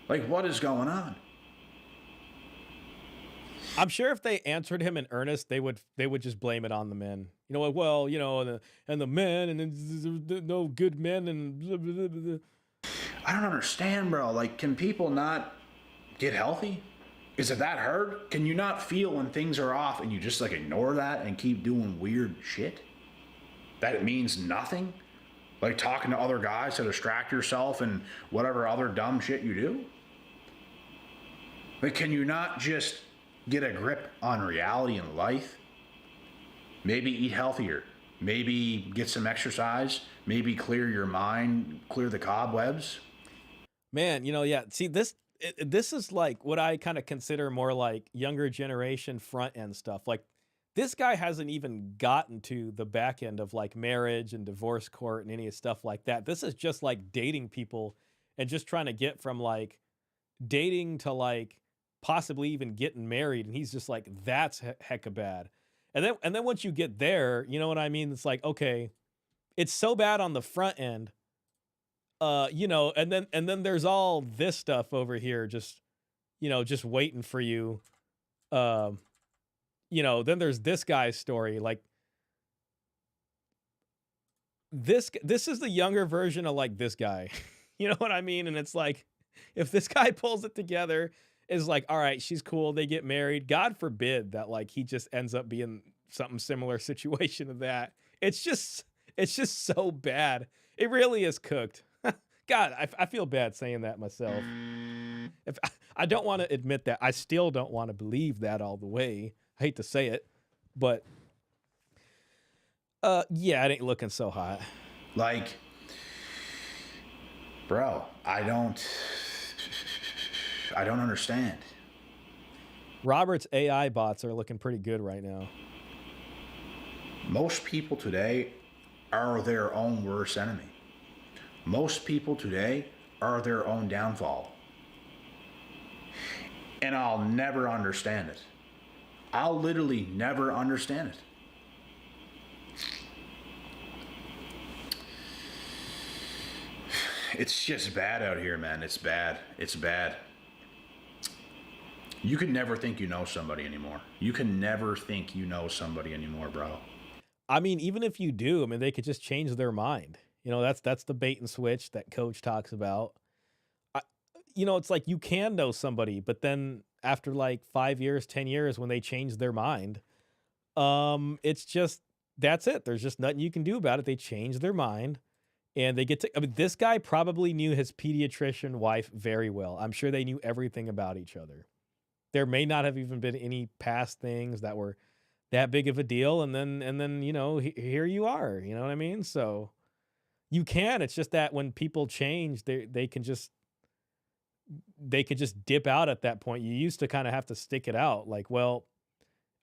Like, what is going on? I'm sure if they answered him in earnest, they would just blame it on the men. You know, like, well, you know, and the men, and then no good men, and blah, blah, blah, blah. I don't understand, bro. Like, can people not get healthy? Is it that hard? Can you not feel when things are off and you just like ignore that and keep doing weird shit? That it means nothing? Like talking to other guys to distract yourself and whatever other dumb shit you do? Like, can you not just get a grip on reality and life? Maybe eat healthier. Maybe get some exercise. Maybe clear your mind, clear the cobwebs. Man, you know, yeah. See, this is like what I kind of consider more like younger generation front end stuff. Like, this guy hasn't even gotten to the back end of like marriage and divorce court and any stuff like that. This is just like dating people and just trying to get from like dating to like possibly even getting married. And he's just like, that's hecka bad. And then once you get there, you know what I mean? It's like, okay, it's so bad on the front end, you know, and then there's all this stuff over here, just, you know, just waiting for you. You know, then there's this guy's story. Like, this is the younger version of like this guy. You know what I mean? And it's like, if this guy pulls it together, is like, all right, she's cool, they get married. God forbid that like he just ends up being something similar situation to that. It's just so bad. It really is cooked. God, I feel bad saying that myself. If I don't want to admit that, I still don't want to believe that all the way. I hate to say it, but yeah, it ain't looking so hot. Like, bro, I don't understand. Robert's AI bots are looking pretty good right now. Most people today are their own worst enemy. Most people today are their own downfall. And I'll never understand it. I'll literally never understand it. It's just bad out here, man. It's bad. It's bad. You can never think you know somebody anymore. You can never think you know somebody anymore, bro. I mean, even if you do, I mean, they could just change their mind. You know, that's the bait and switch that coach talks about. I, you know, it's like you can know somebody, but then after like 5 years, 10 years, when they change their mind, it's just that's it. There's just nothing you can do about it. They change their mind and they get to. I mean, this guy probably knew his pediatrician wife very well. I'm sure they knew everything about each other. There may not have even been any past things that were that big of a deal, and then you know here you are. You know what I mean? So you can. It's just that when people change, they can just dip out at that point. You used to kind of have to stick it out. Like, well,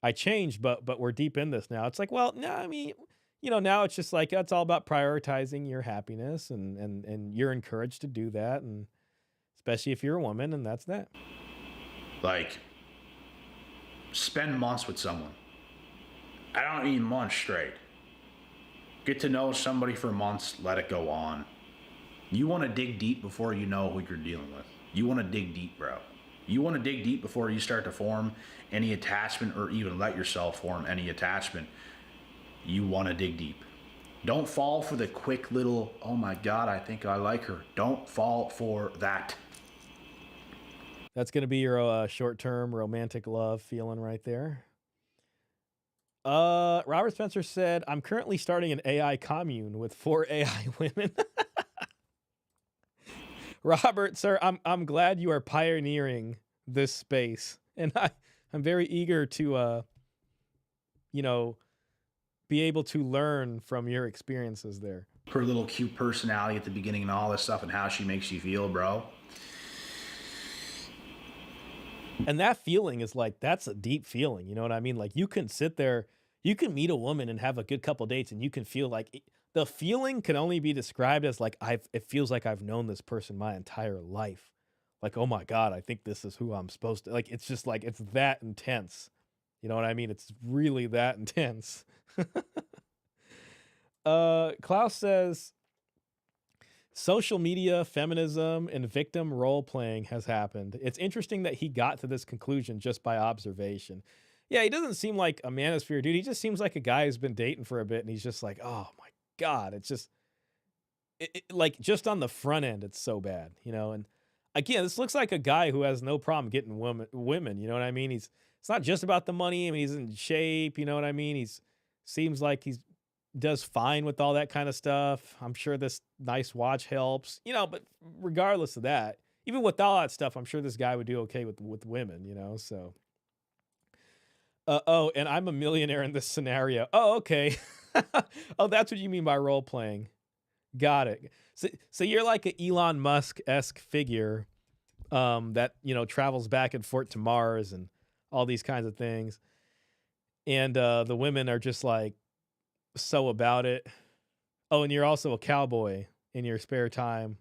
I changed, but we're deep in this now. It's like, well, no, I mean, you know, now it's just like it's all about prioritizing your happiness, and you're encouraged to do that, and especially if you're a woman, and that's that. Like, spend months with someone. I don't mean months straight. Get to know somebody for months, let it go on. You want to dig deep before you know who you're dealing with. You want to dig deep, bro. You want to dig deep before you start to form any attachment or even let yourself form any attachment. You want to dig deep. Don't fall for the quick little, oh my God, I think I like her. Don't fall for that. That's going to be your short-term romantic love feeling right there. Robert Spencer said, "I'm currently starting an AI commune with 4 AI women." Robert, sir, I'm glad you are pioneering this space, and I'm very eager to you know, be able to learn from your experiences there. Her little cute personality at the beginning and all this stuff and how she makes you feel, bro. And that feeling is like, that's a deep feeling. You know what I mean? Like you can sit there, you can meet a woman and have a good couple dates and you can feel like the feeling can only be described as like, it feels like I've known this person my entire life. Like, oh my God, I think this is who I'm supposed to like. It's just like, it's that intense. You know what I mean? It's really that intense. Klaus says, social media, feminism, and victim role playing has happened. It's interesting that he got to this conclusion just by observation. Yeah, he doesn't seem like a manosphere dude. He just seems like a guy who's been dating for a bit, and he's just like, oh my God, it's just like just on the front end, it's so bad, you know. And again, this looks like a guy who has no problem getting women. You know what I mean? It's not just about the money. I mean, he's in shape. You know what I mean? Seems like he's does fine with all that kind of stuff. I'm sure this nice watch helps, you know, but regardless of that, even with all that stuff, I'm sure this guy would do okay with women, you know, so. Oh, and I'm a millionaire in this scenario. Oh, okay. Oh, that's what you mean by role playing. Got it. So you're like an Elon Musk-esque figure that, you know, travels back and forth to Mars and all these kinds of things. And the women are just like, so about it. Oh, and you're also a cowboy in your spare time.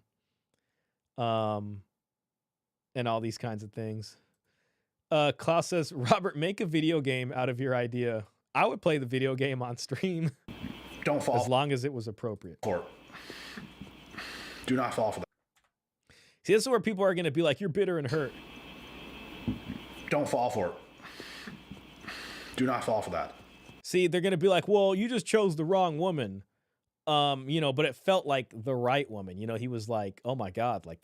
And all these kinds of things. Klaus says, Robert, make a video game out of your idea. I would play the video game on stream. Don't fall as long as it was appropriate. For it. Do not fall for that. See, this is where people are going to be like, you're bitter and hurt. Don't fall for it. Do not fall for that. See, they're going to be like, well, you just chose the wrong woman. You know, but it felt like the right woman. You know, he was like, oh my God, like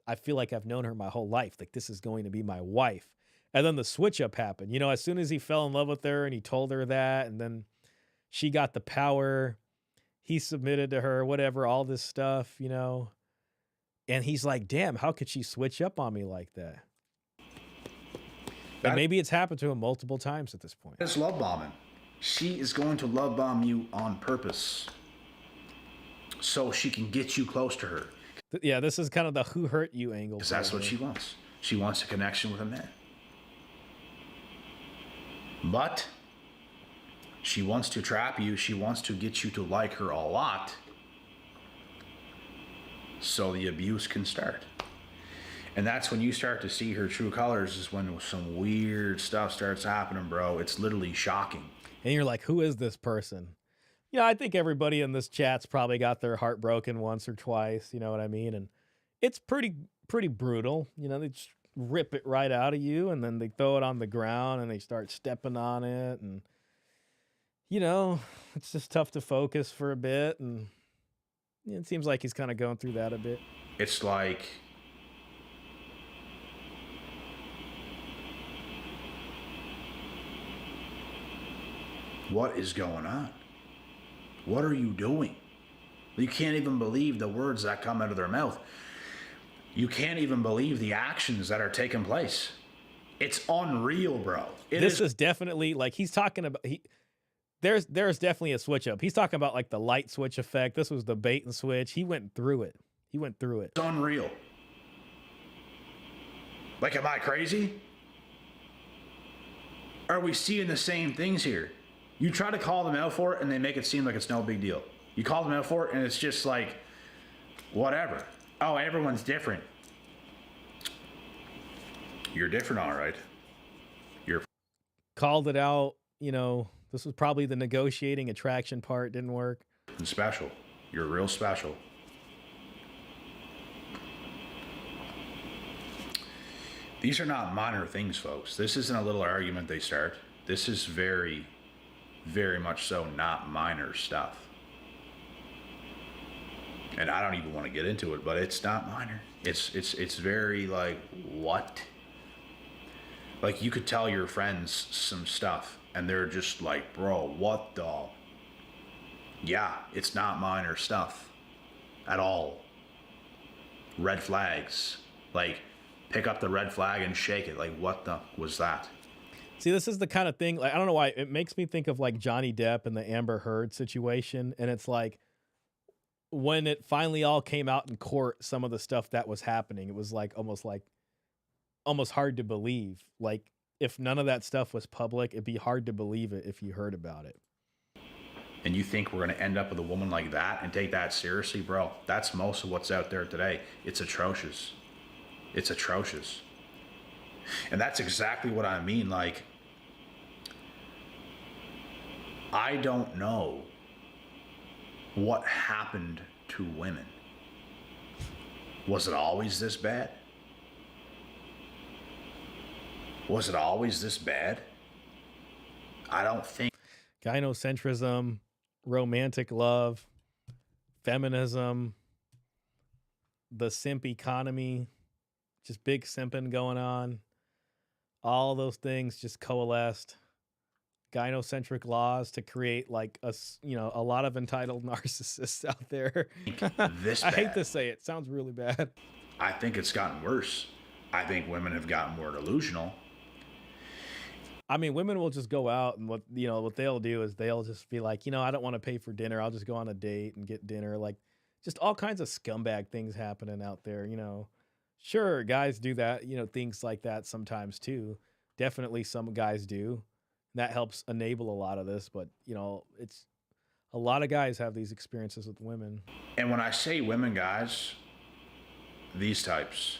I feel like I've known her my whole life. Like this is going to be my wife. And then the switch up happened. You know, as soon as he fell in love with her and he told her that, and then she got the power, he submitted to her, whatever, all this stuff, you know. And he's like, damn, how could she switch up on me like that? And maybe it's happened to him multiple times at this point. It's love bombing. She is going to love bomb you on purpose so she can get you close to her. Yeah, this is kind of the who hurt you angle. Because that's what she wants. She wants a connection with a man. But she wants to trap you. She wants to get you to like her a lot so the abuse can start. And that's when you start to see her true colors, is when some weird stuff starts happening, bro. It's literally shocking. And you're like, who is this person? You know, I think everybody in this chat's probably got their heart broken once or twice, you know what I mean? And it's pretty brutal. You know, they just rip it right out of you, and then they throw it on the ground and they start stepping on it. And, you know, it's just tough to focus for a bit. And It seems like he's kind of going through that a bit. It's like, what is going on? What are you doing? You can't even believe the words that come out of their mouth. You can't even believe the actions that are taking place. It's unreal, bro. This is definitely like he's talking about. There's definitely a switch up. He's talking about like the light switch effect. This was the bait and switch. He went through it. It's unreal. Like, am I crazy? Are we seeing the same things here? You try to call them out for it and they make it seem like it's no big deal. You call them out for it and it's just like, whatever. Oh, everyone's different. You're different, all right. You're Called it out. This was probably the negotiating attraction part. Didn't work. special. You're real special. These are not minor things, folks. This isn't a little argument they start. This is very, very much so not minor stuff. And I don't even want to get into it, but it's not minor. It's very like, what? Like, you could tell your friends some stuff and they're just like, bro, what the? Yeah, it's not minor stuff at all. Red flags. Like, pick up the red flag and shake it. Like, what the was that? See, this is the kind of thing, like, I don't know why, it makes me think of like Johnny Depp and the Amber Heard situation. And it's like, when it finally all came out in court, some of the stuff that was happening, it was like almost hard to believe. Like, if none of that stuff was public, it'd be hard to believe it if you heard about it. And you think we're going to end up with a woman like that and take that seriously, bro? That's most of what's out there today. It's atrocious. It's atrocious. And that's exactly what I mean. Like, I don't know what happened to women. Was it always this bad? Was it always this bad? I don't think. Gynocentrism, romantic love, feminism, the simp economy, just big simping going on. All those things just coalesced. Gynocentric laws to create like a lot of entitled narcissists out there. This I hate bad. to say it. Sounds really bad. I think it's gotten worse. I think women have gotten more delusional. I mean, women will just go out and what they'll do is they'll just be like, I don't want to pay for dinner. I'll just go on a date and get dinner. Like, just all kinds of scumbag things happening out there, Sure, guys do that, things like that sometimes too. Definitely some guys do. That helps enable a lot of this, but it's a lot of guys have these experiences with women. And when I say women, guys, these types,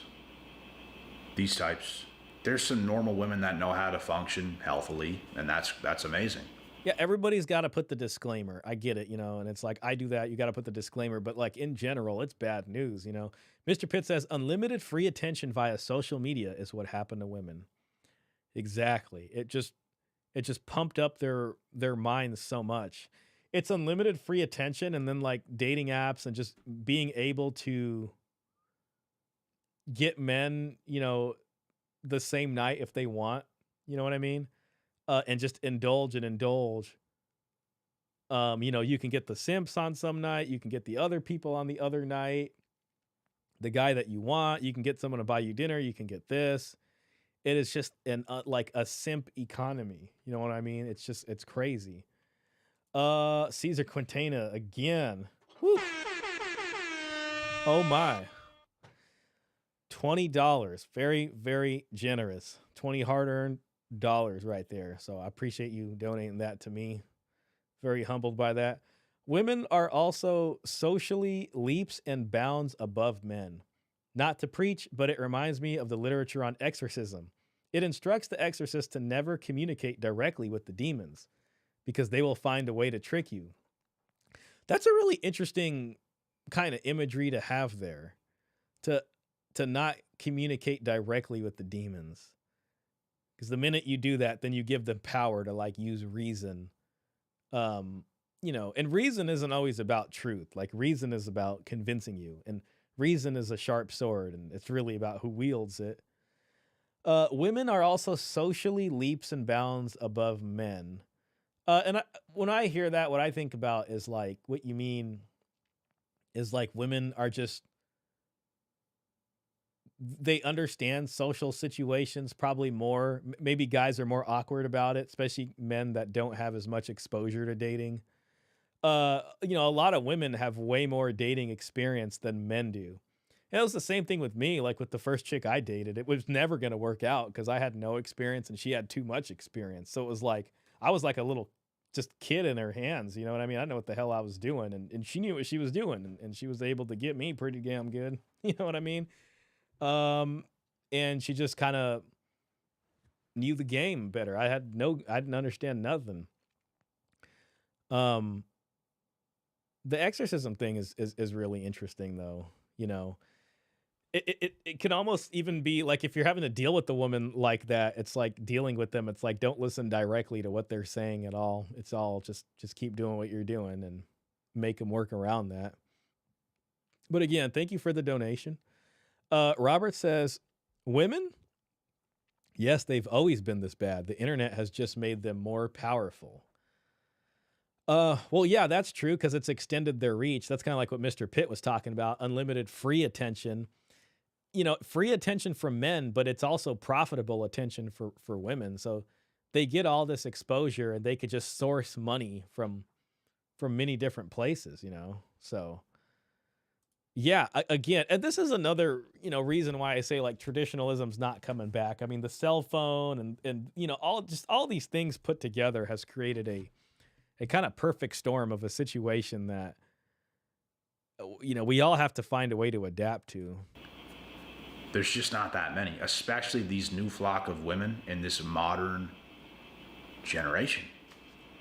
there's some normal women that know how to function healthily, and that's amazing. Yeah, everybody's got to put the disclaimer. I get it, and it's like, I do that. You got to put the disclaimer. But like in general, it's bad news, Mr. Pitt says unlimited free attention via social media is what happened to women. Exactly. It just pumped up their minds so much. It's unlimited free attention and then like dating apps and just being able to get men, the same night if they want, you know what I mean? And just indulge. You can get the simps on some night. You can get the other people on the other night. The guy that you want. You can get someone to buy you dinner. You can get this. It is just like a simp economy. You know what I mean? It's crazy. Caesar Quintana again. Whew. Oh my. $20. Very, very generous. 20 hard-earned dollars right there. So I appreciate you donating that to me. Very humbled by that. Women are also socially leaps and bounds above men. Not to preach, but it reminds me of the literature on exorcism. It instructs the exorcist to never communicate directly with the demons because they will find a way to trick you. That's a really interesting kind of imagery to have there. To not communicate directly with the demons. Because the minute you do that, then you give them power to like use reason and reason isn't always about truth. Like reason is about convincing you, and reason is a sharp sword, and it's really about who wields it. Women are also socially leaps and bounds above men. When I hear that, what I think about is like what you mean is like women are just they understand social situations probably more. Maybe guys are more awkward about it, especially men that don't have as much exposure to dating. A lot of women have way more dating experience than men do. And it was the same thing with me, like with the first chick I dated. It was never going to work out because I had no experience and she had too much experience. So it was like I was like a little just kid in her hands, you know what I mean? I didn't know what the hell I was doing, and she knew what she was doing, and she was able to get me pretty damn good. You know what I mean? Um, and she just kind of knew the game better. I didn't understand nothing. Um, the exorcism thing is really interesting though. You know, it can almost even be like if you're having to deal with the woman like that, it's like dealing with them. It's like don't listen directly to what they're saying at all. It's all just keep doing what you're doing and make them work around that. But again, thank you for the donation. Robert says, women, yes, they've always been this bad. The internet has just made them more powerful. Well, yeah, that's true because it's extended their reach. That's kind of like what Mr. Pitt was talking about, unlimited free attention. Free attention from men, but it's also profitable attention for women. So they get all this exposure and they could just source money from many different places, So yeah, again, and this is another, reason why I say like traditionalism's not coming back. I mean, the cell phone and all these things put together has created a kind of perfect storm of a situation that we all have to find a way to adapt to. There's just not that many, especially these new flock of women in this modern generation.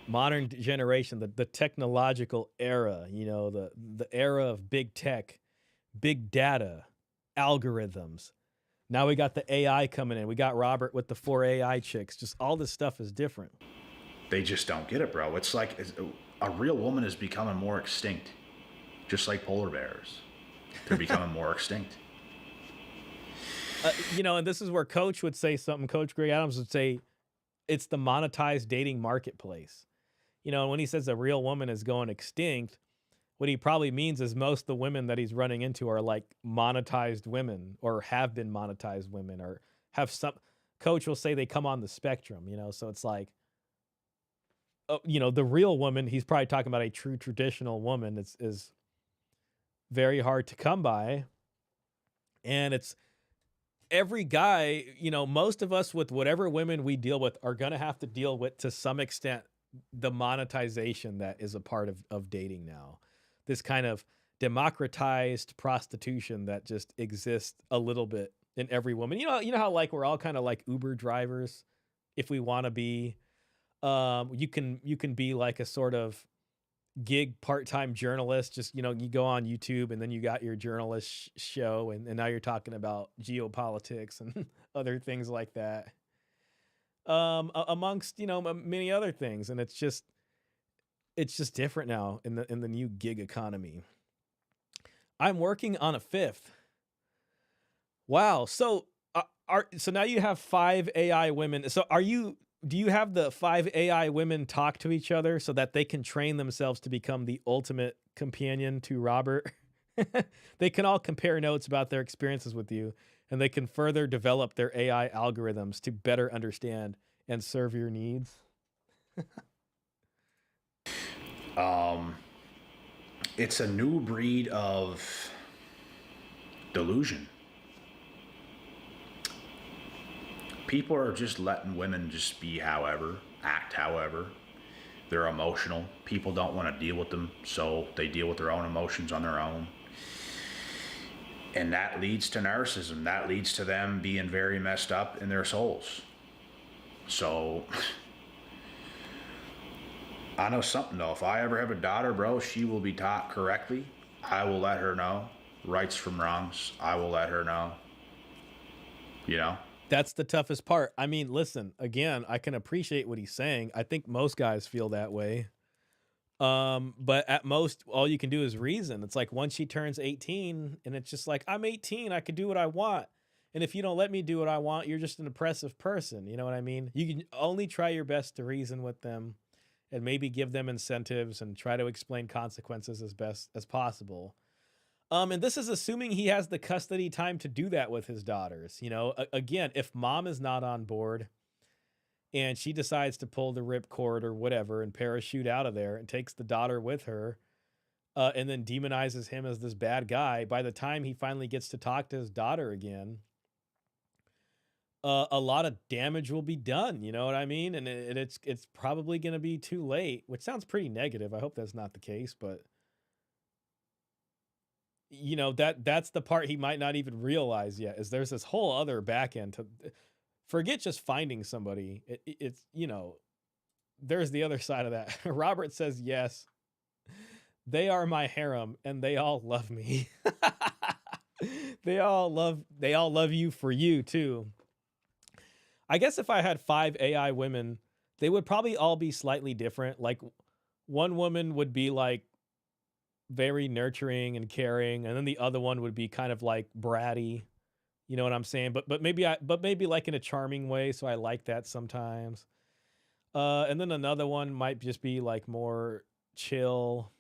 Modern generation, the technological era, the era of big tech, big data, algorithms. Now we got the AI coming in. We got Robert with the 4 AI chicks. Just all this stuff is different. They just don't get it, bro. It's like a real woman is becoming more extinct, just like polar bears. They're becoming more extinct. And this is where Coach would say something. Coach Greg Adams would say, it's the monetized dating marketplace. When he says a real woman is going extinct, what he probably means is most of the women that he's running into are like monetized women or have been monetized women or have some. Coach will say they come on the spectrum, so it's like, the real woman, he's probably talking about a true traditional woman is very hard to come by. And it's every guy, most of us with whatever women we deal with are going to have to deal with to some extent the monetization that is a part of dating now. This kind of democratized prostitution that just exists a little bit in every woman. You know how like we're all kind of like Uber drivers if we want to be. You can be like a sort of gig part-time journalist. Just you go on YouTube and then you got your journalist show and now you're talking about geopolitics and other things like that. Amongst many other things, and it's just different now in the new gig economy. I'm working on a 5th. Wow. So so now you have 5 AI women. So do you have the 5 AI women talk to each other so that they can train themselves to become the ultimate companion to Robert? They can all compare notes about their experiences with you, and they can further develop their AI algorithms to better understand and serve your needs. It's a new breed of delusion. People are just letting women just be however, act however. They're emotional. People don't want to deal with them, so they deal with their own emotions on their own. And that leads to narcissism. That leads to them being very messed up in their souls. So, I know something though. If I ever have a daughter, bro, she will be taught correctly. I will let her know rights from wrongs. I will let her know. That's the toughest part. I mean, listen, again, I can appreciate what he's saying. I think most guys feel that way. But at most, all you can do is reason. It's like once she turns 18, and it's just like, I'm 18, I can do what I want. And if you don't let me do what I want, you're just an oppressive person. You know what I mean? You can only try your best to reason with them and maybe give them incentives and try to explain consequences as best as possible. And this is assuming he has the custody time to do that with his daughters. You know, again, if mom is not on board and she decides to pull the ripcord or whatever and parachute out of there and takes the daughter with her, and then demonizes him as this bad guy, by the time he finally gets to talk to his daughter again, a lot of damage will be done. You know what I mean? And it's probably going to be too late, which sounds pretty negative. I hope that's not the case, but you know, that's the part he might not even realize yet, is there's this whole other back end to forget just finding somebody. It's, you know, there's the other side of that. Robert says, yes, they are my harem and they all love me. They all love you for you too. I guess if I had 5 AI women, they would probably all be slightly different. Like one woman would be like very nurturing and caring, and then the other one would be kind of like bratty. You know what I'm saying? But maybe like in a charming way, so I like that sometimes. And then another one might just be like more chill.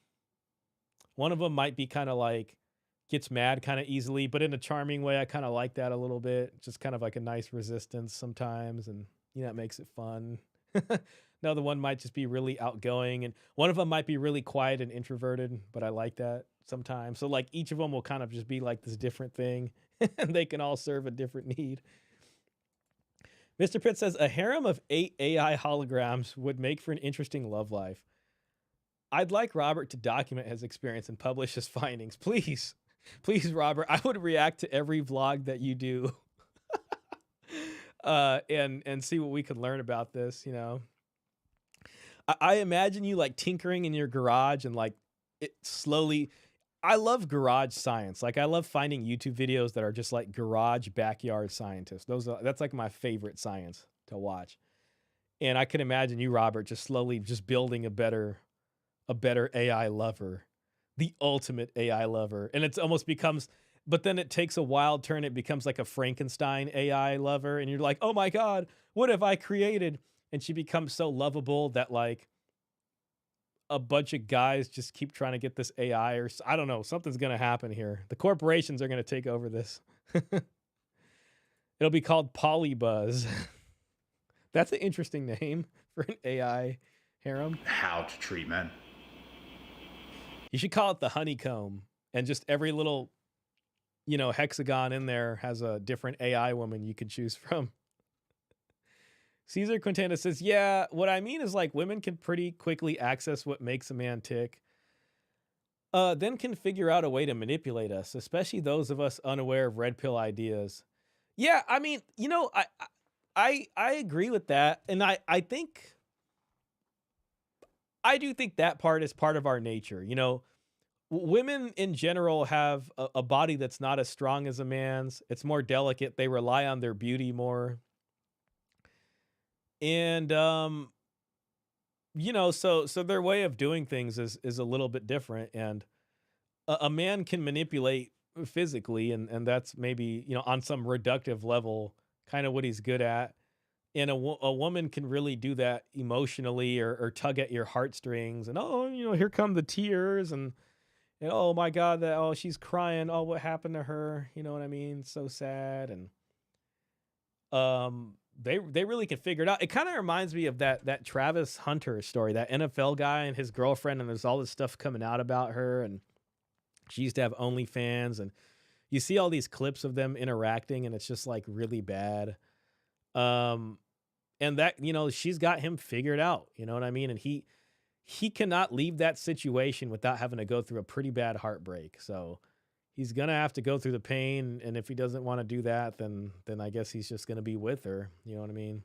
One of them might be kind of like gets mad kind of easily, but in a charming way. I kind of like that a little bit. Just kind of like a nice resistance sometimes, and you know, it makes it fun. Another one might just be really outgoing, and one of them might be really quiet and introverted, but I like that sometimes. So like each of them will kind of just be like this different thing, and they can all serve a different need. Mr. Pitt says a harem of 8 AI holograms would make for an interesting love life. I'd like Robert to document his experience and publish his findings. Please, please, Robert. I would react to every vlog that you do. And see what we could learn about this, you know. I imagine you like tinkering in your garage and like it slowly. I love garage science. Like I love finding YouTube videos that are just like garage backyard scientists. That's like my favorite science to watch. And I can imagine you, Robert, just slowly just building a better AI lover, the ultimate AI lover. And it's almost becomes, but then it takes a wild turn. It becomes like a Frankenstein AI lover. And you're like, oh my God, what have I created? And she becomes so lovable that like a bunch of guys just keep trying to get this AI, or I don't know, something's going to happen here. The corporations are going to take over this. It'll be called Polybuzz. That's an interesting name for an AI harem. How to treat men. You should call it the honeycomb, and just every little, you know, hexagon in there has a different AI woman you could choose from. Caesar Quintana says, yeah, what I mean is like women can pretty quickly access what makes a man tick, then can figure out a way to manipulate us, especially those of us unaware of red pill ideas. Yeah, I mean, you know, I agree with that. And I do think that part is part of our nature. You know, women in general have a body that's not as strong as a man's. It's more delicate. They rely on their beauty more. And, you know, so their way of doing things is a little bit different. And a man can manipulate physically, and that's maybe, you know, on some reductive level, kind of what he's good at. And a woman can really do that emotionally, or tug at your heartstrings, and, oh, you know, here come the tears, and oh my God, oh, she's crying. Oh, what happened to her? You know what I mean? So sad. And, they really can figure it out. It kind of reminds me of that Travis Hunter story, that NFL guy and his girlfriend, and there's all this stuff coming out about her, and she used to have OnlyFans, and you see all these clips of them interacting, and it's just like really bad. And that, you know, she's got him figured out, you know what I mean? And he cannot leave that situation without having to go through a pretty bad heartbreak. So he's going to have to go through the pain. And if he doesn't want to do that, then I guess he's just going to be with her. You know what I mean?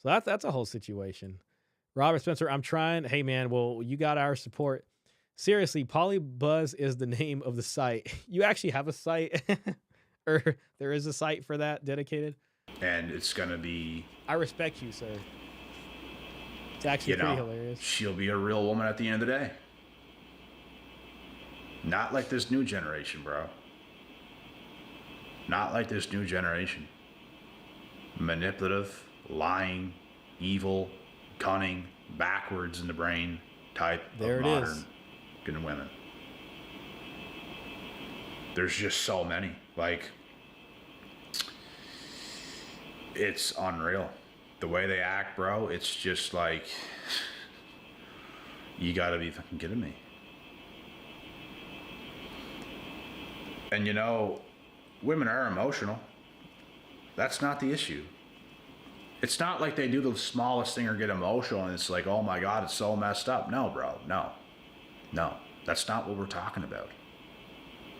So that's a whole situation. Robert Spencer, I'm trying. Hey man, well, you got our support. Seriously, Polybuzz is the name of the site. You actually have a site or there is a site for that dedicated? And it's going to be... I respect you, sir. It's actually pretty hilarious. She'll be a real woman at the end of the day. Not like this new generation, bro. Not like this new generation. Manipulative, lying, evil, cunning, backwards in the brain type There of it modern is. women. There's just so many. Like, it's unreal. The way they act, bro, it's just like, you gotta be fucking kidding me. And you know, women are emotional. That's not the issue. It's not like they do the smallest thing or get emotional and it's like, oh my God, it's so messed up. No, bro, no. No, that's not what we're talking about.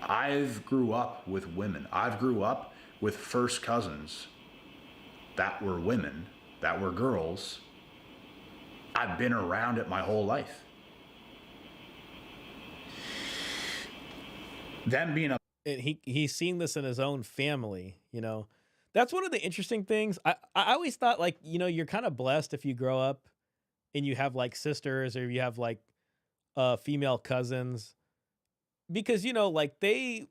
I've grew up with women. I've grew up with first cousins that were women, that were girls. I've been around it my whole life. Them being a And he's seen this in his own family, you know. That's one of the interesting things. I always thought, like, you know, you're kind of blessed if you grow up and you have like sisters or you have like female cousins, because you know, like they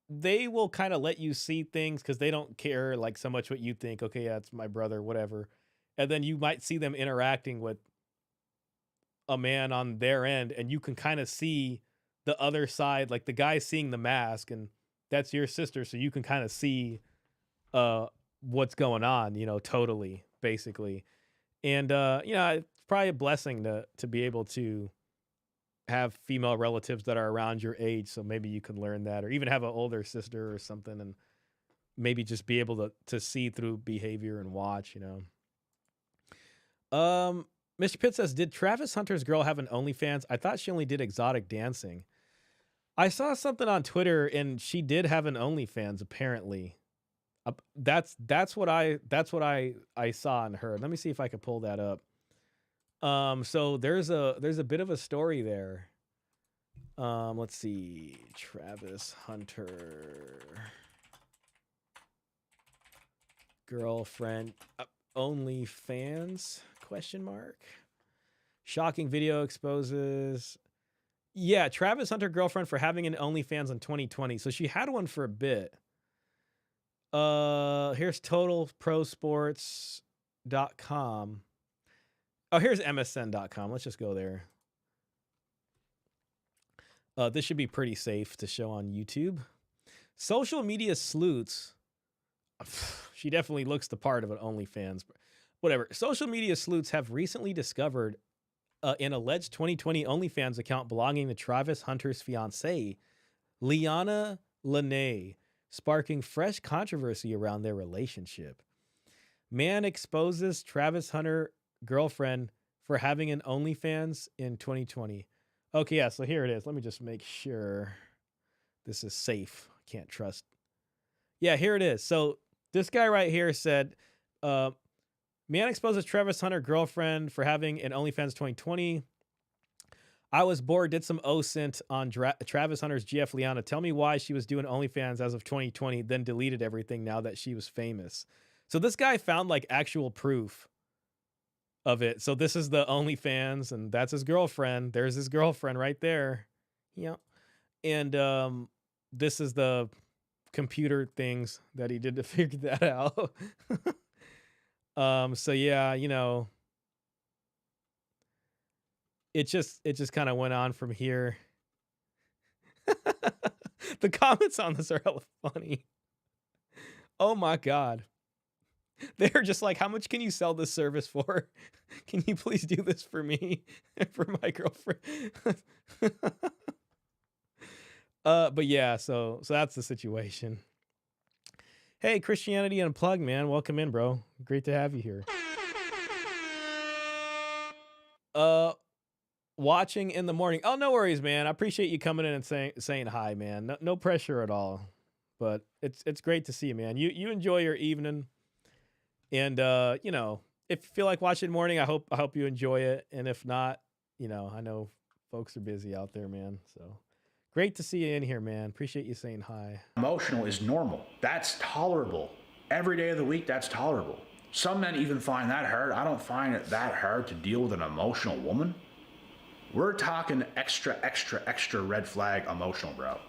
will kind of let you see things because they don't care like so much what you think. Okay, yeah, it's my brother, whatever. And then you might see them interacting with a man on their end, and you can kind of see the other side, like the guy seeing the mask, and that's your sister, so you can kind of see what's going on, you know, totally, basically. And you know, it's probably a blessing to be able to have female relatives that are around your age, so maybe you can learn that, or even have an older sister or something, and maybe just be able to see through behavior and watch, you know. Mr. Pitt says, did Travis Hunter's girl have an OnlyFans? I thought she only did exotic dancing. I saw something on Twitter and she did have an OnlyFans apparently. That's what I saw and heard. Let me see if I can pull that up. So there's a bit of a story there. Let's see. Travis Hunter girlfriend OnlyFans ? Shocking video exposes. Yeah, Travis Hunter girlfriend for having an OnlyFans in 2020. So she had one for a bit. Here's totalprosports.com. Oh, here's msn.com. Let's just go there. This should be pretty safe to show on YouTube. Social media sleuths. She definitely looks the part of an OnlyFans. Whatever. Social media sleuths have recently discovered an alleged 2020 OnlyFans account belonging to Travis Hunter's fiancée, Liana Lene, sparking fresh controversy around their relationship. Man exposes Travis Hunter girlfriend for having an OnlyFans in 2020. Okay, yeah, so here it is. Let me just make sure this is safe. Can't trust. Yeah, here it is. So this guy right here said, man exposes Travis Hunter girlfriend for having an OnlyFans 2020. I was bored, did some OSINT on Travis Hunter's GF Liana. Tell me why she was doing OnlyFans as of 2020, then deleted everything now that she was famous. So this guy found like actual proof of it. So this is the OnlyFans, and that's his girlfriend. There's his girlfriend right there. Yeah. And this is the computer things that he did to figure that out. So yeah, you know, it just kind of went on from here. The comments on this are hella funny. Oh my God. They're just like, how much can you sell this service for? Can you please do this for me? For my girlfriend? But yeah, so that's the situation. Hey, Christianity Unplugged, man. Welcome in, bro. Great to have you here. Watching in the morning. Oh, no worries, man. I appreciate you coming in and saying hi, man. No pressure at all. But it's great to see you, man. You enjoy your evening. And you know, if you feel like watching morning, I hope you enjoy it. And if not, you know, I know folks are busy out there, man. So great to see you in here, man. Appreciate you saying hi. Emotional is normal. That's tolerable. Every day of the week, that's tolerable. Some men even find that hard. I don't find it that hard to deal with an emotional woman. We're talking extra, extra, extra red flag emotional, bro.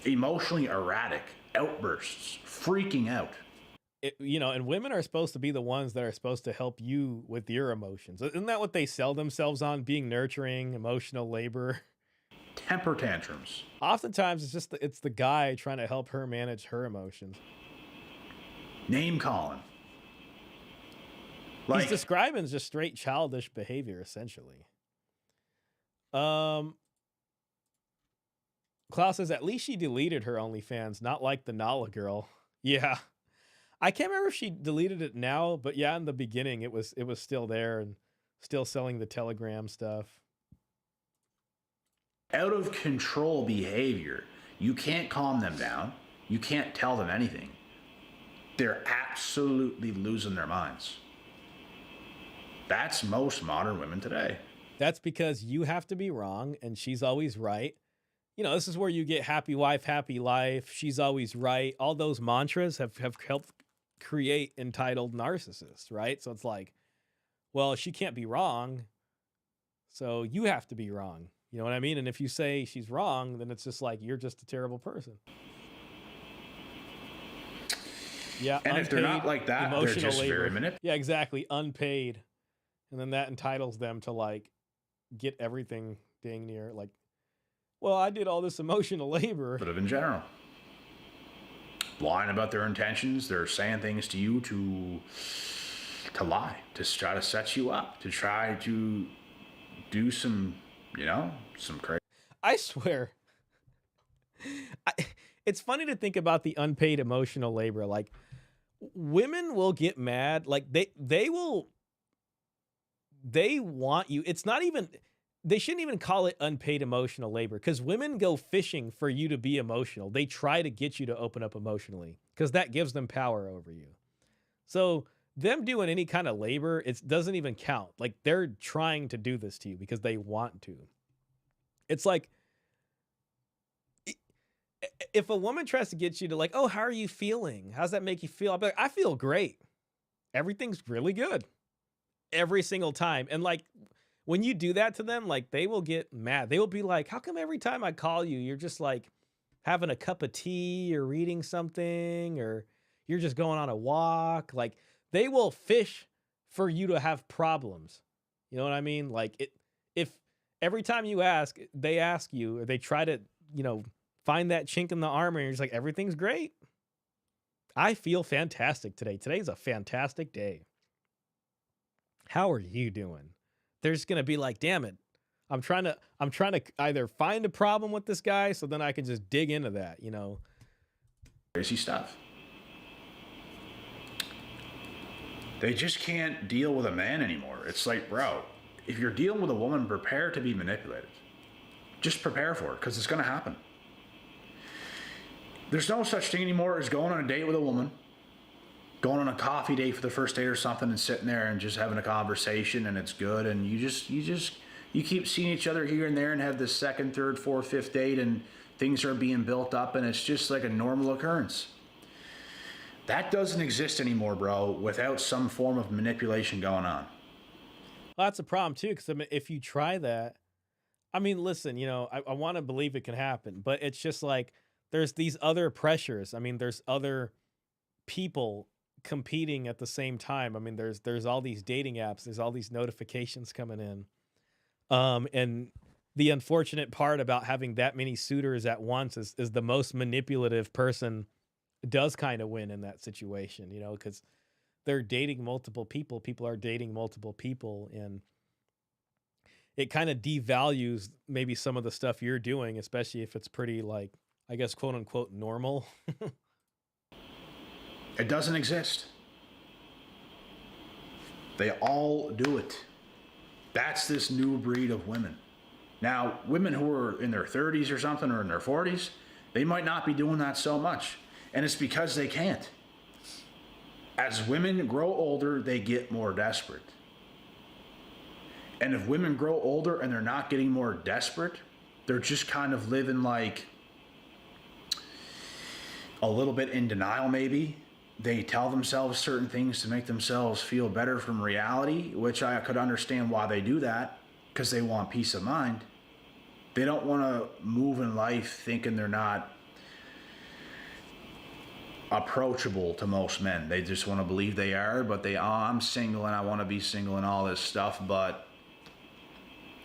Emotionally erratic, outbursts, freaking out. And women are supposed to be the ones that are supposed to help you with your emotions. Isn't that what they sell themselves on? Being nurturing, emotional labor. Temper tantrums. Oftentimes, it's the guy trying to help her manage her emotions. Name calling. He's describing just straight childish behavior, essentially. Klaus says, at least she deleted her OnlyFans, not like the Nala girl. Yeah. I can't remember if she deleted it now, but yeah, in the beginning it was still there and still selling the Telegram stuff. Out of control behavior. You can't calm them down. You can't tell them anything. They're absolutely losing their minds. That's most modern women today. That's because you have to be wrong and she's always right. This is where you get happy wife, happy life. She's always right. All those mantras have helped create entitled narcissists, right? So it's like, well, she can't be wrong, so you have to be wrong. You know what I mean? And if you say she's wrong, then it's just like, you're just a terrible person. Yeah. And if they're not like that, they're just very manipulative. Yeah, exactly. Unpaid. And then that entitles them to like get everything dang near like, well, I did all this emotional labor. But in general. Lying about their intentions. They're saying things to you to lie, to try to set you up, to try to do some, some crazy. I swear. It's funny to think about the unpaid emotional labor. Like, women will get mad. Like, they want you. It's not even, they shouldn't even call it unpaid emotional labor, because women go fishing for you to be emotional. They try to get you to open up emotionally because that gives them power over you. So them doing any kind of labor, it doesn't even count. Like, they're trying to do this to you because they want to. It's like, if a woman tries to get you to like, oh, how are you feeling? How's that make you feel? I'll be like, I feel great. Everything's really good. Every single time. And like, when you do that to them, like, they will get mad. They will be like, how come every time I call you, you're just like having a cup of tea or reading something, or you're just going on a walk? Like, they will fish for you to have problems. You know what I mean? Like, if every time you ask, they ask you, or they try to, find that chink in the armor, and you're just like, everything's great. I feel fantastic today. Today's a fantastic day. How are you doing? They're just going to be like, damn it. I'm trying to either find a problem with this guy so then I can just dig into that, Crazy stuff. They just can't deal with a man anymore. It's like, bro, if you're dealing with a woman, prepare to be manipulated. Just prepare for it, because it's going to happen. There's no such thing anymore as going on a date with a woman, going on a coffee date for the first date or something, and sitting there and just having a conversation, and it's good, and you keep seeing each other here and there, and have this second, third, fourth, fifth date, and things are being built up, and it's just like a normal occurrence. That doesn't exist anymore, bro, without some form of manipulation going on. Well, that's a problem too, because if you try that, listen, I want to believe it can happen, but it's just like, there's these other pressures. There's other people competing at the same time. There's all these dating apps. There's all these notifications coming in. And the unfortunate part about having that many suitors at once is the most manipulative person does kind of win in that situation, because they're dating multiple people. People are dating multiple people, and it kind of devalues maybe some of the stuff you're doing, especially if it's pretty, like, I guess, quote unquote, normal. It doesn't exist. They all do it. That's this new breed of women. Now, women who are in their 30s or something, or in their 40s, they might not be doing that so much. And it's because they can't. As women grow older, they get more desperate. And if women grow older and they're not getting more desperate, they're just kind of living like a little bit in denial, maybe. They tell themselves certain things to make themselves feel better from reality, which I could understand why they do that. because they want peace of mind. They don't want to move in life thinking they're not approachable to most men. They just want to believe they are, but I'm single and I want to be single and all this stuff. But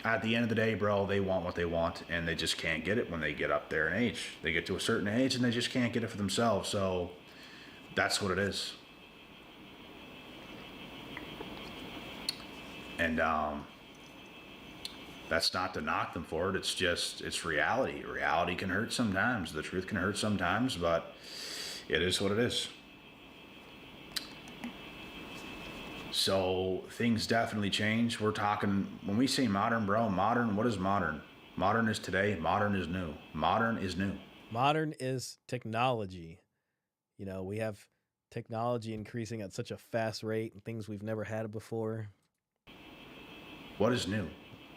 at the end of the day, bro, they want what they want, and they just can't get it when they get up there in age. They get to a certain age and they just can't get it for themselves. So that's what it is. And that's not to knock them for it. It's reality. Reality can hurt sometimes. The truth can hurt sometimes, but it is what it is. So things definitely change. We're talking, when we say modern, bro, modern, what is modern? Modern is today. Modern is new. Modern is new. Modern is technology. We have technology increasing at such a fast rate and things we've never had before. What is new?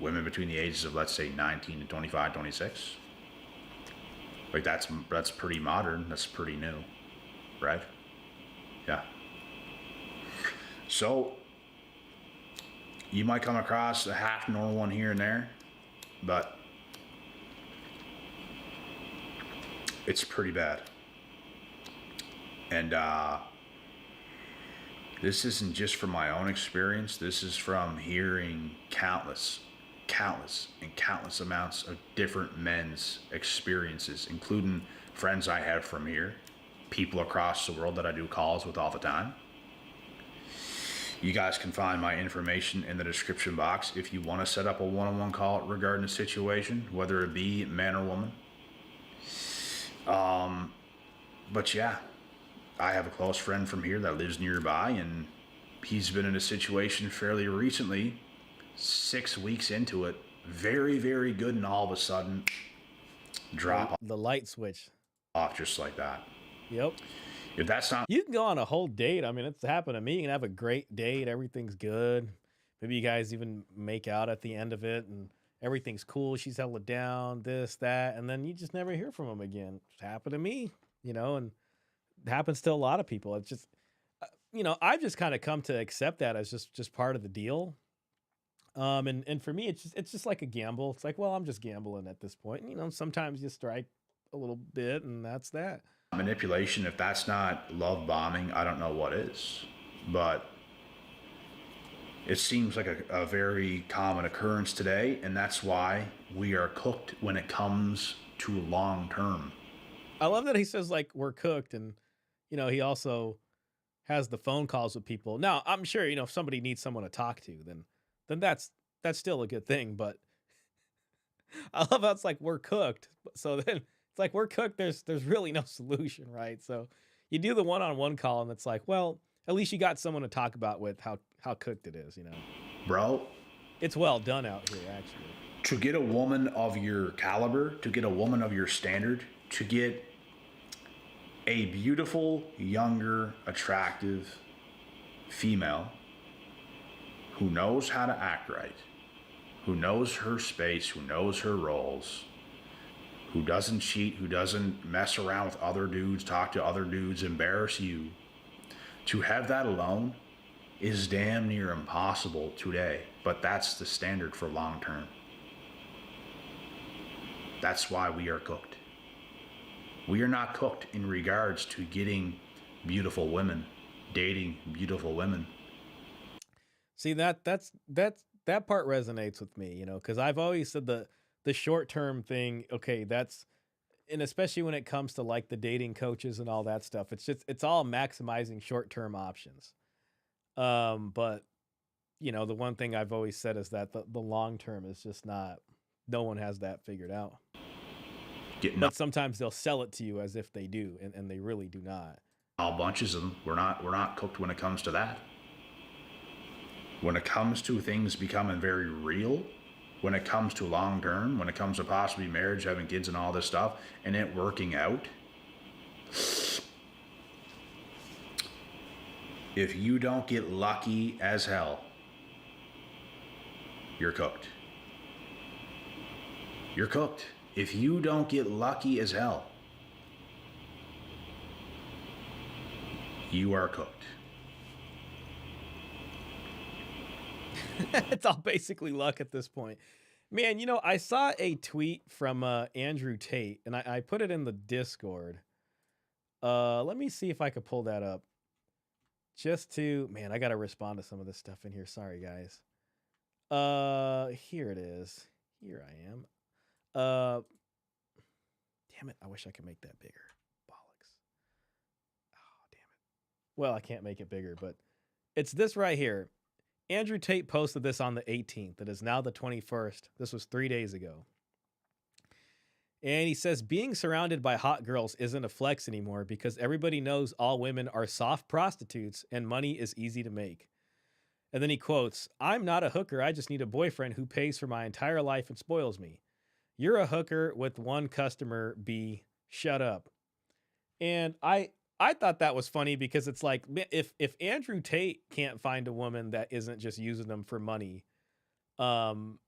Women between the ages of, let's say, 19 to 25, 26. Like, that's pretty modern. That's pretty new, right? Yeah. So you might come across a half normal one here and there, but it's pretty bad. And this isn't just from my own experience. This is from hearing countless amounts of different men's experiences, including friends I have from here, people across the world that I do calls with all the time. You guys can find my information in the description box if you want to set up a one-on-one call regarding a situation, whether it be man or woman. But yeah, I have a close friend from here that lives nearby, and he's been in a situation fairly recently, 6 weeks into it, very, very good, and all of a sudden, drop The light switch. off just like that. Yep. If that's not You can go on a whole date. I mean, it's happened to me. You can have a great date. Everything's good. Maybe you guys even make out at the end of it and everything's cool. She's held it down, this, that. And then you just never hear from him again. It's happened to me, and it happens to a lot of people. It's just, I've just kind of come to accept that as just part of the deal. And for me, it's just like a gamble. It's like, well, I'm just gambling at this point. Sometimes you strike a little bit and that's that. manipulation, if that's not love bombing, I don't know what is. But it seems like a very common occurrence today, and that's why we are cooked when it comes to long term. I love that he says like we're cooked, and he also has the phone calls with people. Now, I'm sure if somebody needs someone to talk to, then that's still a good thing. But I love how it's like we're cooked. So then it's like we're cooked. There's really no solution, right? So you do the one-on-one call, and it's like, well, at least you got someone to talk about with how cooked it is. Bro, It's well done out here, actually. to get a woman of your caliber, to get a woman of your standard, to get a beautiful, younger, attractive female who knows how to act right, who knows her space, who knows her roles, who doesn't cheat, who doesn't mess around with other dudes, talk to other dudes, embarrass you. To have that alone is damn near impossible today, but that's the standard for long term. That's why we are cooked. We are not cooked in regards to getting beautiful women, dating beautiful women. See, that part resonates with me, because I've always said the short-term thing, okay, and especially when it comes to like the dating coaches and all that stuff, it's all maximizing short-term options. But the one thing I've always said is that the long-term is just no one has that figured out. But sometimes they'll sell it to you as if they do, and they really do not. All bunches of them. We're not cooked when it comes to that. When it comes to things becoming very real, when it comes to long term, when it comes to possibly marriage, having kids and all this stuff, and it working out, if you don't get lucky as hell, you're cooked. You're cooked. If you don't get lucky as hell, you are cooked. It's all basically luck at this point. Man, I saw a tweet from Andrew Tate, and I put it in the Discord. Let me see if I could pull that up. Man, I gotta respond to some of this stuff in here. Sorry, guys. Here it is. Here I am. Damn it! I wish I could make that bigger. Bollocks. Oh, damn it. Well, I can't make it bigger, but it's this right here. Andrew Tate posted this on the 18th. It is now the 21st. This was 3 days ago. And he says, being surrounded by hot girls isn't a flex anymore because everybody knows all women are soft prostitutes and money is easy to make. And then he quotes, I'm not a hooker. I just need a boyfriend who pays for my entire life and spoils me. You're a hooker with one customer, B. Shut up. And I thought that was funny because it's like, if Andrew Tate can't find a woman that isn't just using them for money, then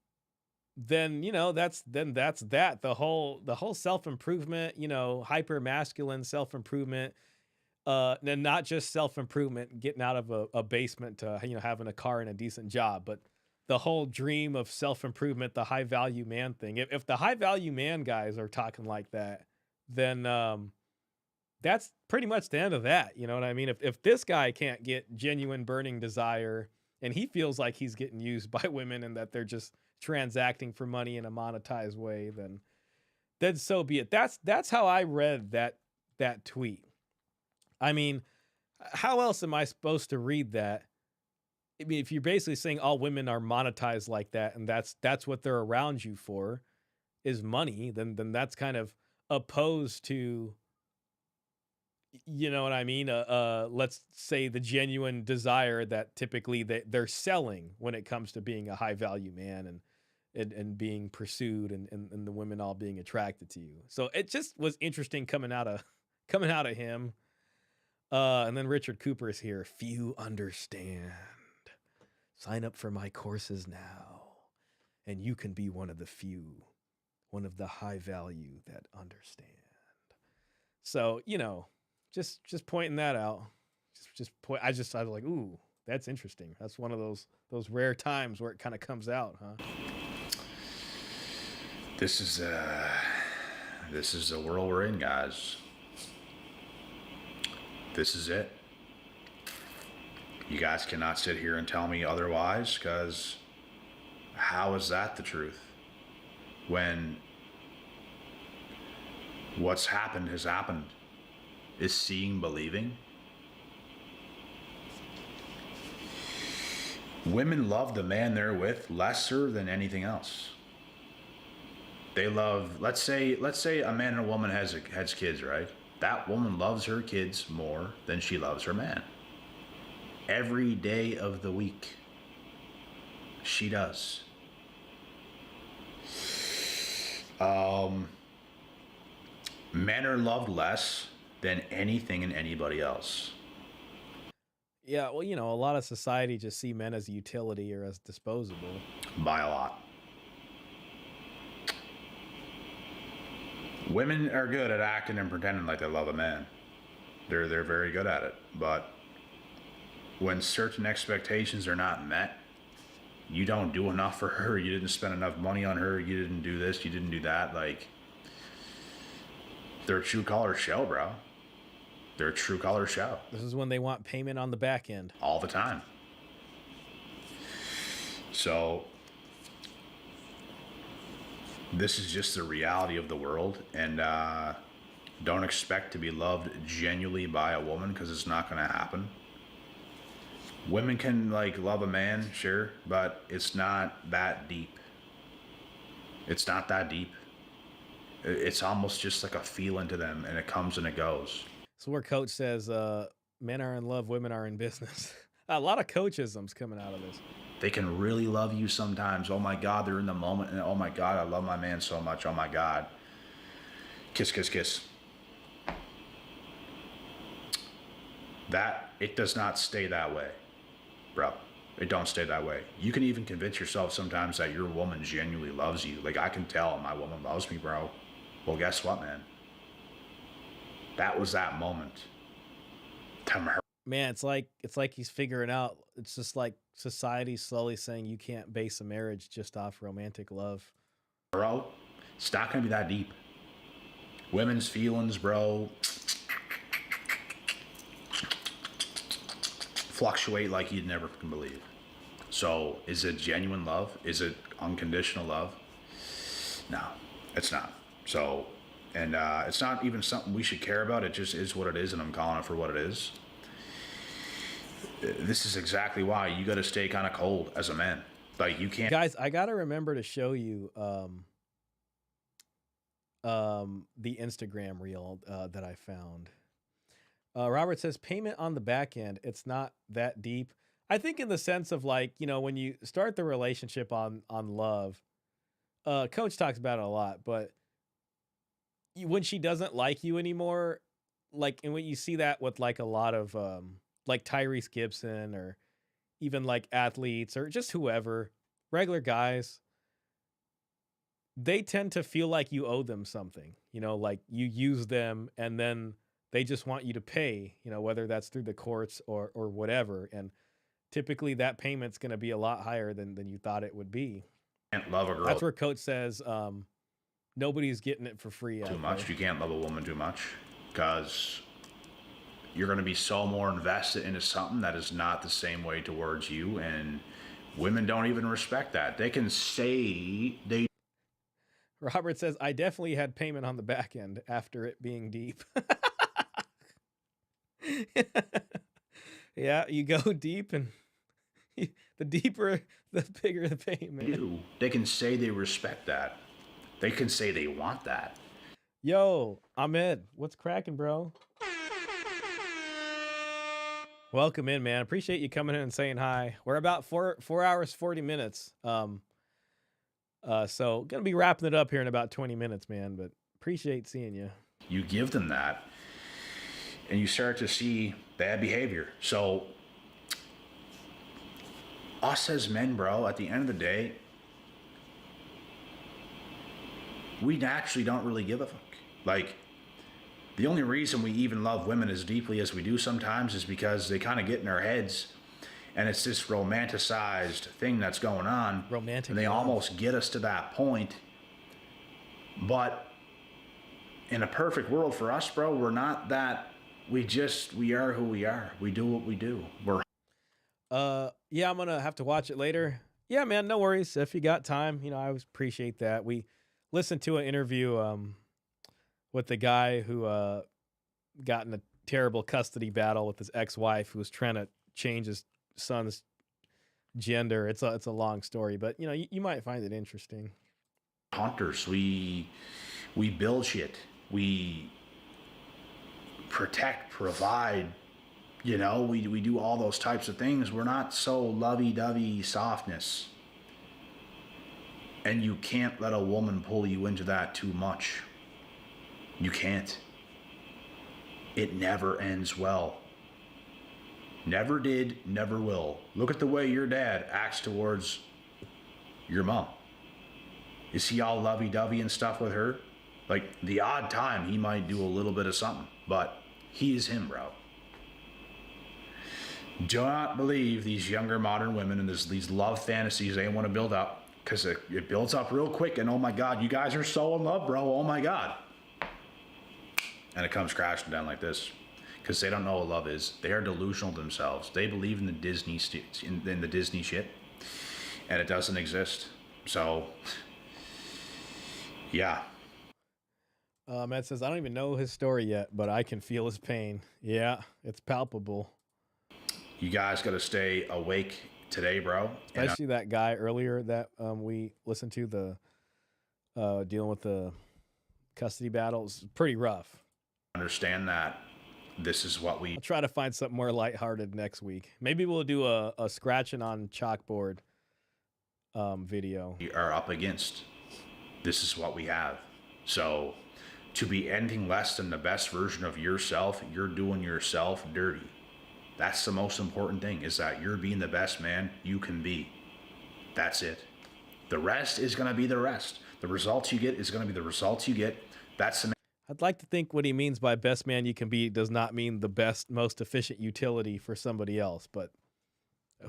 that's that. The whole self-improvement, hyper masculine self-improvement, and not just self-improvement, getting out of a basement to having a car and a decent job, but the whole dream of self-improvement, the high value man thing. If the high value man guys are talking like that, then that's pretty much the end of that. You know what I mean? If this guy can't get genuine burning desire and he feels like he's getting used by women and that they're just transacting for money in a monetized way, then so be it. That's how I read that tweet. I mean, how else am I supposed to read that? I mean, if you're basically saying all women are monetized like that and that's what they're around you for is money, then that's kind of opposed to, you know what I mean? Let's say the genuine desire that typically they're selling when it comes to being a high value man and being pursued and the women all being attracted to you. So it just was interesting coming out of him. And then Richard Cooper's here. Few understand. Sign up for my courses now, and you can be one of the few, one of the high value that understand. So, just pointing that out. I was like, ooh, that's interesting. That's one of those rare times where it kind of comes out, huh? This is the world we're in, guys. This is it. You guys cannot sit here and tell me otherwise, because how is that the truth? When what's happened has happened. Is seeing believing? Women love the man they're with lesser than anything else. They love, let's say a man and a woman has kids, right? That woman loves her kids more than she loves her man. Every day of the week, she does. Men are loved less than anything and anybody else. Yeah, well, a lot of society just see men as utility or as disposable. By a lot. Women are good at acting and pretending like they love a man. They're very good at it. But when certain expectations are not met, you don't do enough for her, you didn't spend enough money on her, you didn't do this, you didn't do that, like, they're a true color shell, bro. They're a true color shell. This is when they want payment on the back end. All the time. So, this is just the reality of the world, and don't expect to be loved genuinely by a woman, because it's not going to happen. Women can love a man, sure, but it's not that deep. It's not that deep. It's almost just like a feeling to them, and it comes and it goes. So where Coach says, men are in love, women are in business. A lot of coachisms coming out of this. They can really love you sometimes. Oh my God, they're in the moment, and oh my God, I love my man so much. Oh my God. Kiss, kiss, kiss. It does not stay that way, bro. It don't stay that way. You can even convince yourself sometimes that your woman genuinely loves you. Like, I can tell my woman loves me, bro. Well, guess what, man? That was that moment. Man, it's like he's figuring out. It's just like society slowly saying you can't base a marriage just off romantic love. Bro, it's not going to be that deep. Women's feelings, bro, fluctuate like you'd never can believe. So, is it genuine love? Is it unconditional love? No, it's not. So, and it's not even something we should care about. It just is what it is, and I'm calling it for what it is. This is exactly why you got to stay kind of cold as a man. Like, you can't. Guys, I gotta remember to show you the Instagram reel that I found. Robert says payment on the back end. It's not that deep. I think in the sense of like, when you start the relationship on love, Coach talks about it a lot, but when she doesn't like you anymore, like, and when you see that with like a lot of like Tyrese Gibson or even like athletes or just whoever, regular guys, they tend to feel like you owe them something, like you use them and then they just want you to pay, whether that's through the courts or whatever. And typically that payment's going to be a lot higher than you thought it would be. Can't love a girl. That's where Coach says nobody's getting it for free. Too much. You can't love a woman too much because you're going to be so more invested into something that is not the same way towards you. And women don't even respect that. They can say they. Robert says, I definitely had payment on the back end after it being deep. Yeah, you go deep and the deeper, the bigger the payment. They can say they respect that. They can say they want that. Yo, Ahmed, what's cracking, bro? Welcome in, man. Appreciate you coming in and saying hi. We're about 4 hours, 40 minutes. So gonna be wrapping it up here in about 20 minutes, man, but appreciate seeing you. You give them that and you start to see bad behavior. So us as men, bro, at the end of the day, we naturally don't really give a fuck. Like, the only reason we even love women as deeply as we do sometimes is because they kind of get in our heads and it's this romanticized thing that's going on. Romantic. And they love. almost get us to that point. But in a perfect world for us, bro, we're not that. We are who we are. We do what we do. Yeah, I'm gonna have to watch it later. Yeah, man, no worries. If you got time, I always appreciate that. We listened to an interview with the guy who got in a terrible custody battle with his ex-wife who was trying to change his son's gender. It's a long story, but you might find it interesting. Hunters, we build shit. We protect, provide, we do all those types of things. We're not so lovey-dovey softness. And you can't let a woman pull you into that too much. You can't. It never ends well. Never did, never will. Look at the way your dad acts towards your mom. Is he all lovey-dovey and stuff with her? Like, the odd time he might do a little bit of something, but he is him, bro. Do not believe these younger modern women and these love fantasies they want to build up, because it builds up real quick, and oh my God, you guys are so in love, bro. Oh my God. And it comes crashing down like this, because they don't know what love is. They are delusional themselves. They believe in the Disney in the Disney shit, and it doesn't exist. So, yeah. Matt says, I don't even know his story yet, but I can feel his pain. Yeah, it's palpable. You guys got to stay awake today, bro. Especially that guy earlier that we listened to, the dealing with the custody battles. Pretty rough. Understand that this is what I'll try to find something more lighthearted next week. Maybe we'll do a scratching on chalkboard video. We are up against. This is what we have. So to be anything less than the best version of yourself, you're doing yourself dirty. That's the most important thing, is that you're being the best man you can be. That's it. The rest is going to be the rest. The results you get is going to be the results you get. That's the I'd like to think what he means by best man you can be does not mean the best, most efficient utility for somebody else, but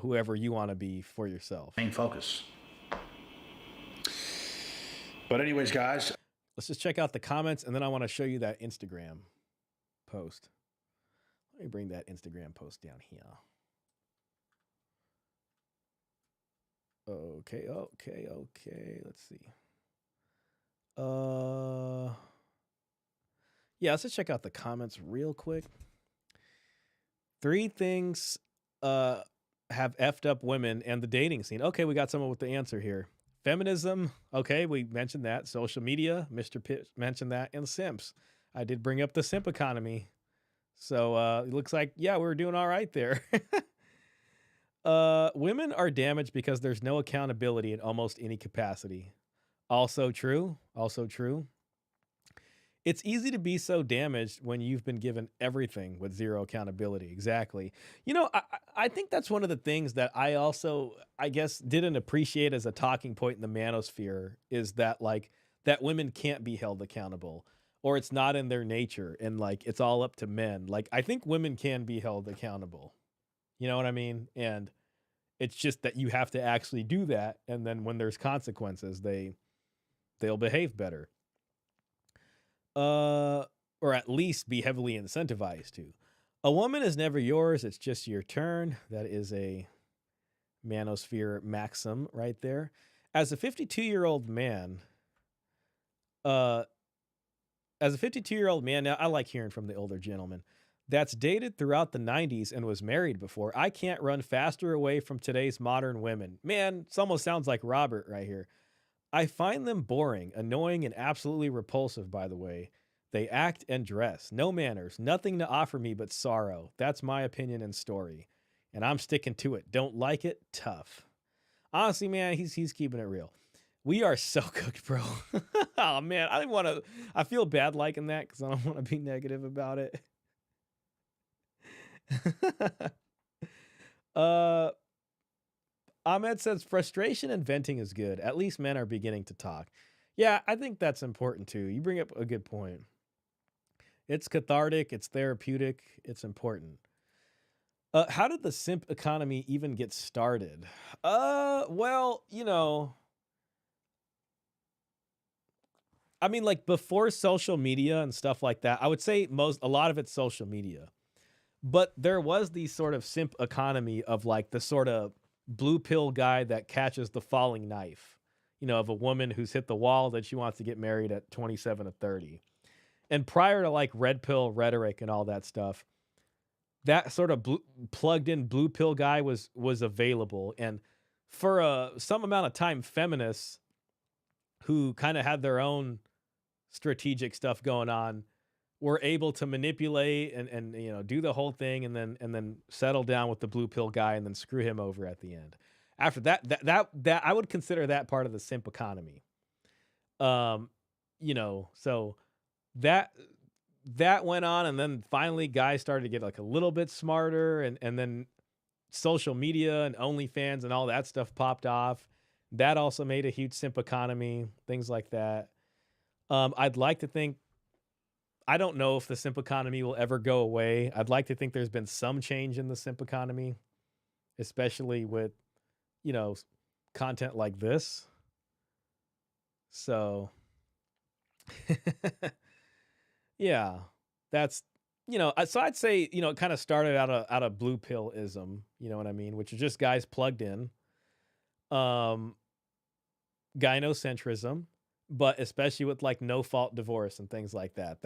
whoever you want to be for yourself. Main focus. But anyways, guys, Let's just check out the comments, and then I want to show you that Instagram post. Let me bring that Instagram post down here. Okay. Let's see. Yeah, let's just check out the comments real quick. 3 things have effed up women and the dating scene. Okay, we got someone with the answer here. Feminism, okay, we mentioned that. Social media, Mr. Pitt mentioned that. And simps. I did bring up the simp economy. So it looks like, yeah, we're doing all right there. Women are damaged because there's no accountability in almost any capacity. Also true. It's easy to be so damaged when you've been given everything with zero accountability. Exactly. You know, I think that's one of the things that I also, I guess, didn't appreciate as a talking point in the manosphere is that, like, that women can't be held accountable or it's not in their nature and, like, it's all up to men. Like, I think women can be held accountable. You know what I mean? And it's just that you have to actually do that. And then when there's consequences, they'll behave better. Or at least be heavily incentivized to. A woman is never yours, it's just your turn. That is a manosphere maxim right there. As a 52-year-old man, now I like hearing from the older gentleman that's dated throughout the 90s and was married before. I can't run faster away from today's modern women. Man, this almost sounds like Robert right here. I find them boring, annoying, and absolutely repulsive, by the way. They act and dress. No manners. Nothing to offer me but sorrow. That's my opinion and story. And I'm sticking to it. Don't like it? Tough. Honestly, man, he's keeping it real. We are so cooked, bro. Oh, man. I feel bad liking that because I don't want to be negative about it. Ahmed says frustration and venting is good. At least men are beginning to talk. Yeah, I think that's important too. You bring up a good point. It's cathartic, it's therapeutic, it's important. How did the simp economy even get started? Well, you know, I mean, like before social media and stuff like that, I would say a lot of it's social media. But there was the sort of simp economy of like the sort of blue pill guy that catches the falling knife, you know, of a woman who's hit the wall that she wants to get married at 27 or 30. And prior to like red pill rhetoric and all that stuff, that sort of plugged in blue pill guy was available. And for some amount of time, feminists who kind of had their own strategic stuff going on were able to manipulate and you know do the whole thing and then settle down with the blue pill guy and then screw him over at the end. After that I would consider that part of the simp economy. You know, so that went on, and then finally guys started to get like a little bit smarter, and then social media and OnlyFans and all that stuff popped off. That also made a huge simp economy, things like that. I'd like to think, I don't know if the simp economy will ever go away. I'd like to think there's been some change in the simp economy, especially with, you know, content like this. So, yeah, that's, you know, so I'd say, you know, it kind of started out of blue pillism, you know what I mean? Which is just guys plugged in, gynocentrism, but especially with like no fault divorce and things like that.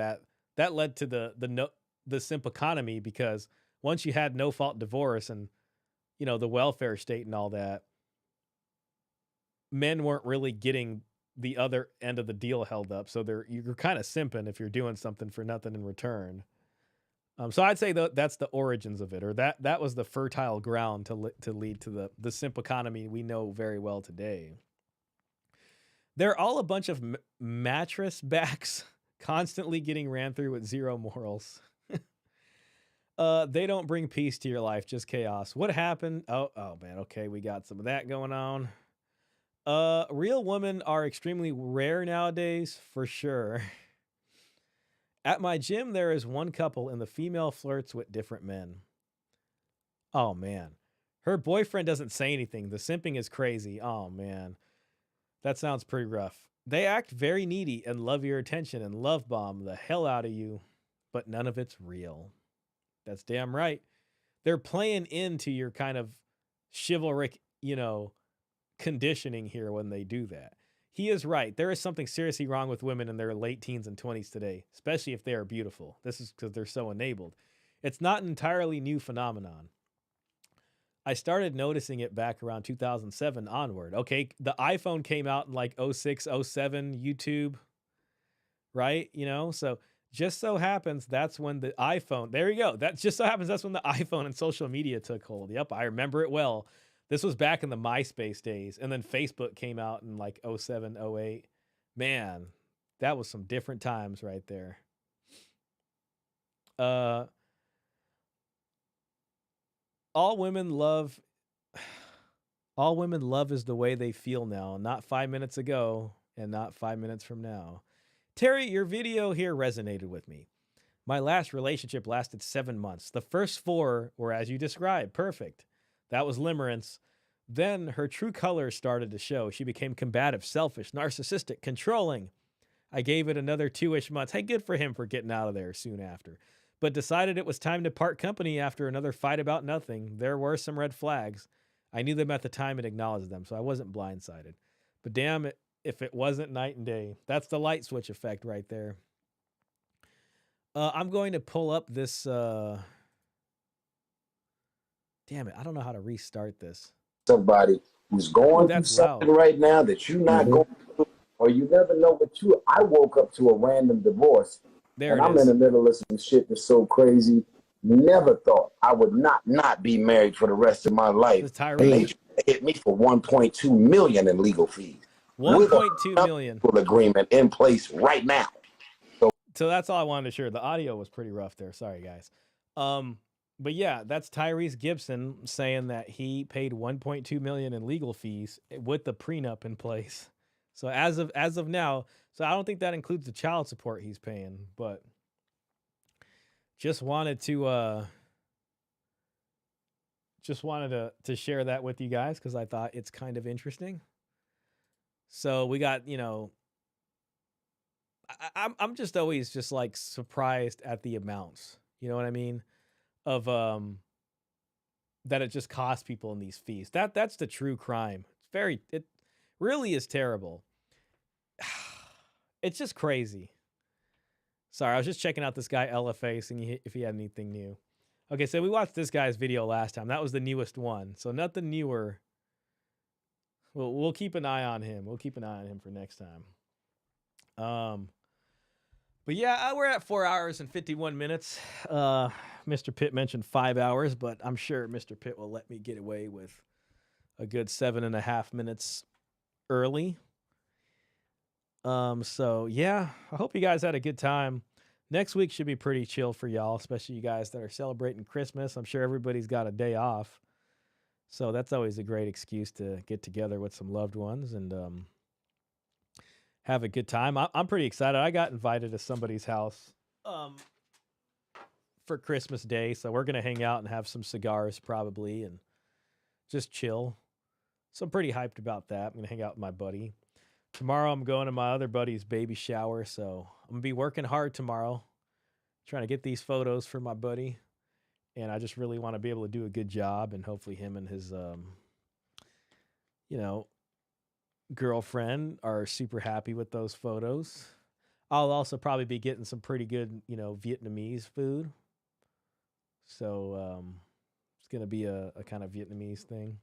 That led to the simp economy, because once you had no fault divorce and, you know, the welfare state and all that, men weren't really getting the other end of the deal held up. So you're kind of simping if you're doing something for nothing in return. So I'd say that's the origins of it, or that was the fertile ground to lead to the simp economy we know very well today. They're all a bunch of mattress backs constantly getting ran through with zero morals. They don't bring peace to your life, just chaos. What happened? Oh man, okay, we got some of that going on. Real women are extremely rare nowadays, for sure. At my gym, there is one couple, and the female flirts with different men. Oh, man. Her boyfriend doesn't say anything. The simping is crazy. Oh, man. That sounds pretty rough. They act very needy and love your attention and love bomb the hell out of you, but none of it's real. That's damn right. They're playing into your kind of chivalric, conditioning here when they do that. He is right. There is something seriously wrong with women in their late teens and 20s today, especially if they are beautiful. This is because they're so enabled. It's not an entirely new phenomenon. I started noticing it back around 2007 onward. Okay, the iPhone came out in like 06, 07, YouTube, right? So just so happens that's when the iPhone, there you go. That just so happens that's when the iPhone and social media took hold. Yep, I remember it well. This was back in the MySpace days. And then Facebook came out in like 07, 08. Man, that was some different times right there. All women love is the way they feel now, not 5 minutes ago and not 5 minutes from now. Terry, your video here resonated with me. My last relationship lasted 7 months. The first 4 were as you described, perfect. That was limerence. Then her true colors started to show. She became combative, selfish, narcissistic, controlling. I gave it another 2-ish months. Hey, good for him for getting out of there soon after. But decided it was time to part company after another fight about nothing. There were some red flags. I knew them at the time and acknowledged them, so I wasn't blindsided. But damn it, if it wasn't night and day. That's the light switch effect right there. I'm going to pull up this... Damn it, I don't know how to restart this. Somebody who's going through something right now that you're not going through, or you never know what I woke up to a random divorce, and I'm in the middle of some shit that's so crazy. Never thought I would not be married for the rest of my life. And they hit me for $1.2 million in legal fees. $1.2 million agreement in place right now. So that's all I wanted to share. The audio was pretty rough there. Sorry, guys. But yeah, that's Tyrese Gibson saying that he paid $1.2 million in legal fees with the prenup in place. So as of now, so I don't think that includes the child support he's paying, but just wanted to share that with you guys because I thought it's kind of interesting. So we got, I'm just always just like surprised at the amounts. You know what I mean? Of that it just costs people in these fees. That's the true crime. It really is terrible. It's just crazy. Sorry, I was just checking out this guy LFA, seeing if he had anything new. Okay, so we watched this guy's video last time. That was the newest one. So nothing newer. We'll keep an eye on him. We'll keep an eye on him for next time. But yeah, we're at 4 hours and 51 minutes. Mr. Pitt mentioned 5 hours, but I'm sure Mr. Pitt will let me get away with a good 7.5 minutes early. So yeah, I hope you guys had a good time. Next week should be pretty chill for y'all, especially you guys that are celebrating Christmas. I'm sure everybody's got a day off. So that's always a great excuse to get together with some loved ones and have a good time. I'm pretty excited. I got invited to somebody's house for Christmas Day, so we're going to hang out and have some cigars probably and just chill. So I'm pretty hyped about that. I'm going to hang out with my buddy. Tomorrow I'm going to my other buddy's baby shower, so I'm going to be working hard tomorrow, trying to get these photos for my buddy. And I just really want to be able to do a good job, and hopefully him and his, girlfriend are super happy with those photos. I'll also probably be getting some pretty good, Vietnamese food. So it's going to be a kind of Vietnamese thing.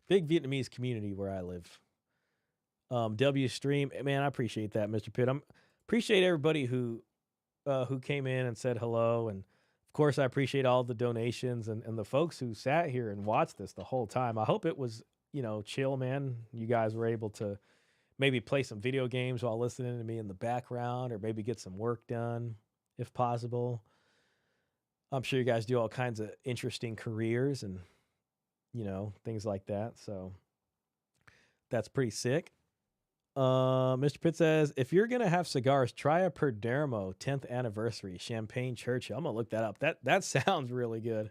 Big Vietnamese community where I live. W Stream, man, I appreciate that, Mr. Pitt. Appreciate everybody who came in and said hello, and of course I appreciate all the donations and the folks who sat here and watched this the whole time. I hope it was chill, man. You guys were able to maybe play some video games while listening to me in the background, or maybe get some work done if possible. I'm sure you guys do all kinds of interesting careers and things like that. So that's pretty sick. Mr. Pitt says, if you're gonna have cigars, try a Perdermo 10th anniversary Champagne Churchill. I'm gonna look that up. That sounds really good.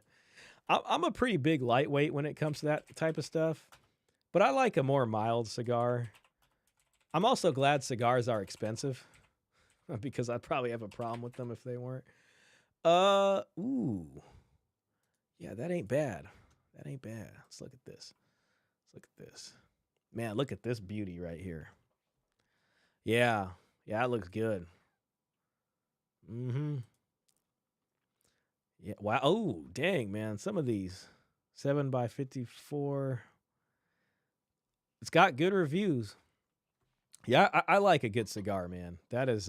I'm a pretty big lightweight when it comes to that type of stuff, but I like a more mild cigar. I'm also glad cigars are expensive because I'd probably have a problem with them if they weren't. Ooh. Yeah, that ain't bad. That ain't bad. Let's look at this. Let's look at this. Man, look at this beauty right here. Yeah. Yeah, it looks good. Mm-hmm. Yeah. Wow. Oh, dang, man. Some of these 7x54. It's got good reviews. Yeah, I like a good cigar, man. That is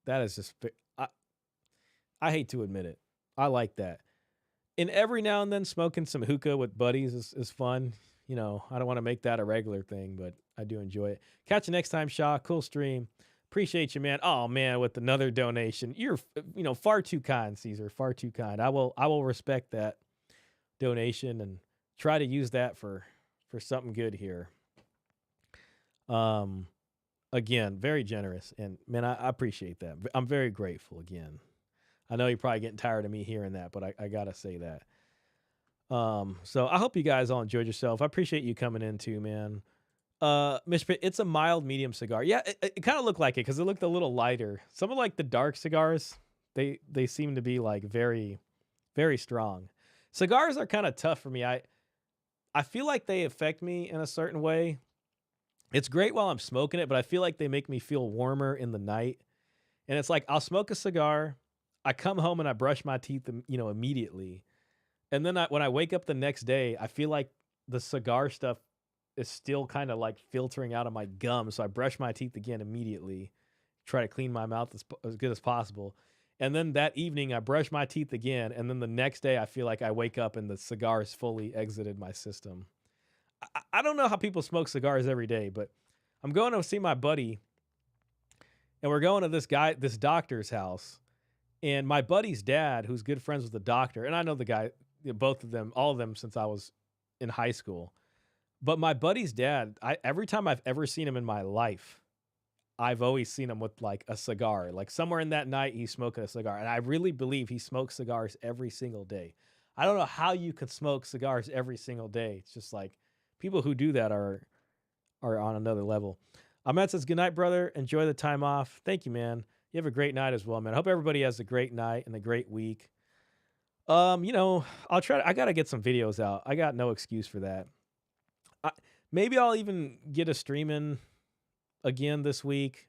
just I hate to admit it. I like that. And every now and then smoking some hookah with buddies is fun. You know, I don't want to make that a regular thing, but I do enjoy it. Catch you next time, Shah. Cool stream. Appreciate you, man. Oh man, with another donation. You're far too kind, Caesar. Far too kind. I will respect that donation and try to use that for something good here. Again, very generous, and man, I appreciate that. I'm very grateful again. I know you're probably getting tired of me hearing that, but I gotta say that. So I hope you guys all enjoyed yourself. I appreciate you coming in too, man. Mr. Pitt, it's a mild medium cigar. Yeah, it kind of looked like it because it looked a little lighter. Some of like the dark cigars, they seem to be like very, very strong. Cigars are kind of tough for me. I feel like they affect me in a certain way. It's great while I'm smoking it, but I feel like they make me feel warmer in the night. And it's like I'll smoke a cigar, I come home and I brush my teeth, immediately. And then when I wake up the next day, I feel like the cigar stuff is still kind of like filtering out of my gums. So I brush my teeth again immediately, try to clean my mouth as good as possible. And then that evening I brush my teeth again. And then the next day I feel like I wake up and the cigar has fully exited my system. I don't know how people smoke cigars every day, but I'm going to see my buddy and we're going to this doctor's house. And my buddy's dad, who's good friends with the doctor, and I know the guy, both of them, all of them since I was in high school. But my buddy's dad, every time I've ever seen him in my life, I've always seen him with like a cigar. Like somewhere in that night, he's smoking a cigar. And I really believe he smokes cigars every single day. I don't know how you can smoke cigars every single day. It's just like people who do that are on another level. Ahmed says, good night, brother. Enjoy the time off. Thank you, man. You have a great night as well, man. I hope everybody has a great night and a great week. I'll try. I got to get some videos out. I got no excuse for that. Maybe I'll even get a stream in again this week.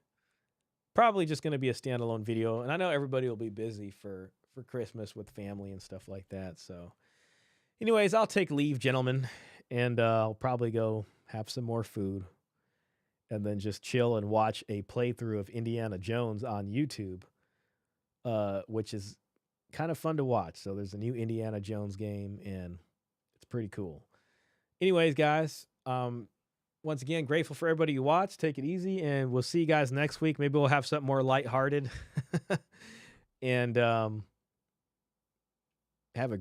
Probably just going to be a standalone video. And I know everybody will be busy for Christmas with family and stuff like that. So anyways, I'll take leave, gentlemen, and I'll probably go have some more food and then just chill and watch a playthrough of Indiana Jones on YouTube, which is kind of fun to watch. So there's a new Indiana Jones game, and it's pretty cool. Anyways, guys, once again, grateful for everybody who watched. Take it easy, and we'll see you guys next week. Maybe we'll have something more lighthearted. And